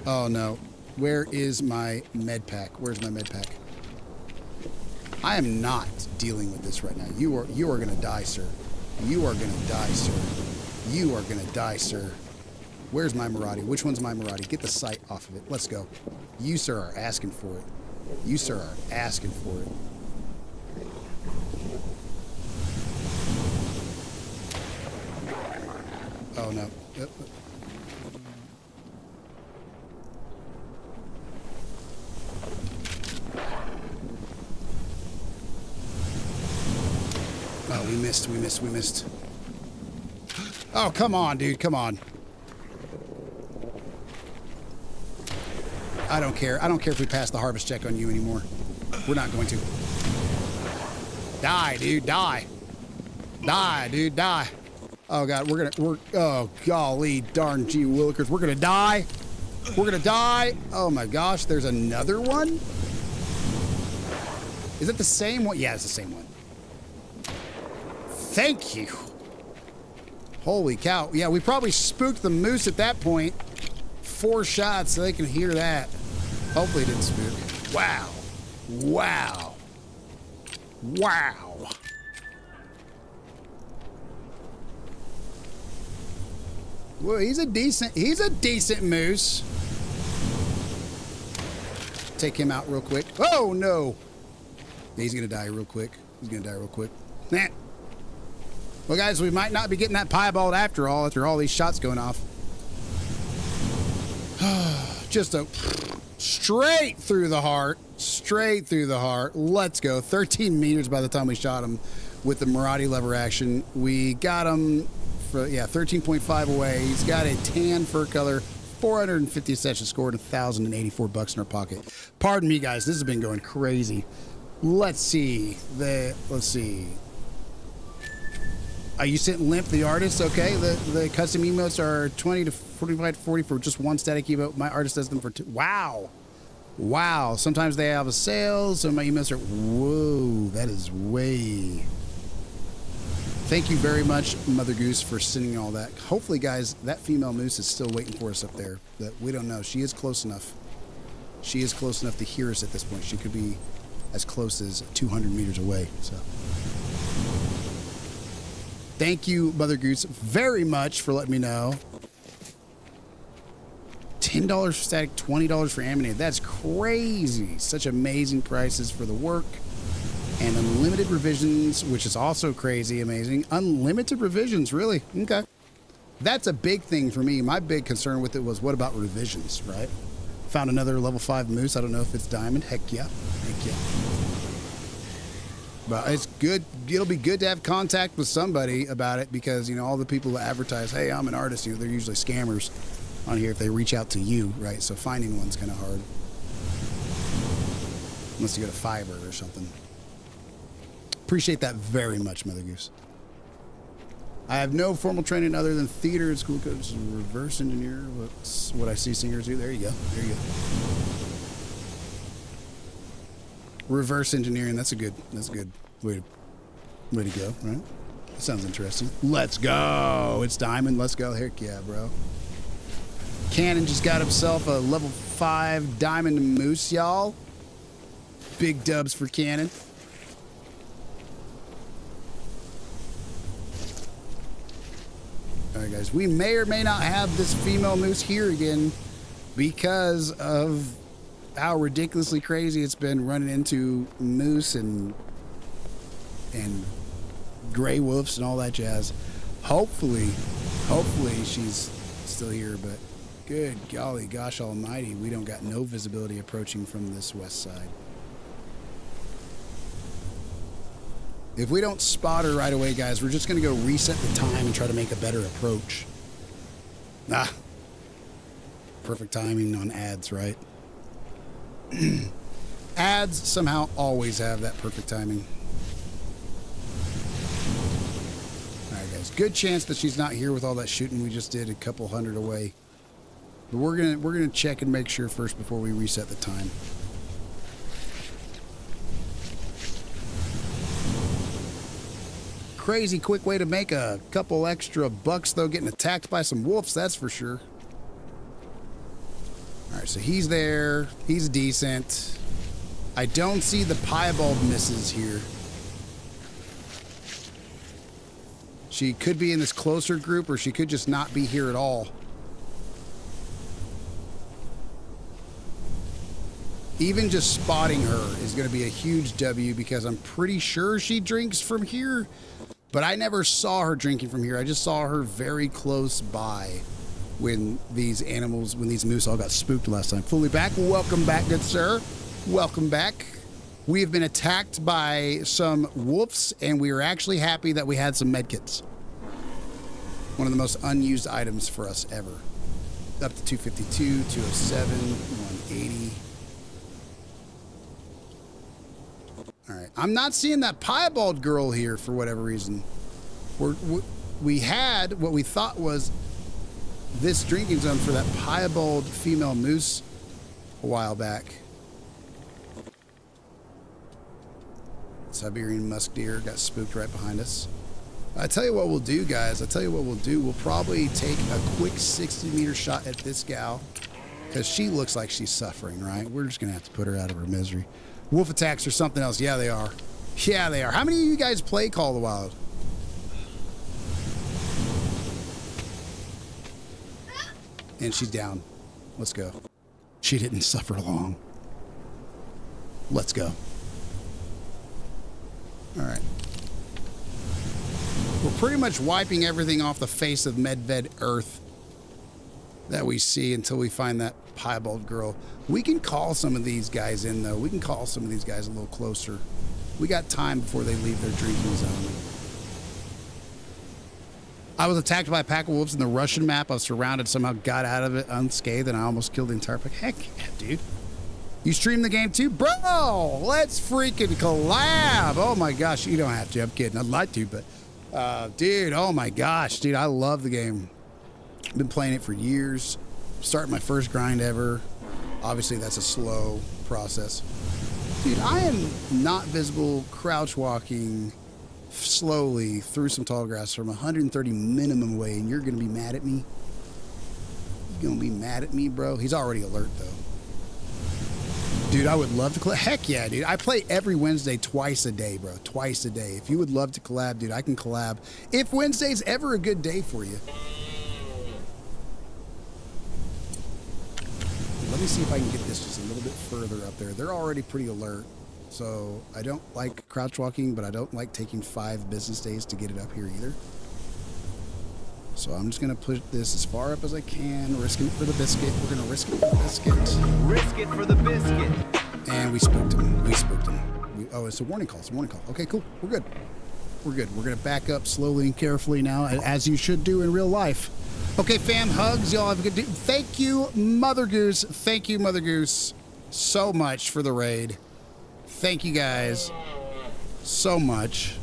Oh no. Where is my med pack? Where's my med pack? I am not dealing with this right now. You are gonna die, sir. You are gonna die, sir. You are gonna die, sir. Where's my Marauder? Which one's my Marauder? Get the sight off of it. Let's go. You, sir, are asking for it. You, sir, are asking for it. Oh no. Oh, we missed. Oh, come on, dude, come on. I don't care. I don't care if we pass the harvest check on you anymore. We're not going to. Die, dude, die. Die, dude, die. Oh God, oh golly darn gee willikers, we're gonna die. We're gonna die. Oh my gosh, there's another one? Is it the same one? Yeah, it's the same one. Thank you. Holy cow. Yeah, we probably spooked the moose at that point. 4 shots so they can hear that. Hopefully it didn't spook. Wow. Wow. Wow. Well, he's a decent moose. Take him out real quick. Oh no. He's gonna die real quick. Nah. Well, guys, we might not be getting that piebald after all these shots going off. Just a straight through the heart. Let's go. 13 meters by the time we shot him with the Marauder lever action. We got him for, 13.5 away. He's got a tan fur color, 450 sessions scored, $1,084 in our pocket. Pardon me, guys. This has been going crazy. Let's see. You sent Limp the artist, okay? The custom emotes are 20 to 45 to 40 for just one static emote. My artist does them for 2. Wow. Sometimes they have a sale, so my emotes are, whoa, that is way. Thank you very much, Mother Goose, for sending all that. Hopefully, guys, that female moose is still waiting for us up there. But we don't know. She is close enough. She is close enough to hear us at this point. She could be as close as 200 meters away, so. Thank you, Mother Goose, very much for letting me know. $10 for static, $20 for ammunition. That's crazy. Such amazing prices for the work. And unlimited revisions, which is also crazy amazing. Unlimited revisions, really? Okay. That's a big thing for me. My big concern with it was, what about revisions, right? Found another level 5 moose. I don't know if it's diamond. Heck yeah. But it's good. It'll be good to have contact with somebody about it because, you know, all the people that advertise, hey, I'm an artist, you know, they're usually scammers on here if they reach out to you, right? So finding one's kind of hard. Unless you go to Fiverr or something. Appreciate that very much, Mother Goose. I have no formal training other than theater and school coaches and reverse engineer. What's what I see singers do. There you go. There you go. Reverse engineering. That's a good way to go, right? That sounds interesting. Let's go. It's Diamond. Let's go. Heck yeah, bro. Cannon just got himself a level 5 Diamond Moose, y'all. Big dubs for Cannon. All right, guys. We may or may not have this female moose here again because of how ridiculously crazy it's been running into moose and gray wolves and all that jazz. Hopefully she's still here, but good golly gosh almighty, we don't got no visibility approaching from this west side. If we don't spot her right away, guys, we're just going to go reset the time and try to make a better approach. Perfect timing on ads, right? Ads somehow always have that perfect timing. All right, guys. Good chance that she's not here with all that shooting we just did a couple hundred away. But we're gonna check and make sure first before we reset the time. Crazy quick way to make a couple extra bucks though, getting attacked by some wolves, that's for sure. All right, so he's there. He's decent. I don't see the piebald misses here. She could be in this closer group, or she could just not be here at all. Even just spotting her is going to be a huge W because I'm pretty sure she drinks from here, but I never saw her drinking from here. I just saw her very close by. When these moose all got spooked last time. Fully back. Welcome back, good sir. Welcome back. We have been attacked by some wolves, and we are actually happy that we had some medkits. One of the most unused items for us ever. Up to 252, 207, 180. All right. I'm not seeing that piebald girl here for whatever reason. We had what we thought was this drinking zone for that piebald female moose a while back. Siberian musk deer got spooked right behind us. I tell you what we'll do, guys. We'll probably take a quick 60-meter shot at this gal because she looks like she's suffering, right? We're just going to have to put her out of her misery. Wolf attacks or something else. Yeah, they are. Yeah, they are. How many of you guys play Call of the Wild? And she's down. Let's go. She didn't suffer long. Let's go. All right. We're pretty much wiping everything off the face of Medved Earth that we see until we find that piebald girl. We can call some of these guys in, though. We can call some of these guys a little closer. We got time before they leave their drinking zone. I was attacked by a pack of wolves in the Russian map. I was surrounded, somehow got out of it unscathed, and I almost killed the entire pack. Heck yeah, dude. You stream the game too? Bro, let's freaking collab. Oh my gosh, you don't have to. I'm kidding. I'd like to, but dude, oh my gosh, dude, I love the game. I've been playing it for years. Starting my first grind ever. Obviously, that's a slow process. Dude, I am not visible crouch walking slowly through some tall grass from 130 minimum away, and you're gonna be mad at me? You're gonna be mad at me, bro? He's already alert, though. Dude, I would love to collab. Heck yeah, dude. I play every Wednesday twice a day, bro. Twice a day. If you would love to collab, dude, I can collab. If Wednesday's ever a good day for you. Let me see if I can get this just a little bit further up there. They're already pretty alert. So I don't like crouch walking, but I don't like taking 5 business days to get it up here either. So I'm just going to put this as far up as I can, risking it for the biscuit. We're going to risk it for the biscuit. Risk it for the biscuit. And we spooked him. We spooked him. Oh, it's a warning call. It's a warning call. Okay, cool. We're good. We're good. We're going to back up slowly and carefully now, as you should do in real life. Okay, fam, hugs. Y'all have a good day. Thank you, Mother Goose. Thank you, Mother Goose, so much for the raid. Thank you guys so much.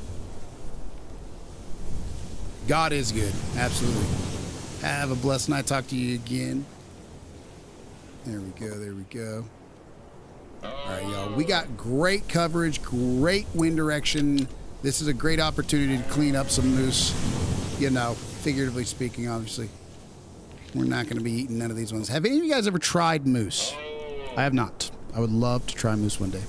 God is good. Absolutely. Have a blessed night. Talk to you again. There we go. There we go. All right, y'all. We got great coverage, great wind direction. This is a great opportunity to clean up some moose. You know, figuratively speaking, obviously. We're not going to be eating none of these ones. Have any of you guys ever tried moose? I have not. I would love to try moose one day.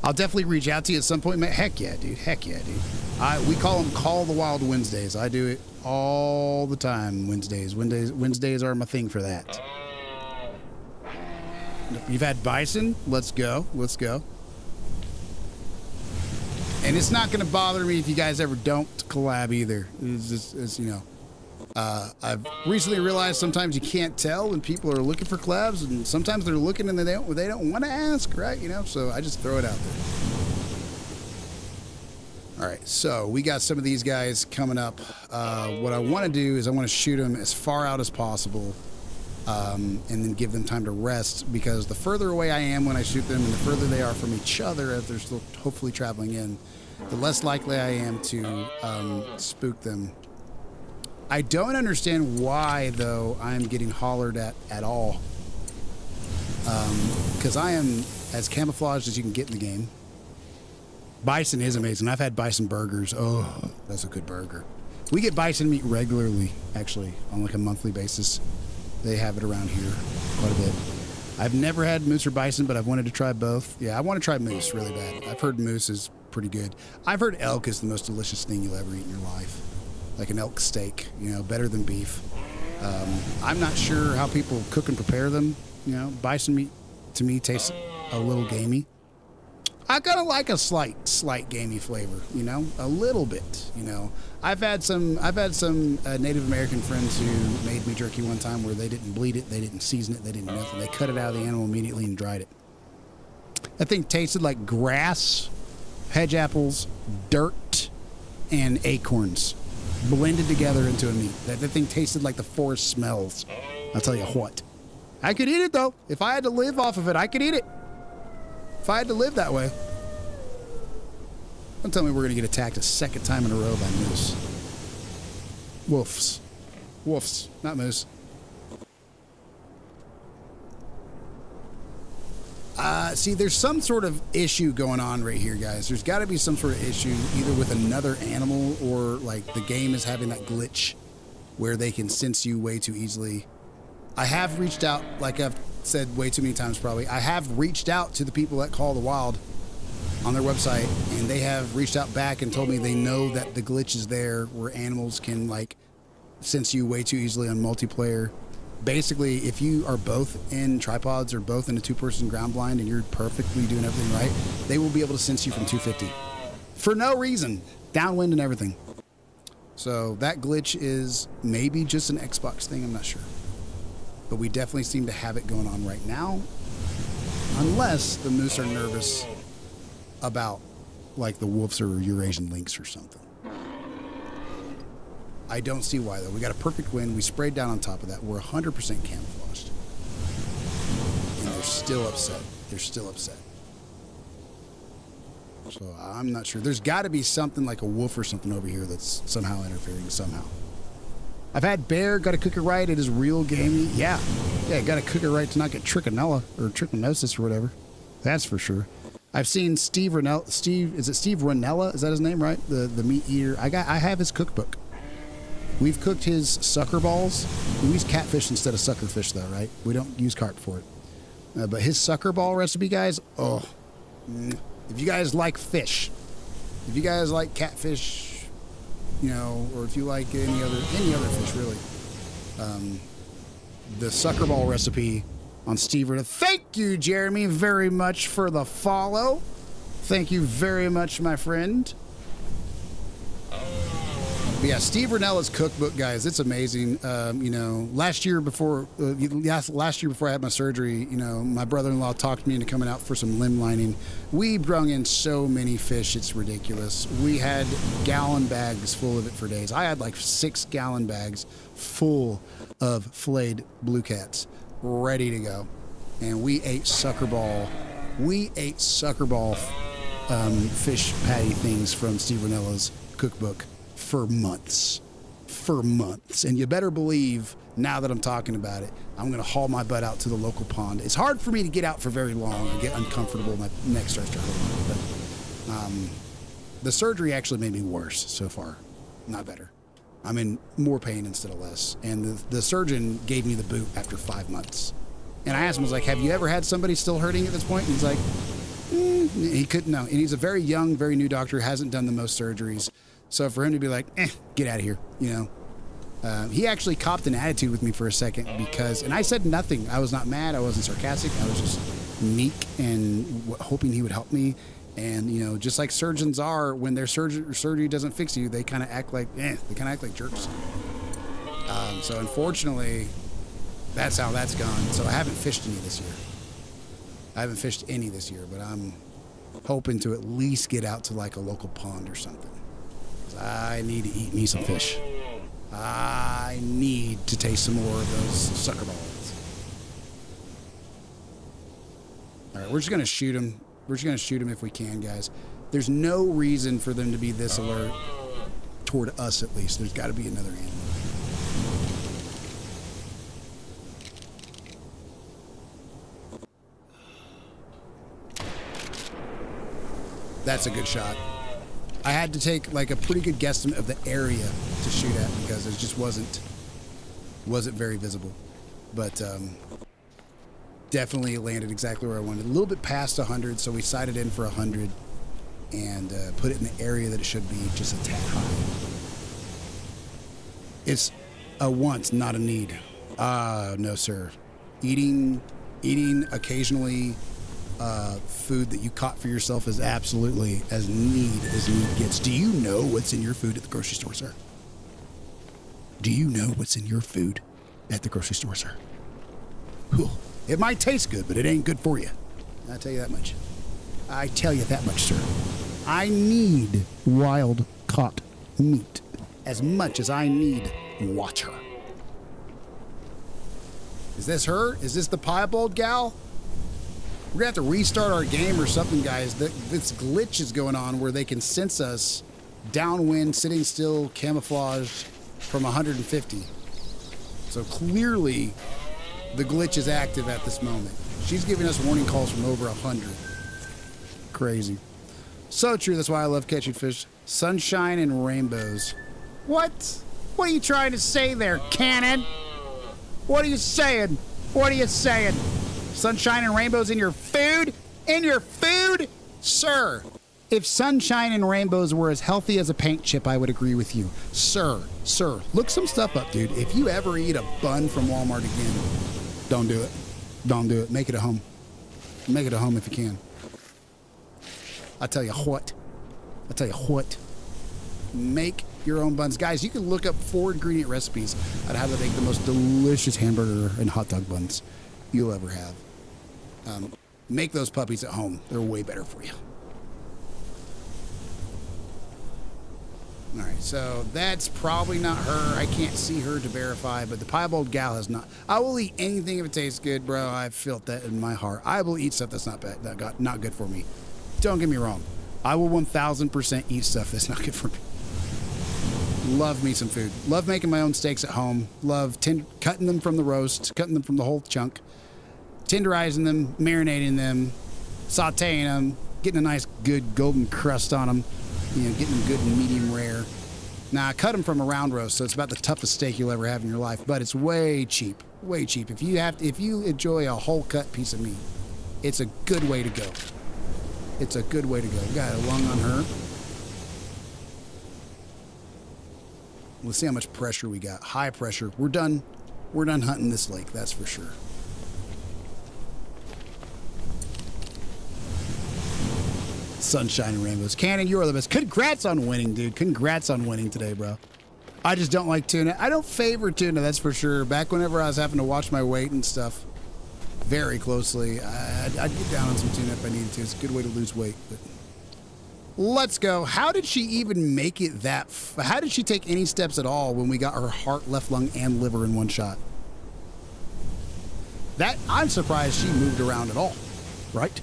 I'll definitely reach out to you at some point. Heck yeah, dude. Heck yeah, dude. We call them Call the Wild Wednesdays. I do it all the time. Wednesdays are my thing for that. You've had bison? Let's go. Let's go. And it's not going to bother me if you guys ever don't collab either. It's you know. I've recently realized sometimes you can't tell when people are looking for collabs, and sometimes they're looking and they don't want to ask, right? You know, so I just throw it out there. All right, so we got some of these guys coming up. What I want to do is I want to shoot them as far out as possible, and then give them time to rest, because the further away I am when I shoot them and the further they are from each other as they're still hopefully traveling in, the less likely I am to spook them. I don't understand why, though, I'm getting hollered at all. Because I am as camouflaged as you can get in the game. Bison is amazing. I've had bison burgers. Oh, that's a good burger. We get bison meat regularly, actually, on like a monthly basis. They have it around here quite a bit. I've never had moose or bison, but I've wanted to try both. Yeah, I want to try moose really bad. I've heard moose is pretty good. I've heard elk is the most delicious thing you'll ever eat in your life. Like an elk steak, you know, better than beef. I'm not sure how people cook and prepare them. You know, bison meat to me tastes a little gamey. I kind of like a slight gamey flavor, you know, a little bit, you know. I've had some Native American friends who made me jerky one time where they didn't bleed it, they didn't season it, they didn't do nothing. They cut it out of the animal immediately and dried it. That thing tasted like grass, hedge apples, dirt, and acorns blended together into a meat. That thing tasted like the forest smells. I'll tell you what. I could eat it, though. If I had to live off of it, I could eat it. If I had to live that way. Don't tell me we're going to get attacked a second time in a row by moose. Wolves. Wolves, not moose. See, there's some sort of issue going on right here, guys. There's got to be some sort of issue either with another animal or, like, the game is having that glitch where they can sense you way too easily. I have reached out, like I've said way too many times probably, I have reached out to the people at Call the Wild on their website, and they have reached out back and told me they know that the glitch is there where animals can, like, sense you way too easily on multiplayer. Basically, if you are both in tripods or both in a two-person ground blind and you're perfectly doing everything right, they will be able to sense you from 250 for no reason, downwind and everything. So that glitch is maybe just an Xbox thing, I'm not sure. But we definitely seem to have it going on right now, unless the moose are nervous about, like, the wolves or Eurasian lynx or something. I don't see why, though. We got a perfect wind. We sprayed down on top of that. We're 100% camouflaged. And they're still upset. They're still upset. So I'm not sure. There's got to be something like a wolf or something over here that's somehow interfering somehow. I've had bear, got to cook it right. It is real gamey. Yeah, got to cook it right to not get trichinella or trichinosis or whatever. That's for sure. I've seen Steve Ranella. Is it Steve Ranella? Is that his name, right? The meat eater. I have his cookbook. We've cooked his sucker balls. We use catfish instead of suckerfish, though, right? We don't use carp for it. But his sucker ball recipe, guys, oh. If you guys like fish, if you guys like catfish, you know, or if you like any other fish, really, the sucker ball recipe on Steve Ranella. Thank you, Jeremy, very much for the follow. Thank you very much, my friend. But yeah, Steve Ranella's cookbook, guys, it's amazing. You know, last year before I had my surgery, you know, my brother-in-law talked me into coming out for some limb lining. We brung in so many fish, it's ridiculous. We had gallon bags full of it for days. I had like 6 gallon bags full of filleted blue cats ready to go. And we ate sucker ball. Fish patty things from Steve Ranella's cookbook for months. for months. And you better believe, now that I'm talking about it, I'm going to haul my butt out to the local pond. It's hard for me to get out for very long. I get uncomfortable. My neck starts to hurt. But the surgery actually made me worse so far, not better. I'm in more pain instead of less. And the surgeon gave me the boot after 5 months. And I asked him, I was like, have you ever had somebody still hurting at this point? And he's like, he couldn't know. And he's a very young, very new doctor, hasn't done the most surgeries. So for him to be like, get out of here, you know. He actually copped an attitude with me for a second because, and I said nothing. I was not mad. I wasn't sarcastic. I was just meek and hoping he would help me. And, you know, just like surgeons are, when their surgery doesn't fix you, they kind of act like, they kind of act like jerks. So unfortunately, that's how that's gone. So I haven't fished any this year. But I'm hoping to at least get out to like a local pond or something. 'Cause I need to eat me some fish. I need to taste some more of those sucker balls. All right, we're just going to shoot them. We're just going to shoot them if we can, guys. There's no reason for them to be this alert toward us, at least. There's got to be another animal. That's a good shot. I had to take like a pretty good guesstimate of the area to shoot at because it just wasn't very visible. But definitely landed exactly where I wanted. A little bit past 100, so we sighted in for 100 and put it in the area that it should be, just a tad high. It's a want, not a need. No, sir. Eating occasionally food that you caught for yourself is absolutely as need gets. Do you know what's in your food at the grocery store, sir? Do you know what's in your food at the grocery store, sir? Cool. It might taste good, but it ain't good for you. I tell you that much. I tell you that much, sir. I need wild caught meat as much as I need water. Is this her? Is this the piebald gal? We're going to have to restart our game or something, guys. This glitch is going on where they can sense us downwind, sitting still, camouflaged from 150. So clearly, the glitch is active at this moment. She's giving us warning calls from over 100. Crazy. So true. That's why I love catching fish. Sunshine and rainbows. What? What are you trying to say there, Cannon? What are you saying? What are you saying? Sunshine and rainbows in your food? In your food? Sir, if sunshine and rainbows were as healthy as a paint chip, I would agree with you. Sir, look some stuff up, dude. If you ever eat a bun from Walmart again, don't do it. Don't do it. Make it at home. Make it at home if you can. I tell you what. Make your own buns. Guys, you can look up 4-ingredient recipes on how to make the most delicious hamburger and hot dog buns you'll ever have. Make those puppies at home. They're way better for you. All right, so that's probably not her. I can't see her to verify, but the piebald gal has not. I will eat anything if it tastes good, bro. I've felt that in my heart. I will eat stuff that's not bad, not good for me. Don't get me wrong. I will 1000% eat stuff that's not good for me. Love me some food. Love making my own steaks at home. Love cutting them from the roast, cutting them from the whole chunk, tenderizing them, marinating them, sauteing them, getting a nice good golden crust on them, getting them good and medium rare. Now, I cut them from a round roast, so it's about the toughest steak you'll ever have in your life, but it's way cheap, way cheap. If you enjoy a whole cut piece of meat, it's a good way to go. It's a good way to go. Got a lung on her. Let's see how much pressure we got. High pressure. We're done hunting this lake, that's for sure. Sunshine and rainbows. Cannon, you are the best. Congrats on winning, dude. Congrats on winning today, bro. I just don't like tuna. I don't favor tuna, that's for sure. Back whenever I was having to watch my weight and stuff very closely, I'd get down on some tuna if I needed to. It's a good way to lose weight. But let's go. How did she even make it that? How did she take any steps at all when we got her heart, left lung, and liver in one shot? I'm surprised she moved around at all, right?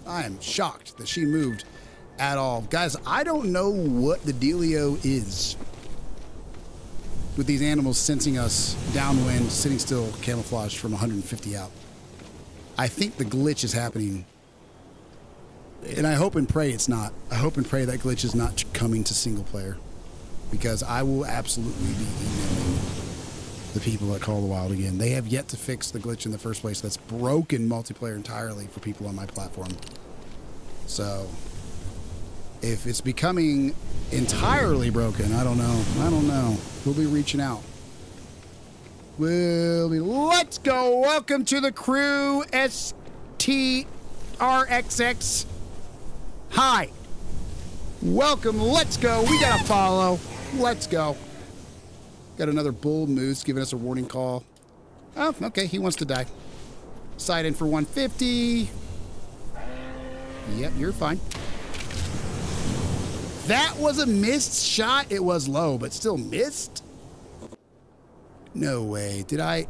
I am shocked that she moved at all. Guys, I don't know what the dealio is with these animals sensing us downwind, sitting still, camouflaged from 150 out. I think the glitch is happening. And I hope and pray it's not. I hope and pray that glitch is not coming to single player. Because I will absolutely be emailing the people at Call of the Wild again. They have yet to fix the glitch in the first place that's broken multiplayer entirely for people on my platform. So, if it's becoming entirely broken, I don't know. I don't know. We'll be reaching out. Let's go. Welcome to the crew, STRXX. Hi. Welcome. Let's go. We got to follow. Let's go. Got another bull moose giving us a warning call. Oh, okay. He wants to die. Side in for 150. Yep, you're fine. That was a missed shot. It was low, but still missed. No way. Did I?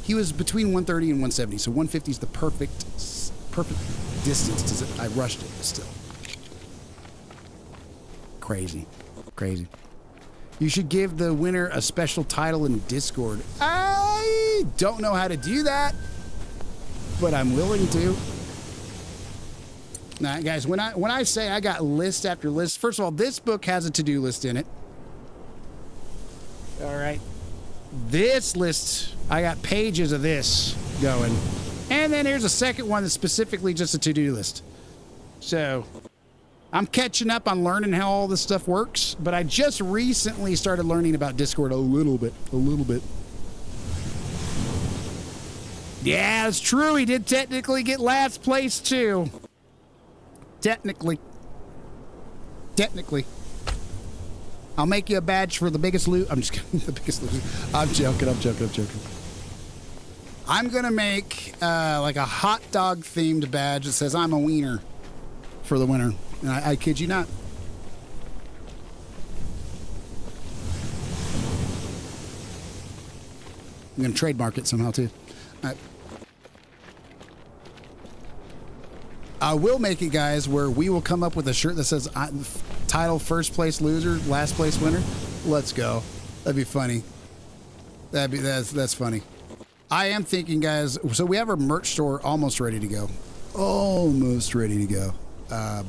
He was between 130 and 170, so 150 is the perfect distance. I rushed it still. Crazy. You should give the winner a special title in Discord. I don't know how to do that, but I'm willing to. Now, guys, when I say I got list after list, first of all, this book has a to-do list in it. All right. This list, I got pages of this going. And then here's a second one that's specifically just a to-do list. So, I'm catching up on learning how all this stuff works, but I just recently started learning about Discord a little bit. Yeah, it's true. He did technically get last place, too. Technically. I'll make you a badge for the biggest loot. I'm just kidding. The biggest loot. I'm joking. I'm going to make like a hot dog themed badge that says I'm a wiener for the winner. And I kid you not. I'm going to trademark it somehow too. I will make it, guys, where we will come up with a shirt that says title first place loser, last place winner. Let's go. That'd be funny. That's funny. I am thinking, guys, so we have our merch store almost ready to go.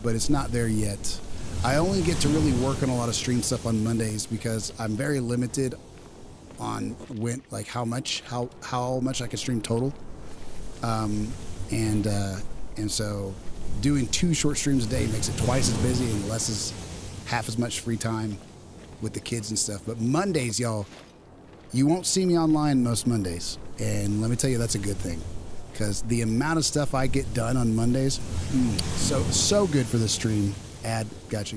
But it's not there yet. I only get to really work on a lot of stream stuff on Mondays because I'm very limited on how much I can stream total. And so doing 2 short streams a day makes it twice as busy and half as much free time with the kids and stuff. But Mondays, y'all, you won't see me online most Mondays. And let me tell you, that's a good thing. Because the amount of stuff I get done on Mondays, so good for the stream. Gotcha.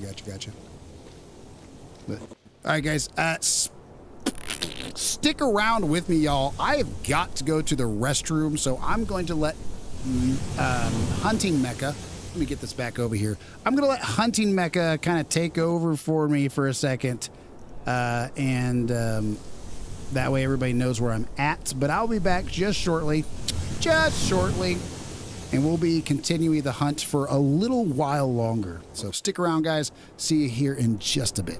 But, all right, guys, stick around with me, y'all. I have got to go to the restroom, so I'm going to let Hunting Mecca, let me get this back over here. I'm going to let Hunting Mecca kind of take over for me for a second, and that way everybody knows where I'm at. But I'll be back just shortly, and we'll be continuing the hunt for a little while longer. So stick around, guys. See you here in just a bit.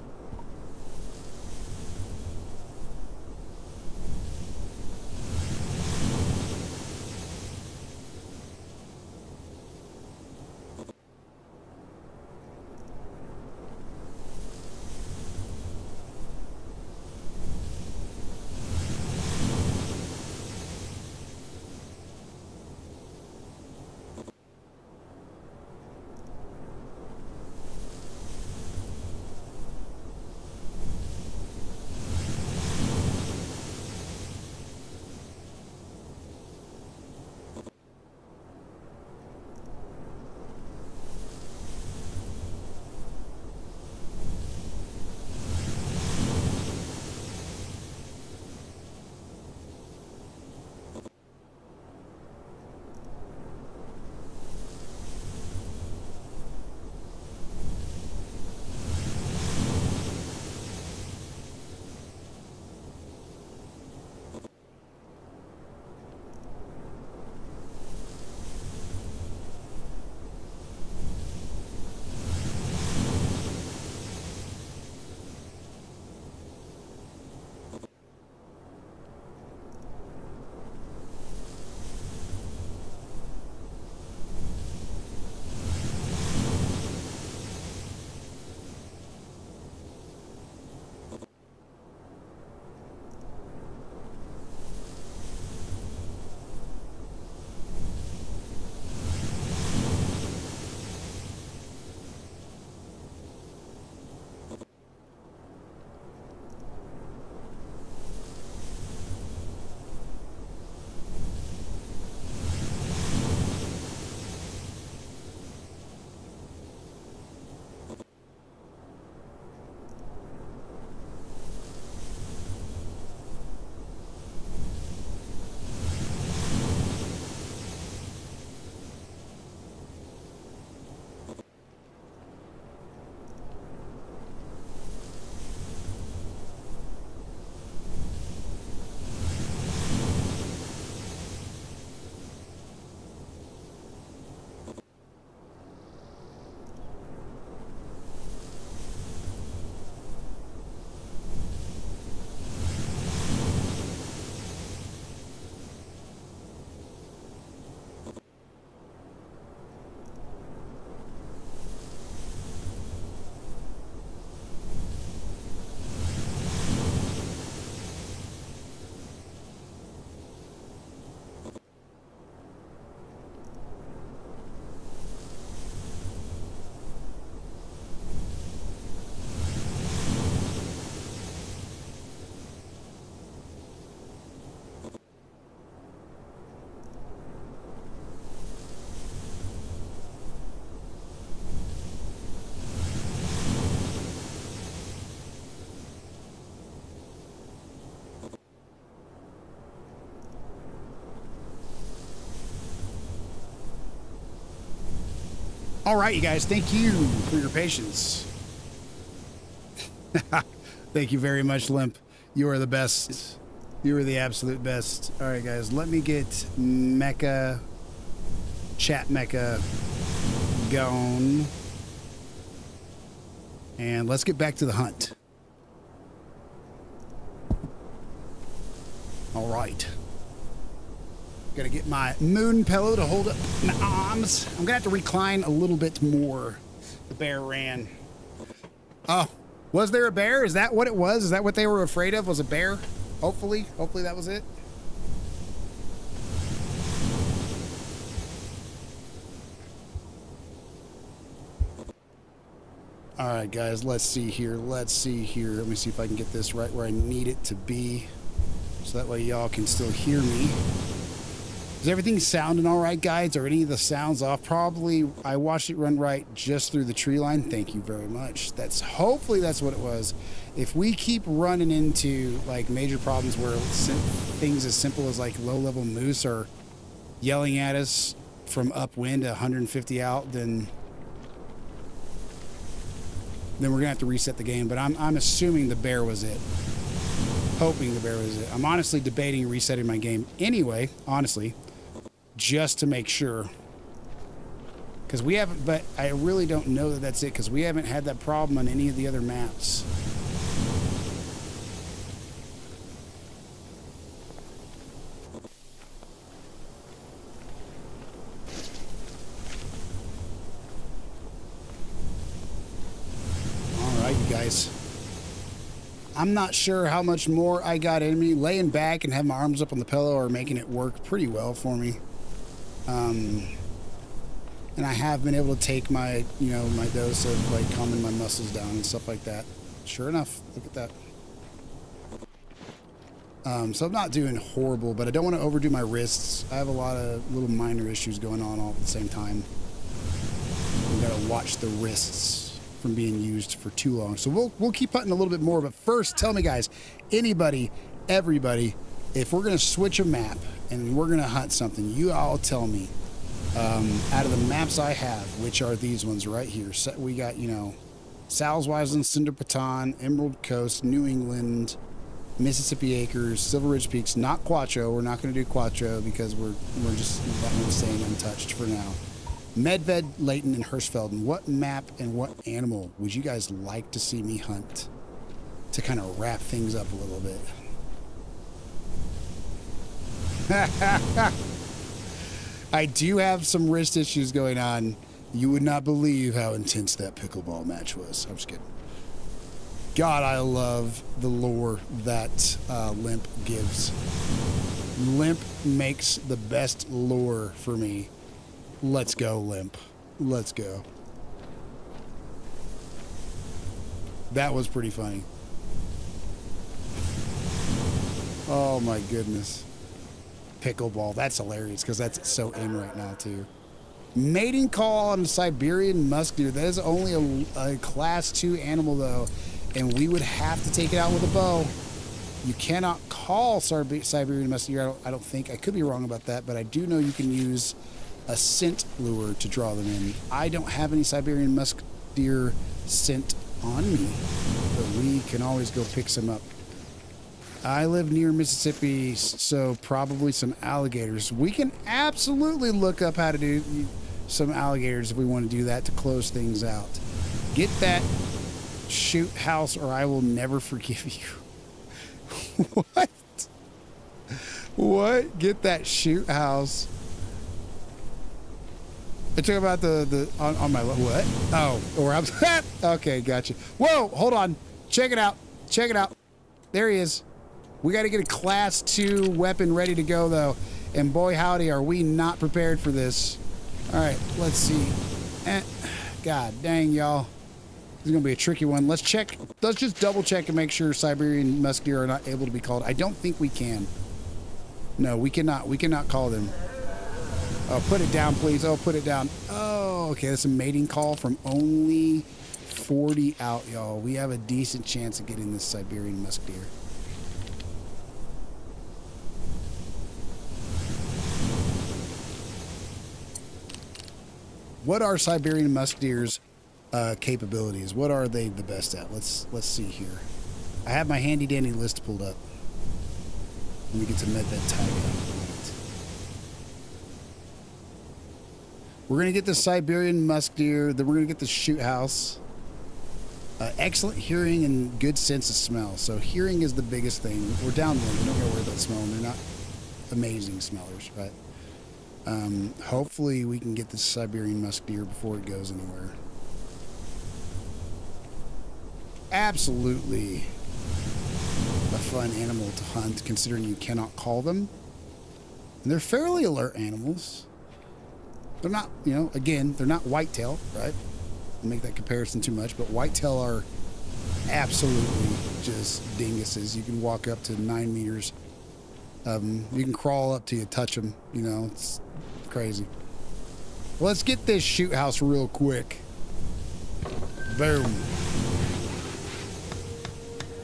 All right, you guys, thank you for your patience. Thank you very much, Limp. You are the best. You are the absolute best. All right, guys, let me get Mecha, Chat Mecha going. And let's get back to the hunt. All right. Gotta get my moon pillow to hold up my arms. I'm gonna have to recline a little bit more. The bear ran. Oh, was there a bear? Is that what it was? Is that what they were afraid of? Was a bear? Hopefully that was it. All right, guys, let's see here. Let me see if I can get this right where I need it to be. So that way y'all can still hear me. Is everything sounding all right, guys? Are any of the sounds off? Probably. I watched it run right just through the tree line. Thank you very much. Hopefully that's what it was. If we keep running into like major problems where things as simple as like low-level moose are yelling at us from upwind at 150 out, then we're gonna have to reset the game. But I'm assuming the bear was it. Hoping the bear was it. I'm honestly debating resetting my game anyway, honestly, just to make sure. Because we haven't, but I really don't know that that's it, because we haven't had that problem on any of the other maps. All right, you guys. I'm not sure how much more I got in me. Laying back and having my arms up on the pillow are making it work pretty well for me. And I have been able to take my, my dose of like calming my muscles down and stuff like that. Sure enough, look at that. So I'm not doing horrible, but I don't want to overdo my wrists. I have a lot of little minor issues going on all at the same time. We've got to watch the wrists from being used for too long. So we'll keep hunting a little bit more, but first tell me, guys, anybody, everybody, if we're going to switch a map and we're going to hunt something, you all tell me, out of the maps I have, which are these ones right here. So we got, Sal's Island, Cinder Paton, Emerald Coast, New England, Mississippi Acres, Silver Ridge Peaks, not Quattro. We're not going to do Quattro because we're just that one's staying untouched for now. Medved, Layton, and Hirschfelden. What map and what animal would you guys like to see me hunt to kind of wrap things up a little bit? I do have some wrist issues going on. You would not believe how intense that pickleball match was. I'm just kidding. God, I love the lore that Limp gives. Limp makes the best lore for me. Let's go, Limp. Let's go. That was pretty funny. Oh my goodness. Pickleball. That's hilarious because that's so in right now too. Mating call on a Siberian musk deer. That is only a class 2 animal though, and we would have to take it out with a bow. You cannot call Siberian musk deer. I don't think. I could be wrong about that, but I do know you can use a scent lure to draw them in. I don't have any Siberian musk deer scent on me, but we can always go pick some up. I live near Mississippi, so probably some alligators. We can absolutely look up how to do some alligators if we want to do that to close things out. Get that shoot house or I will never forgive you. What? What? Get that shoot house. I talk about the on my what? Oh, or I'm okay, gotcha. Whoa, hold on. Check it out. Check it out. There he is. We got to get a class 2 weapon ready to go though, and boy howdy, are we not prepared for this. All right, let's see. God dang, y'all. This is gonna be a tricky one. Let's check. Let's just double check and make sure Siberian musk deer are not able to be called. I don't think we can. No, we cannot. We cannot call them. Oh, put it down, please. Oh, put it down. Oh, okay. That's a mating call from only 40 out, y'all. We have a decent chance of getting this Siberian musk deer. what are Siberian musk deer's capabilities? What are they the best at? Let's see here. I have my handy dandy list pulled up. Let me get to medbed taiga. We're gonna get the Siberian musk deer. Then we're gonna get the shoot house. Excellent hearing and good sense of smell. So hearing is the biggest thing. We're downwind. We don't gotta worry about smelling. They're not amazing smellers, right? Hopefully we can get the Siberian musk deer before it goes anywhere. Absolutely a fun animal to hunt, considering you cannot call them. And they're fairly alert animals. They're not, you know, again, they're not whitetail, right? I'll make that comparison too much, but whitetail are absolutely just dinguses. You can walk up to 9 meters of them. You can crawl up to you, touch them, you know, it's crazy. Let's get this shoot house real quick. Boom.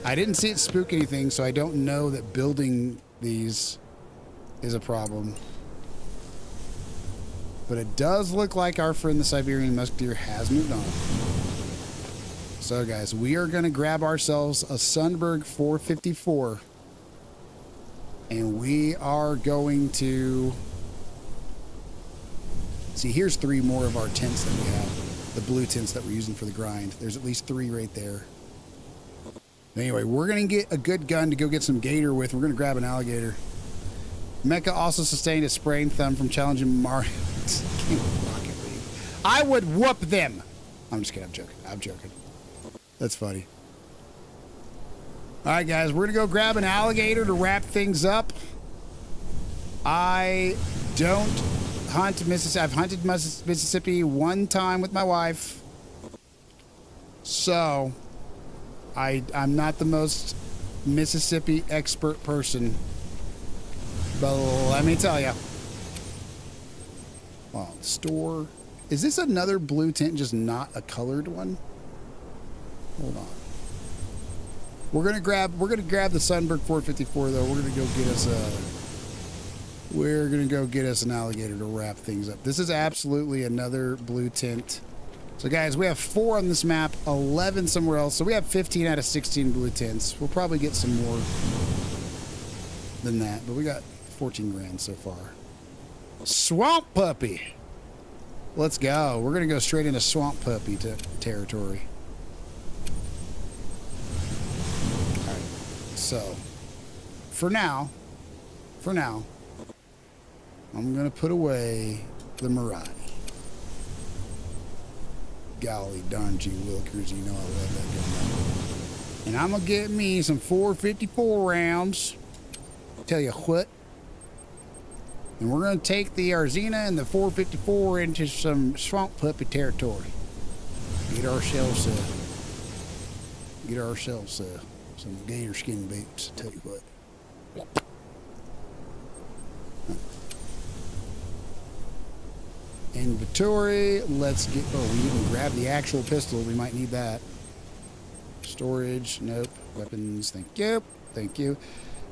I didn't see it spook anything, so I don't know that building these is a problem. But it does look like our friend the Siberian musk deer has moved on. So guys, we are going to grab ourselves a Sundberg 454. And we are going to... See, here's 3 more of our tents that we have. The blue tents that we're using for the grind. There's at least 3 right there. Anyway, we're going to get a good gun to go get some gator with. We're going to grab an alligator. Mecha also sustained a sprained thumb from challenging Mario. Rocket League. I would whoop them. I'm just kidding. I'm joking. I'm joking. That's funny. All right, guys. We're going to go grab an alligator to wrap things up. I don't hunt Mississippi. I've hunted Mississippi 1 time with my wife. So, I'm not the most Mississippi expert person. But let me tell you. Wow, store. Is this another blue tent, just not a colored one? Hold on. We're gonna grab the Sundberg 454 though. We're gonna go get us an alligator to wrap things up. This is absolutely another blue tent. So guys, we have 4 on this map, 11 somewhere else. So we have 15 out of 16 blue tents. We'll probably get some more than that, but we got 14 grand so far. Swamp puppy. Let's go. We're going to go straight into swamp puppy territory. All right. So, for now, I'm going to put away the Mirai. Golly darn gee willikers, you know I love that gun. And I'm going to get me some 454 rounds. Tell you what. And we're going to take the Arzina and the 454 into some swamp puppy territory. Get ourselves some gator skin boots. Tell you what. Inventory. Let's get. Oh, we didn't grab the actual pistol. We might need that. Storage. Nope. Weapons. Thank you. Thank you.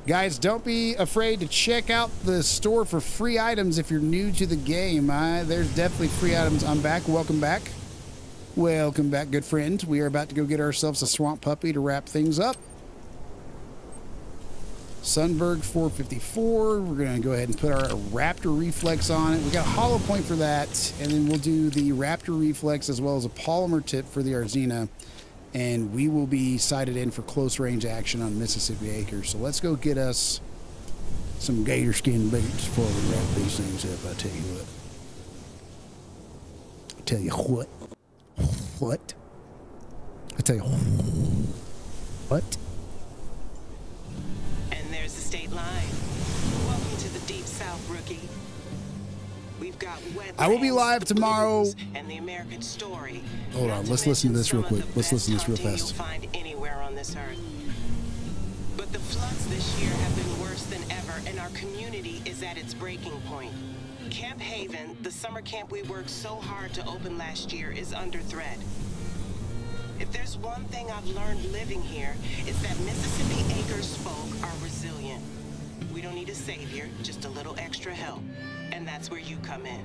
Guys, don't be afraid to check out the store for free items if you're new to the game. There's definitely free items. I'm back. Welcome back. Welcome back, good friend. We are about to go get ourselves a swamp puppy to wrap things up. Sundberg 454. We're going to go ahead and put our Raptor Reflex on it. We got a hollow point for that. And then we'll do the Raptor Reflex as well as a polymer tip for the Arzina. And we will be sighted in for close range action on Mississippi Acres. So let's go get us some gator skin boots before we wrap these things up. I tell you what. I tell you what. What? I tell you what. And there's the state line. Welcome to the deep south, rookie. We've got wetlands, I will be live tomorrow. And the American story. Hold on, let's listen to this real quick. Let's listen to this real fast. You'll find anywhere on this earth. But the floods this year have been worse than ever, and our community is at its breaking point. Camp Haven, the summer camp we worked so hard to open last year, is under threat. If there's one thing I've learned living here, it's that Mississippi Acres folk are resilient. We don't need a savior, just a little extra help. And that's where you come in.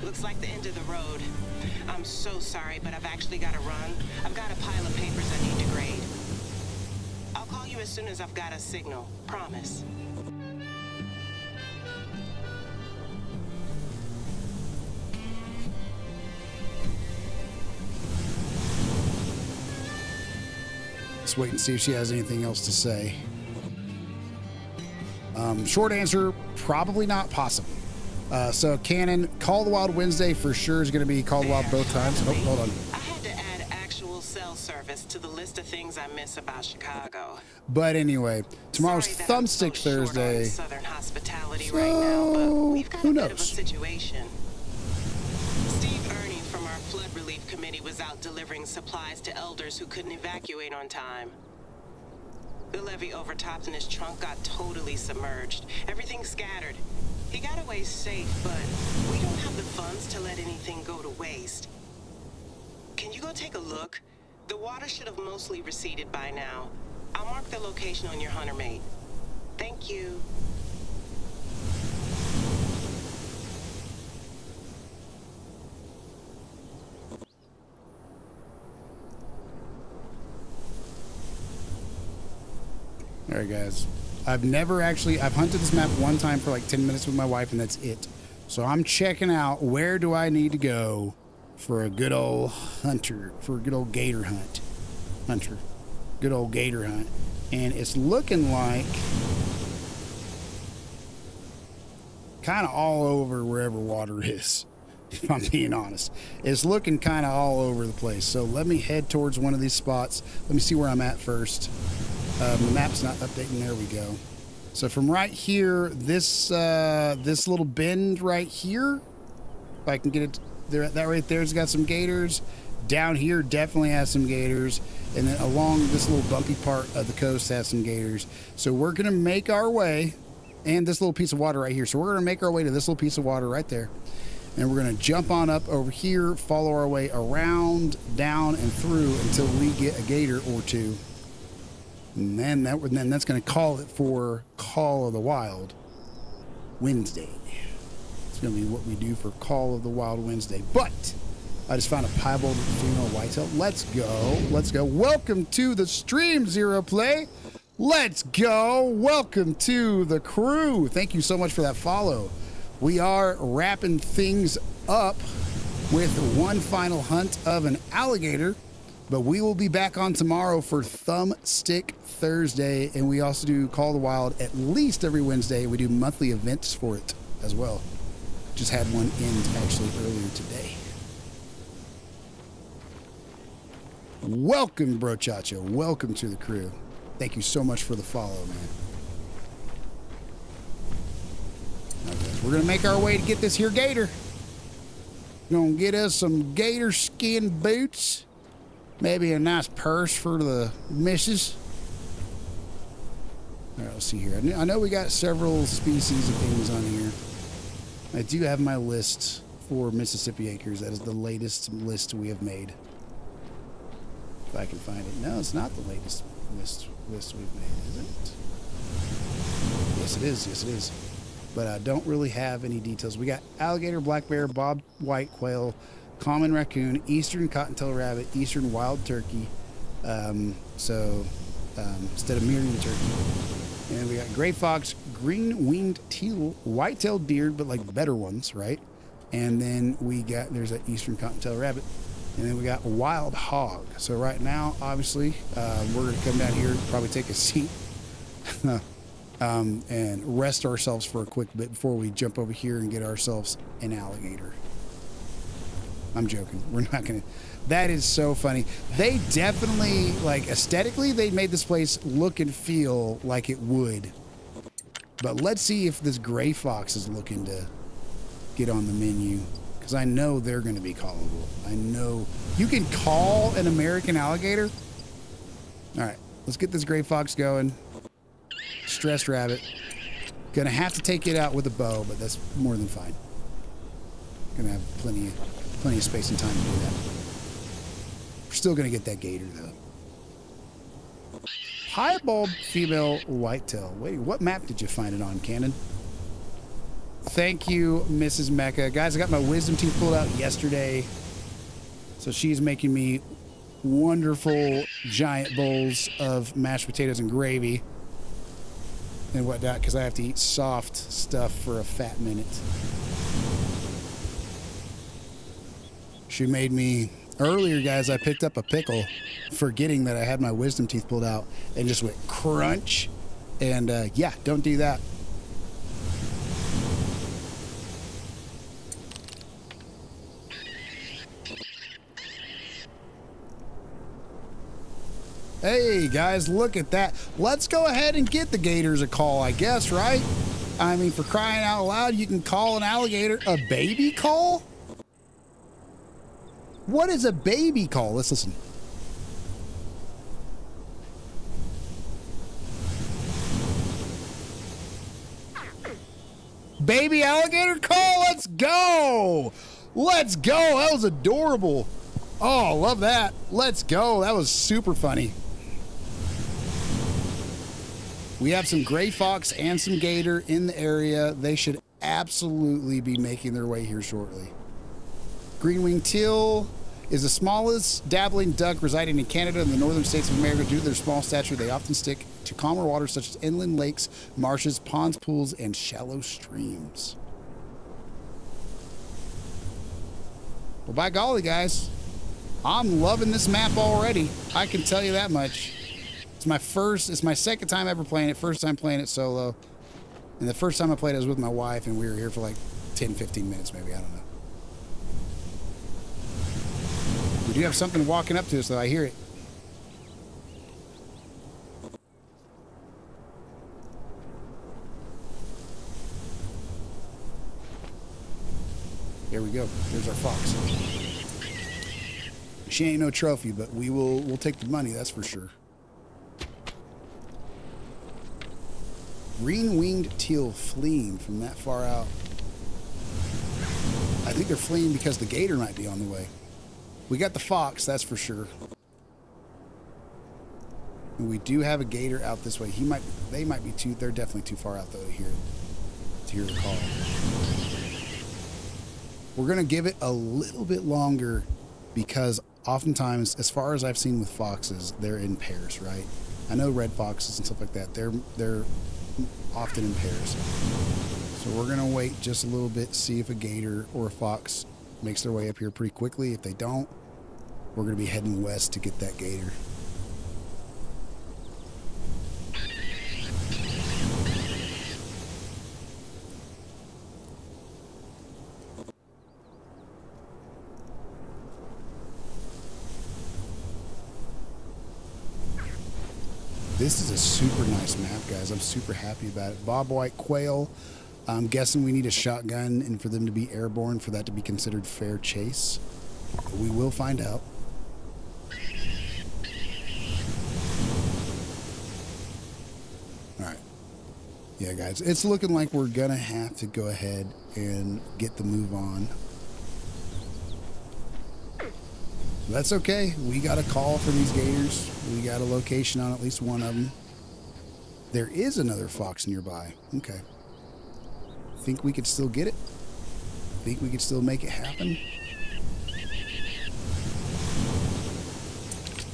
Looks like the end of the road. I'm so sorry, but I've actually got to run. I've got a pile of papers I need to grade. I'll call you as soon as I've got a signal. Promise. Let's wait and see if she has anything else to say. Short answer, probably not, possibly. So Cannon, Call of the Wild Wednesday for sure is going to be Call of the Wild both times. Oh, hold on. I had to add actual cell service to the list of things I miss about Chicago. But anyway, tomorrow's Sorry that I'm Thumbstick so short on Thursday. Southern hospitality So, right now, but we've got who a bit of a knows? situation. Steve Ernie from our flood relief committee was out delivering supplies to elders who couldn't evacuate on time. The levee overtopped and his trunk got totally submerged. Everything scattered. He got away safe, but we don't have the funds to let anything go to waste. Can you go take a look? The water should have mostly receded by now. I'll mark the location on your hunter mate. Thank you. All right, guys. I've hunted this map one time for like 10 minutes with my wife, and that's it. So I'm checking out where do I need to go for a good old gator hunt. Good old gator hunt. And it's looking like kind of all over wherever water is, if I'm being honest. It's looking kind of all over the place. So let me head towards one of these spots. Let me see where I'm at first. The map's not updating. There we go. So from right here, this little bend right here, if I can get it there, that right there's got some gators. Down here definitely has some gators, and then along this little bumpy part of the coast has some gators. So we're gonna make our way, and this little piece of water right here. So we're gonna make our way to this little piece of water right there, and we're gonna jump on up over here, follow our way around, down, and through until we get a gator or two. And then that's going to call it for Call of the Wild Wednesday. It's going to be what we do for Call of the Wild Wednesday. But I just found a piebald female whitetail. Let's go. Welcome to the stream, Zero Play. Let's go. Welcome to the crew. Thank you so much for that follow. We are wrapping things up with one final hunt of an alligator. But we will be back on tomorrow for Thumbstick Thursday, and we also do Call of the Wild at least every Wednesday. We do monthly events for it as well. Just had one end actually earlier today. Welcome, Bro Chacho. Welcome to the crew. Thank you so much for the follow, man. Okay, we're gonna make our way to get this here gator. Gonna get us some gator skin boots. Maybe a nice purse for the missus. All right, let's see here. I know we got several species of things on here. I do have my list for Mississippi Acres. That is the latest list we have made. If I can find it. No, it's not the latest list we've made, is it? Yes, it is. Yes, it is. But I don't really have any details. We got alligator, black bear, bob white quail, common raccoon, eastern cottontail rabbit, eastern wild turkey. Instead of Meridian turkey. And we got gray fox, green-winged teal, white-tailed deer, but like better ones, right? And then there's that eastern cottontail rabbit. And then we got wild hog. So right now, obviously, we're going to come down here, probably take a seat, and rest ourselves for a quick bit before we jump over here and get ourselves an alligator. I'm joking. We're not going to. That is so funny. They definitely, like, aesthetically, they made this place look and feel like it would. But let's see if this gray fox is looking to get on the menu. Because I know they're going to be callable. I know. You can call an American alligator? All right. Let's get this gray fox going. Stressed rabbit. Gonna have to take it out with a bow, but that's more than fine. Gonna have plenty of space and time to do that. We're still gonna get that gator though. Piebald female whitetail. Wait, what map did you find it on, Cannon? Thank you, Mrs. Mecca. Guys, I got my wisdom teeth pulled out yesterday. So she's making me wonderful giant bowls of mashed potatoes and gravy and whatnot because I have to eat soft stuff for a fat minute. She made me... Earlier, guys, I picked up a pickle forgetting that I had my wisdom teeth pulled out and just went crunch. And yeah, don't do that. Hey, guys, look at that. Let's go ahead and get the gators a call, I guess, right? I mean, for crying out loud, you can call an alligator a baby call? What is a baby call? Let's listen. Baby alligator call? Let's go! Let's go! That was adorable. Oh, love that. Let's go. That was super funny. We have some gray fox and some gator in the area. They should absolutely be making their way here shortly. Green-winged teal is the smallest dabbling duck residing in Canada and the northern states of America. Due to their small stature, they often stick to calmer waters such as inland lakes, marshes, ponds, pools, and shallow streams. Well, by golly, guys, I'm loving this map already. I can tell you that much. It's my second time ever playing it. First time playing it solo. And the first time I played it was with my wife, and we were here for like 10, 15 minutes maybe. I don't know. We do have something walking up to us, though. I hear it. There we go. There's our fox. She ain't no trophy, but we'll take the money, that's for sure. Green-winged teal fleeing from that far out. I think they're fleeing because the gator might be on the way. We got the fox, that's for sure. And we do have a gator out this way. They might be they're definitely too far out though to hear the call. We're gonna give it a little bit longer because oftentimes, as far as I've seen with foxes, they're in pairs, right? I know red foxes and stuff like that. They're often in pairs. So we're gonna wait just a little bit, see if a gator or a fox makes their way up here pretty quickly. If they don't, we're gonna be heading west to get that gator. This is a super nice map, guys. I'm super happy about it. Bobwhite quail. I'm guessing we need a shotgun and for them to be airborne for that to be considered fair chase. But we will find out. All right. Yeah, guys, it's looking like we're going to have to go ahead and get the move on. That's okay. We got a call for these gators. We got a location on at least one of them. There is another fox nearby. Okay. Think we could still get it? Think we could still make it happen?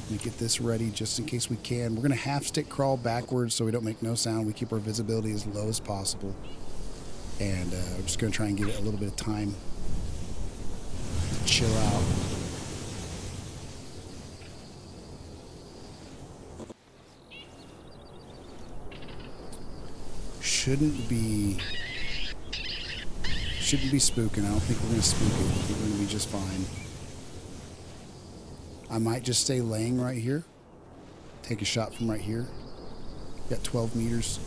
Let me get this ready just in case we can. We're going to half stick crawl backwards so we don't make no sound. We keep our visibility as low as possible. And we're just going to try and give it a little bit of time to chill out. Shouldn't be spooking. I don't think we're going to spook it. I think we're going to be just fine. I might just stay laying right here. Take a shot from right here. Got 12 meters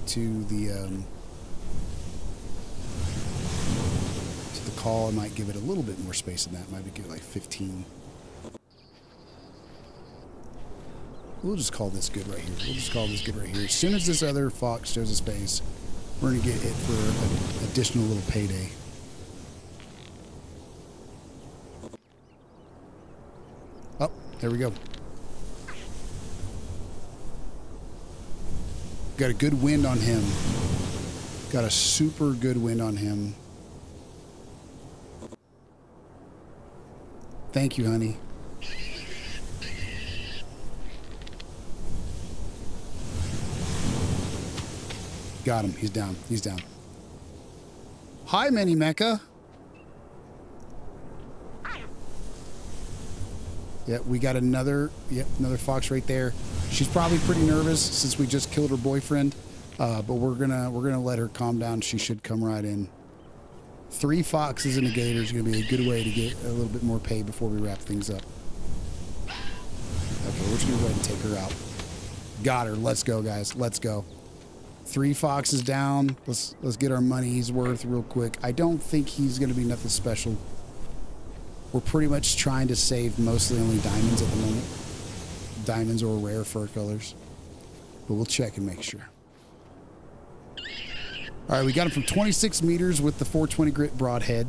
to the call. I might give it a little bit more space than that. Might be good, like 15. We'll just call this good right here. We'll just call this good right here. As soon as this other fox shows a space, we're going to get it for an additional little payday. Oh, there we go. Got a good wind on him. Got a super good wind on him. Thank you, honey. Got him. He's down. He's down. Hi, Mini Mecha. Yeah, we got another fox right there. She's probably pretty nervous since we just killed her boyfriend. But we're gonna let her calm down. She should come right in. 3 foxes and a gator is gonna be a good way to get a little bit more pay before we wrap things up. Okay, we're just gonna go ahead and take her out. Got her. Let's go, guys. Let's go. 3 foxes down. Let's get our money's worth real quick. I don't think he's gonna be nothing special. We're pretty much trying to save mostly only diamonds at the moment. Diamonds or rare fur colors. But we'll check and make sure. All right, we got him from 26 meters with the 420 grit broadhead.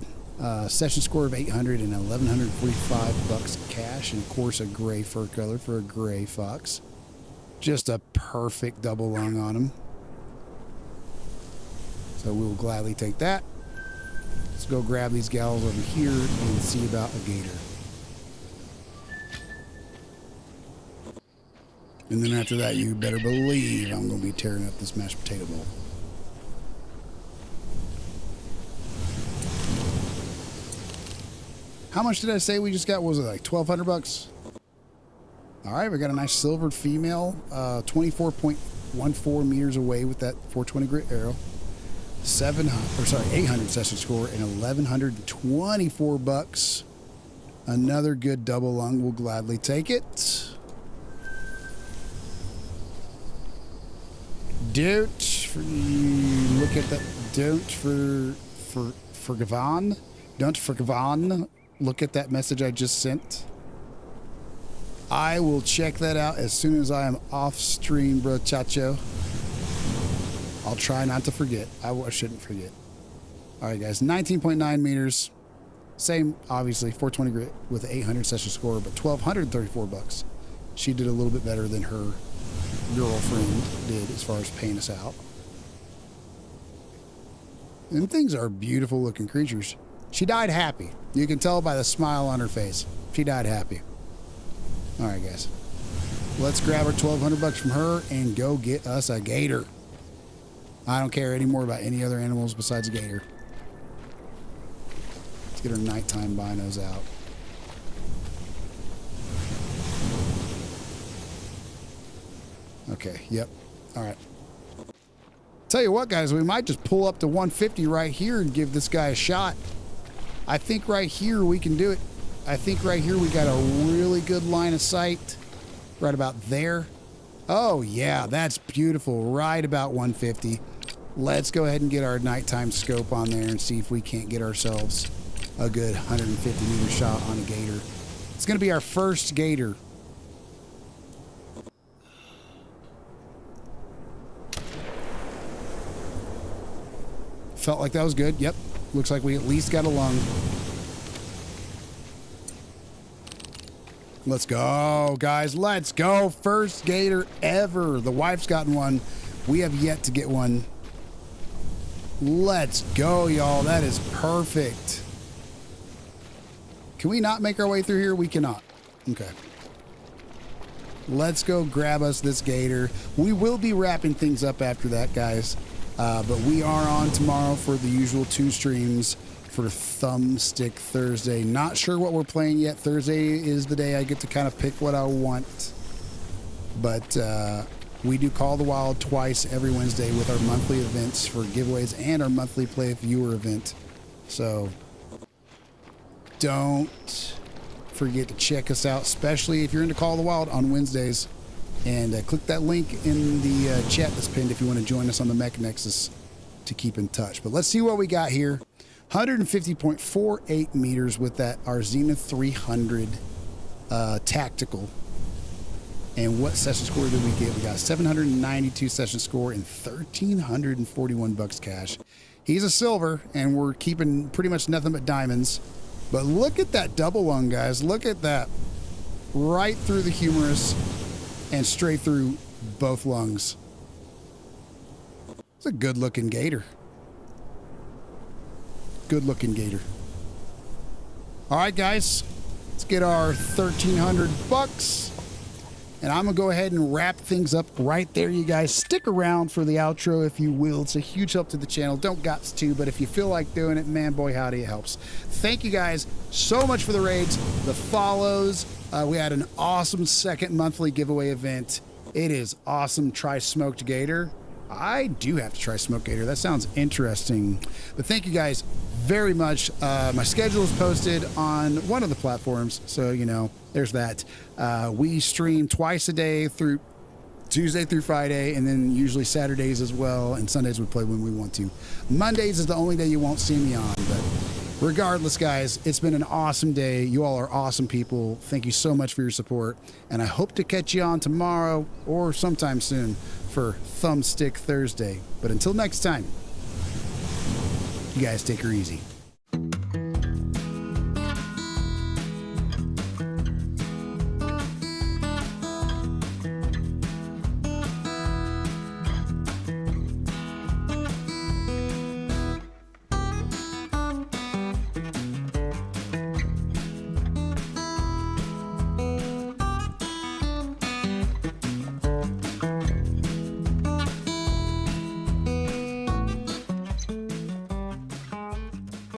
Session score of 800 and 1,145 bucks cash. And of course, a gray fur color for a gray fox. Just a perfect double lung on him. So we will gladly take that. Let's go grab these gals over here and see about a gator. And then after that, you better believe I'm going to be tearing up this mashed potato bowl. How much did I say we just got? What was it, like 1,200 bucks? All right, we got a nice silvered female, 24.14 meters away with that 420 grit arrow. 800 session score and 1,124 bucks. Another good double lung. We'll gladly take it. Don't look at that. Don't forgive. Look at that message I just sent. I will check that out as soon as I am off stream, bro, chacho. I'll try not to forget. I shouldn't forget. All right, guys. 19.9 meters. Same, obviously, 420 grit with an 800 session score, but 1,234 bucks. She did a little bit better than her girlfriend did as far as paying us out. Them things are beautiful looking creatures. She died happy. You can tell by the smile on her face. She died happy. All right, guys. Let's grab our 1,200 bucks from her and go get us a gator. I don't care anymore about any other animals besides a gator. Let's get our nighttime binos out. Okay, yep. All right. Tell you what, guys, we might just pull up to 150 right here and give this guy a shot. I think right here we can do it. I think right here we got a really good line of sight. Right about there. Oh, yeah, that's beautiful. Right about 150. Let's go ahead and get our nighttime scope on there and see if we can't get ourselves a good 150 meter shot on a gator. It's going to be our first gator. Felt like that was good. Yep. Looks like we at least got a lung. Let's go, guys. Let's go. First gator ever. The wife's gotten one. We have yet to get one. Let's go, y'all. That is perfect. Can we not make our way through here? We cannot. Okay. Let's go grab us this gator. We will be wrapping things up after that, guys. But we are on tomorrow for the usual 2 streams for Thumbstick Thursday. Not sure what we're playing yet. Thursday is the day I get to kind of pick what I want. But we do Call the Wild twice every Wednesday with our monthly events for giveaways and our monthly Play Viewer event. So don't forget to check us out, especially if you're into Call the Wild on Wednesdays. And click that link in the chat that's pinned if you want to join us on the Mech Nexus to keep in touch. But let's see what we got here. 150.48 meters with that our Zenith 300 tactical. And what session score did we get? We got 792 session score and 1,341 bucks cash. He's a silver, and we're keeping pretty much nothing but diamonds. But look at that double lung, guys. Look at that. Right through the humerus and straight through both lungs. It's a good looking gator. Good looking gator. All right, guys, let's get our 1,300 bucks. And I'm going to go ahead and wrap things up right there, you guys. Stick around for the outro, if you will. It's a huge help to the channel. Don't gots to, but if you feel like doing it, man, boy, howdy, it helps. Thank you guys so much for the raids, the follows. We had an awesome second monthly giveaway event. It is awesome. Try smoked gator. I do have to try smoked gator. That sounds interesting. But thank you guys very much. My schedule is posted on one of the platforms, so you know, there's that. We stream twice a day through Tuesday through Friday, and then usually Saturdays as well, and Sundays we play when we want to. Mondays is the only day you won't see me on, but regardless, guys, it's been an awesome day. You all are awesome people. Thank you so much for your support, and I hope to catch you on tomorrow or sometime soon for Thumbstick Thursday. But until next time, you guys take her easy.